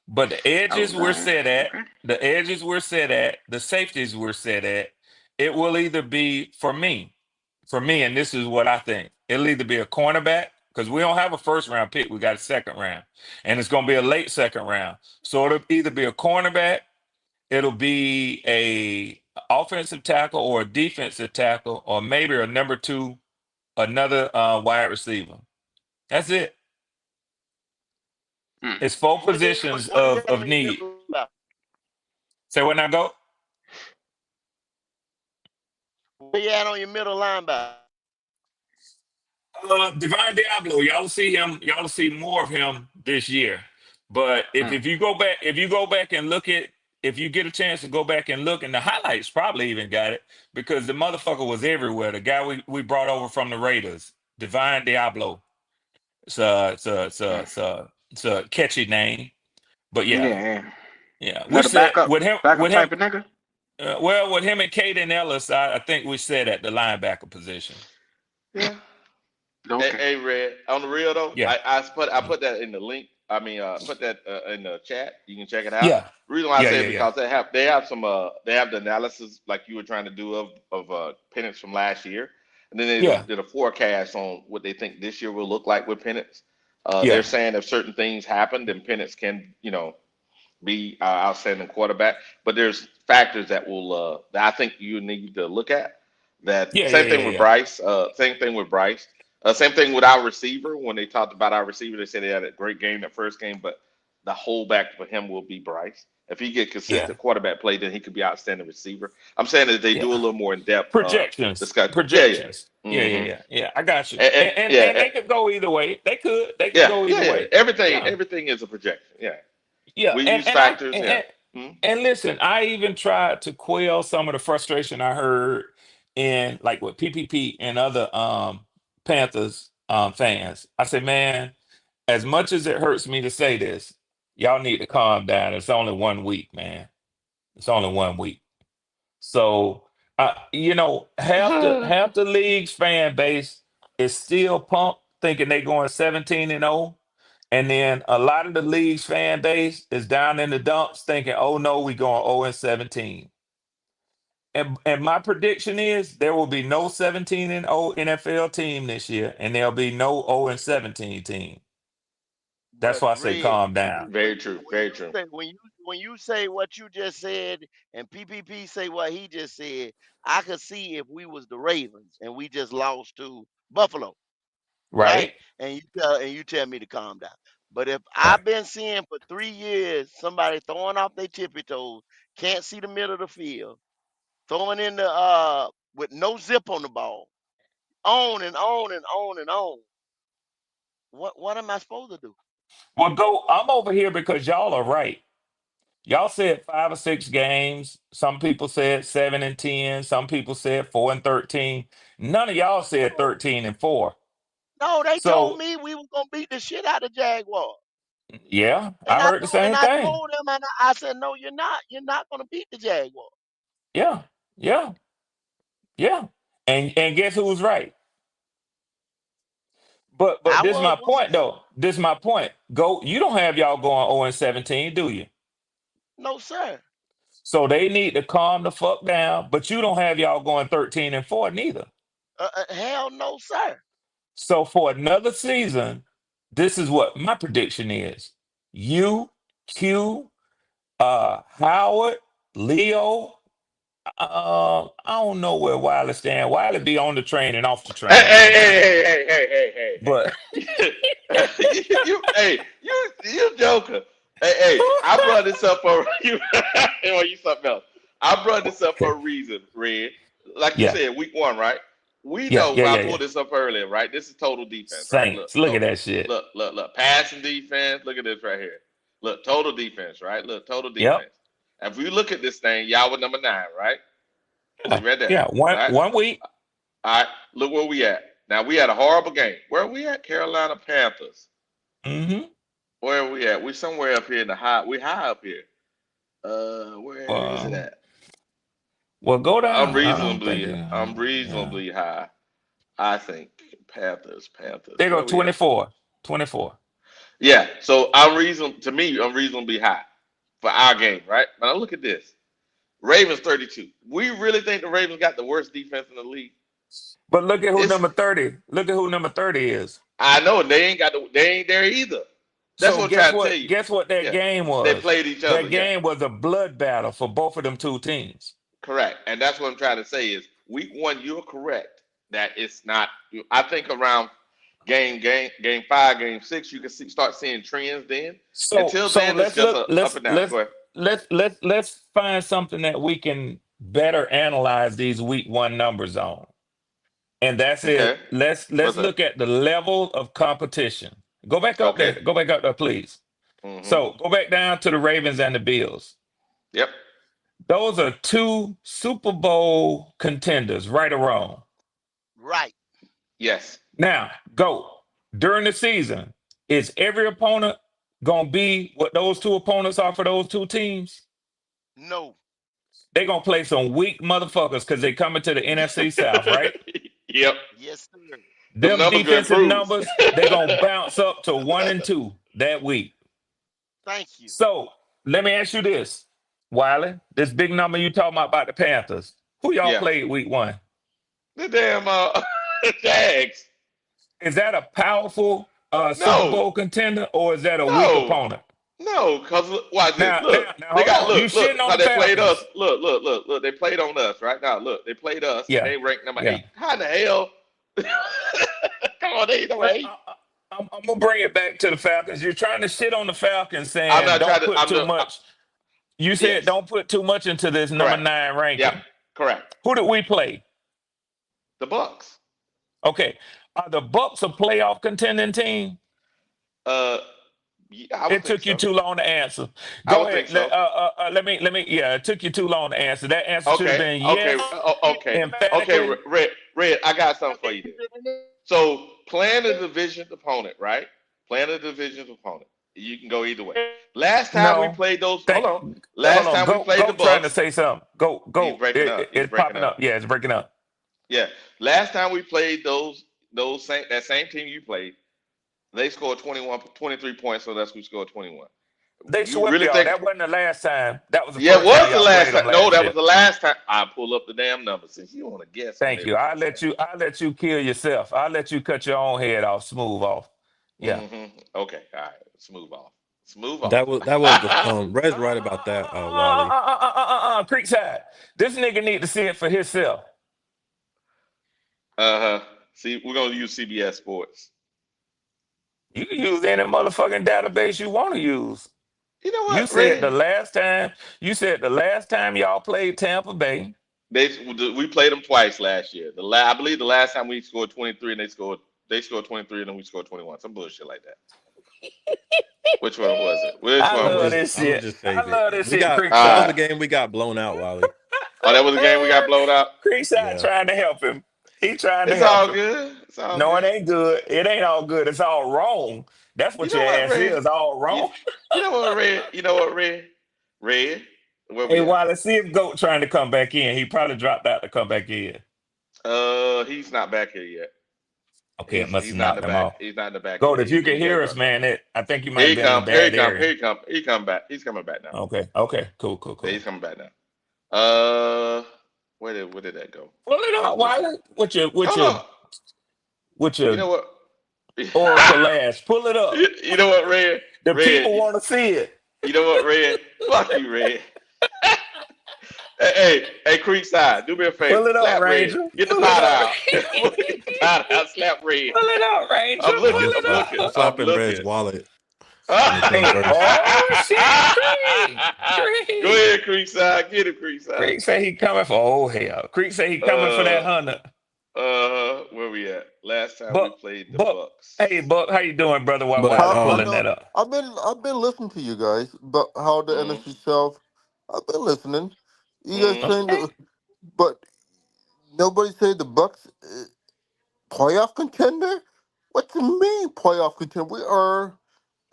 But the Oh, edges we're God. set at, Okay. the safeties we're set at, it will either be for me, and this is what I think. It'll either be a cornerback, because we don't have a first round pick, we got a second round. And it's gonna be a late second round. So it'll either be a cornerback, it'll be a offensive tackle or a defensive tackle, or maybe a number two, another wide receiver. That's it. Hmm. It's four What positions what you of got on your need. middle linebacker? Say what now, go? Where you at on your middle linebacker? Divine Diablo, y'all see him, y'all see more of him this year. But if Hmm. if you go back, if you go back and look at, if you get a chance to go back and look, and the highlights probably even got it because the motherfucker was everywhere. The guy we brought over from the Raiders, Divine Diablo. It's a catchy name, but Yeah, yeah, yeah. yeah. We Another said backup, with him, backup type of nigga. with him and Caden Ellis, I think we said at the linebacker position. Yeah. Hey, Okay. hey, Red. On the real though, Yeah, I put that in the link. I mean, put that in the chat. You can check it out. yeah, The reason why I yeah, say yeah, it yeah, because they have the analysis like you were trying to do of pennants from last year, and then they yeah, did a forecast on what they think this year will look like with pennants. They're yeah, saying if certain things happen, then pennants can be outstanding quarterback. But there's factors that will that I think you need to look at. That yeah, yeah, same yeah, thing with yeah. Bryce. Same thing with Bryce. Same thing with our receiver. When they talked about our receiver, they said they had a great game that first game, but the holdback for him will be Bryce. If he get Yeah, consistent quarterback play, then he could be outstanding receiver. I'm saying that they do a yeah. little more in depth Projections, discussion. Yeah, yeah. projections. Yeah, yeah, Hmm. yeah, yeah. I got you. And, And yeah, they could go either way. They could yeah, go yeah, either yeah. way. Everything, Yeah, everything is a projection. Yeah, yeah. we And use and I factors. Yeah. and, and listen, I even tried to quell some of the frustration I heard in like with PPP and other Panthers fans. I said, man, as much as it hurts me to say this, y'all need to calm down. It's only 1 week, man. It's only 1 week. So, half the league's fan base is still pumped, thinking they going 17-0, and then a lot of the league's fan base is down in the dumps, thinking, "Oh no, we going 0-17." And my prediction is there will be no 17-0 NFL team this year, and there'll be no 0-17 team. That's But why I say Red, calm down. Very true. Very true. when you say what you just said and PPP say what he just said, I could see if we was the Ravens and we just lost to Buffalo, right? Right? And you tell me to calm down. But if Right. I've been seeing for 3 years somebody throwing off their tippy toes, can't see the middle of the field, throwing in the with no zip on the ball, on and on and on and on. What am I supposed to do? Well, go. I'm over here because y'all are right. Y'all said 5 or 6 games. Some people said 7 and 10. Some people said 4 and 13. None of y'all said No, 13 and 4. no, they told So me we was gonna beat the shit out of Jaguar. yeah, And I I heard the told and same I thing. told them and I said, no, you're not. You're not gonna beat the Jaguar. Yeah, yeah, yeah. And guess who was right? But I this is was my once point again. though. This is my point. Go. You don't have y'all going 0-17, do you? No, sir. So they need to calm the fuck down. But you don't have y'all going 13-4 neither. Hell no, sir. So for another season, this is what my prediction is. You, Q, Howard, Leo. I don't know where Wiley stand. Wiley be on the train and off the Hey, train hey, sometimes. hey, hey, hey, hey, But hey, hey. You joker. Hey, I brought this up for you. Or you something else. I brought this up for okay, a reason, Red. Like you yeah, said, week 1, right? We yeah, know. yeah, I yeah, yeah. pulled this up earlier, right? This is total defense, right? Look, Saints, look at that shit. look. Passing defense. Look at this right here. Look, total defense, right? Look, total Yep. defense. If we look at this thing, y'all with number 9, right? Yeah, See right there, yeah. One right? one week. All right, look where we at. Now we had a horrible game. Where are we at? Carolina Panthers. Mm-hmm. Where are we at? We somewhere up here in the high. We high up here. Where is it Well, at? well, go down. I don't think Unreasonably, it. Yeah. unreasonably high. I think Panthers. There go Where we at? 24. 24. Yeah. So unreasonable to me, unreasonably high for our game, right? Now look at this. Ravens 32. We really think the Ravens got the worst defense in the league? But look at who It's number 30. Look at who number 30 is. I know they ain't there either. That's So what I'm guess trying to tell what? you. Guess what that Yeah. game They was? played each other. That Yeah. game was a blood battle for both of them two teams. Correct. And that's what I'm trying to say is week 1, you're correct that it's not. I think around game 5, game 6, you can start seeing trends then. So Until so then, it's let's just look. a up and down. Go ahead. Let's find something that we can better analyze these week 1 numbers on. And that's it. Okay. Let's What's that? look at the level of competition. Go back up there. Okay. Go back up there, please. Mm-hmm. So go back down to the Ravens and the Bills. Yep. Those are 2 Super Bowl contenders, right or wrong. Right. Yes. Now, go. During the season, is every opponent going to be what those 2 opponents are for those 2 teams? No. They're going to play some weak motherfuckers because they coming to the NFC South, right? Yep. Yes, sir. Them Them numbers gonna defensive improve. numbers, they're going to bounce up to 1 and 2 that week. Thank you. So let me ask you this, Wiley. This big number you talking about the Panthers. Who y'all Yeah. played week 1? The damn Jags. Is that a powerful Super No. Bowl contender or is that a weak No. opponent? No, cause watch this. Look, Now, they hold got on. You look. shitting on Cause the they played us. Falcons? Look. They played on us right now. Look, they played us, and Yeah, they ranked number yeah. 8. How in the hell? Come on, they ain't number Well, 8. I'm gonna bring it back to the Falcons. You're trying to shit on the Falcons, I'm saying not trying don't to. put too much. You said Yes, don't put too much into this number correct. 9 Yep, ranking. correct. Who did we play? The Bucks. Okay, are the Bucks a playoff contending team? Uh, yeah, I would It think took you so. too long to answer. I Go would ahead. think so. Let me. Yeah, it took you too long to answer. That answer should have Okay, been okay, yes, okay. emphatically. Red. I got something for you. Then. So playing a division opponent, right? Playing a division opponent. You can go either way. Last time we No. played those, hold Thank. on. Hold Last on. time we played the Go. Trying to Bucks, say something. Go. he's Go. breaking up. He's It's breaking popping up. up. Yeah, it's breaking up. Yeah. Last time we played that same team you played, they scored 23 points, so that's we scored 21. They You swept really y'all. think? That wasn't the last time. That was the Yeah, it first time was the y'all last played them time. No, last that year. was the last time. I pull up the damn number. Since you want to guess on Thank you. everything, man. I'll let you kill yourself. I'll let you cut your own head off, smooth off. Yeah. Okay. All right. Smooth off. Smooth off. That was the Red's right about that, Wally. Creekside. This nigga need to see it for himself. Uh-huh. See, we're gonna use CBS Sports. You can use any motherfucking database you want to use. You know You what, said Ray? the last time y'all played Tampa Bay, We played them twice last year. I believe the last time we scored 23 and they scored 23 and then we scored 21. Some bullshit like that. Which one was it? Which I one I'm love was just it? this I'm gonna shit. just I save it. love this We shit, got that was Creekside. the Uh, game we got blown out, Wally. oh, that was the game we got blown out. Creekside Yeah. trying to help him. He trying to It's help all him. good. It's all No, it good. ain't good. It ain't all good. It's all wrong. That's You what your know what, ass Red? is. All You, wrong. you know what, Red? You know what, Red? Red? Where Hey, we at? Wally, see if Goat trying to come back in. He probably dropped out to come back in. He's not back here yet. Okay, it must He's have not in knocked the him back. off. He's not in the back Goat, yet. if you can He gotta hear go. us, man, I think you might Here have he been in a come. Here he bad come. area. Here he come. He come back. He's coming back now. Okay. Okay. Cool. Cool. Yeah, Cool. he's coming back now. Where did that go? Pull it Where's up, Wizard? Wally. With your with Hold your on. with You your know what? oracle ass. Pull it up. You know what, Red? The Red. people want to see it. You know what, Red? Fuck you, Red. Hey, Creekside, do me a favor. Pull it up, Slap Red. Ranger. Get the Pull it powder up. out. Get the powder out. Slap Red. Pull it up, Ranger. I'm Pull looking. it I'm looking. I'm up. I'm slapping Red's looking. wallet when it comes Hey, first. oh shit, Creek. Go Creek. ahead, Creekside. Get him, Creekside. Creek say he coming for hell. Creek say he coming for that Uh, 100. where we at? Last time we Buck, played the Buck. Hey, Bucks. Buck, how you doing, brother? While But Wiley How I pulling know that up. I've been listening to you guys, but how the Mm, NFC South I've been listening. You guys mm. saying Okay. the but nobody said the Bucks playoff contender? What do you mean playoff contender? We are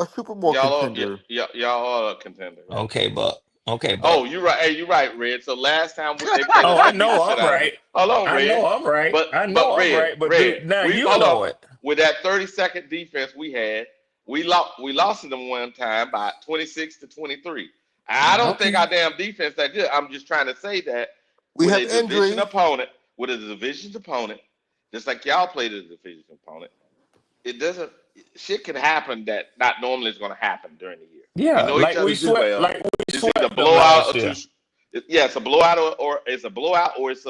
a Super Bowl contender. Y'all are a contender, right? Okay, Buck. Okay, Buck. Oh, you're right. Hey, you're right, Red. So last time they played Oh, us, I we beat the know shit I'm out of them. right. Hold on, I Red. know I'm right. But I but know I'm Red, right. But Red. dude, now We you hold know up it. with that 30-second defense we had. We lost to them one time by 26-23. I don't think Okay. our damn defense that good. I'm just trying to say that We with have a division injuries. opponent, just like y'all played a division opponent, it doesn't. Shit can happen that not normally is going to happen during the year. We Yeah, know each like other we It's too just swept well. like we It's either swept them blowout last or two. year. Yeah, it's a blowout or it's a blowout or it's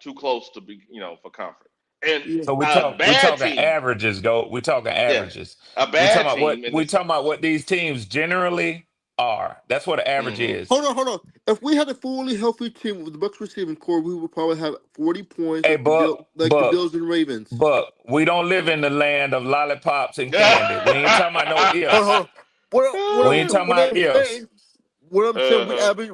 too close to be for comfort. And yeah. So a we bad talking team, averages, go. We talking yeah, averages. a bad team in We this. talking about what these teams generally are. That's what an average Hmm. is. Hold on. If we had a fully healthy team with the Bucks receiving core, we would probably have 40 points Hey, like Buck, the Buck, Bills and Ravens. Buck. We don't live in the land of lollipops and candy. We ain't talking about no ifs. Hold on. We ain't talking What about I'm ifs. saying, what I'm saying, we Uh-huh. average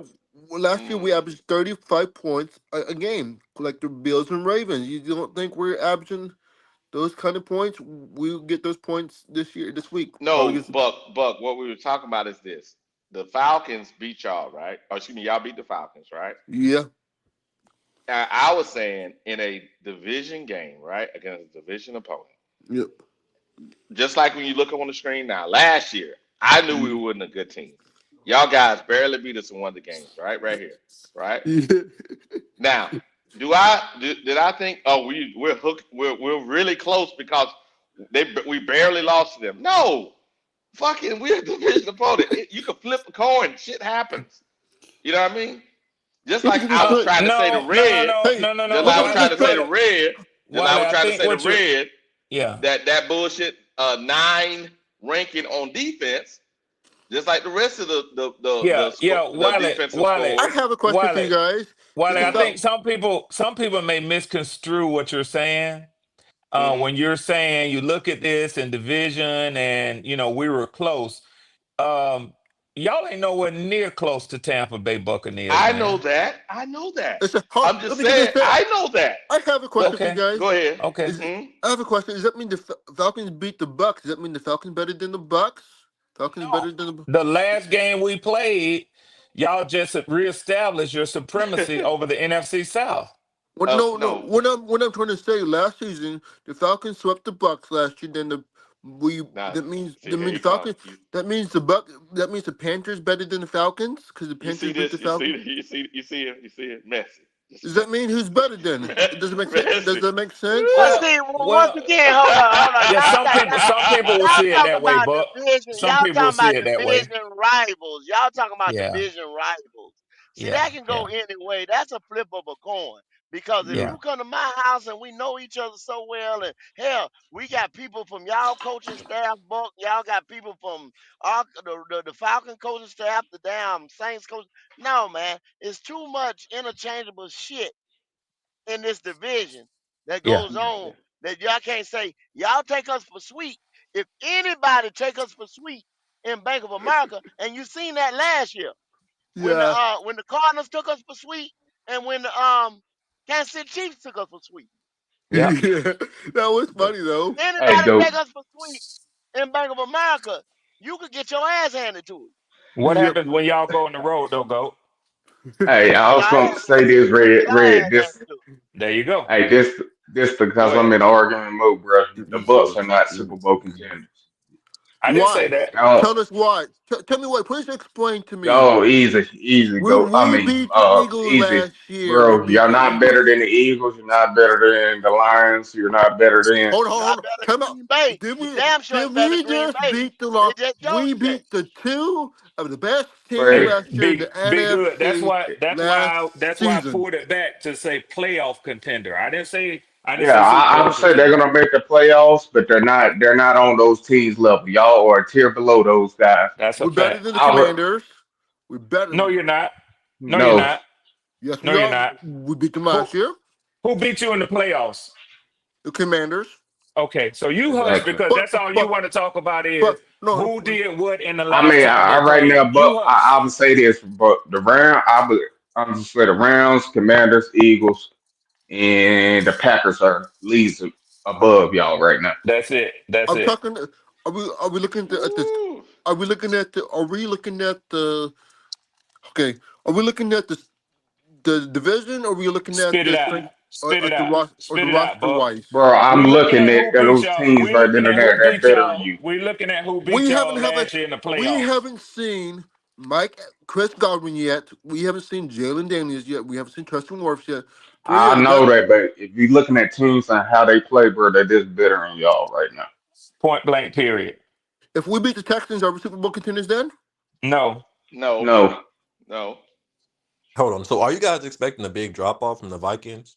last year we Mm. averaged 35 points a game, like the Bills and Ravens. You don't think we're averaging those kind of points? We'll get those points this week. Probably No, get some. Buck. What we were talking about is this: the Falcons beat y'all, right? Or excuse me, y'all beat the Falcons, right? Yeah. I was saying in a division game, right, against a division opponent. Yep. Just like when you look up on the screen now, last year, I knew we Yeah. wasn't a good team. Y'all guys barely beat us in one of the games, right? Right here, right? Yeah. Now, did I think, oh, we're hooked, we're really close because we barely lost to them? No, fucking, we're a division opponent. You can flip a coin, shit happens. You know what I mean? Just Let me like get this I was straight. trying to say to No, no, no, Red, no, Hey, no, no, just no. like let I me was get this trying Wiley, to say to straight. Wiley, Red, just like I Wiley. was I trying to think say to what you, Red yeah. that bullshit 9 ranking on defense, just like the rest of Yeah, yeah, the Wiley, defensive Wiley, I scores. have a question for you Wiley, guys. Is Wiley. the I Hmm. Fal- think some people may misconstrue what you're saying. Hmm. When you're saying you look at this in division and we were close. Um, y'all ain't nowhere near close to Tampa Bay Buccaneers, I know man. that. I know that. I'm Let just me get saying. this straight. I know that. I have a But question for you Okay, guys. go ahead. okay. Is Hmm. I have a question. Does that mean the Falcons beat the Bucks? Does that mean the Falcons better than the Bucks? Falcons No, better than the. the last game we played, y'all just reestablished your supremacy over the NFC South. What? Oh No. no, What I'm trying to say. Last season, the Falcons swept the Bucks last year. Then we now see that here means the you come. Falcons. That means the Panthers better than the Falcons because the You see Panthers beat the this? Falcons. You see it. Messy. Just Does that messy. mean who's better then? Does it make sense? Does Messy. that make sense? Well, Woo! see, once Well, again, hold on. yeah, some people will Y'all see it talking that way, about but division. some Y'all people will talking see about it that way. division rivals. Y'all talking about Yeah, division rivals. See, yeah, that can go yeah. any way. That's a flip of a coin. Because if Yeah. you come to my house and we know each other so well, and hell, we got people from y'all coaching staff, Buck, y'all got people from the Falcon coaching staff, the damn Saints coach. No, man, it's too much interchangeable shit in this division that Yeah. goes on that y'all can't say y'all take us for sweet. If anybody take us for sweet in Bank of America, and you seen that last year Yeah. when the Cardinals took us for sweet, and when the Kansas City Chiefs took us for sweet. Yeah. Yeah. That was But funny though. Hey, Anybody go. take us for sweet in Bank of America, you could get your ass handed to it. what Yep. happens when y'all go on the road, though, Go? Hey, I was Y'all gonna ass, say this, you Red. get our Red. ass This. handed to it. There you go. Hey, this Go because I'm ahead. in arguing mode, bro. The You Bucks sure? are not Super Bowl contenders. I didn't say Why? that. Oh, Tell us why. Tell me why. Please explain to me. go easy, easy. We Go. I we mean, beat the Eagles easy, last year. We bro. beat You're the not better Eagles. than the Eagles. You're not better than the Lions. You're not better than. Hold on, You're hold not on. better Come than out. Green Bay. Did You we damn sure did ain't better than we Green just Bay. beat the They law? just showed We you that. beat the two of the best teams But Hey, last year in the be good. That's NFC why. last That's why I season. pulled it back to say playoff contender. I didn't say. I didn't yeah, say Super I Bowl would say they're contender. gonna make the playoffs, but they're not. They're not on those teams level. Y'all are a tier below those guys. That's a We're better fact. than the I would Commanders. We're better. No, you're not. No, you're no. not. Yes, No, we you're are. not. We beat them Who last year. who beat you in the playoffs? The Commanders. Okay, so you hush Exactly. because But that's all you but want to talk about is but no. who did what in the I last mean, time they right now, played. but You I hush. would say this, but the round, I'm just say the Rams, Commanders, Eagles, and the Packers are leads above y'all right now. That's it. That's I'm it. talking. Are we looking at this? Woo. Are we looking at the? Are we looking at the? Okay. Are we looking at the division? Or are we looking at Spit it the out. strength Spit it at the out. the Spit it out, roster Buck. wise? Bro, We I'm looking looking at at who beat those y'all. teams We right then looking and at there who that beat better than y'all. you. We looking at who We beat y'all haven't last year in the we playoffs. haven't seen Chris Godwin yet. We haven't seen Jalen Daniels yet. We haven't seen Tristan Wirfs yet. Three I of the know best. that, but if you're looking at teams and how they play, bro, they're just better than y'all right now. Point blank. Period. If we beat the Texans, are we Super Bowl contenders then? No. No, No, no. Hold on. So are you guys expecting a big drop off from the Vikings?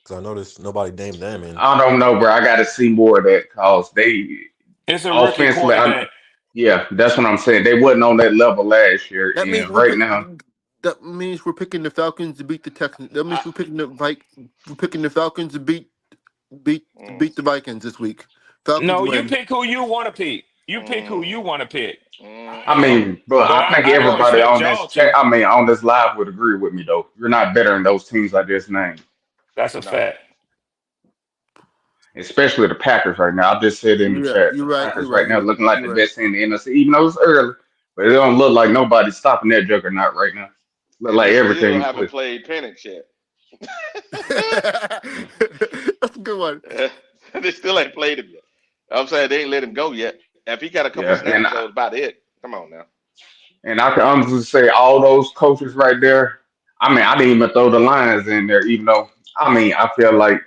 Because I noticed nobody named them. And I don't know, bro. I got to see more of that because they It's a rookie offensively, quarterback. yeah, that's what I'm saying. They wasn't on that level last year, That means and right now, that means we're picking the Falcons to beat the Texans. That means I, we're picking we're picking the Falcons to mm, beat the Vikings this week. Falcons No, you win. pick who you want to pick. You pick who you mm, want to pick. I mm. mean, but But I think I don't everybody expect on y'all this chat, to. I mean, on this live would agree with me though. You're not better than those teams I just named, That's a No, fact. especially the Packers right now. I just said in the You're right. chat, You're the right. You're Packers right. right now You're right. looking like the You're right. best team in the NFC, even though it's early, but it don't look like nobody's stopping that juggernaut right now. Look and like they still everything haven't clear. played Penix yet. That's a good one. They still ain't played him yet. I'm saying they ain't let him go yet. If he got a couple Yeah, snaps, so it's about it. Come on now. and I can honestly say all those coaches right there. I mean, I didn't even throw the Lions in there, even though I mean I feel like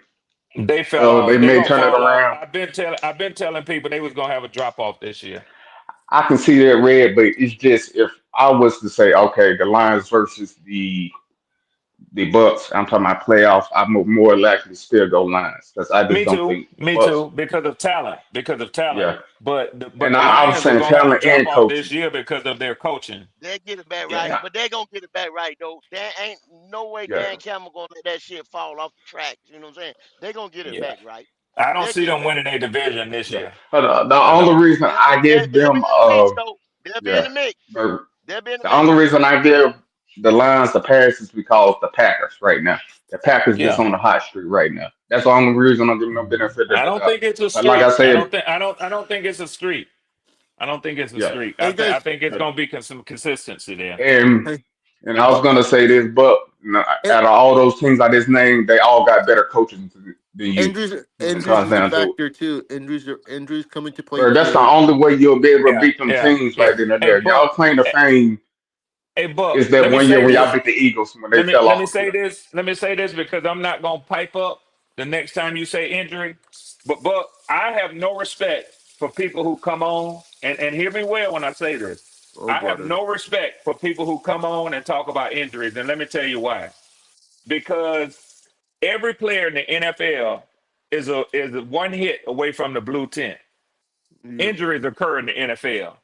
They fell they off. They may gonna turn it fall off. around. I've been telling people they was gonna have a drop off this year. I can see that red, but it's just if I was to say, okay, the Lions versus the Bucks, I'm talking about playoffs, I'm more likely to still go Lions because I just Me don't too. think the Me Bucks. too. Because of talent. Because of talent. Yeah, But and the I was Lions are saying gonna have a talent drop and off coaching. this year because of their coaching. They'll get it back right, Yeah, but they gonna get it back right though. There ain't no way yeah, Dan Campbell gonna let that shit fall off the tracks. You know what I'm saying? They gonna get it Yeah. back right. I don't They'll see get it them back winning right. a division this yeah. year. But the I only don't. reason I give They'll be them, in the mix though. They'll be in yeah, the mix. but They'll be in the the mix. only reason I give the Lions the pass is because the Packers right now. The Packers just Yeah. on the hot streak right now. That's the only reason I'm giving them benefit of I the don't doubt. think it's a But like I streak. said, I don't think it's a streak. I don't think it's a yeah, streak. Hey I guys. think it's yeah. gonna be some consistency there. And Hey. and Hey I was Buck. gonna say this, but And out of all those teams I just named, they all got better coaches than you when it Andrews comes is a down to it. factor too. Andrews coming to play Bro, that's the too. only way you'll be able to Yeah. beat them Yeah. teams Yeah. right then and Hey, there. Y'all Buck. claim to fame Hey, Buck. is that Let me one year say when y'all this. beat the Eagles when they fell Let off me a say cliff. this. Let me say this because I'm not gonna pipe up the next time you say injury. But I have no respect for people who come on and hear me well when I say this. Oh I have brother. no respect for people who come on and talk about injuries, and let me tell you why. Because Every player in the NFL is a one hit away from the blue tent. Yep. Injuries occur in the NFL.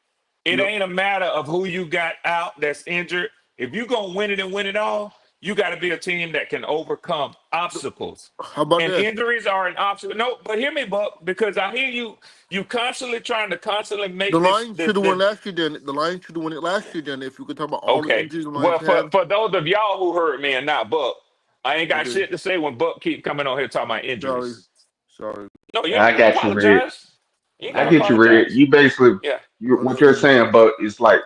It Yep. ain't a matter of who you got out that's injured. If you're gonna win it and win it all, you got to be a team that can overcome obstacles. How about And this? injuries are an obstacle. No, but hear me, Buck, because I hear you. You constantly trying to constantly The make this. Lions This, should have this won last year. Then the Lions should have won it last year. Then if you could talk about all the okay. injuries the Lions Well, for have. for those of y'all who heard me and not Buck, I ain't got Okay. shit to say when Buck keep coming on here talking about Sorry. injuries. Sorry. No, you ain't I gotta got you, Red. apologize. You ain't I gotta get you, Red. apologize. You basically, Yeah. what you're Understood. saying, but it's like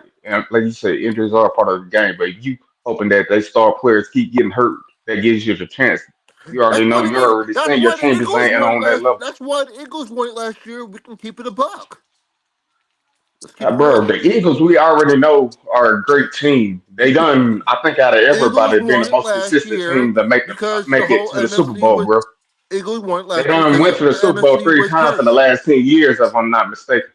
you said, injuries are a part of the game. But you hoping that they star players keep getting hurt, that gives you the chance. You already That's know. why the You're Eagles. already That's saying your why the team just Eagles ain't won on that last. level. That's why the Eagles won it last year. We can keep it a buck. Let's keep it Bro, real. the Eagles we already know are a great team. They done, I think, out of Eagles everybody, been won the it most last consistent year team to because the make it whole to the Super NFC Bowl, was. bro. Eagles won it They last year done because went to the the Super Bowl NFC three was times in hurt. the last 10 years, if I'm not mistaken.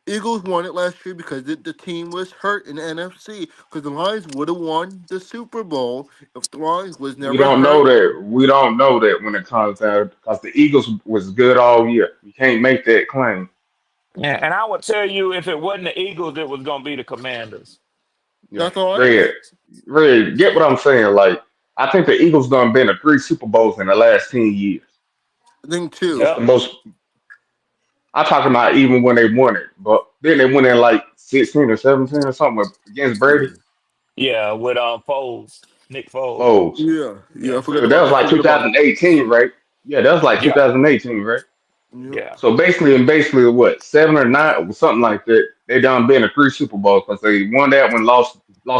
Eagles won it last year because the team was hurt in the NFC. Because the Lions would have won the Super Bowl if the Lions was We never don't know hurt. that. We don't know that when it comes down because the Eagles was good all year. You can't make that claim. Yeah, and I would tell you if it wasn't the Eagles, it was gonna be the Commanders. Yeah, That's all right. Red, Red. Get what I'm saying? Like, I think the Eagles done been to three Super Bowls in the last 10 years. I think That's too. the Yep. most. I'm talking about even when they won it, but then they went in like 16 or 17 or something against Brady. Yeah, with Foles, Nick Foles. Foles. Yeah, yeah. Yeah. That was I like forgot about it. 2018, right? Yeah, that was like Yeah. 2018, right? Yep. Yeah. So basically, what 7 or 9, something like that. They done been to three Super Bowls because they won that one, lost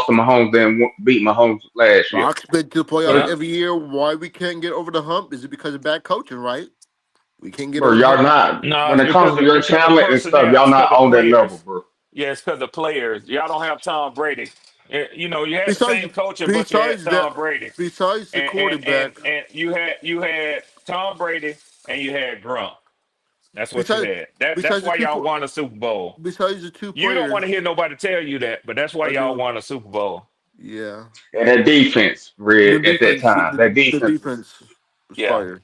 to Mahomes, then beat Mahomes last year. Fox been to the So, playoffs Yeah. every year. Why we can't get over the hump? Is it because of bad coaching? Right? We can't get bro, over the y'all hump. not No, when it comes to your it's because of talent and stuff, personnel. y'all It's not because of on that level, players. bro. Yeah, it's because of players. Y'all don't have Tom Brady. You know, you had the Besides, same coaching, but you had besides that, Tom Brady. besides the quarterback, And you had Tom Brady and you had Gronk. That's what you besides had. That's besides the why two, y'all won a Super Bowl. besides the two You don't players, want to hear nobody tell you that, but that's why I y'all do. won a Super Bowl. Yeah, And that defense, the Red, at that defense, time, that the defense was. defense was Yeah. fire.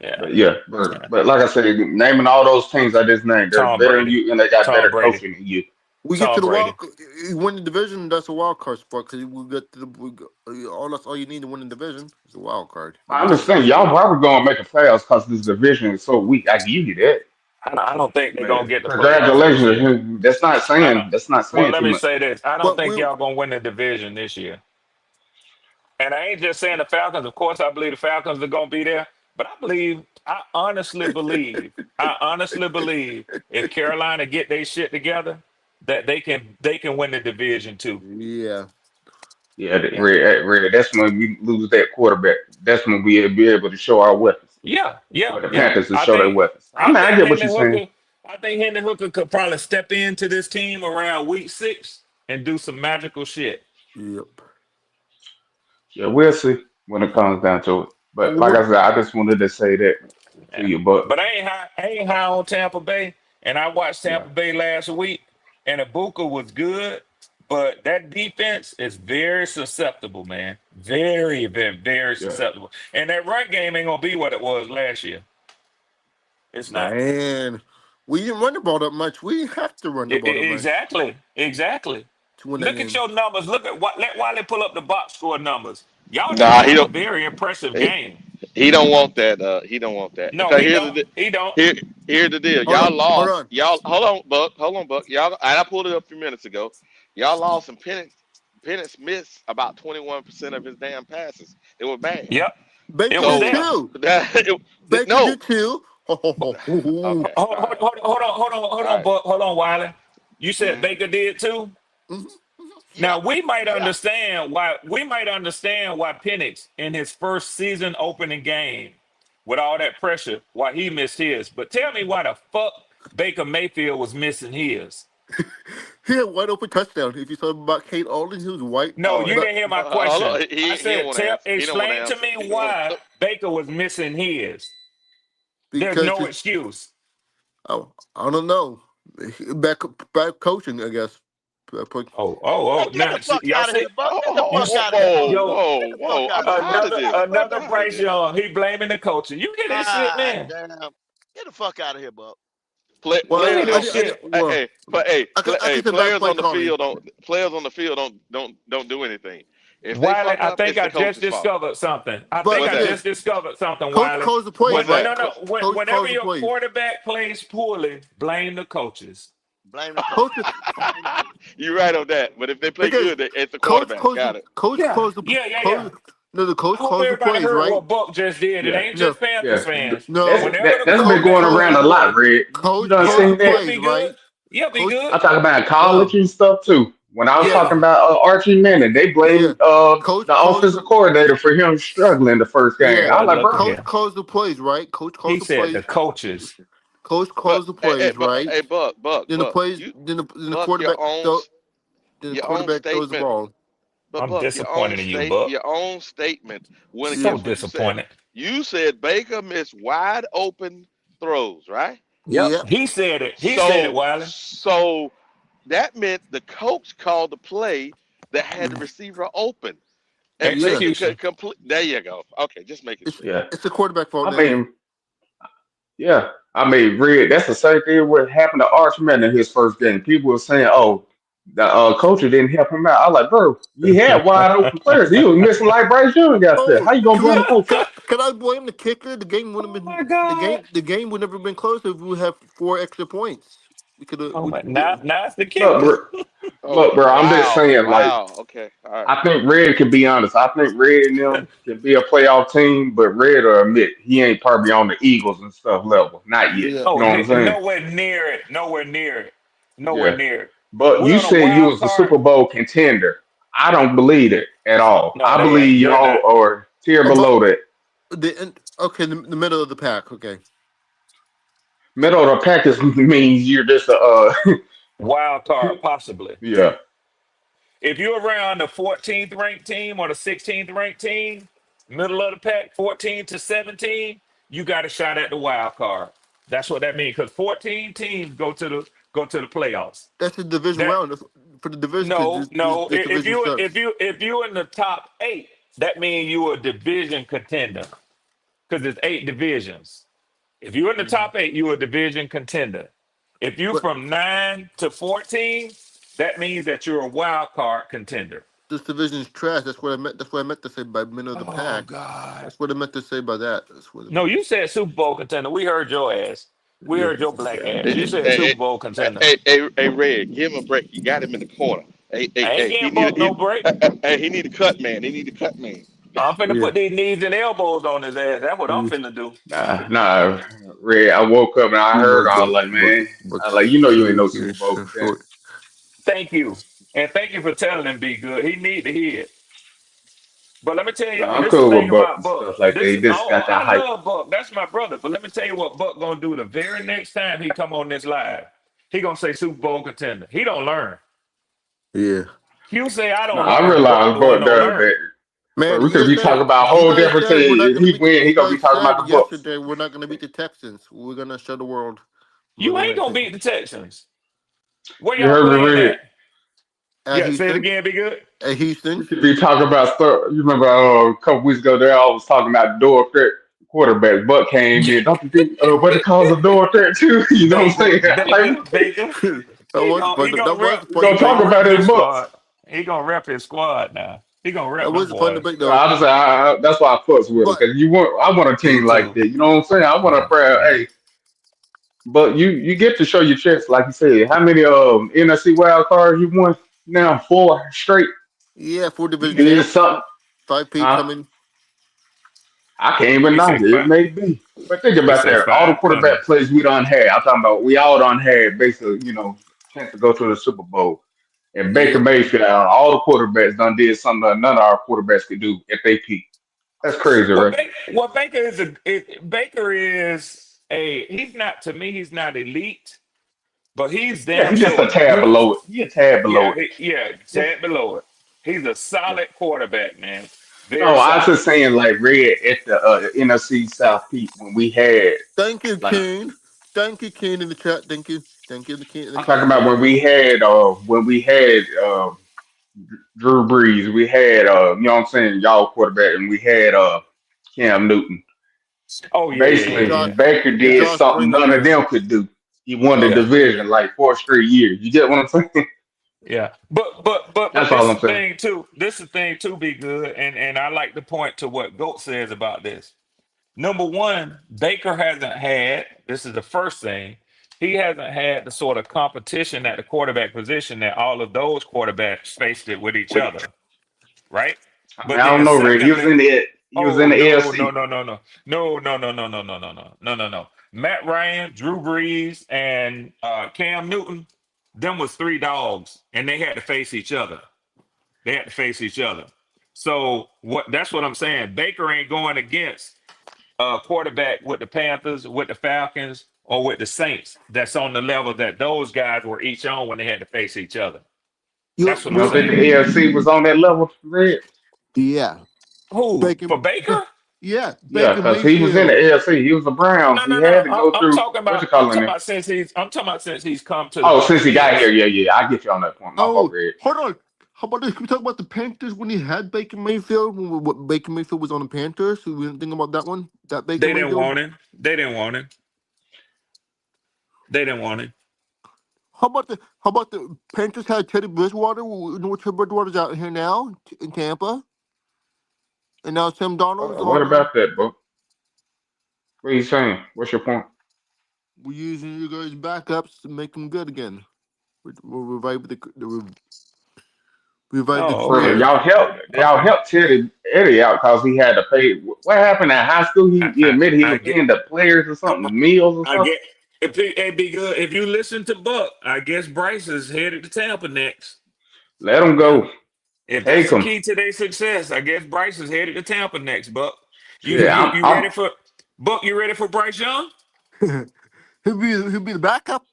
Yeah. But yeah, Yeah. but like I said, naming all those teams I just named, they're Tom better than Brady. you, and they got Tom better Brady. coaching than you. We get to Tom the Brady. you win the division. That's a wild card spot because we get to the all that's all you need to win the division is a wild card. I Every year. understand y'all probably gonna make a playoffs because this division is so weak. I give you that. I don't think they're gonna Man, get the playoffs this year. congratulations. I, That's not well, saying let too me much. say this. I don't But think we y'all gonna win the division this year. And I ain't just saying the Falcons. Of course, I believe the Falcons are gonna be there. But I honestly believe if Carolina get their shit together, that they can win the division too. yeah. Yeah, Yeah. Red. That's when we lose that quarterback. That's when we be able to show our weapons. Yeah, yeah, For the yeah. Panthers to I show their think weapons. I I mean, I think get what you're Hendon saying. Hooker. I think Hendon Hooker could probably step into this team around week 6 and do some magical shit. Yep. Yeah, we'll see when it comes down to it. But like What? I said, I just wanted to say that to Yeah. you. But But I ain't high on Tampa Bay. And I watched yeah, Tampa Bay last week, and Ibuka was good, but that defense is very susceptible, man. Very, very, very yeah. susceptible. And that run game ain't gonna be what it was last year. It's not. Man, we didn't run the ball that much. We didn't have to run the ball that much Exactly. Exactly. to win that Look at game. your numbers. Look at what. Let Wiley pull up the box score numbers. Y'all didn't Nah, he have a don't. very impressive He, game. he don't want that. He don't want that No, because he don't. He don't. here here's the deal. Hold on, Y'all hold lost. on. Y'all hold on, Buck. Hold on, Buck. Y'all. And I pulled it up a few minutes ago. Y'all lost, and Penix missed about 21% of his damn passes. It was bad. Yep. It Baker was did So there. too. Baker no. did too. Okay. Hold, All right. hold All on, right. Buck. Hold on, Wiley. You said Mm-hmm. Baker did too. Mhm. Yeah. Now we might Yeah. understand why Penix in his first season opening game with all that pressure, why he missed his. But tell me why the fuck Baker Mayfield was missing his. He had wide open touchdown. If you saw about Kate Alden, he was white. No, Oh, you didn't hear my hold question. on. I He don't said, want to answer. He don't want to explain to answer. me He don't want why to. Baker was missing his. There's Because no his, excuse. oh, I don't know. Back coaching, I guess. Get the Now see, fuck y'all out of see, here, Buck. Get the you fuck see, out of here, Buck. yo, Get the fuck out of here. another What the another hell? Bryce Young. He blaming the coaches. You get this shit, Ah, man. damn. Get the fuck out of here, Buck. You Well, get this shit. I could say bad play calling. Wiley, I think I just discovered something. I think But I yeah, just discovered something, coach Wiley. calls the plays, right? Coach Whenever calls the your plays. quarterback plays poorly, blame the coaches. Blame the coach. Coach, Blame the coach. because coach Yeah, calls the yeah, yeah, yeah. coach. No, the I coach hope calls the everybody plays, heard right? what Buck just did. It Yeah, ain't No, just Panthers yeah. fans. no. Whenever the That's been Coach going quarterback calls around play a lot, poorly, Red. You coach done calls yeah, the seen that? yeah, plays, be right? good. Yeah, be Coach, good. I'm talking about college no, and stuff too. When I was yeah, talking about Archie Manning, they yeah. blamed Coach the calls offensive coordinator for him struggling the first game. yeah. I was Boy, like, look at bro, Coach here. calls the plays, right? Coach calls He the said the plays. coaches. Coach calls the plays, right? Then the plays. Then the quarterback. Then the quarterback throws the ball. I'm disappointed in you, Buck. Yeah. So disappointed. Yep, Yeah. he said it. He said it, Wiley. Yeah. Execution. It's yeah. it's the quarterback fault I now. mean, yeah. I mean, Red, that's the same thing what happened to Arch Manning in his first game. People were saying, oh, the coach didn't help him out. I was like, bro, he had wide open players. He was missing like Bryce Young out there. Oh, How you gonna blame the coach? can I blame the kicker? The game would have Oh been my God. the game would never been close if we had 4 extra points. We could have Oh we my, did. now it's the Look, kicker. bro, I'm just saying, like, I think Red can be honest. I think Red and them can be a playoff team, but Red will admit he ain't probably on the Eagles and stuff level. Not yet. Yeah. You Oh, know what I'm saying? nowhere near it. Nowhere near it. Nowhere Yeah. near it. But We're you on a said you wild was the card. Super Bowl contender. I don't believe it at all. No, I they ain't. believe They're y'all not. are tier About below that. the middle of the pack. Okay. Middle of the pack is means you're just a Wild card, possibly. yeah. If you're around the 14th ranked team or the 16th ranked team, middle of the pack, 14 to 17, you got a shot at the wild card. That's what that means. Because 14 teams go to the playoffs. That's the division That round for the division because no, no. this division sucks. If you in the top eight, that means you a division contender. Because there's eight divisions. If you're in the top eight, you're a division contender. If you But from 9 to 14, that means that you're a wild card contender. this division is trash. That's what I meant. That's what I meant to say by middle of the Oh pack. God. That's what I meant to say by that. That's what I No, meant. you said Super Bowl contender. We heard your ass. We Yeah. heard your black ass. You Hey, said hey, Super Bowl contender. Red, give him a break. You got him in the corner. I ain't getting Buck no break. He need a cut man. He need a cut man. I'm finna Yeah. put these knees and elbows on his ass. That's what I'm Yeah. finna do. Nah, Red. I woke up and I You heard know, I was like, man, I was like, you know you ain't no Super Bowl contender. short. Thank you. And thank you for telling him be good. He need to hear it. But let me tell No, y'all, I'm this is the cool thing with Buck about and Buck. stuff like that. This He is just oh, got that I hype. love Buck. That's my brother. But let me tell you what Buck gonna do the very next time he come on this live. He gonna say Super Bowl contender. He don't learn. Yeah. You say I No, don't I learn. Buck realize the one Buck don't does learn. that. But Man, we could be talking about a you whole guys different said we're thing. not If gonna he beat win, you he gonna be guys talking about said the Bucks. yesterday we're not gonna beat the Texans. We're gonna show the world. We're You gonna ain't make gonna it. beat the Texans. Where You y'all heard me, playing Red. at? At Yeah, say it Houston. again. Be good. At We Houston. could be talking about stuff. You remember a couple weeks ago there, I was talking about door threat quarterback. Buck came in. Don't you think what it calls a door threat too? You know what I'm Baker, saying? Baker, Like Baker. That was a fun. That was a we fun He gonna debate. talk gonna about rep his his Bucks. squad. He gonna rep his squad now. He gonna That rep them was a fun boys. debate So though. I just that's why I fucks with him But because you want I want a Me team like too. that. You know what I'm saying? I want a prayer. Hey, but you get to show your chest, like you said. How many NFC wild cards you won now? 4 straight. yeah, 4 division It is champs. something. 5P Huh? coming. I can't even We knock say it. It five. may be. But think We about say that. All the five coming. quarterback plays we done had. I'm talking about we all done had basically, chance to go to the Super Bowl. And Baker Yep. Mayfield, all the quarterbacks done did something that none of our quarterbacks could do at they peak. That's crazy, right? Baker is Baker is a he's not to me he's not elite, but he's Yeah, damn he's just a sure tad below it. He a tad below it. yeah Yeah. tad below it. He's a Yeah. solid quarterback, man. Very No, I was solid. just saying like Red at the NFC South peak when we had Thank you, like Kane. Thank you, Kane, in the chat. Thank you. Thank you, the I'm talking about when we had Drew Brees, we had you know what I'm saying, y'all quarterback, and we had Cam Newton. Oh yeah, yeah, yeah, and Basically, Josh yeah, Baker and did yeah, Josh something Springer none of there. them could do. He won the Josh yeah, division Springer. like 4 straight years. You get what I'm saying? yeah. But That's this all is I'm the saying. thing too. This is the thing too. Be good, and I like to point to what Goat says about this. Number one, Baker hasn't had. This is the first thing. He hasn't had the sort of competition at the quarterback position that all of those quarterbacks faced it with each Wait, other, right? I But don't then know, Red. secondly, He was in oh the no, no, AFC. no, no, no, no, no, no, no, no, no, no, no, no, no, no. Matt Ryan, Drew Brees, and Cam Newton, them was three dogs, and they had to face each other. They had to face each other. So what? That's what I'm saying. Baker ain't going against quarterback with the Panthers, with the Falcons, or with the Saints that's on the level that those guys were each on when they had to face each other. That's what You I'm don't think saying. the AFC was on that level, Red? Yeah, Who Baker. for Baker? Yeah, Yeah, Baker because he was in the Mayfield. AFC. He was the Browns. No, He no, had no. to go I'm through talking what about. you calling it. I'm talking about since he's come to the Oh, since he got here, Buccaneers. yeah. I get you on that point. My fault, Oh, Red. hold on. How about this? Can we talk about the Panthers when he had Baker Mayfield? When what Baker Mayfield was on the Panthers? So we didn't think about that one. That Baker They didn't Mayfield. want him. They didn't want him. They didn't want him. How about the Panthers had Teddy Bridgewater? You know what Teddy Bridgewater's out here now in Tampa, and now Sam Darnold's What on. about that, bro? What are you saying? What's your point? We're using you guys backups to make them good again. We'll revive the Oh, Bro, okay. career. y'all Okay. helped Teddy Eddie out because he had to pay. What happened at high school? He admitted he I was get. paying the players or I, something, meals or I something. get. If it be good, if you listen to Buck, I guess Bryce is headed to Tampa next. Let him Yeah. go. If that's Take the him. key to their success, I guess Bryce is headed to Tampa next. Buck, Shit, you ready for Buck? You ready for Bryce Young? He'll be the backup.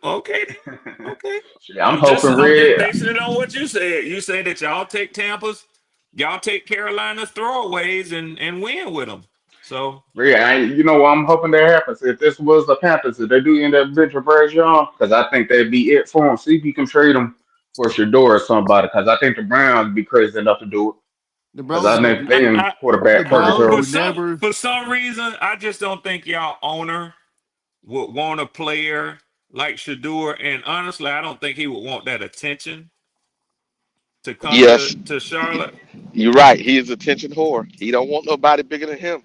Okay, then. Okay. shit, I'm Just hoping I'm just Red. basing it on what you said. You said that y'all take Carolina's throwaways and win with them. So You know what I'm hoping that happens. If this was the Panthers, if they do end up benching Bryce Young, because I think that'd be it for him. See if you can trade him for Shador or somebody, because I think the Browns be crazy enough to do it. The Because Browns I would. think they in The quarterback Browns purgatory. would never. for some reason, I just don't think y'all owner would want a player like Shador, and honestly, I don't think he would want that attention to come Yes, to Charlotte. you're right. He is attention whore. He don't want nobody bigger than him.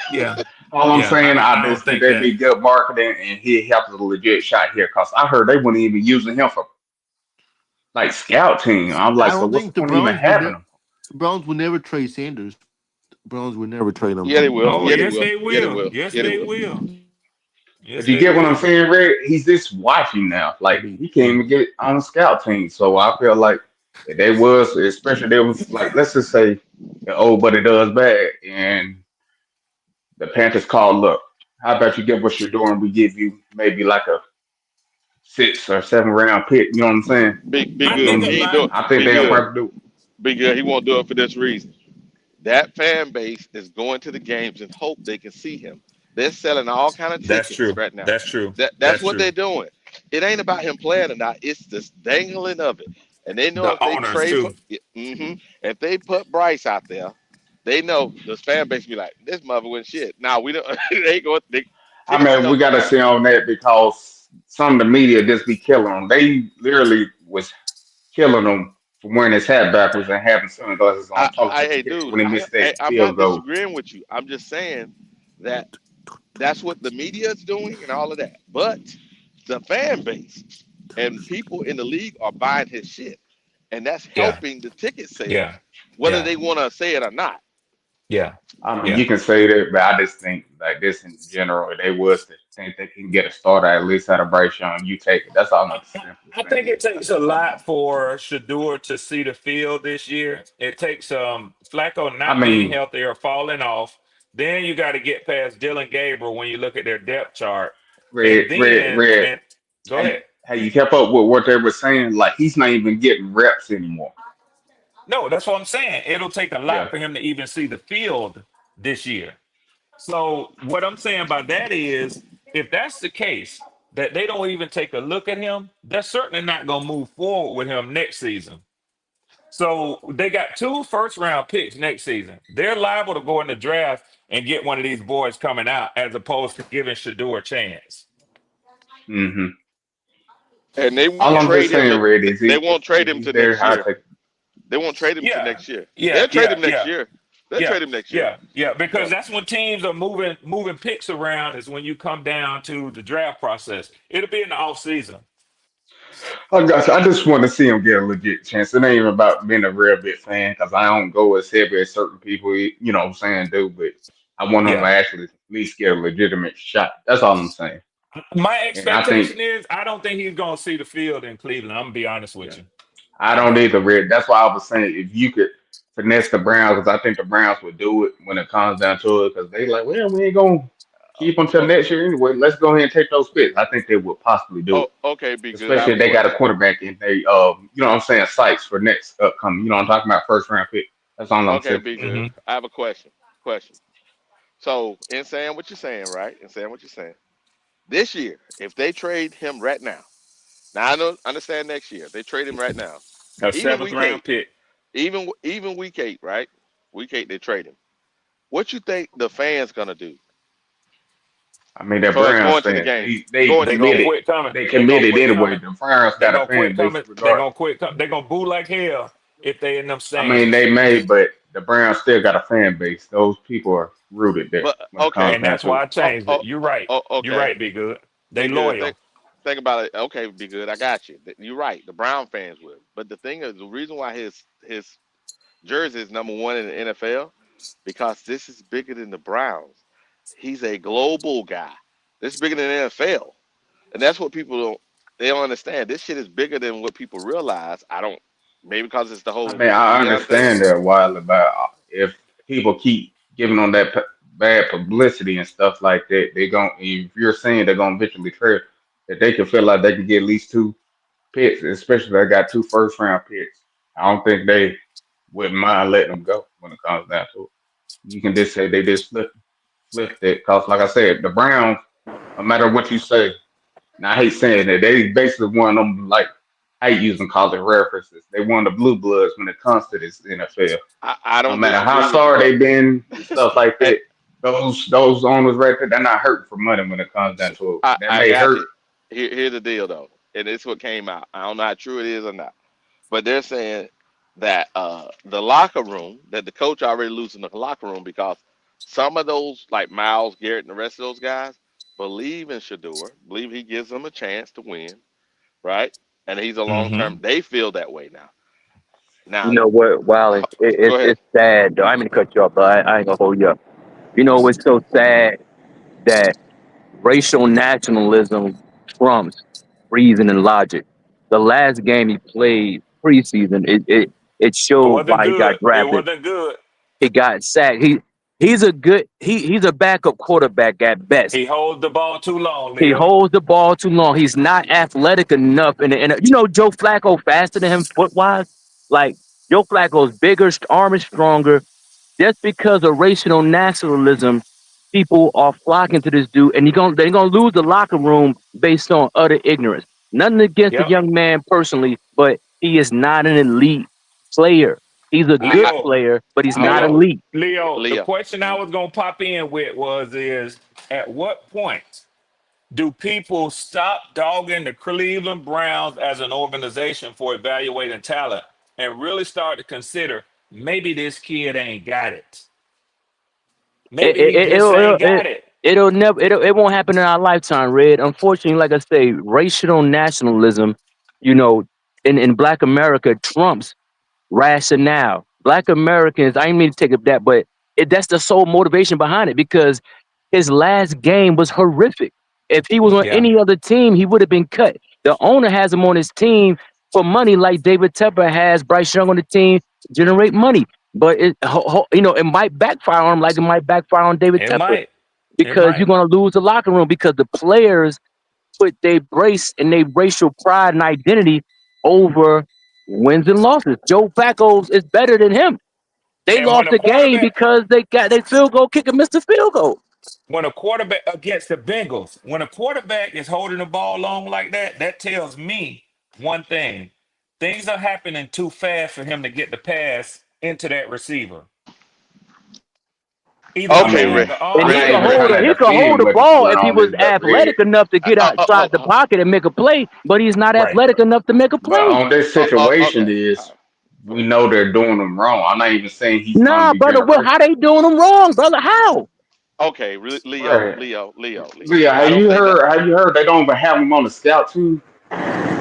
Yeah, All I'm yeah, saying, I I don't just think think they'd that. be good marketing, and he'd help us a legit shot here. Because I heard they wouldn't even using him for like scout team. I'm I like, so don't what's the think the point of even Browns would. having him? The Browns would never trade Sanders. Browns would never trade him. Yeah, they will. Oh, Yeah, they yes, will. they Yeah, they will. will. Yes, Yeah, they they will. will. But Yes, you they get what I'm will. saying, Red? He's just watching now. Like Maybe. he can't even get on the scout team. So I feel like if they was, especially they was like, let's just say, oh, but it does bad, and the Panthers called, look, how about you give us your door and we give you maybe like a 6 or 7 round pick. You know what I'm saying? Be I good. think a He ain't lot. do it. I think Be they'll good. probably do it. Be good. He won't do it for this reason. That fan base is going to the games and hope they can see him. They're selling all kind of That's tickets true. right now. That's true. That's That's what true. they're doing. It ain't about him playing or not. It's this dangling of it. And they know The if they owners trade, too. if they put Bryce out there, they know the fan base be like, this mother went shit. Now we don't. They go. The I tickets are mean, gonna we got come to out. see on that because some of the media just be killing them. They literally was killing them for wearing his hat backwards and having sunglasses on, talking to the Hey, catcher dude, when he missed that I'm not field goal. disagreeing with you. I'm just saying that that's what the media is doing and all of that. But the fan base and people in the league are buying his shit, and that's Yeah. helping the ticket Yeah. sales, whether Yeah. they want to say it or not. Yeah. I mean, Yeah. you can say that, but I just think like this in general, if they was to think they can get a starter at least out of Bryce Young, you take it. That's all I'm simply I saying. think it takes a lot for Shador to see the field this year. It takes Flacco I not being mean, healthy or falling off. Then you got to get past Dylan Gabriel when you look at their depth chart. And then red. and go Hey, ahead. hey, you kept up with what they were saying? Like he's not even getting reps anymore. No, that's what I'm saying. It'll take a Yeah. lot for him to even see the field this year. So what I'm saying by that is, if that's the case, that they don't even take a look at him, they're certainly not going to move forward with him next season. So they got 2 first-round picks next season. They're liable to go in the draft and get one of these boys coming out as opposed to giving Shador a chance. Hmm. And they All won't I'm just trade him. saying, Red, is They he won't trade if him he's to there, next I'll year. take. They won't trade him to Yeah, next year. yeah, They'll trade yeah, him next yeah, year. They'll yeah, trade him next year. yeah. Because So, that's when teams are moving picks around is when you come down to the draft process. It'll be in the off season. I just want to see him get a legit chance. It ain't even about being a real big fan because I don't go as heavy as certain people, you know what I'm saying, do. But I want him to Yeah. actually at least get a legitimate shot. That's all I'm saying. My And I think, expectation is I don't think he's gonna see the field in Cleveland. I'm gonna be honest with yeah, you. I I don't don't. either, Red. That's why I was saying if you could finesse the Browns, because I think the Browns would do it when it comes down to it, because they like, well, we ain't gonna keep them till oh, next year anyway. Let's go ahead and take those picks. I think they would possibly do oh, it, okay, be good. I especially have if a they got a question. quarterback and they, you know what I'm saying, sites for next upcoming. You know what I'm talking about, first round pick. That's all I'm Okay, saying. be good. Hmm. I have a question. Question. So, in saying what you're saying, right? In saying what you're saying, this year, if they trade him right now I know, understand next year. They trade him right now. A Even seventh week round eight, pick. even week eight, right? Week eight, they trade him. What you think the fans gonna do I mean, they're for us Browns going to the fans. games? They Going to They the gonna committed. games. quit coming. They They gonna committed quit anyway. coming. The Browns They got a gonna fan quit base coming. They regardless. gonna quit. They gonna boo like hell if they in them I mean, stands. they may, but the Browns still got a fan base. Those people are rooted there But when it comes okay, And down that's to why it. I changed it. You're right. You're okay, right. Be good. They be good. loyal. Think about it. Okay, be good. I got you. You're right. The Brown fans will. But the thing is, the reason why his jersey is number one in the NFL because this is bigger than the Browns. He's a global guy. This is bigger than the NFL, and that's what people don't they don't understand. This shit is bigger than what people realize. I don't maybe because it's the I whole mean, I Dion thing. understand that a while about if people keep giving on that bad publicity and stuff like that, they gon' if you're saying they're gonna eventually trade, that they can feel like they can get at least 2 picks, especially if they got 2 first round picks. I don't think they wouldn't mind letting them go when it comes down to it. You can just say they just flipped it because, like I said, the Browns, no matter what you say, and I hate saying that, they basically one of them like I hate using college references. They one of the blue bloods when it comes to this NFL. I No don't matter how disagree with you, sorry brother. they've been and stuff like Hey, that, those owners right there, they're not hurting for money when it comes down so to it. That I may got hurt. you. Here's the deal though, and this is what came out. I don't know how true it is or not, but they're saying that the locker room that the coach already losing the locker room because some of those like Miles Garrett and the rest of those guys believe in Shador, believe he gives them a chance to win, right? And he's a long Hmm. term. They feel that way now. You Now, know what, Wiley? go ahead. It's sad though. I mean to cut you off, but I ain't gonna hold you up. You know it's so sad that racial nationalism trumps reason and logic. The last game he played preseason, it It showed wasn't why he got good. It drafted. wasn't good. He got sacked. He's a backup quarterback at best. He holds the ball too long, He Leo. holds the ball too long. He's not athletic enough. You know, Joe Flacco faster than him foot wise. Like Joe Flacco's bigger, arm is stronger. Just because of racial nationalism, people are flocking to this dude, and they're gonna lose the locker room based on utter ignorance. Nothing against the Yep. young man personally, but he is not an elite player. He's a I, good I Leo, player, but he's hold not on, Leo, elite. Leo, the Leah. question I was gonna pop in with is at what point do people stop dogging the Cleveland Browns as an organization for evaluating talent and really start to consider maybe this kid ain't got it? It, Maybe it, he it, just it'll, ain't it'll, got it. it'll never, it won't happen in our lifetime, Red. Unfortunately, like I say, racial nationalism, you know, in Black America trumps rationale. Black Americans, I didn't mean to take up that, but that's the sole motivation behind it because his last game was horrific. If he was on Yeah. any other team, he would have been cut. The owner has him on his team for money, like David Tepper has Bryce Young on the team to generate money. But it might backfire on him, like it might backfire on David It Tepper might. It because you're might. gonna lose the locker room because the players put their brace and their racial pride and identity over wins and losses. Joe Flacco is better than him. They And when lost a the game quarterback because they field goal kicker missed the field goal. When a quarterback against the Bengals, when a quarterback is holding the ball long like that, that tells me one thing. Things are happening too fast for him to get the pass into that receiver. Either I he Okay, don't have mean, the Ray. arm I'm not even strength. trying to He could hold defend the what's ball going if he on was this red. athletic enough to get outside the Oh, pocket and make a play, but he's not Right. athletic enough to make a But play. on this situation okay. is Go we ahead. know they're doing them wrong. I'm not even saying he's going to Nah, be brother, well, how generational. they doing him wrong, brother? How? Okay, Right. Leo. Yeah, I have don't you think that. heard they don't even have him on the scout team?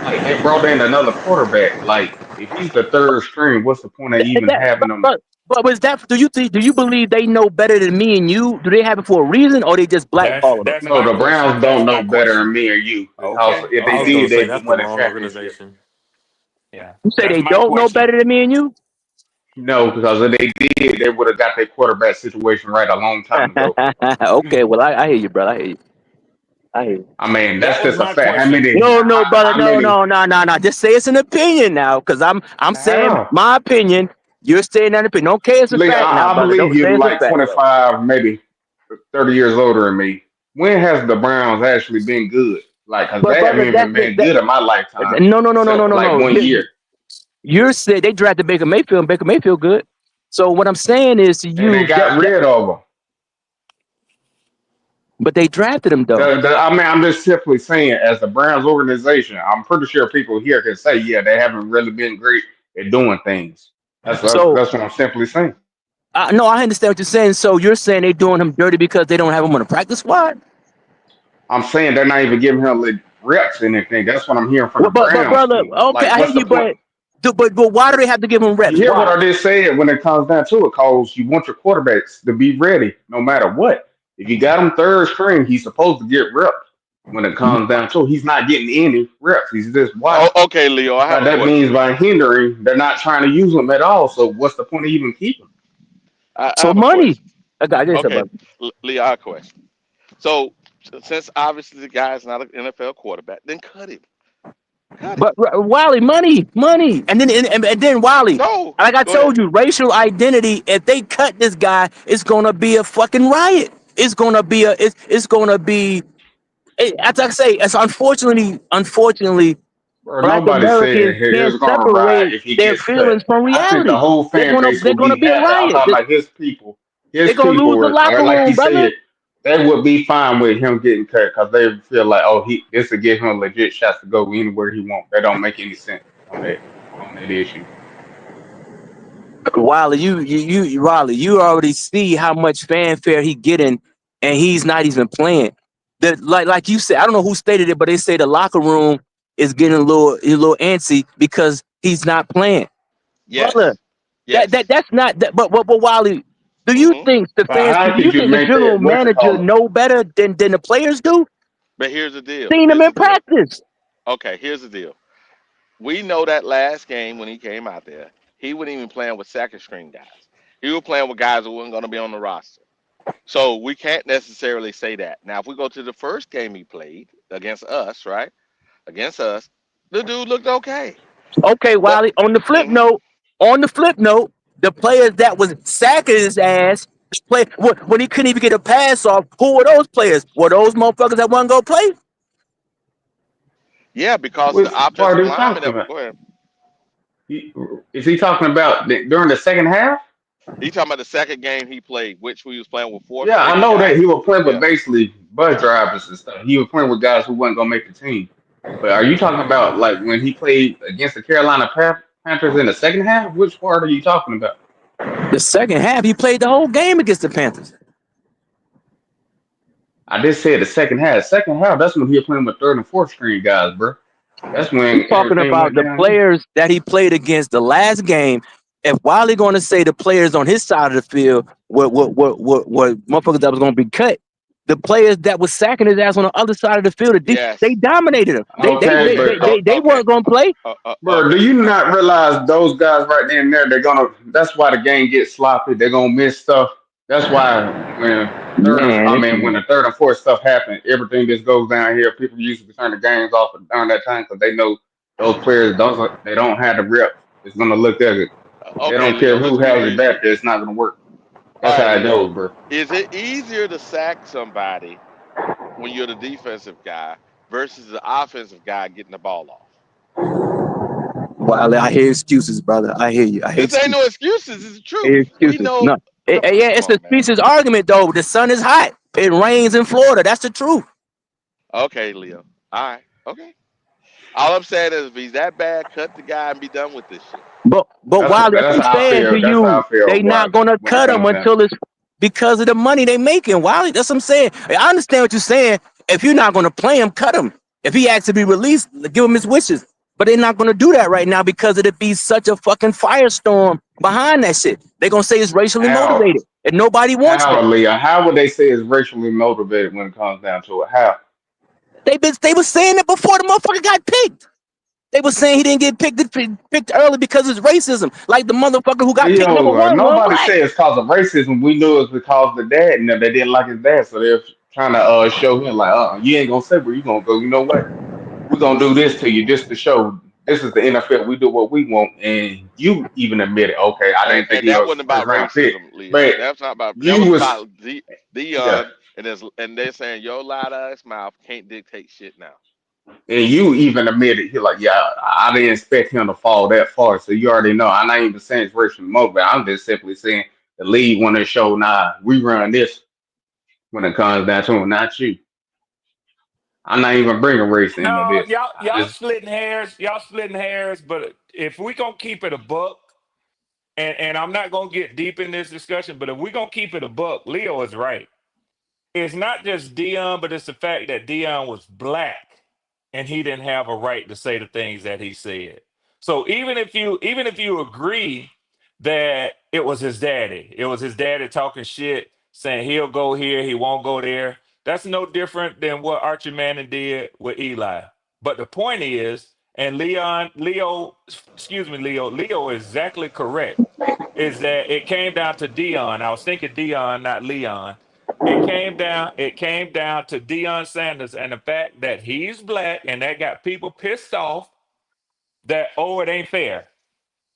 Like they brought in another quarterback. Like if he's the third string, what's the point of even That, having him? but was that? Do you believe they know better than me and you? Do they have it for a reason, or they just blackballing them? That's No, my the question. Browns don't That's my know better question. than me or you because Okay. if I they was Okay. gonna did, say they'd be that's the winning wrong championships. organization. Yeah. You say That's they my don't know question. better than me and you? No, because if they did, they would have got their quarterback situation right a long time ago. Okay, well, I hear you, brother. I hear you. I hear you. I mean, That that's was just a my fact. question. No, brother, How many? no. Just say it's an opinion now, because I'm saying How? my opinion. You're saying that opinion. Don't say it's a Lee, fact now, I brother. believe Don't say you're it's a like fact, brother. 25, maybe 30 years older than me. When has the Browns actually been good? Like, cause But they haven't brother, even been good in my lifetime, except for like no. 1 year. You're saying they drafted Baker Mayfield, and Baker Mayfield good. So what I'm saying is to And they you got rid of them. but they drafted him though. I mean, I'm just simply saying, as the Browns organization, I'm pretty sure people here can say, yeah, they haven't really been great at doing things. So That's what I'm simply saying. no, I understand what you're saying. So you're saying they doing him dirty because they don't have him on the practice squad? I'm saying they're not even giving him like reps and anything. That's what I'm hearing from the But Browns brother, team. okay, Like, I hear what's the you, point? but why do they have to give him You reps? hear what Why? I just said when it comes down to it, cause you want your quarterbacks to be ready no matter what. If you got him third string, he's supposed to get reps. When it comes down to it, he's not getting any reps. He's just Oh, watching. okay, Leo. I have But a that question. means by hindering, they're not trying to use him at all. So what's the point of even keeping him? I So have a money. question. I guess Okay, about Leo, I have a question. So since obviously the guy's not an NFL quarterback, then cut him. Cut him. but Wiley, money, and then Wiley. No, Like I go ahead. told you, racial identity. If they cut this guy, it's gonna be a fucking riot. It's gonna be it's gonna be. As I say, it's unfortunately, Bro, Black nobody said Americans he can't was going to ride separate if he their gets cut. feelings from I think the reality. whole fan base They're will gonna be be a happy. I'm riot. talking about his people. His They're gonna people lose the were locker like he room, brother. said, they would be fine with him getting cut because they feel like, oh, this will give him legit shots to go anywhere he wants. That don't make any sense on that issue. Wiley, Riley, you already see how much fanfare he getting, and he's not even playing. Like you said, I don't know who stated it, but they say the locker room is getting a little antsy because he's not playing, brother. Yes, yes. That's not that. But Wiley, do you Hmm. think the But fans? Do how you could you think the make general that what you manager call it? know better than the players do? But here's the deal. Seen him Here's in the deal. practice. Okay, here's the deal. We know that last game when he came out there, he wasn't even playing with second string guys. He was playing with guys who weren't going to be on the roster. So we can't necessarily say that. Now, if we go to the first game he played against us, right? Against us, the dude looked okay. Okay, But Wiley. mhm. On the flip note, the players that was sacking his ass play when he couldn't even get a pass off. Who were those players? Were those motherfuckers that wasn't gonna play? Yeah, because Which the part offensive are you lineman talking that about? go ahead. He, is he talking about during the second half? He talking about the second game he played, which we was playing with fourth Yeah, I string know that guys. he was playing with Yeah. basically bus drivers and stuff. He was playing with guys who wasn't gonna make the team. But are you talking about like when he played against the Carolina Panthers in the second half? Which part are you talking about? The second half, he played the whole game against the Panthers. I just said the second half. Second half, that's when he was playing with third and fourth string guys, bro. That's He's when talking everything about went the downhill. players that he played against the last game. If Wiley going to say the players on his side of the field were motherfuckers that was going to be cut, the players that was sacking his ass on the other side of the field, they Yes. dominated him. Okay, but They Okay. weren't going to play. bro, do Okay. you not realize those guys right there and there, they're gonna that's why the game gets sloppy, they're gonna miss stuff. That's why Man, when the third and fourth stuff happen, everything just goes down here. People usually turn the games off during that time because they know those players they don't have the reps. It's gonna look ugly. They Okay, don't care Leo. who Let's be has it real. back there, it's not gonna work. All That's right, how it Leo. goes, bro. Is it easier to sack somebody when you're the defensive guy versus the offensive guy getting the ball off? Well, I hear excuses, brother. I hear you. I hear This ain't excuses. no excuses. It's the I hear truth. We excuses. know. No, yeah, Come it's the on, man. species argument though. The sun is hot. It rains in Florida. That's the truth. Okay, Leo. All right. Okay. All I'm saying is, if he's that bad, cut the guy and be done with this shit. But Wiley, That's I'm how I saying to feel. That's how you, I feel, they not Wiley, gonna when it cut him comes down until to it. it's because of the money they making. Wiley, that's what I'm saying. I understand what you're saying. If you're not gonna play him, cut him. If he asks to be released, give him his wishes. But they're not gonna do that right now because it'd be such a fucking firestorm behind that shit. They're gonna say it's racially How? motivated, and nobody wants How, that. Leah? How would they say it's racially motivated when it comes down to it? How? They was saying it before the motherfucker got picked. They were saying he didn't get picked early because of racism. Like the motherfucker who got picked number Leo, one was nobody black. said it's because of racism. We knew it's because the dad and them, they didn't like his dad, so they're trying to show him like, you ain't gonna say where you gonna go. You know what? We're gonna do this to you just to show this is the NFL. We do what we want, and you even admitted, okay, I didn't think And he that was wasn't first about round pick, racism, Leo. but That's not about. That you was was about yeah, Dion, and they're saying your loud ass mouth can't dictate shit now. and you even admitted he like, yeah, I didn't expect him to fall that far. So you already know. I'm not even saying it's racially motivated. I'm just simply saying the league want to show, nah, we run this when it comes down to it, not you. I'm not even bringing race into No, this. I y'all just splitting hairs. Y'all splitting hairs. But if we gonna keep it a buck, and I'm not gonna get deep in this discussion, but if we gonna keep it a buck, Leo is right. It's not just Dion, but it's the fact that Dion was black and he didn't have a right to say the things that he said. So even if you agree that it was his daddy talking shit, saying he'll go here, he won't go there. That's no different than what Archie Manning did with Eli. But the point is, and Leo is exactly correct, is that it came down to Dion. I was thinking Dion, not Leon. It came down to Deion Sanders and the fact that he's black and that got people pissed off that it ain't fair.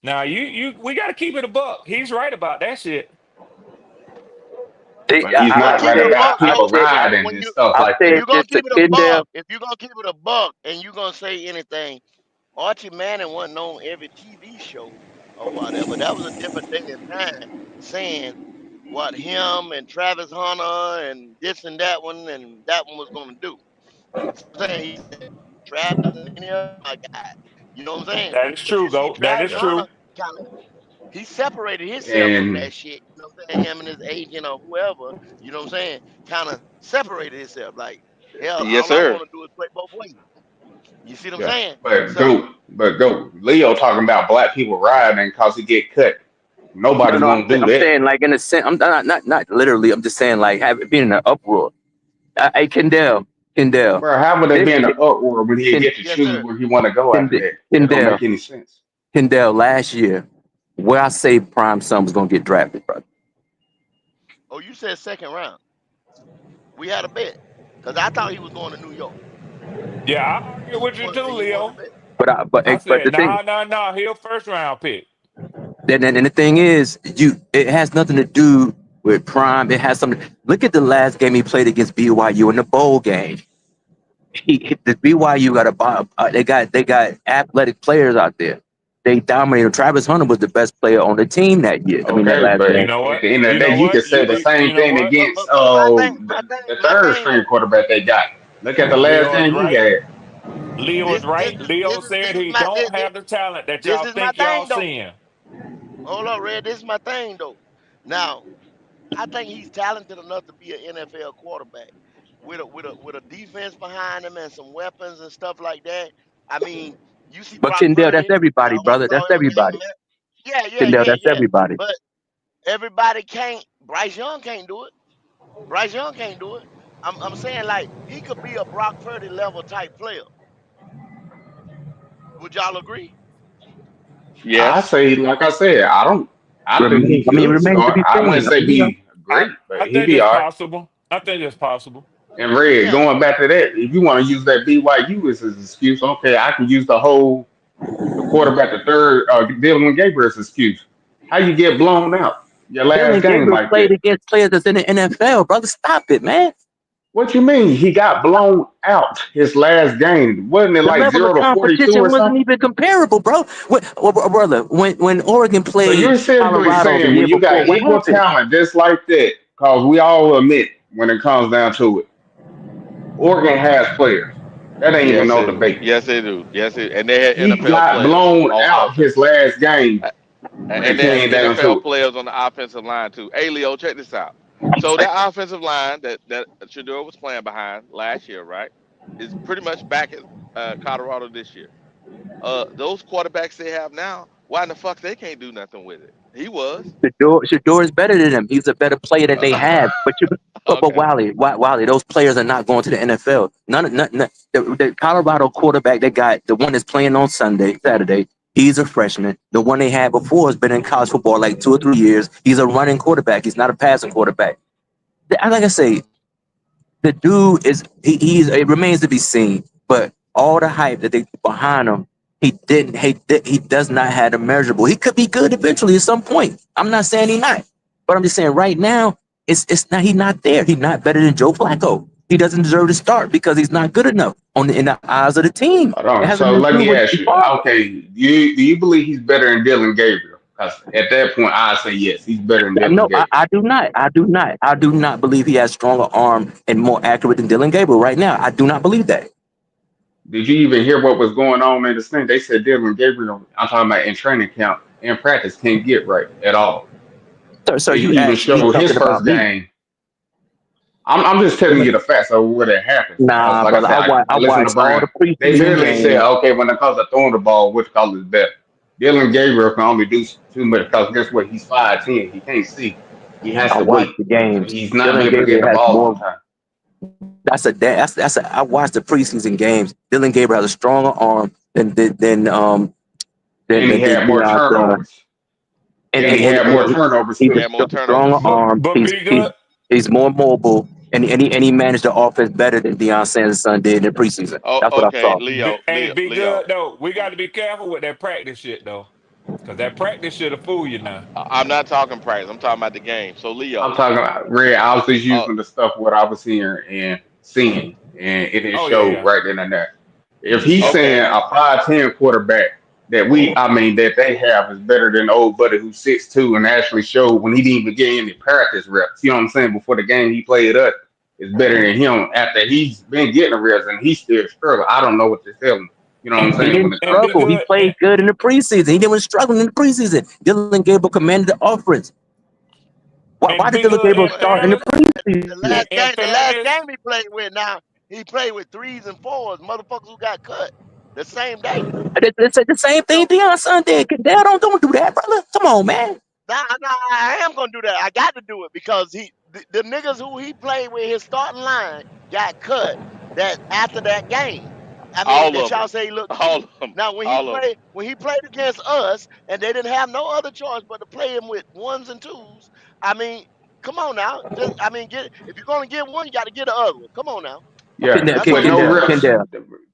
Now we gotta keep it a buck. He's right about that shit. but he's But not keep right it a about buck I people though. said riding When and you stuff I like if said that. you're gonna this to keep it a Kendall. buck, if you're gonna keep it a buck, and you're gonna say anything, Archie Manning wasn't on every TV show or whatever. That was a different day and time. Saying what him and Travis Hunter and this and that one was gonna do. You see what I'm saying? He said Travis and any of my guys. You know what I'm saying? That is But true, you see, though. That is Travis Hunter true. kind of he separated himself from And that shit. You know what I'm saying? Him and his agent or whoever. You know what I'm saying? Kind of separated himself. Like hell, Yes, all I sir. want to do is play both ways. You see what I'm yeah, saying? but So go. Leo talking about black people riding because he get cut. No, Nobody's no, gonna do I'm that. saying like in a sense. I'm not literally. I'm just saying like being in an uproar. Hey, Kendall, Bro, how would they this be in an uproar when he Ken, get to yes, choose sir. where he want to go after Kendall, that? That don't Kendall, make any sense. Kendall. Last year, where I say Prime Son was gonna get drafted, brother. Oh, you said second round. We had a bet because I thought he was going to New York. Yeah, I argue with you too, He won the Leo. bet. I But said, the thing, nah, he'll first round pick. and the thing is, it has nothing to do with Prime. It has something. Look at the last game he played against BYU in the bowl game. The BYU got they got athletic players out there. They dominated. Travis Hunter was the best player on the team that year. I mean that Okay, last but You game. know at what? the end of You the day, know you can what? say the same You know thing what? against But the my third thing string though, quarterback they got. Look at the last Leo is game he right. had. Leo is right. this Leo is this said is he my don't have the talent that this y'all is my think y'all thing though. seeing. Hold up, Red. This is my thing though. Now I think he's talented enough to be an NFL quarterback with a defense behind him and some weapons and stuff like that. I mean, you see But Brock Kendall, that's Purdy. I everybody, almost brother. saw That's him a game. everybody. Man. Yeah, yeah, Kendall, yeah, that's yeah. everybody. But everybody can't. Bryce Young can't do it. Bryce Young can't do it. I'm saying like he could be a Brock Purdy level type player. Would y'all agree? I Yes. say, like I said, I think he could Remains to start. be I wouldn't seen. say be I, great, but I he'd think be it's all right. possible. I think it's possible. And Red, Yeah. going back to that, if you want to use that BYU as an excuse, okay, I can use the quarterback, the third, Dylan Gabriel's excuse. How you get blown out? Your last Dylan game Gabriel like played that. against players that's in the NFL, brother. Stop it, man. What you mean? He got blown out his last game. Wasn't it The like level of 0-42 competition or wasn't something? even comparable, bro. Brother, when Oregon So played you're simply Colorado the saying year when you before, got what equal happened? talent just like that, because we all admit when it comes down to it, Oregon has players. That ain't even Yes, no they do. debate. Yes, they do. Yes, and they had He NFL got players blown on out his offense. last game when And it they had came down to NFL it. players on the offensive line too. Hey Leo, check this out. So that offensive line that Shador was playing behind last year, right, is pretty much back at Colorado this year. Those quarterbacks they have now, why in the fuck they can't do nothing with it? He was. Shador is better than him. He's a better player than they have. But Okay. Wally, those players are not going to the NFL. None. The Colorado quarterback they got, the one that's playing on Saturday. He's a freshman. The one they had before has been in college football like 2 or 3 years. He's a running quarterback. He's not a passing quarterback. Like I say, the dude is he's it remains to be seen. But all the hype that they put behind him, he does not have a measurable. He could be good eventually at some point. I'm not saying he not, but I'm just saying right now it's not he's not there. He's not better than Joe Flacco. He doesn't deserve to start because he's not good enough in the eyes of the team. Hold It on. hasn't So been let true me with ask his you. father. Okay, do you believe he's better than Dylan Gabriel? Because at that point, I say yes, he's better than Dylan No, Gabriel. I do not. I do not. I do not believe he has stronger arm and more accurate than Dylan Gabriel right now. I do not believe that. Did you even hear what was going on in this thing? They said Dylan Gabriel, I'm talking about in training camp, in practice, can't get right at all. So It you even actually showed his talking about first me? game. I'm just telling you the facts of what it happens. Because, Nah, like I brother. said, I I listen to watched all Brian. the They preseason literally said, games. okay, when it comes to throwing the ball, which color is better? Dylan Gabriel can only do too much because guess what? He's 5'10". He can't see. He has I to watched wait. the So games. he's not be Dylan able to get Gabriel the has ball on more. time. That's a. I watched the preseason games. Dylan Gabriel has a stronger arm And he than had more Deion Sanders. turnovers. And And and he and, had and more he- turnovers he's He too. had more a stronger turnovers. arm. But be good. He's more mobile, and he managed the offense better than Deion Sanders' son did in the preseason. Oh, That's what I okay, saw. Leo, Hey, Leo, be Leo. good though. We got to be careful with that practice shit though, because that practice shit'll fool you now. I'm not talking practice. I'm talking about the game. So I'm Leo, talking about Red. I was just uh, using the stuff what I was hearing and seeing, and it is Oh yeah, showed yeah. right then and there. If he's saying okay, a 5'10" quarterback that they have is better than old buddy who's 6'2" and actually showed when he didn't even get any practice reps. You know what I'm saying? Before the game he played us is better than him after he's been getting the reps and he still struggle. I don't know what to tell him. You know what I'm He saying? When didn't it And comes be to struggle. it. He good. played good in the preseason. He didn't struggle in the preseason. Dylan Gabriel commanded the offense. Why And did be Dylan good Gabriel in well, start in the fairness. preseason? In the last fairness, game he played with now, he played with threes and fours, motherfuckers who got cut the same day. They said the same thing So Deion son did. Dale, don't do that, brother. Come on, man. now I am gonna do that. I got to do it because the niggas who he played with his starting line got cut that after that game. I mean all that of y'all them, All say he looked all cool. of them, Now all of them. when he played against us and they didn't have no other choice but to play him with ones and twos. I mean, come on now. Just I mean, get if you're gonna get one, you got to get the other one. Come on now. Yeah, That's all with I'm no saying. reps.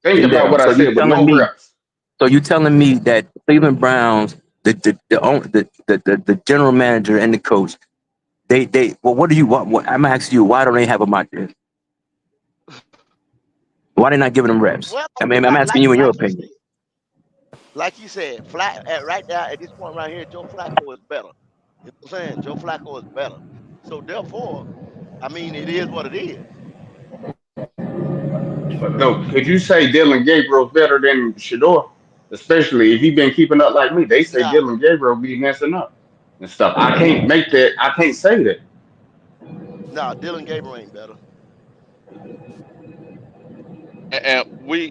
Think about what I So you said, with telling no me? reps. So you telling me that Cleveland Browns, the general manager and the coach, they well, what do you what I'm asking you? Why don't they have him out there? Why they not giving him reps? Well, I mean, I'm asking you in your opinion. like you said, flat at right now at this point right here, Joe Flacco is better. You know what I'm saying? Joe Flacco is better. So therefore, I mean, it is what it is. But no, could you say Dylan Gabriel's better than Shador? Especially if he been keeping up like me. They say Nah, Dylan Gabriel be messing up and stuff. I can't make that. I can't say that. nah, Dylan Gabriel ain't better. And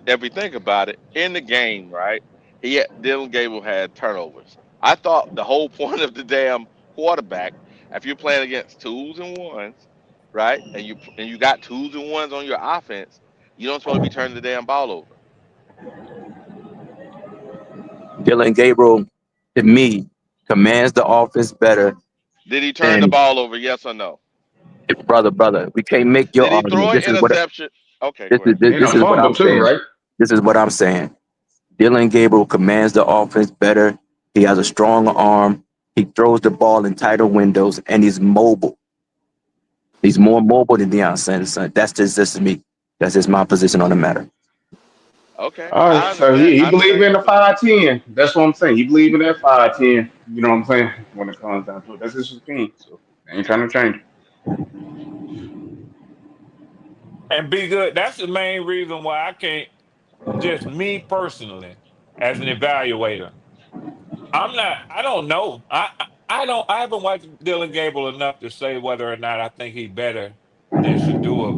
if we think about it, in the game, right? Dylan Gable had turnovers. I thought the whole point of the damn quarterback, if you're playing against twos and ones, right, and you got twos and ones on your offense, you don't supposed to be turning the damn ball over. Dylan Gabriel, to me, commands the offense better Did he turn the than ball over? Yes or no? brother. We can't make your Did he argument. throw an interception? Okay, This go is ahead. this, And a this is what fumble I'm too, saying. right? This is what I'm saying. Dylan Gabriel commands the offense better. He has a strong arm. He throws the ball in tighter windows, and he's mobile. He's more mobile than Deion Sanders. That's just me. That's just my position on the matter. Okay, All right, I so understand. he I believe understand in your the position. 5'10". That's what I'm saying. He believe in that 5'10". You know what I'm saying? When it comes down to it, that's his opinion. So I ain't trying to change it. And be good. That's the main reason why I can't, just me personally, as an evaluator. I don't know. I haven't watched Dylan Gable enough to say whether or not I think he's better than Shadua.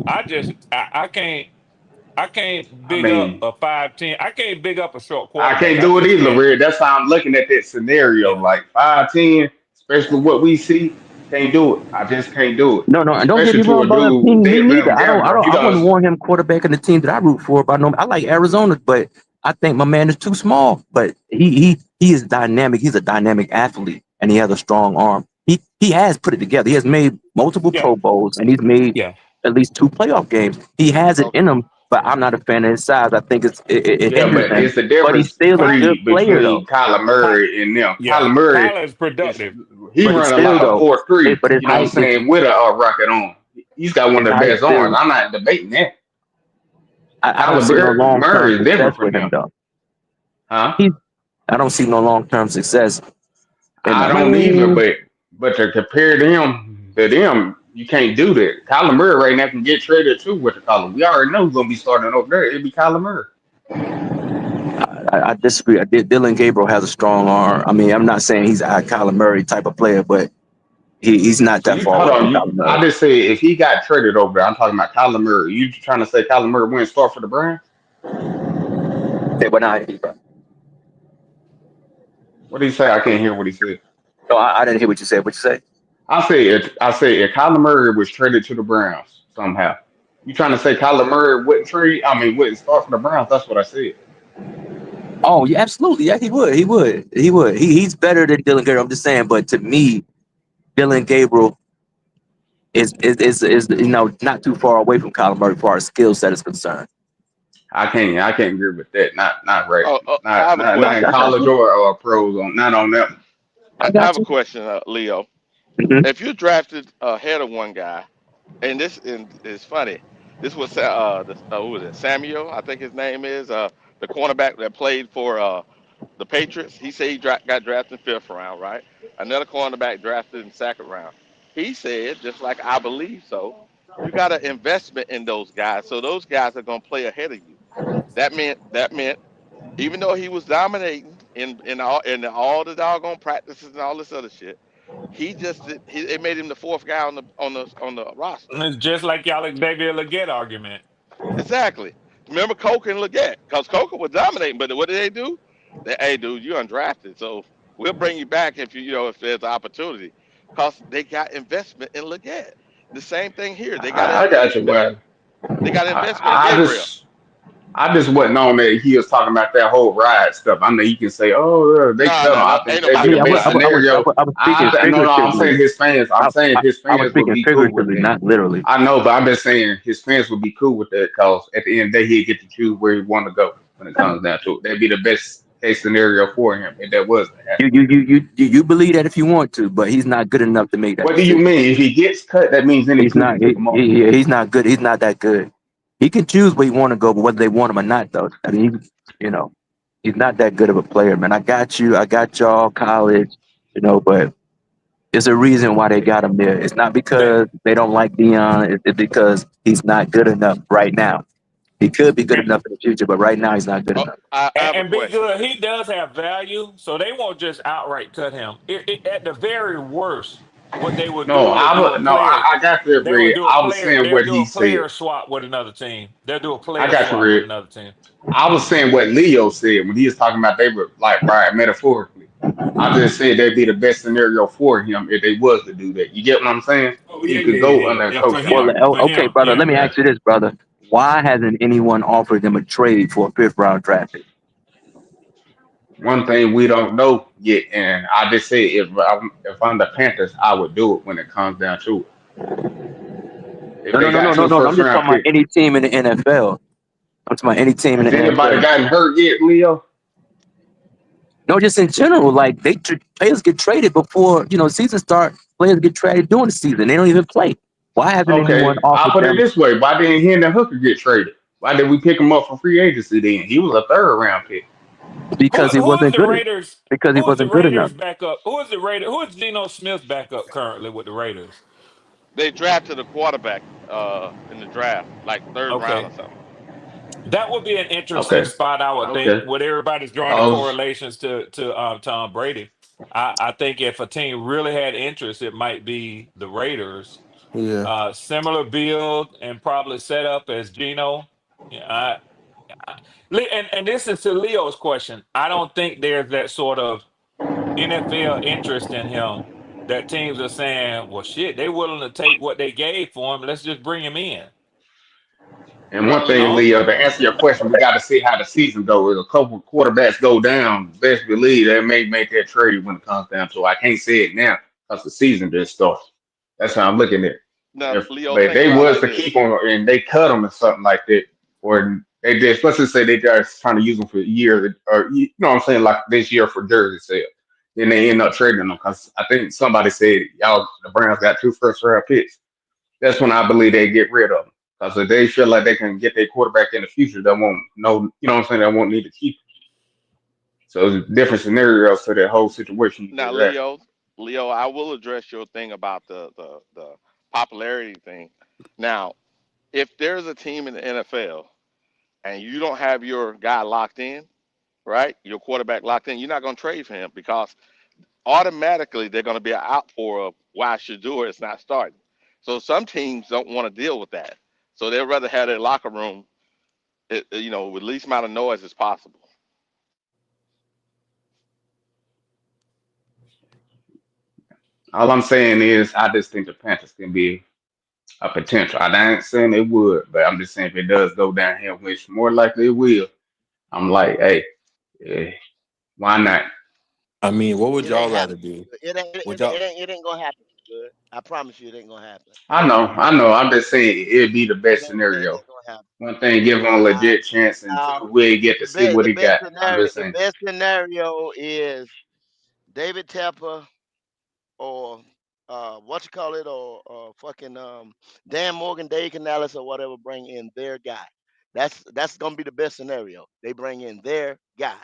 I can't I big up mean, a 5'10". I can't big up a short I quarterback. can't I do it just either, can't. Red. That's how I'm looking at that scenario. Yeah. Like 5'10", especially what we see, can't do it. I just can't do it. No, and don't get Especially me to wrong, a brother. dude Me that neither. Dylan Gamble. He I wouldn't does. want him quarterback in the team that I root for. But I like Arizona, but I think my man is too small. But he is dynamic. He's a dynamic athlete, and he has a strong arm. He has put it together. He has made multiple Yeah. Pro Bowls, and he's made Yeah. at least 2 playoff games. He has it Okay. in him, but I'm not a fan of his size. I think it Yeah, hinders but him. it's the But he's difference still a Ky- good breed player, between though. Kyler Ky- Murray and them. yeah. Kyler Murray Kyler is is productive. he But it's run still like a though. 4.3. But his You know what I'm height is saying? With a rocket on. He's got one his of the height best arms. still. I'm not debating that. I don't Kyler see no long term Murray is success different from with him him, though. huh? He I don't see no long term success. And I I don't either, mean, but to compare them, you can't do that. Kyler Murray right now can get traded too. What to call him? We already know who's gonna be starting over there. It'd be Kyler Murray. I disagree. Dylan Gabriel has a strong arm. I mean, I'm not saying he's a Kyler Murray type of player, but he's not So that you far hold away from on. Kyler I Murray. just say if he got traded over there, I'm talking about Kyler Murray. You trying to say Kyler Murray wouldn't start for the Browns? Okay, but now, What did he say? I can't hear what he said. no, I didn't hear what you said. What you say? I say if Kyler Murray was traded to the Browns somehow, you trying to say Kyler Murray wouldn't trade? I mean, wouldn't start for the Browns? That's what I said. Oh, yeah, absolutely. Yeah, he would. He would. He would. He's better than Dylan Gabriel. I'm just saying. But to me, Dylan Gabriel is not too far away from Kyler Murray as far as skill set is concerned. I can't agree with that. Not right. I Not have a not, not in question. I got college you. or pros on not on that one. I I got have a you. question, Leo. Mhm. If you drafted ahead of one guy, and this and it's funny. This was who was it? Samuel, I think his name is the cornerback that played for the Patriots. He said got drafted in fifth round, right? Another cornerback drafted in second round. He said, just like I believe so, you got an investment in those guys, so those guys are gonna play ahead of you. That meant even though he was dominating in all the doggone practices and all this other shit, he just it made him the fourth guy on the roster. It's just like y'all Xavier Leggett argument. Exactly. Remember Coker and Leggett, because Coker was dominating, but what did they do? Hey, dude, you're undrafted, so we'll bring you back if there's an opportunity, because they got investment in Leggett. The same thing here. They got an I got you, investment. man. They got an investment in I, I Gabriel. just I just wasn't on that. He was talking about that whole ride stuff. I know you can say, "Oh, they No, cut him." no, I no. think Ain't that'd I be nobody the mean, best riding. scenario. I was speaking No, I'm figuratively. saying his fans. I'm saying his I was fans would speaking be cool with figuratively, that. not literally. I know, but I'm just saying his fans would be cool with that because at the end of the day, he'd get to choose where he want to go when it comes down to it. That'd be the best case scenario for him if that was to happen. You believe that if you want to, but he's not good enough to make that What do you decision. mean? If he gets cut, that means any He's team not. can pick him up. He's not good. He's not that good. He can choose where he want to go, but whether they want him or not, though, I mean, you know, he's not that good of a player, man. I got you. I got y'all college, but there's a reason why they got him there. It's not That because they don't like Dion. It's because he's not good enough right now. He could be good enough in the future, but right now he's not good Oh, enough. I have a and be question. good. He does have value, so they won't just outright cut him. At the very worst, what they would No, do is do a player. I got that They would read. do a I was player. saying They'll what do he a said. player swap with another team. They'll do a I player got you, swap with read. another team. I was saying what Leo said when he was talking about they were like right metaphorically. I just said that'd be the best scenario for him if they was to do that. You get what I'm saying? Oh You yeah, could yeah, yeah, go yeah, under a yeah. For coach Well, like him, that. for okay, him, brother. yeah. Let me ask you this, brother. Why hasn't anyone offered them a trade for a fifth round draft pick? One thing we don't know yet, and I just say if I'm the Panthers, I would do it when it comes down to it. If No, no, they no, no, got no, two no. first I'm just round talking about picks. any team in the NFL. I'm talking about any team in the Has anybody NFL. gotten hurt yet, Leo? No, just in general, like players get traded before season start. Players get traded during the season. They don't even play. Why hasn't anyone Okay, I'll offered put it them? this way: why didn't Hendon Hooker get traded? Why did we pick him up for free agency? Then he was a third round pick. Who Because he who is wasn't the good. Raiders? Because he Who is the wasn't good Raiders enough. backup? Who is the Raider? Who is Geno Smith backup currently with the Raiders? They drafted a quarterback in the draft, like third round Okay, or something. that would be an interesting Okay, spot, I would think, okay. with everybody's drawing the I was, correlations to Tom Brady. I think if a team really had interest, it might be the Raiders. Yeah. Similar build and probably set up as Geno. Yeah, and this is to Leo's question. I don't think there's that sort of NFL interest in him that teams are saying, well, shit, they willing to take what they gave for him. Let's just bring him in. and one thing, No? Leo, to answer your question, we got to see how the season goes. If a couple quarterbacks go down, best believe they may make that trade when it comes down to it. I can't say it now because the season just started. That's how I'm looking at it. Now, Leo, But if think they about it was like to this. keep on and they cut them or something like that, or they just let's just say they just trying to use them for years, or you know what I'm saying, like this year for jersey sale, then they end up trading them because I think somebody said y'all the Browns got 2 first round picks. That's when I believe they get rid of them because if they feel like they can get their quarterback in the future, they won't know, you know what I'm saying, they won't need to keep. Him. So it's different scenarios to that whole situation you Now, just asked. Leo, I will address your thing about the popularity thing. Now, if there's a team in the NFL and you don't have your guy locked in, right? Your quarterback locked in, you're not going to trade for him because automatically they're going to be an outpour of why Shador is not starting. So some teams don't want to deal with that. So they'd rather have their locker room, with least amount of noise as possible. All I'm saying is I just think the Panthers can be a potential. I ain't saying it would, but I'm just saying if it does go downhill, which more likely it will, I'm like, hey, eh, why not? I mean, what would It ain't y'all rather happening. do? It ain't. It, Would it, y'all? it ain't gonna happen. Good. I promise you, it ain't gonna happen. I know. I'm just saying it'd be the best It scenario. ain't gonna happen. One thing, give him a Uh, legit chance, and now, two, we get to see what the he best got. I'm scenario, just saying. is David Tepper or what you call it, or fucking Dan Morgan, Dave Canales, or whatever. Bring in their guy. That's gonna be the best scenario. They bring in their guy.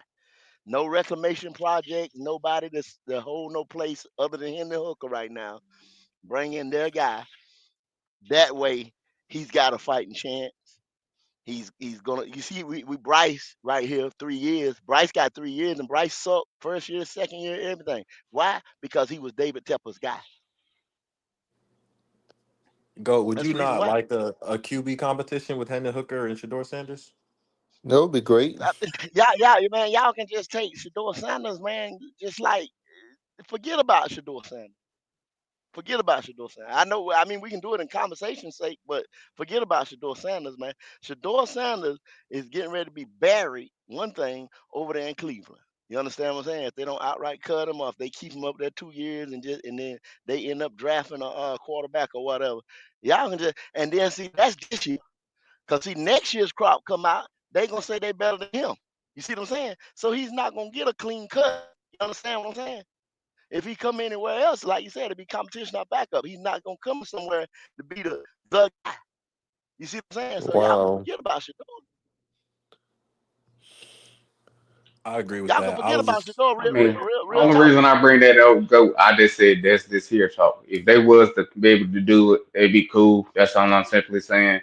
No reclamation project. Nobody to hold no place other than Henry Hooker right now. Bring in their guy. That way, he's got a fighting chance. He's gonna. You see, we Bryce right here, 3 years. Bryce got 3 years, and Bryce sucked first year, second year, everything. Why? Because he was David Tepper's guy. Go. Would That's you the reason not why. like a QB competition with Hendon Hooker and Shador Sanders? That would be great. Man, y'all can just take Shador Sanders, man. Just like forget about Shador Sanders. Forget about Shador Sanders. I know. I mean, we can do it in conversation's sake, but forget about Shador Sanders, man. Shador Sanders is getting ready to be buried. One thing over there in Cleveland. You understand what I'm saying? If they don't outright cut him, or if they keep him up there 2 years and then they end up drafting a quarterback or whatever, y'all can just and then see that's this year. Cause see next year's crop come out, they gonna say they better than him. You see what I'm saying? So he's not gonna get a clean cut. You understand what I'm saying? If he come anywhere else, like you said, to be competition or backup, he's not gonna come somewhere to be the guy. You see what I'm saying? So y'all can Wow, forget about Shador. I agree with Y'all can that. I forget was about just Shador. I mean, Real only talk. reason I bring that up, go, I just said that's this here talk. If they was to be able to do it, they'd be cool. That's all I'm simply saying.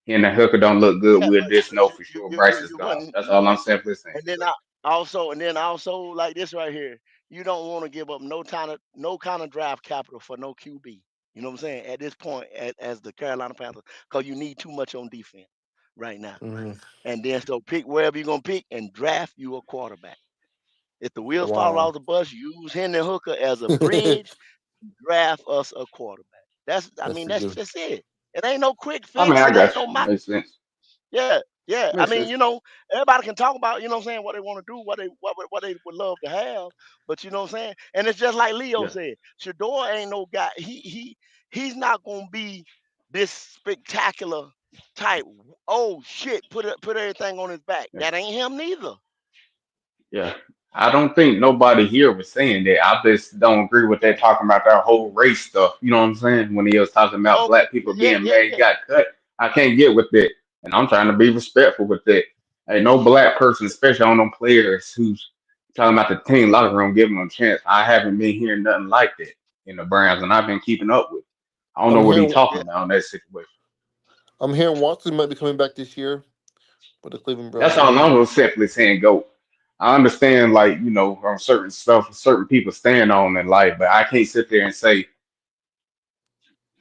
And the hooker don't look good. Yeah, We'll but just know for sure Bryce is you gone. wouldn't. That's all I'm simply saying. And then also like this right here, you don't want to give up no kind of draft capital for no QB. You know what I'm saying? At this point, as the Carolina Panthers, because you need too much on defense right now. Mhm. And then so pick wherever you're gonna pick and draft you a quarterback. If the wheels fall wow. off the bus, use Henry Hooker as a bridge. Draft us a quarterback. That's a That's good. just it. It ain't no quick I mean, fix. I It ain't got no you. Makes sense. yeah, yeah. I Makes mean, sense. everybody can talk about, what I'm saying, what they want to do, what they would love to have, but you know what I'm saying? And it's just like Leo Yeah. said, Shador ain't no guy. He's not gonna be this spectacular type. Oh shit, put everything on his back. Yeah. That ain't him neither. Yeah. I don't think nobody here was saying that. I just don't agree with that talking about that whole race stuff. You know what I'm saying? When he was talking about Oh, black people yeah, being yeah, mad, he yeah. got cut. I can't get with that, and I'm trying to be respectful with that. Ain't no black person, especially on them players who's talking about the team locker room, giving them a chance. I haven't been hearing nothing like that in the Browns, and I've been keeping up with. I don't I'm know what he's hearing talking Yeah. about in that situation. I'm hearing Watson might be coming back this year for the Cleveland That's Browns. all I was simply saying. Go. I understand, like on certain stuff, certain people stand on in life, but I can't sit there and say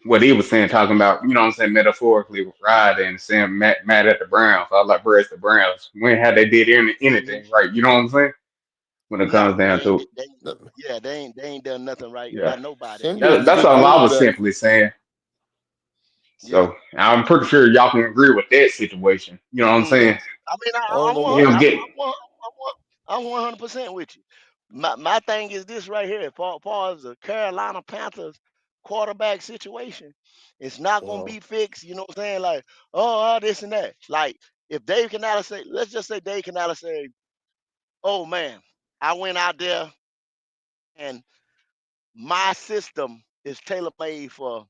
what he was saying, talking about, what I'm saying, metaphorically riding and saying mad at the Browns. I was like, bro, it's the Browns. When had they did Hmm. anything right? You know what I'm saying? When it Nah, comes down to it. yeah, they ain't done nothing right Yeah. by nobody. San You know what Diego's I'm a That's saying? good all I was quarterback. simply saying. Yeah. So I'm pretty sure y'all can agree with that situation. You know what I'm Hmm. saying? I mean, I don't I'm know one, what. Him getting I'm 100% with you. My thing is this right here. Far as the Carolina Panthers quarterback situation, it's not gonna Wow. be fixed. You know what I'm saying? Like, oh, this and that. Like, if Dave Canales say, let's just say Dave Canales say, oh man, I went out there and my system is tailor made for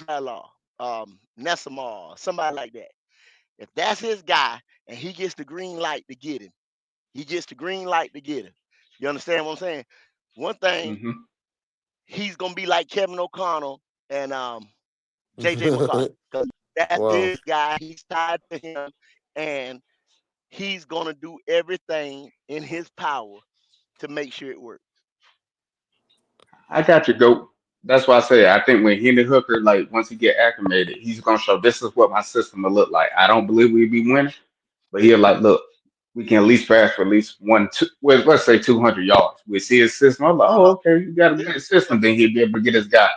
Law, Nessamar, somebody like that. If that's his guy and he gets the green light to get him, he gets the green light to get him. You understand what I'm saying? One thing, hmm he's gonna be like Kevin O'Connell and JJ McCarthy. Because that's Wow. his guy. He's tied to him and he's gonna do everything in his power to make sure it works. I got you, goat. That's why I say I think when Henry Hooker, like once he get acclimated, he's gonna show this is what my system will look like. I don't believe we'll be winning, but he'll like, look, we can at least pass for at least one, two, well, let's say 200 yards. We see his system. I'm like, oh, Uh-huh. okay, you got a Yeah, good yeah, system. Then he'll be able to get his guy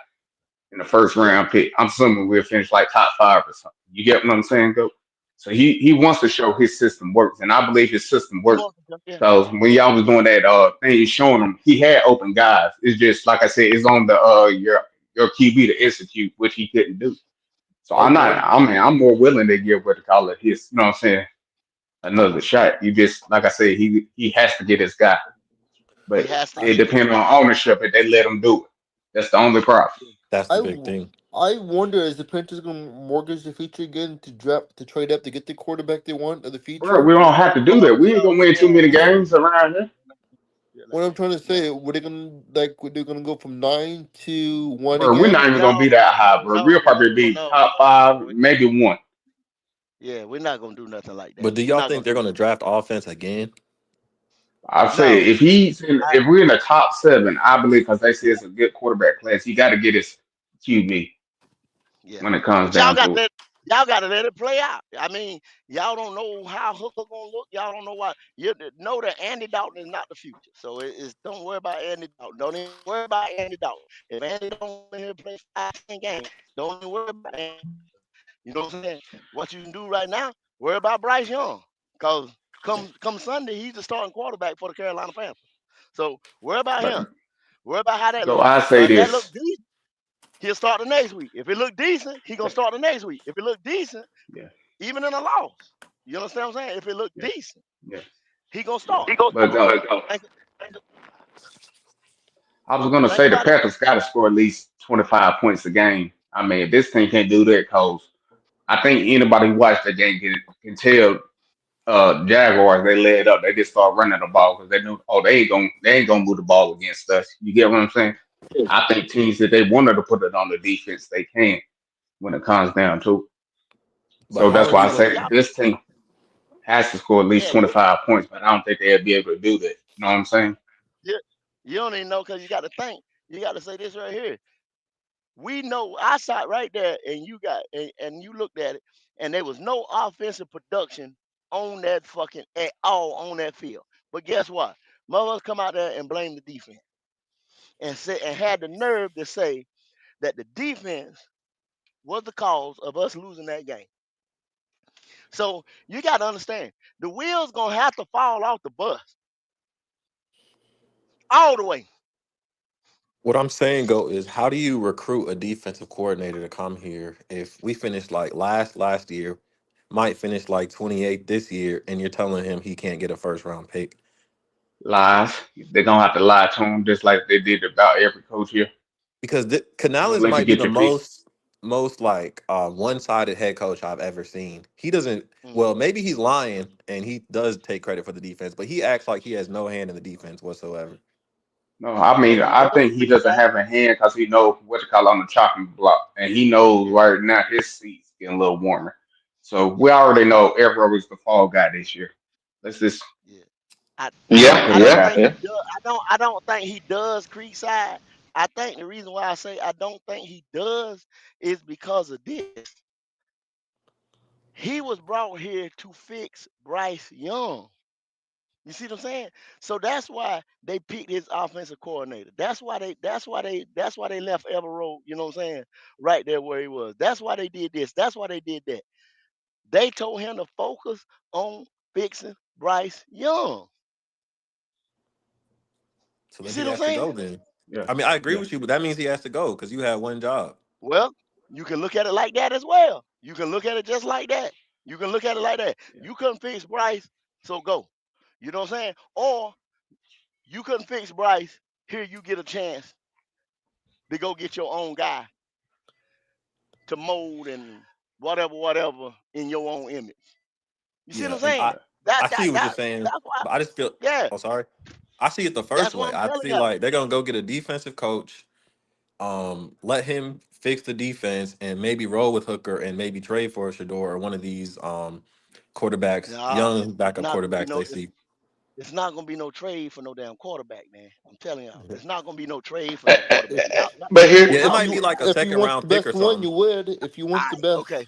in the first yeah. round pick. I'm assuming we'll finish like top five or something. You get what I'm saying, go? So he wants to show his system works, and I believe his system He works. wants to, yeah. Because when y'all was doing that thing, showing him he had open guys. It's just like I said, it's on the your QB to execute, which he couldn't do. So I'm not. Okay. I mean, I'm more willing to give what to call it his. You know what I'm saying? Another shot. You just like I said, he has to get his guy, He but has to it get his depends guy. on ownership if they let him do it. That's the only problem. That's the I, big w- thing. I wonder is the Panthers going to mortgage the future again to draft to trade up to get the quarterback they want of the Bro, we future? don't have to do Well, that. We ain't gonna win too many no, games around here. shit What like I'm that. trying to No. say, were they going to like? Were they going to go from 9 to 1 Bro, we're not again? even gonna be No, that high, bro. We'll probably be no. top five, We- maybe one. Yeah, we're not gonna do nothing like that. But do We're y'all not think gonna they're do going to nothing. draft offense again? I say No, I, if we're in the top seven, I believe because they say it's a good quarterback class, he got to get his QB yeah. when it comes But y'all down got to it. to y'all got to let it play out. I mean, y'all don't know how Hooker gonna look. Y'all don't know why. You know that Andy Dalton is not the future. So it's don't worry about Andy Dalton. Don't even worry about Andy Dalton. If Andy Dalton in here play 5, 10 games, don't even worry about Andy. You know what I'm saying? What you can do right now, worry about Bryce Young. Cause come Sunday, he's the starting quarterback for the Carolina Panthers. So worry about But him. Worry about how that go, look. I say Now if that look this. decent, he'll start the next week. If it look decent, he gonna start the next week. If it look decent, Yeah, even in a loss, you understand what I'm saying? If it look yeah, decent, yeah, he gonna yeah. start. But Think, I was gonna think say the about it. Panthers got to score at least 25 points a game. I mean, if this team can't do that, cause I think anybody who watched the game can tell Jaguars they led up. They just start running the ball because they knew, oh, they ain't gonna move the ball against us. You get what I'm saying? I think teams that they wanted to put it on the defense, they can when it comes down to it. But So how that's are why you I going say to? Y'all, this team has to score at least yeah, you 25 points, but I don't think they'll be able to do that. You know what I'm saying? you, you don't even know because you got to think. You got to say this right here. We know I sat right there and you got and you looked at it and there was no offensive production on that fucking at all on that field. But guess what? Mothers come out there and blame the defense and said and had the nerve to say that the defense was the cause of us losing that game. So you got to understand the wheels gonna have to fall off the bus all the way. What I'm saying, go is how do you recruit a defensive coordinator to come here if we finished like last year, might finish like 28th this year, and you're telling him he can't get a first round pick? Lies. They're gonna have to lie to him just like they did about every coach here. because They're gonna Canales let you might be get the your pick. most like one-sided head coach I've ever seen. He doesn't. Mm. Well, maybe he's lying and he does take credit for the defense, but he acts like he has no hand in the defense whatsoever. No, I mean And he I does think he crease doesn't side. have a hand because he knows what to call on the chopping block, and he knows right now his seat's getting a little warmer. So we already know Everett was the fall guy this year. Let's just Yeah. I not put I it don't past think him. he does. I don't think he does crease side. I think the reason why I say I don't think he does is because of this. He was brought here to fix Bryce Young. You see what I'm saying? So that's why they picked his offensive coordinator. That's why they left Everett, you know what I'm saying, right there where he was. That's why they did this. That's why they did that. They told him to focus on fixing Bryce Young. So You then see he what I'm has to saying? go. Then Yeah, I mean, I agree yeah, with you, but that means he has to go because you have one job. Well, you can look at it like that as well. You can look at it just like that. You can look at it like that. yeah. You couldn't fix Bryce, so go. You know what I'm saying? Or you couldn't fix Bryce. Here you get a chance to go get your own guy to mold and whatever in your own image. You see what Yeah, I'm and saying? That I that see what you're that saying, that's why. but I just feel. Yeah, Oh, sorry. I see it the first that's what way. I'm I telling see you. like they're gonna go get a defensive coach, let him fix the defense, and maybe roll with Hooker, and maybe trade for Shador or one of these quarterbacks, Nah, young it's backup not gonna be quarterbacks no. they see. It's not gonna be no trade for no damn quarterback, man. I'm telling y'all, it's not gonna be no trade for no quarterback. If Y'all, But here, Yeah, it if might you be like a if you second want the round pick or best one, something. you would. If you want the best, okay.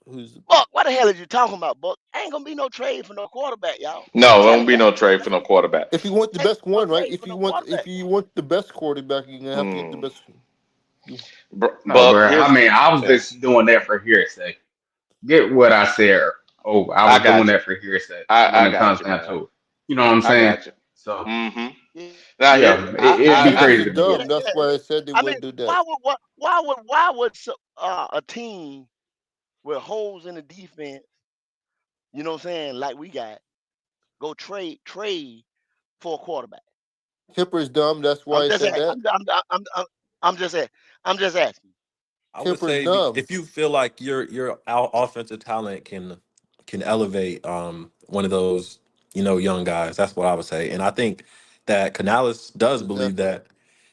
who's Buck, what the hell are you talking about, Buck? Ain't gonna be no trade for no quarterback, y'all. I'm no, there won't telling be y'all. no trade for no quarterback. if you want the Ain't best no one, right? trade for no If quarterback. you want the best quarterback, you're gonna have to get the Hmm. best. You, No, Buck, bro. I here's mean, I was yeah. just doing that for hearsay. Get what I said? Oh, I I was doing got you. that for hearsay when I it got comes you, down man. to it. You know what I'm I saying? got you. So Mm-hmm. Yeah, Now here, yeah, the it'd be yeah, Panthers are crazy to do dumb. it. That's why I said they I mean, wouldn't do that. why would a team with holes in the defense, you know what I'm saying, like we got, go trade for a quarterback? Kipper's dumb. That's I'm why I just said asking. that. I'm just asking. I'm just asking. I would Kipper's say dumb. if you feel like your offensive talent can elevate one of those young guys, that's what I would say. And I think that Canales does believe Exactly. that,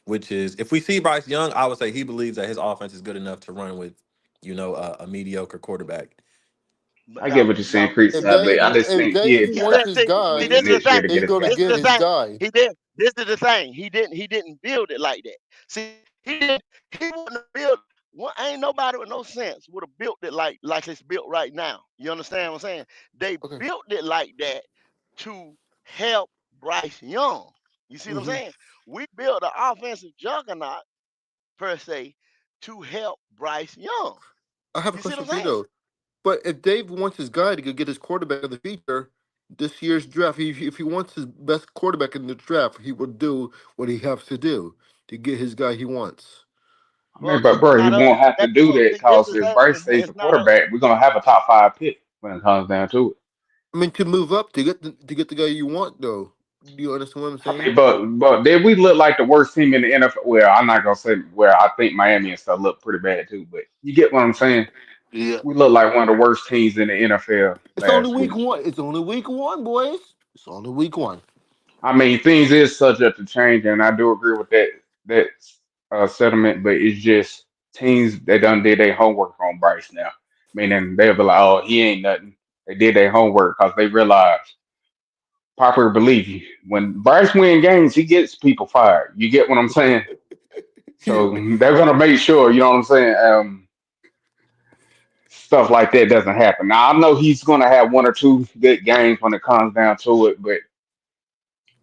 which is if we see Bryce Young, I would say he believes that his offense is good enough to run with a mediocre quarterback. But I get what you're saying, now Creek If side, but Dave I just if think Dave he'd try wants to his see, wait guy, till this is the next year thing. to get he's his gonna guy. This is get the his thing. guy. He did. This is the thing. He didn't build it like that. See, he didn't. He wouldn't have built. One, ain't nobody with no sense would have built it like it's built right now. You understand what I'm saying? They Okay. built it like that to help Bryce Young. You see what I'm hmm saying? We built an offensive juggernaut per se to help Bryce Young. I have a You see question what for you I'm saying? though. But if Dave wants his guy to go get his quarterback of the future this year's draft, if he wants his best quarterback in the draft, he will do what he has to do to get his guy he wants. I mean, But but it's bro, he not us. won't have to That do look, that see, this because is if that. Bryce stays the It's not us. quarterback, we're gonna have a top five pick when it comes down to it. I mean, to move up to get the guy you want, though. Do you understand what I'm I mean, saying? but did we look like the worst team in the NFL? Well, I'm not gonna say where I think Miami and stuff look pretty bad too, but you get what I'm saying. Yeah. We look like one of the worst teams in the NFL It's only last week week. one. It's only week one, boys. It's only week one. I mean, things is subject to change, and I do agree with that sentiment. But it's just teams that done did their homework on Bryce now, meaning they'll be like, "Oh, he ain't nothing." They did their homework because they realized popular belief when Bryce win games, he gets people fired. You get what I'm saying? Yeah. So they're gonna make sure, you know what I'm saying? Stuff like that doesn't happen. Now I know he's gonna have one or two good games when it comes down to it, but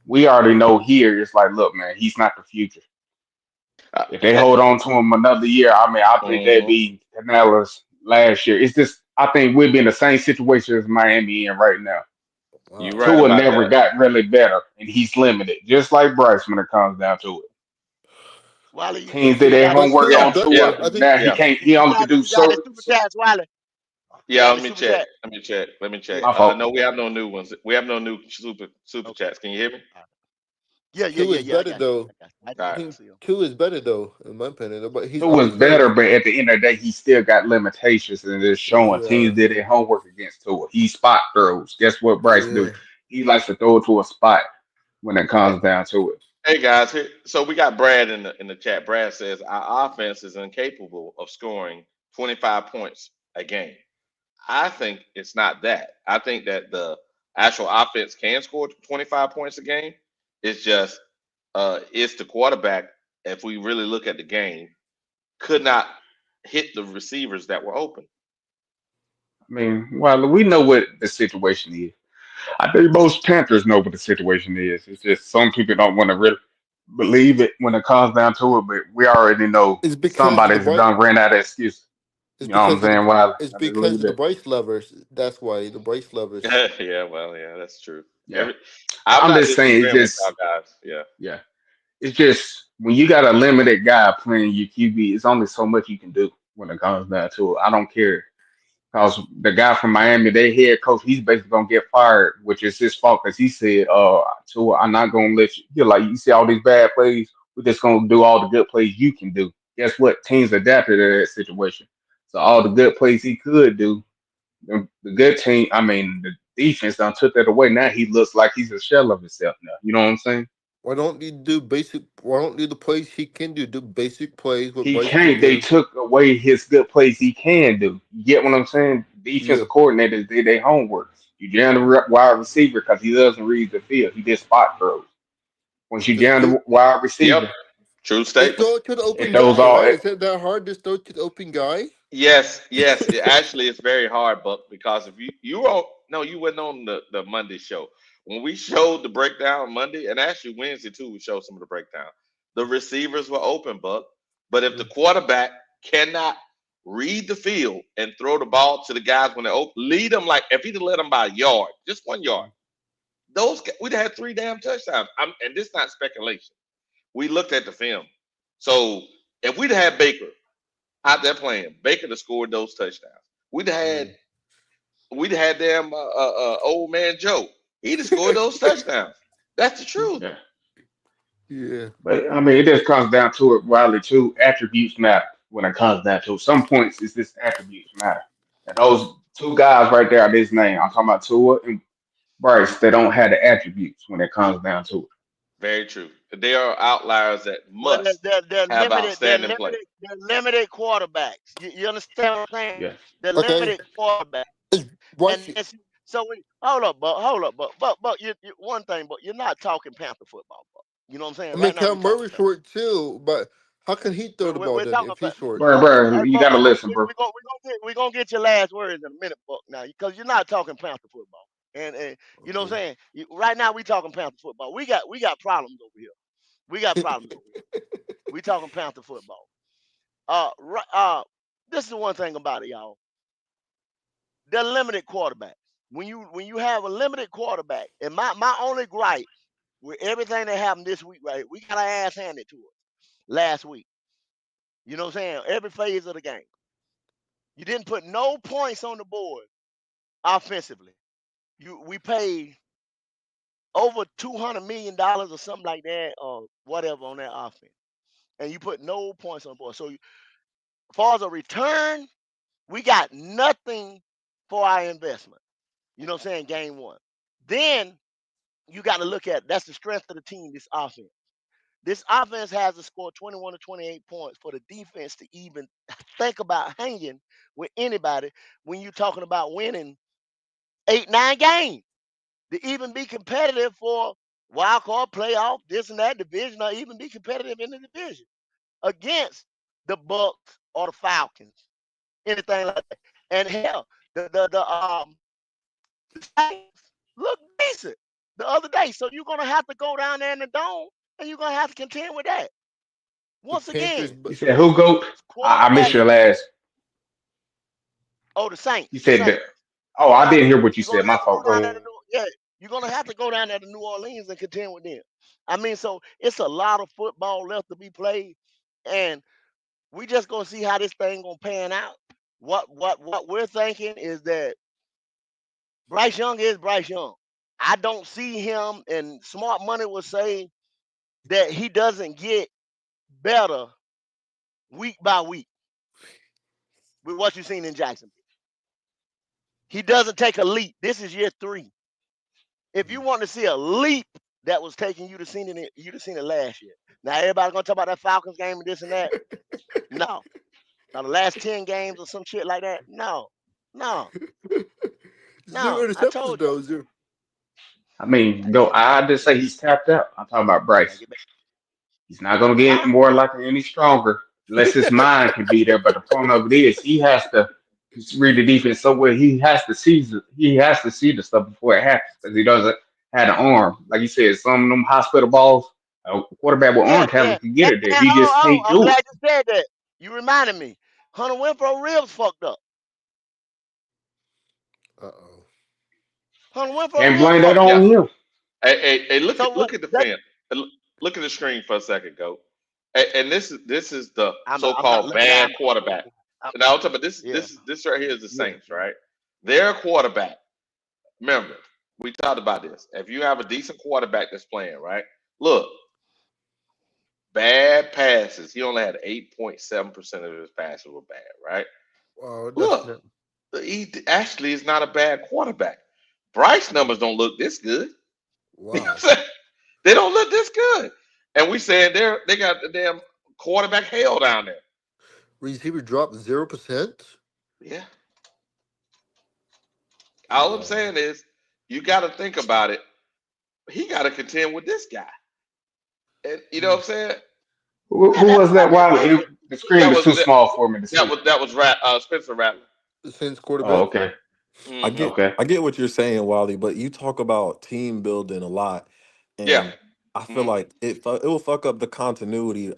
we already know here it's like, look, man, he's not the future. If they hold on to him another year, I mean, I think they'd Mm-hmm. be Canales last year. It's just I think we'd be in the same situation as Miami in right now. You Wow. right Tua about never that. got really better, and he's limited, just like Bryce when it comes down to it. Wally, Teams did you their got the But super homework Tua Yeah, on chats. yeah, Tua. better. I think Now yeah. he You only can do you got the certain. super chats, Wally. You Yeah, got let any me super check. chat? Let me check. Let me check. Yeah. My fault. No, we have no new ones. We have no new super Okay. chats. Can you hear me? All right. Yeah, yeah, Two yeah, is yeah. I better got you. though. I got you. All I right. can see him. Two is better though, in my opinion. But he's Two was always hurt. better, but at the end of the day, he still got limitations, and it's showing Yeah, teams did their homework against Tua. He spot throws. Guess what Bryce do? yeah. He likes to throw it to a spot when it Hey, comes down to it. hey, guys. So we got Brad in the chat. Brad says our offense is incapable of scoring 25 points a game. I think it's not that. I think that the actual offense can score 25 points a game. It's just it's the quarterback. If we really look at the game, could not hit the receivers that were open. I mean, well, we know what the situation is. I think most Panthers know what the situation is. It's just some people don't want to really believe it when it comes down to it, but we already know It's because of the somebody's bright. done ran out of excuse. It's You know what I'm because of the. saying? Well, It's I just because leave of the it. Bryce lovers. That's why the Bryce lovers. Yeah, well, yeah, that's true. Yeah. Every I'm I'm not just saying it's disagreeing with y'all just guys. Yeah, yeah. It's just when you got a limited guy playing your QB, it's only so much you can do when it comes down to it. I don't care. Because the guy from Miami, their head coach, he's basically gonna get fired, which is his fault because he said, Tua, I'm not gonna let you you see all these bad plays, we're just gonna do all the good plays you can do. Guess what? Teams adapted to that situation. So all the good plays he could do, the good team, I mean the defense done took that away. Now he looks like he's a shell of himself now. You know what I'm saying? Why don't you do basic? Why don't you do the plays he can do? Do basic plays what He Bryce can can't. They do. took away his good plays he can do. You get what I'm saying? Yeah, Defensive coordinators did their homework. You jam the wide receiver because he doesn't read the field. He just spot throws. Once you just jam do. the wide yep, receiver, true Just statement. throw it to the it open throws guy, all. right? Is it that hard? Just throw it to the open guy. Yes, yes. Actually, it's very hard, Buck, because if you were no, you weren't on the Monday show when we showed the breakdown Monday, and actually Wednesday too. We showed some of the breakdown. The receivers were open, Buck, but if the quarterback cannot read the field and throw the ball to the guys when they open, lead them like if he'd have led them by a yard, just 1 yard, we'd have had three damn touchdowns. And this is not speculation. We looked at the film, so if we'd had Baker out there playing, Baker to scored those touchdowns. We'd Yeah. had we'd had them old man Joe. He'd have scored those touchdowns. That's the truth. Yeah. Yeah. But I mean, it just comes down to it, Wiley, too. Attributes matter when it comes down to it. Some points, it's just attributes matter. And those two guys right there are this name. I'm talking about Tua and Bryce. They don't have the attributes when it comes down to it. Very true. They are outliers that Well, must they're have limited. They're outstanding play. limited. They're limited quarterbacks. You understand what I'm saying? Yeah. They're Okay. limited quarterbacks. It's And Bryce. so hold up, but you one thing, but you're not talking Panther football, but you know what I'm saying? I mean, Right now, we Cam talking Murray's Panther. short too, but how can he throw the ball We're then talking if about. he's short? Bro, Hey, you Buck, got to listen, bro. we gonna get your last words in a minute, Buck. Now, because you're not talking Panther football, and you know what I'm Okay. saying. Right now, we talking Panther football. We got problems over here. We got problems over here. We talking Panther football. Right, this is the one thing about it, y'all. They're limited quarterbacks. When you have a limited quarterback, and my only gripe with everything that happened this week, right? We got our ass handed to us last week. You know what I'm saying? Every phase of the game. You didn't put no points on the board offensively. We paid over $200 million or something like that, or whatever on that offense, and you put no points on the board. So, as far as a return, we got nothing for our investment. You know what I'm saying? Game one. Then you got to look at that's the strength of the team. This offense. This offense has to score 21 to 28 points for the defense to even think about hanging with anybody when you're talking about winning 8, 9 games to even be competitive for wild card playoff, this and that division, or even be competitive in the division against the Bucks or the Falcons, anything like that. And hell, the Saints look decent the other day. So you're gonna have to go down there in the dome, and you're gonna have to contend with that. The Once Panthers, again, You said who go? I missed quarterback. your last. Oh, the Saints. You The said that. Saints. Oh, I didn't hear what you You're said. gonna My have to go fault. Go down there to ahead. yeah. You're gonna have to go down there to New Orleans and contend with them. I mean, so it's a lot of football left to be played, and we just gonna see how this thing gonna pan out. what we're thinking is that Bryce Young is Bryce Young. I don't see him, and smart money will say that he doesn't get better week by week with what you've seen in Jacksonville. He doesn't take a leap. This is year 3. If you want to see a leap that was taking, you'd have seen it last year. Now everybody's gonna talk about that Falcons game and this and that. No. Now the last 10 games or some shit like that. No. Zero I interceptions told you. though. Zero. I mean, go. I just say he's tapped out. I'm talking about Gotta Bryce. get back. He's not going to get Huh? more likely any stronger unless his mind can be there. But the point of it is, he has to read the defense so well. He has to see the stuff before it happens because he doesn't have the arm. Like you said, some of them hospital balls, a quarterback with Yeah, arm yeah. talent can get it there. And He hold just on. can't I'm do it. glad you said that. You reminded me. Hunter Winfrey ribs fucked up. Uh-oh. Hunter Winfrey Can't ribs blame that fucked Yeah. up. on him. Hey, look So at what? look at the fan. Look at the screen for a second, go. And this is the I'm not so-called looking at. bad quarterback. I'm, Now I'm talking about this. yeah, This right here is the yeah. Saints, right? Their quarterback. Remember, we talked about this. If you have a decent quarterback that's playing, right? Look, bad passes. He only had 8.7% of his passes were bad, right? That's Look, he actually is not a bad quarterback. Bryce numbers don't look this good. You know what wow. I'm saying? They don't look this good. And we said they got the damn quarterback hell down there. Receiver dropped 0%. Yeah. All I'm Wow. saying is you got to think about it. He got to contend with this guy. And you know what I'm saying? And Who that was that? part Wow, is the screen That was was too small for me to see. that was Spencer Rattler. The Saints Oh, quarterback. okay, I Hmm. get okay. I get what you're saying, Wally, but you talk about team building a lot, Yeah. and I feel Hmm. like it will fuck up the continuity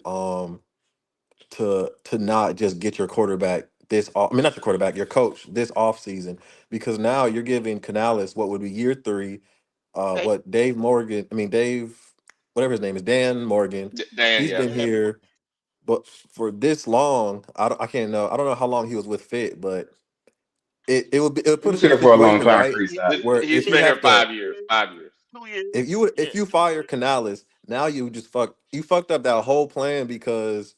to not just get your quarterback this off, I mean not your quarterback, your coach this off season, because now you're giving Canales what would be year 3, okay. what Dave Morgan, I mean Dave, whatever his name is, Dan Morgan, Dan, he's yeah. been here but for this long, I can't know. I don't know how long he was with Fit, but it would He put was us in a here for a long situation, time, right? Chris. Where He's if he been here have to 5 years. 5 years. 2 years. if Yeah. you fire Canales, now you fucked up that whole plan because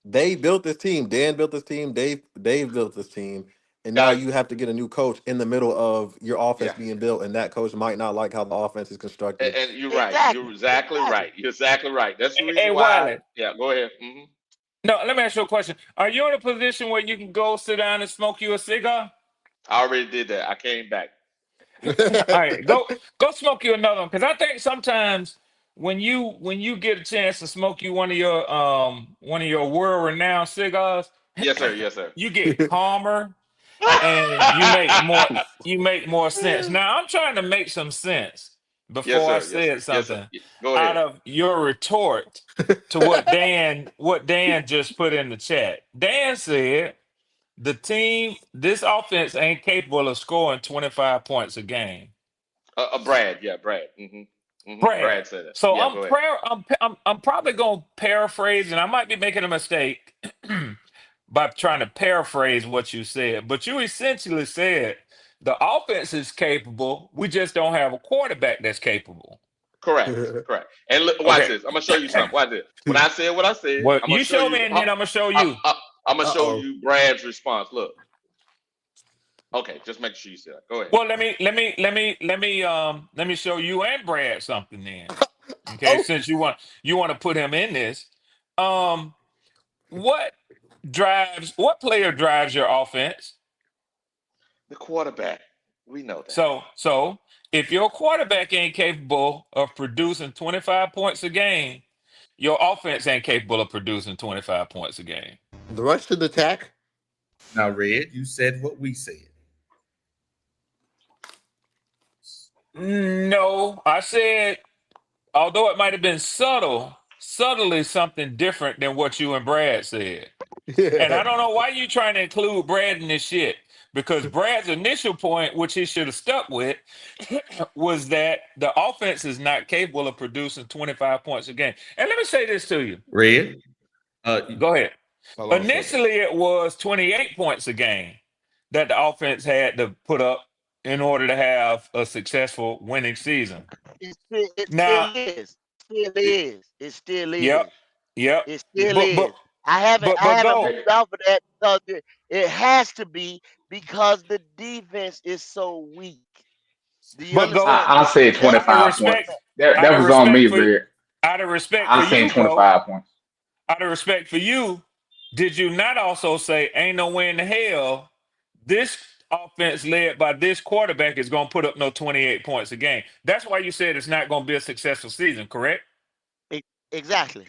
they built this team. Dan built this team. Dave built this team. And now Got you have to get a new coach in the middle of your offense yeah. being built, and that coach might not like how the offense is constructed. And you're right. You're Exactly. exactly Exactly. right. You're exactly right. That's the Hey, reason why. Wiley. Yeah, go ahead. Hmm. No, let me ask you a question. Are you in a position where you can go sit down and smoke you a cigar? I already did that. I came back. All right, go smoke you another one. Because I think sometimes when you get a chance to smoke you one of your world renowned cigars, Yes, sir. Yes, sir. you get calmer and you make more sense. Now I'm trying to make some sense Yes, before I sir. Yes, sir. said Yes, sir. something Go out ahead. of your retort to what Dan just put in the chat. Dan said this offense ain't capable of scoring 25 points a game. Brad. Yeah, Brad. Brad. Brad said it. So Yeah, go ahead. I'm probably gonna paraphrase, and I might be making a mistake by trying to paraphrase what you said. But you essentially said the offense is capable. We just don't have a quarterback that's capable. Correct. Correct. And look, watch Okay. this. I'm gonna show you something. Watch this. When I said what I said, Well, I'm gonna you show show me, you. and then I'm gonna show I, you. I, I'm gonna show Uh-oh. you Brad's response. Look. Okay, just make sure you see that. Go ahead. Well, let me show you and Brad something then. Okay, Oh, since you want to put him in this. Um, what what player drives your offense? The quarterback. We know that. So if your quarterback ain't capable of producing 25 points a game, your offense ain't capable of producing 25 points a game. the rush to the attack. Now, Red, you said what we said. No, I said, although it might have been subtly something different than what you and Brad said. And Yeah. I don't know why you trying to include Brad in this shit. Because Brad's initial point, which he should have stuck with, was that the offense is not capable of producing 25 points a game. And let me say this to you. Red, Go ahead. Hold on a second. Initially, it was 28 points a game that the offense had to put up in order to have a successful winning season. It Now, still is. Still y- is. It still yep, is. yep. It still But is. but I but haven't go. moved off of that because it has to be because the defense is so weak. Do you But go. understand? I said That's Out of 25 the respect, points. defense. That out of was on me, respect for, Red. out of respect for I said you, go. 25 points. Out of respect for you, did you not also say ain't no way in the hell this offense led by this quarterback is going to put up no 28 points a game? That's why you said it's not going to be a successful season, correct? Exactly.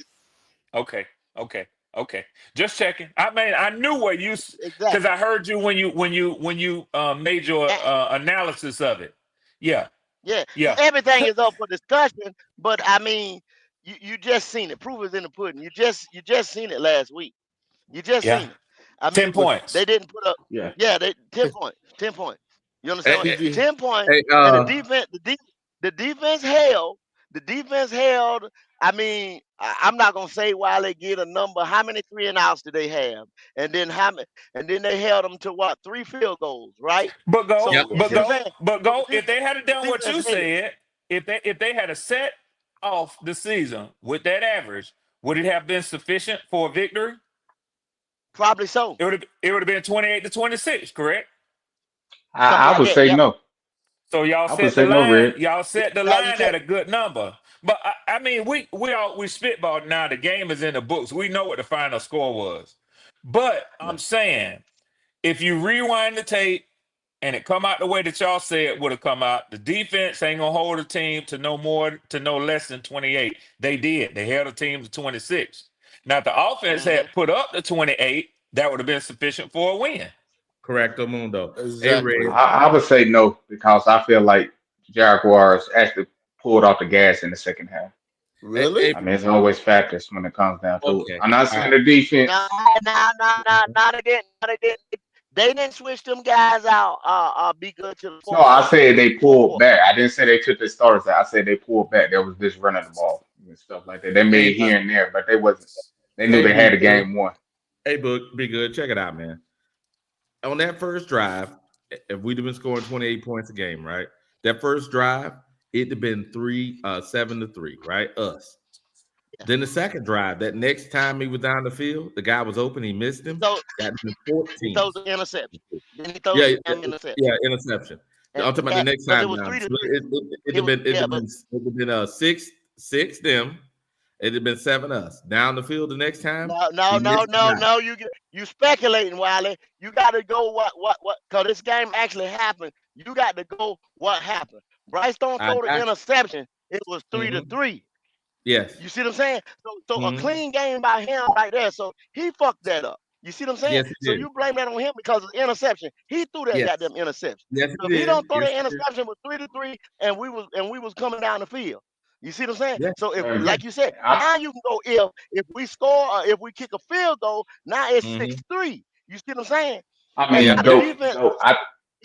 Okay, okay, okay. Just checking. I mean, I knew what you because Exactly. I heard you when you made your A- analysis of it. Yeah, Yeah. yeah. Everything is up for discussion, but I mean, you just seen it. Proof is in the pudding. You just seen it last week. You just Yeah. seen it. I 10 mean, But they points. didn't put up. Yeah. Yeah, they 10 points. 10 points. You Hey, understand what? PG, 10 points, hey, and the defense held. The defense held. I mean, I'm not gonna say while they get a number. How many 3-and-outs did they have? And then how many? And then they held them to what? 3 field goals, right? But go, yep. So you but see what go, I'm saying? but So go. If they had the done what defense you held. said, if they had a set off the season with that average, would it have been sufficient for a victory? Probably so. It would have been 28-26, correct? Something I like would that. say Yep. no. So y'all I would set the say no, line. Red. Y'all set the Like you line said, at a good number. But I mean, we spitball now. The game is in the books. We know what the final score was. But Yeah. I'm saying, if you rewind the tape and it come out the way that y'all say it would have come out, the defense ain't gonna hold a team to no less than 28. They did. They held a team to 26. Now, if the offense hmm had put up the 28, that would have been sufficient for a win. Correcto mundo. Hey, exactly. Red. I would say no because I feel like Jaguars actually pulled off the gas in the second half. Hey, Really? hey, I mean, it's always factors when it comes down to it. okay. I'm not All saying right. the No, defense. no, they didn't. No, they didn't. They didn't switch them guys out. Be good to the No, fourth I quarter. said they Fourth pulled quarter. back. I didn't say they took the starters out. I said they pulled back. There was just running the ball and stuff like that. They Hey, made here and there, but they wasn't. They knew hey, they be had the good. game won. Hey, book, be good. Check it out, man. On that first drive, if we'd have been scoring 28 points a game, right? That first drive, it'd have been 7-3, right? Us. Yeah. Then the second drive, that next time he was down the field, the guy was open, he missed He him. throws. That been He throws 14. the interception. Then he throws Yeah, the yeah, damn interception. yeah, interception. I'm And talking about the yeah, next because it time was down. three to So three. it'd It have was been it'd yeah, have but been it'd have been six them. It'd have been 7 us. Down the field the next time, no, he no, no, missed the no, guy. no. You speculating, Wiley. You got to go what? Because this game actually happened. You got to go what happened. Bryce don't I throw the got interception. It was you. 3-3. Yes. You see what I'm saying? So a hmm clean game by him right there. So he fucked that up. You see what I'm saying? Yes, he So did. you blame that on him because of the interception. He threw that Yes. goddamn interception. Yes, he So if he did. don't throw Yes, that he did. interception with 3-3, and we was coming down the field. You see what I'm saying? Yes. So if, Yes. like you said, I, now you can go if we score or if we kick a field goal, now it's hmm 6-3. You see what I'm saying? I And Yeah. now mean, the Yeah. defense,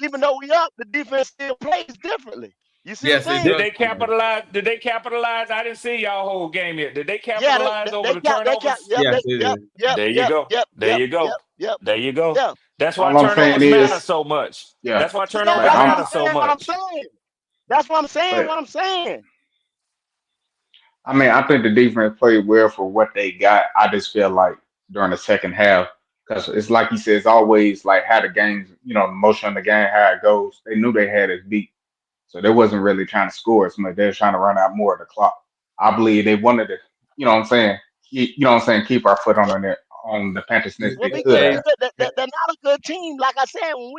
even though we up, the defense still plays differently. You see what I'm Yes, it saying? Did does. they capitalize? Did they capitalize? I didn't see y'all whole game yet. Did they Yeah, capitalize over the they count. turnovers? Yep, Yes, it yep, is. yep, There you yep, go. yep, There yep, you go. yep, yep, There you go. yeah. That's why all I'm saying turnovers matter is, so much. yeah. That's why Yeah, But turnovers that's what I'm, I'm matter so saying. What I'm much. saying. That's what I'm saying. but What I'm saying. I mean, I think the defense played well for what they got. I just feel like during the second half, because it's like you said, it's always like how the games, the motion of the game, how it goes. They knew they had us beat, so they wasn't really trying to score as much. They were trying to run out more of the clock. I believe they wanted to, what I'm saying, keep our foot on the Panthers' neck. Well, They could Hey, because have. they're not a good team. Like I said, when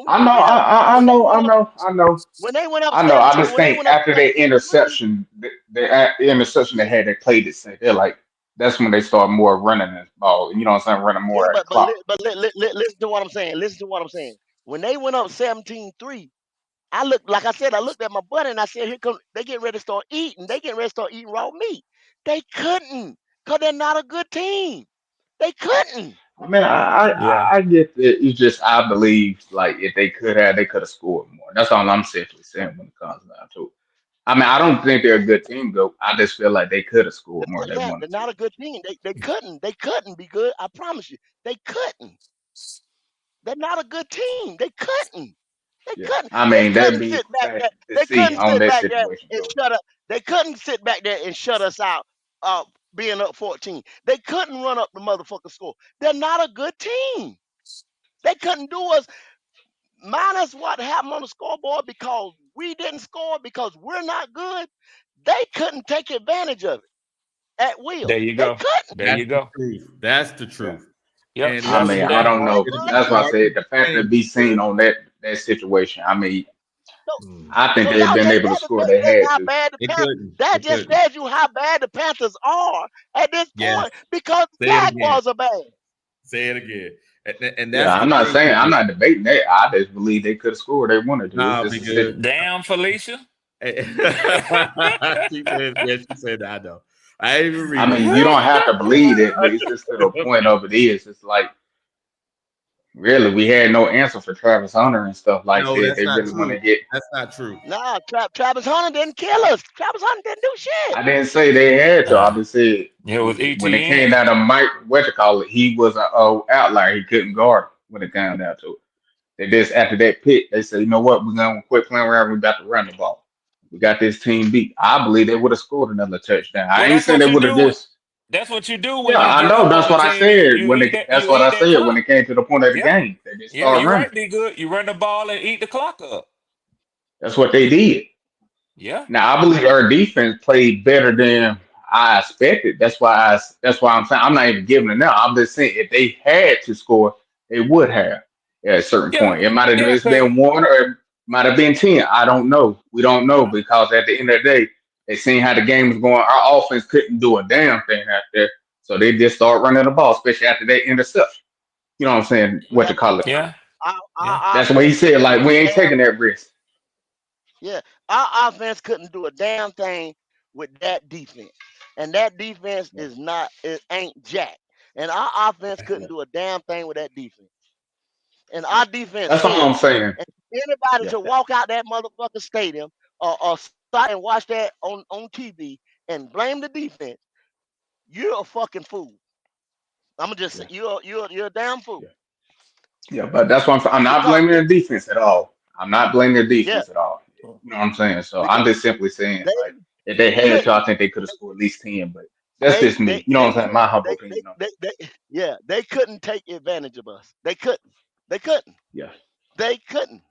I we know, went up, I when they know, went I up, know, I know. when they went up I know. I 17, just when they think went up after their 17-3. interception, the interception they had, they played it safe. They're like, that's when they start more running this ball. You know what I'm saying? Running Yeah, more at the clock. listen to what I'm saying. Listen to what I'm saying. When they went up 17-3, I looked, like I said, I looked at my buddy and I said, here come, they getting ready to start eating. They getting ready to start eating raw meat. They couldn't, because they're not a good team. They couldn't. I mean, Yeah. I get that. It's just I believe like if they could have scored more. That's all I'm simply saying when it comes down to it. I mean, I don't think they're a good team, though. I just feel like they could have scored more if they They're wanted to. not a good team. They couldn't be good. I promise you, they couldn't. They're not a good team. They couldn't. They Yeah, couldn't. I They mean that'd couldn't be sit back sad there. to They see couldn't on sit that back there situation, and though. shut up. They couldn't sit back there and shut us out. Being up 14. They couldn't run up the motherfucker score. They're not a good team. They couldn't do us minus what happened on the scoreboard because we didn't score because we're not good. They couldn't take advantage of it at will. There you They go. couldn't. There That's you the go. truth. That's the Yep. truth. Yep. And I it'll Yep. mean, be I That, don't hard. know. They It'll be That's why I couldn't. hard to said the Panthers explain be seen because on that situation. I mean, So, hmm, I think so they've y'all been just able to that score. just They says had how to. bad the it Panthers. couldn't. That It just couldn't. tells you how bad the Panthers are at this Yes. point because the Say it again. Jaguars are bad. Say it again. And Yeah, that's the I'm not thing. saying I'm Big not debating that. I just believe they could have scored. They wanted to. It's Nah, just be a good. situation. damn, Felicia. She said, yeah, she said that. I know. I ain't even I read mean, you don't have to believe it, but it's just to the it. point of it is. It's like really we had no answer for Travis Hunter and stuff like No, that. that's They not really want true. to get. That's not true. Nah, Travis Hunter didn't kill us. Travis Hunter didn't do shit. I didn't say they had to. I just said It was when it came ETN. down to Mike, what you call it, he was a outlier. He couldn't guard when it came down to it. They just after that pick, they said, you know what, we're gonna quit playing around. We're about to run the ball. We got this team beat. I believe they would have scored another touchdown. I Well, ain't that's saying what they you would have do. just. That's what you do when Yeah, you I get know. up That's on a what I team. said You when eat it. that. That's You what eat I that said when clock. it came to the point of the Yeah. game. They just Yeah. start You're running. right. Be good. You run the ball and eat the clock up. That's what they did. Yeah. Now I believe our defense played better than I expected. That's why I'm saying I'm not even giving it now. I'm just saying if they had to score, they would have at a certain Yeah. point. It might have Yeah. just Cause been one or it might have been 10. I don't know. We don't know yeah. because at the end of the day, they seen how the game was going. Our offense couldn't do a damn thing out there. So they just start running the ball, especially after that interception. You know what I'm saying? What Yeah, you call it? Yeah. Yeah. our That's what he offense said. couldn't Like do we a ain't damn. taking that risk. Yeah, our offense couldn't do a damn thing with that defense, and that defense Yeah. is not. It ain't jack. And our offense couldn't do a damn thing with that defense. And our defense That's all I'm sucks. saying. And anybody Yeah. to walk out that motherfucker stadium or sit and watch that on TV and blame the defense, you're a fucking fool. I'm gonna just say Yeah. you're a damn fool. Yeah. Yeah, but that's what I'm not Because blaming the defense at all. I'm not blaming the yeah, defense at all. You know what I'm saying? So because I'm just simply saying, they like, if they had to, couldn't. I think they could have scored at least 10. But that's just me. You know what I'm saying? My humble They, opinion on yeah, they couldn't take advantage of us. They couldn't. They couldn't. it. Yeah, They couldn't.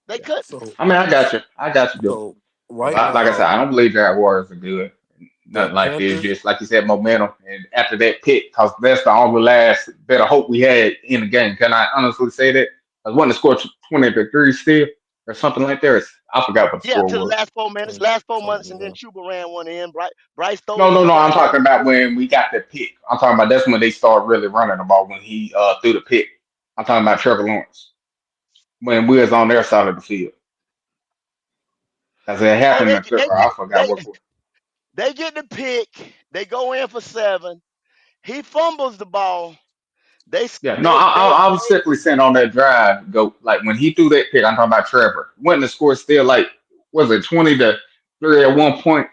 They yeah. couldn't. So I mean, I got you. I got you, Bill. so Because right like I said, now I don't believe Jaguars are good. the Nothing like this. Panthers. Just like you said, momentum. And after that pick, because that's the only last bit of hope we had in the game. Can I honestly say that? I was wanting to score 20-3 still or something like that. I forgot what the Yeah, score to the was. last 4 minutes, Some last 4 months, and then something. Chuba ran one in. Bryce throw No, it no, to no. I'm somebody talking else. about when we got the pick. I'm talking about that's when they started really running the ball when he threw the pick. I'm talking about Trevor Lawrence when we was on their side of the field. As it Oh, happened they in they Clipper, I get forgot what. they get the pick. They go in for 7. He fumbles the ball. They Yeah, no, they they I was simply saying on that drive, go like when he threw that pick. I'm talking about Trevor. When the score still like was it 20-3 at one point?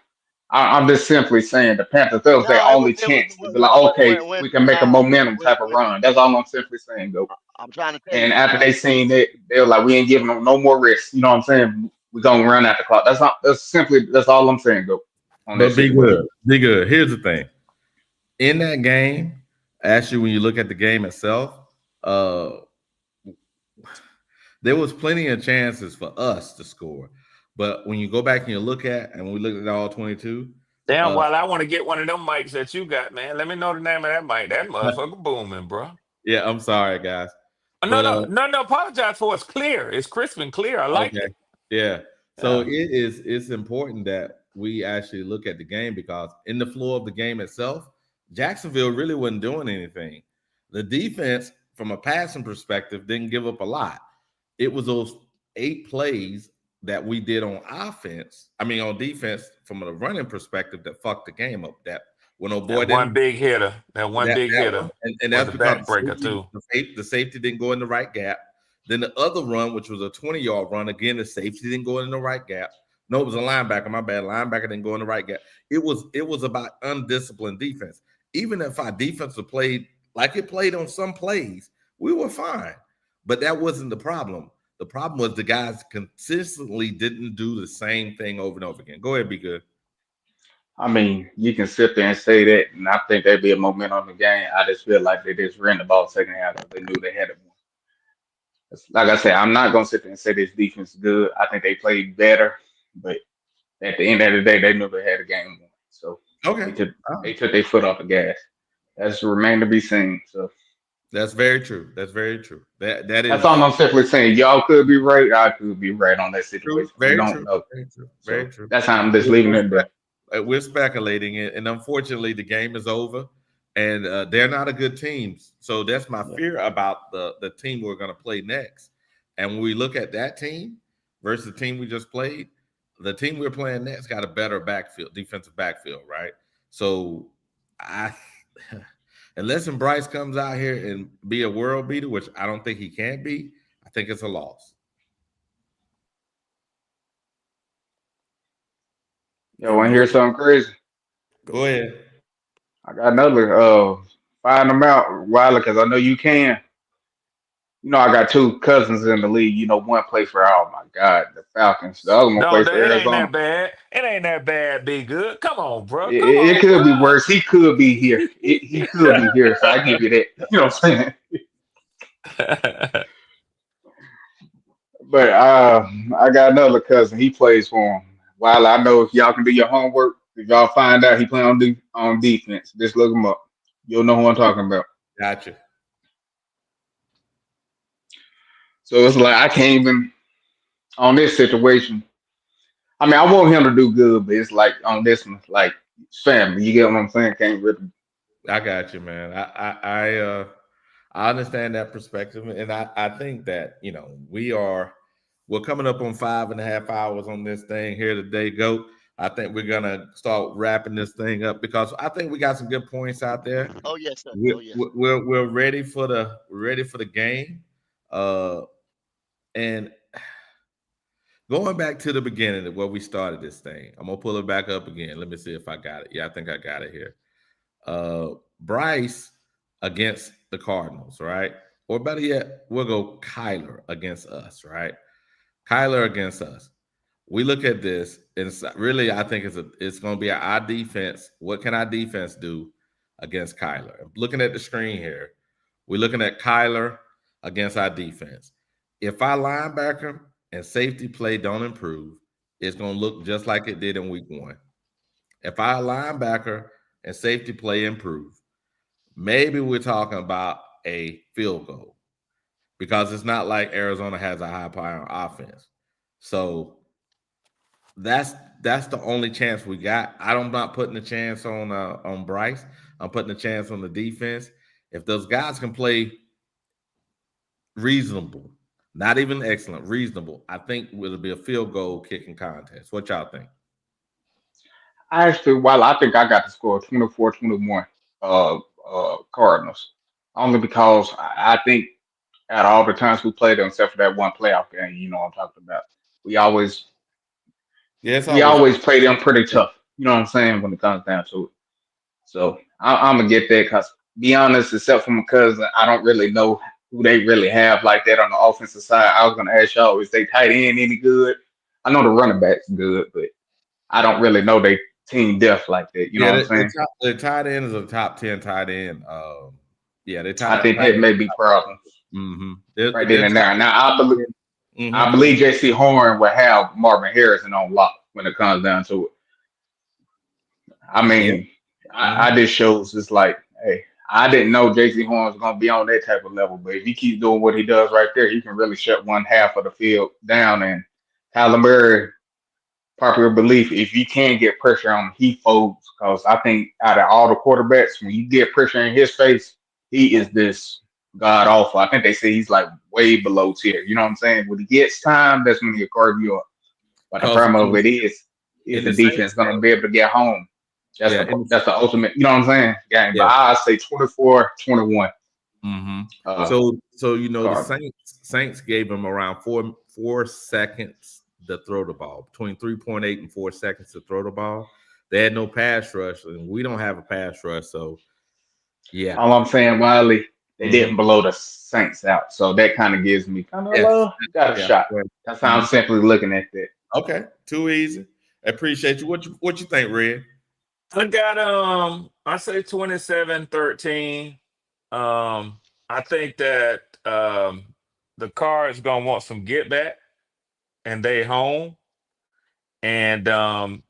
I'm just simply saying the Panthers that was their no, only it was chance to be like, okay, when we can make a momentum when, type of run. That's all I'm simply saying, go. I'm trying to tell And you. after they seen it, they were like, we ain't giving them no more risk. You know what I'm saying? We're gonna run out the clock. That's all I'm saying, go on that But be situation. good. Be good. Here's the thing. In that game, actually, when you look at the game itself, uh, there was plenty of chances for us to score. But when you go back and you look at, and we look at all 22, Damn, uh, while I want to get one of them mics that you got, man. Let me know the name of that mic. That motherfucker booming, bro. yeah, I'm sorry, guys. No, But no, no, no. Apologize for it's clear. It's crisp and clear. I like okay, it. yeah. So Yeah. it's important that we actually look at the game because in the flow of the game itself, Jacksonville really wasn't doing anything. The defense, from a passing perspective, didn't give up a lot. It was those 8 plays that we did on offense. I mean, on defense, from a running perspective, that fucked the game up. That when old boy That one didn't big hitter. That one big that one, hitter and was that's a because backbreaker too. the safety didn't go in the right gap. Then the other run, which was a 20-yard run, again, the safety didn't go in the right gap. No, it was a linebacker. My bad. Linebacker didn't go in the right gap. It was about undisciplined defense. Even if our defense played like it played on some plays, we were fine. But that wasn't the problem. The problem was the guys consistently didn't do the same thing over and over again. Go ahead, be good. I mean, you can sit there and say that, and I think there'd be a momentum on the game. I just feel like they just ran the ball second half because they knew they had it. Like I said, I'm not gonna sit there and say this defense is good. I think they played better, but at the end of the day, they knew they had a game won. So Okay. they took their foot off the gas. That's remain to be seen. So that's very true. That's very true. That is that's all I'm simply saying. Y'all could be right. I could be right on that true. situation. We Very don't true. know. Very true. So Very true. that's how I'm just leaving it there. We're speculating it, and unfortunately, the game is over, and they're not a good team. So that's my fear about the team we're going to play next. And when we look at that team versus the team we just played, the team we're playing next got a better defensive backfield, right? So unless Bryce comes out here and be a world beater, which I don't think he can be, I think it's a loss. Yo, want to hear something crazy? Go ahead. I got another. Find them out, Wilder, because I know you can. You know, I got two cousins in the league. You know, one plays for, oh my God, the Falcons. The other one No, plays for it ain't Arizona. that bad. It ain't that bad, be good. Come on, bro. Come It on, could be bro. worse. He could be here. He could be here. So I give you that. You know what I'm saying? But I got another cousin. He plays for him. While I know if y'all can do your homework, if y'all find out he playing on defense, just look him up. You'll know who I'm talking about. Gotcha. So it's like I can't even on this situation. I mean, I want him to do good, but it's like on this one, like family. You get what I'm saying? Can't really. I got you, man. I understand that perspective, and I think that we're coming up on 5.5 hours on this thing here today. Go. I think we're gonna start wrapping this thing up because I think we got some good points out there. Oh yes, sir. We're, Oh yes. we're ready for the game, and going back to the beginning of where we started this thing. I'm gonna pull it back up again. Let me see if I got it. Yeah, I think I got it here. Bryce against the Cardinals, right? Or better yet, we'll go Kyler against us, right? Kyler against us. We look at this, and really, I think it's going to be our defense. What can our defense do against Kyler? Looking at the screen here, we're looking at Kyler against our defense. If our linebacker and safety play don't improve, it's going to look just like it did in week 1. If our linebacker and safety play improve, maybe we're talking about a field goal because it's not like Arizona has a high-power offense. So that's the only chance we got. I'm not putting a chance on Bryce. I'm putting a chance on the defense. If those guys can play reasonable, not even excellent, reasonable, I think it'll be a field goal kicking contest. What y'all think? While I think I got the score 24-21, Cardinals, only because I think out of all the times we played them, except for that one playoff game, you know what I'm talking about. We always play them pretty tough. You know what I'm saying when it comes down to it. So I'm gonna get that because, be honest, except for my cousin, I don't really know who they really have like that on the offensive side. I was gonna ask y'all, is they tight end any good? I know the running back's good, but I don't really know they team depth like that. You know what I'm saying? The tight end is a top 10 tight end. I think that may be problems. Mm-hmm. Right then and there. Now I believe JC Horn will have Marvin Harrison on lock when it comes down to it. I mean, I just shows it's like, hey, I didn't know JC Horn was gonna be on that type of level, but if he keeps doing what he does right there, he can really shut one half of the field down. And Kyler Murray, popular belief, if you can get pressure on him, he folds. Because I think out of all the quarterbacks, when you get pressure in his face, he is this god awful. I think they say he's like way below tier. You know what I'm saying? When he gets time, that's when he'll carve you up. But the problem of it is the defense going to be able to get home. That's the ultimate, you know what I'm saying? Game. But I say 24-21. Mm-hmm. So Cardinals. the Saints gave him around 4 seconds to throw the ball, between 3.8 and 4 seconds to throw the ball. They had no pass rush, and we don't have a pass rush. So, yeah. All I'm saying, Wiley, they Mhm. didn't blow the Saints out, so that kind of gives me kind of a Yes. little got a Yeah. shot. Right. That's how I'm simply looking at that. Okay. Too easy. I appreciate you. What you think, Red? I got I say 27-13. I think that the Cards gonna want some get back and they home. And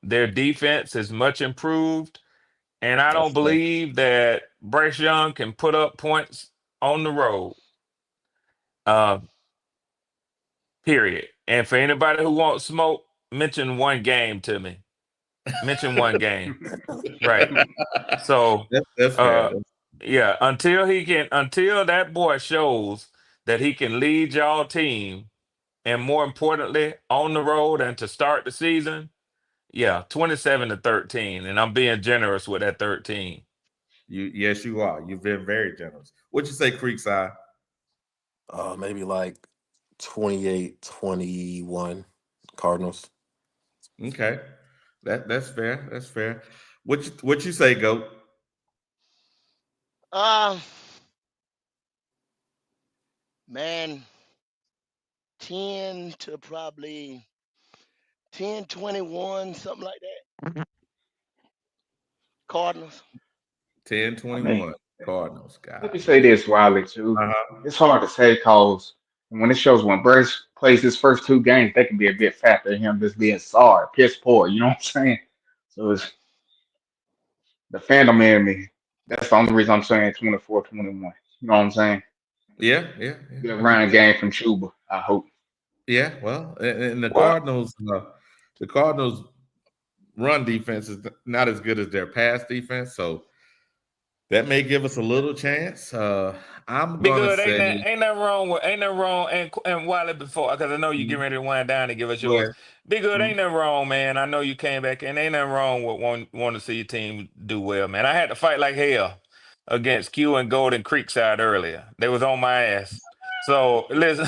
their defense is much improved. And I That's don't fair. believe that Bryce Young can put up points on the road. Uh, period. And for anybody who wants smoke, mention one game to me. Mention one game. Right. So That's fair. uh yeah, until that boy shows that he can lead y'all team and more importantly on the road and to start the season, yeah, 27-13. And I'm being generous with that 13. Yes, you are. You've been very generous. What you say, Creekside? Maybe like 28-21 Cardinals. Okay. That's fair. That's fair. What you say, Goat? Man, 10 to probably 10-21, something like that. Cardinals. I mean, 10-21 Cardinals, let me guys. say this, Wiley, too. Uh-huh. It's hard to say because when it shows when Bryce plays his first two games, that can be a big factor in him just being sorry, piss poor. You know what I'm saying? So it's the fandom in me. That's the only reason I'm saying 24-21. You know what I'm saying? Yeah. Good I get running game from Chuba, I hope. Yeah, well, and Well, the Cardinals run defense is not as good as their pass defense, so that may give us a little chance. I'm be gonna good. say, Ain't nothing wrong with ain't nothing wrong. And Wiley before because I know you get Mhm. ready to wind down and give us Go yours. ahead. Be good. Mhm. Ain't nothing wrong, man. I know you came back and ain't nothing wrong with want to see your team do well, man. I had to fight like hell against Q and Golden Creekside earlier. They was on my ass. So listen,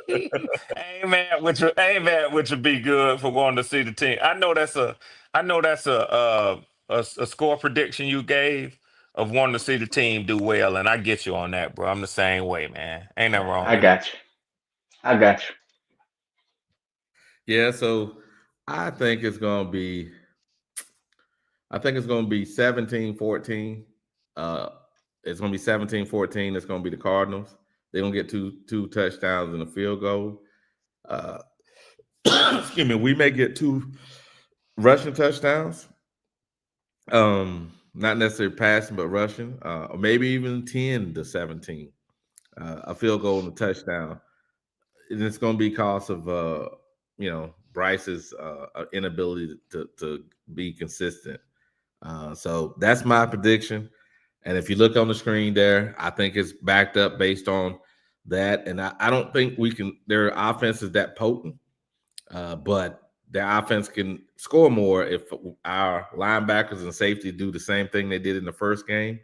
I ain't mad with you. Be good for wanting to see the team. I know that's a score prediction you gave of wanting to see the team do well, and I get you on that, bro. I'm the same way, man. Ain't nothing wrong I with it. got you. I got you. Yeah, so I think it's gonna be I think it's gonna be 17-14. Uh, it's gonna be 17-14. It's gonna be the Cardinals. They're gonna get two touchdowns and a field goal. Uh, excuse me, we may get two rushing touchdowns. Not necessarily passing, but rushing. Or maybe even 10-17. A field goal and a touchdown. And it's going to be because of Bryce's inability to be consistent. So that's my prediction. And if you look on the screen there, I think it's backed up based on that. And I don't think we can. Their offense is that potent. But their offense can score more if our linebackers and safety do the same thing they did in the first game.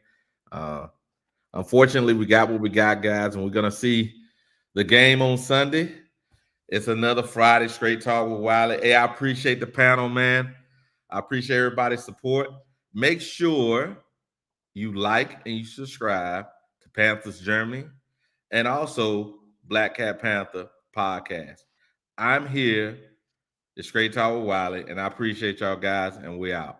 Uh, unfortunately, we got what we got, guys, and we're going to see the game on Sunday. It's another Friday Straight Talk with Wiley. Hey, I appreciate the panel, man. I appreciate everybody's support. Make sure you like and you subscribe to Panthers Germany and also Black Cat Panther podcast. I'm here. It's Straight Talk with Wiley, and I appreciate y'all guys, and we out.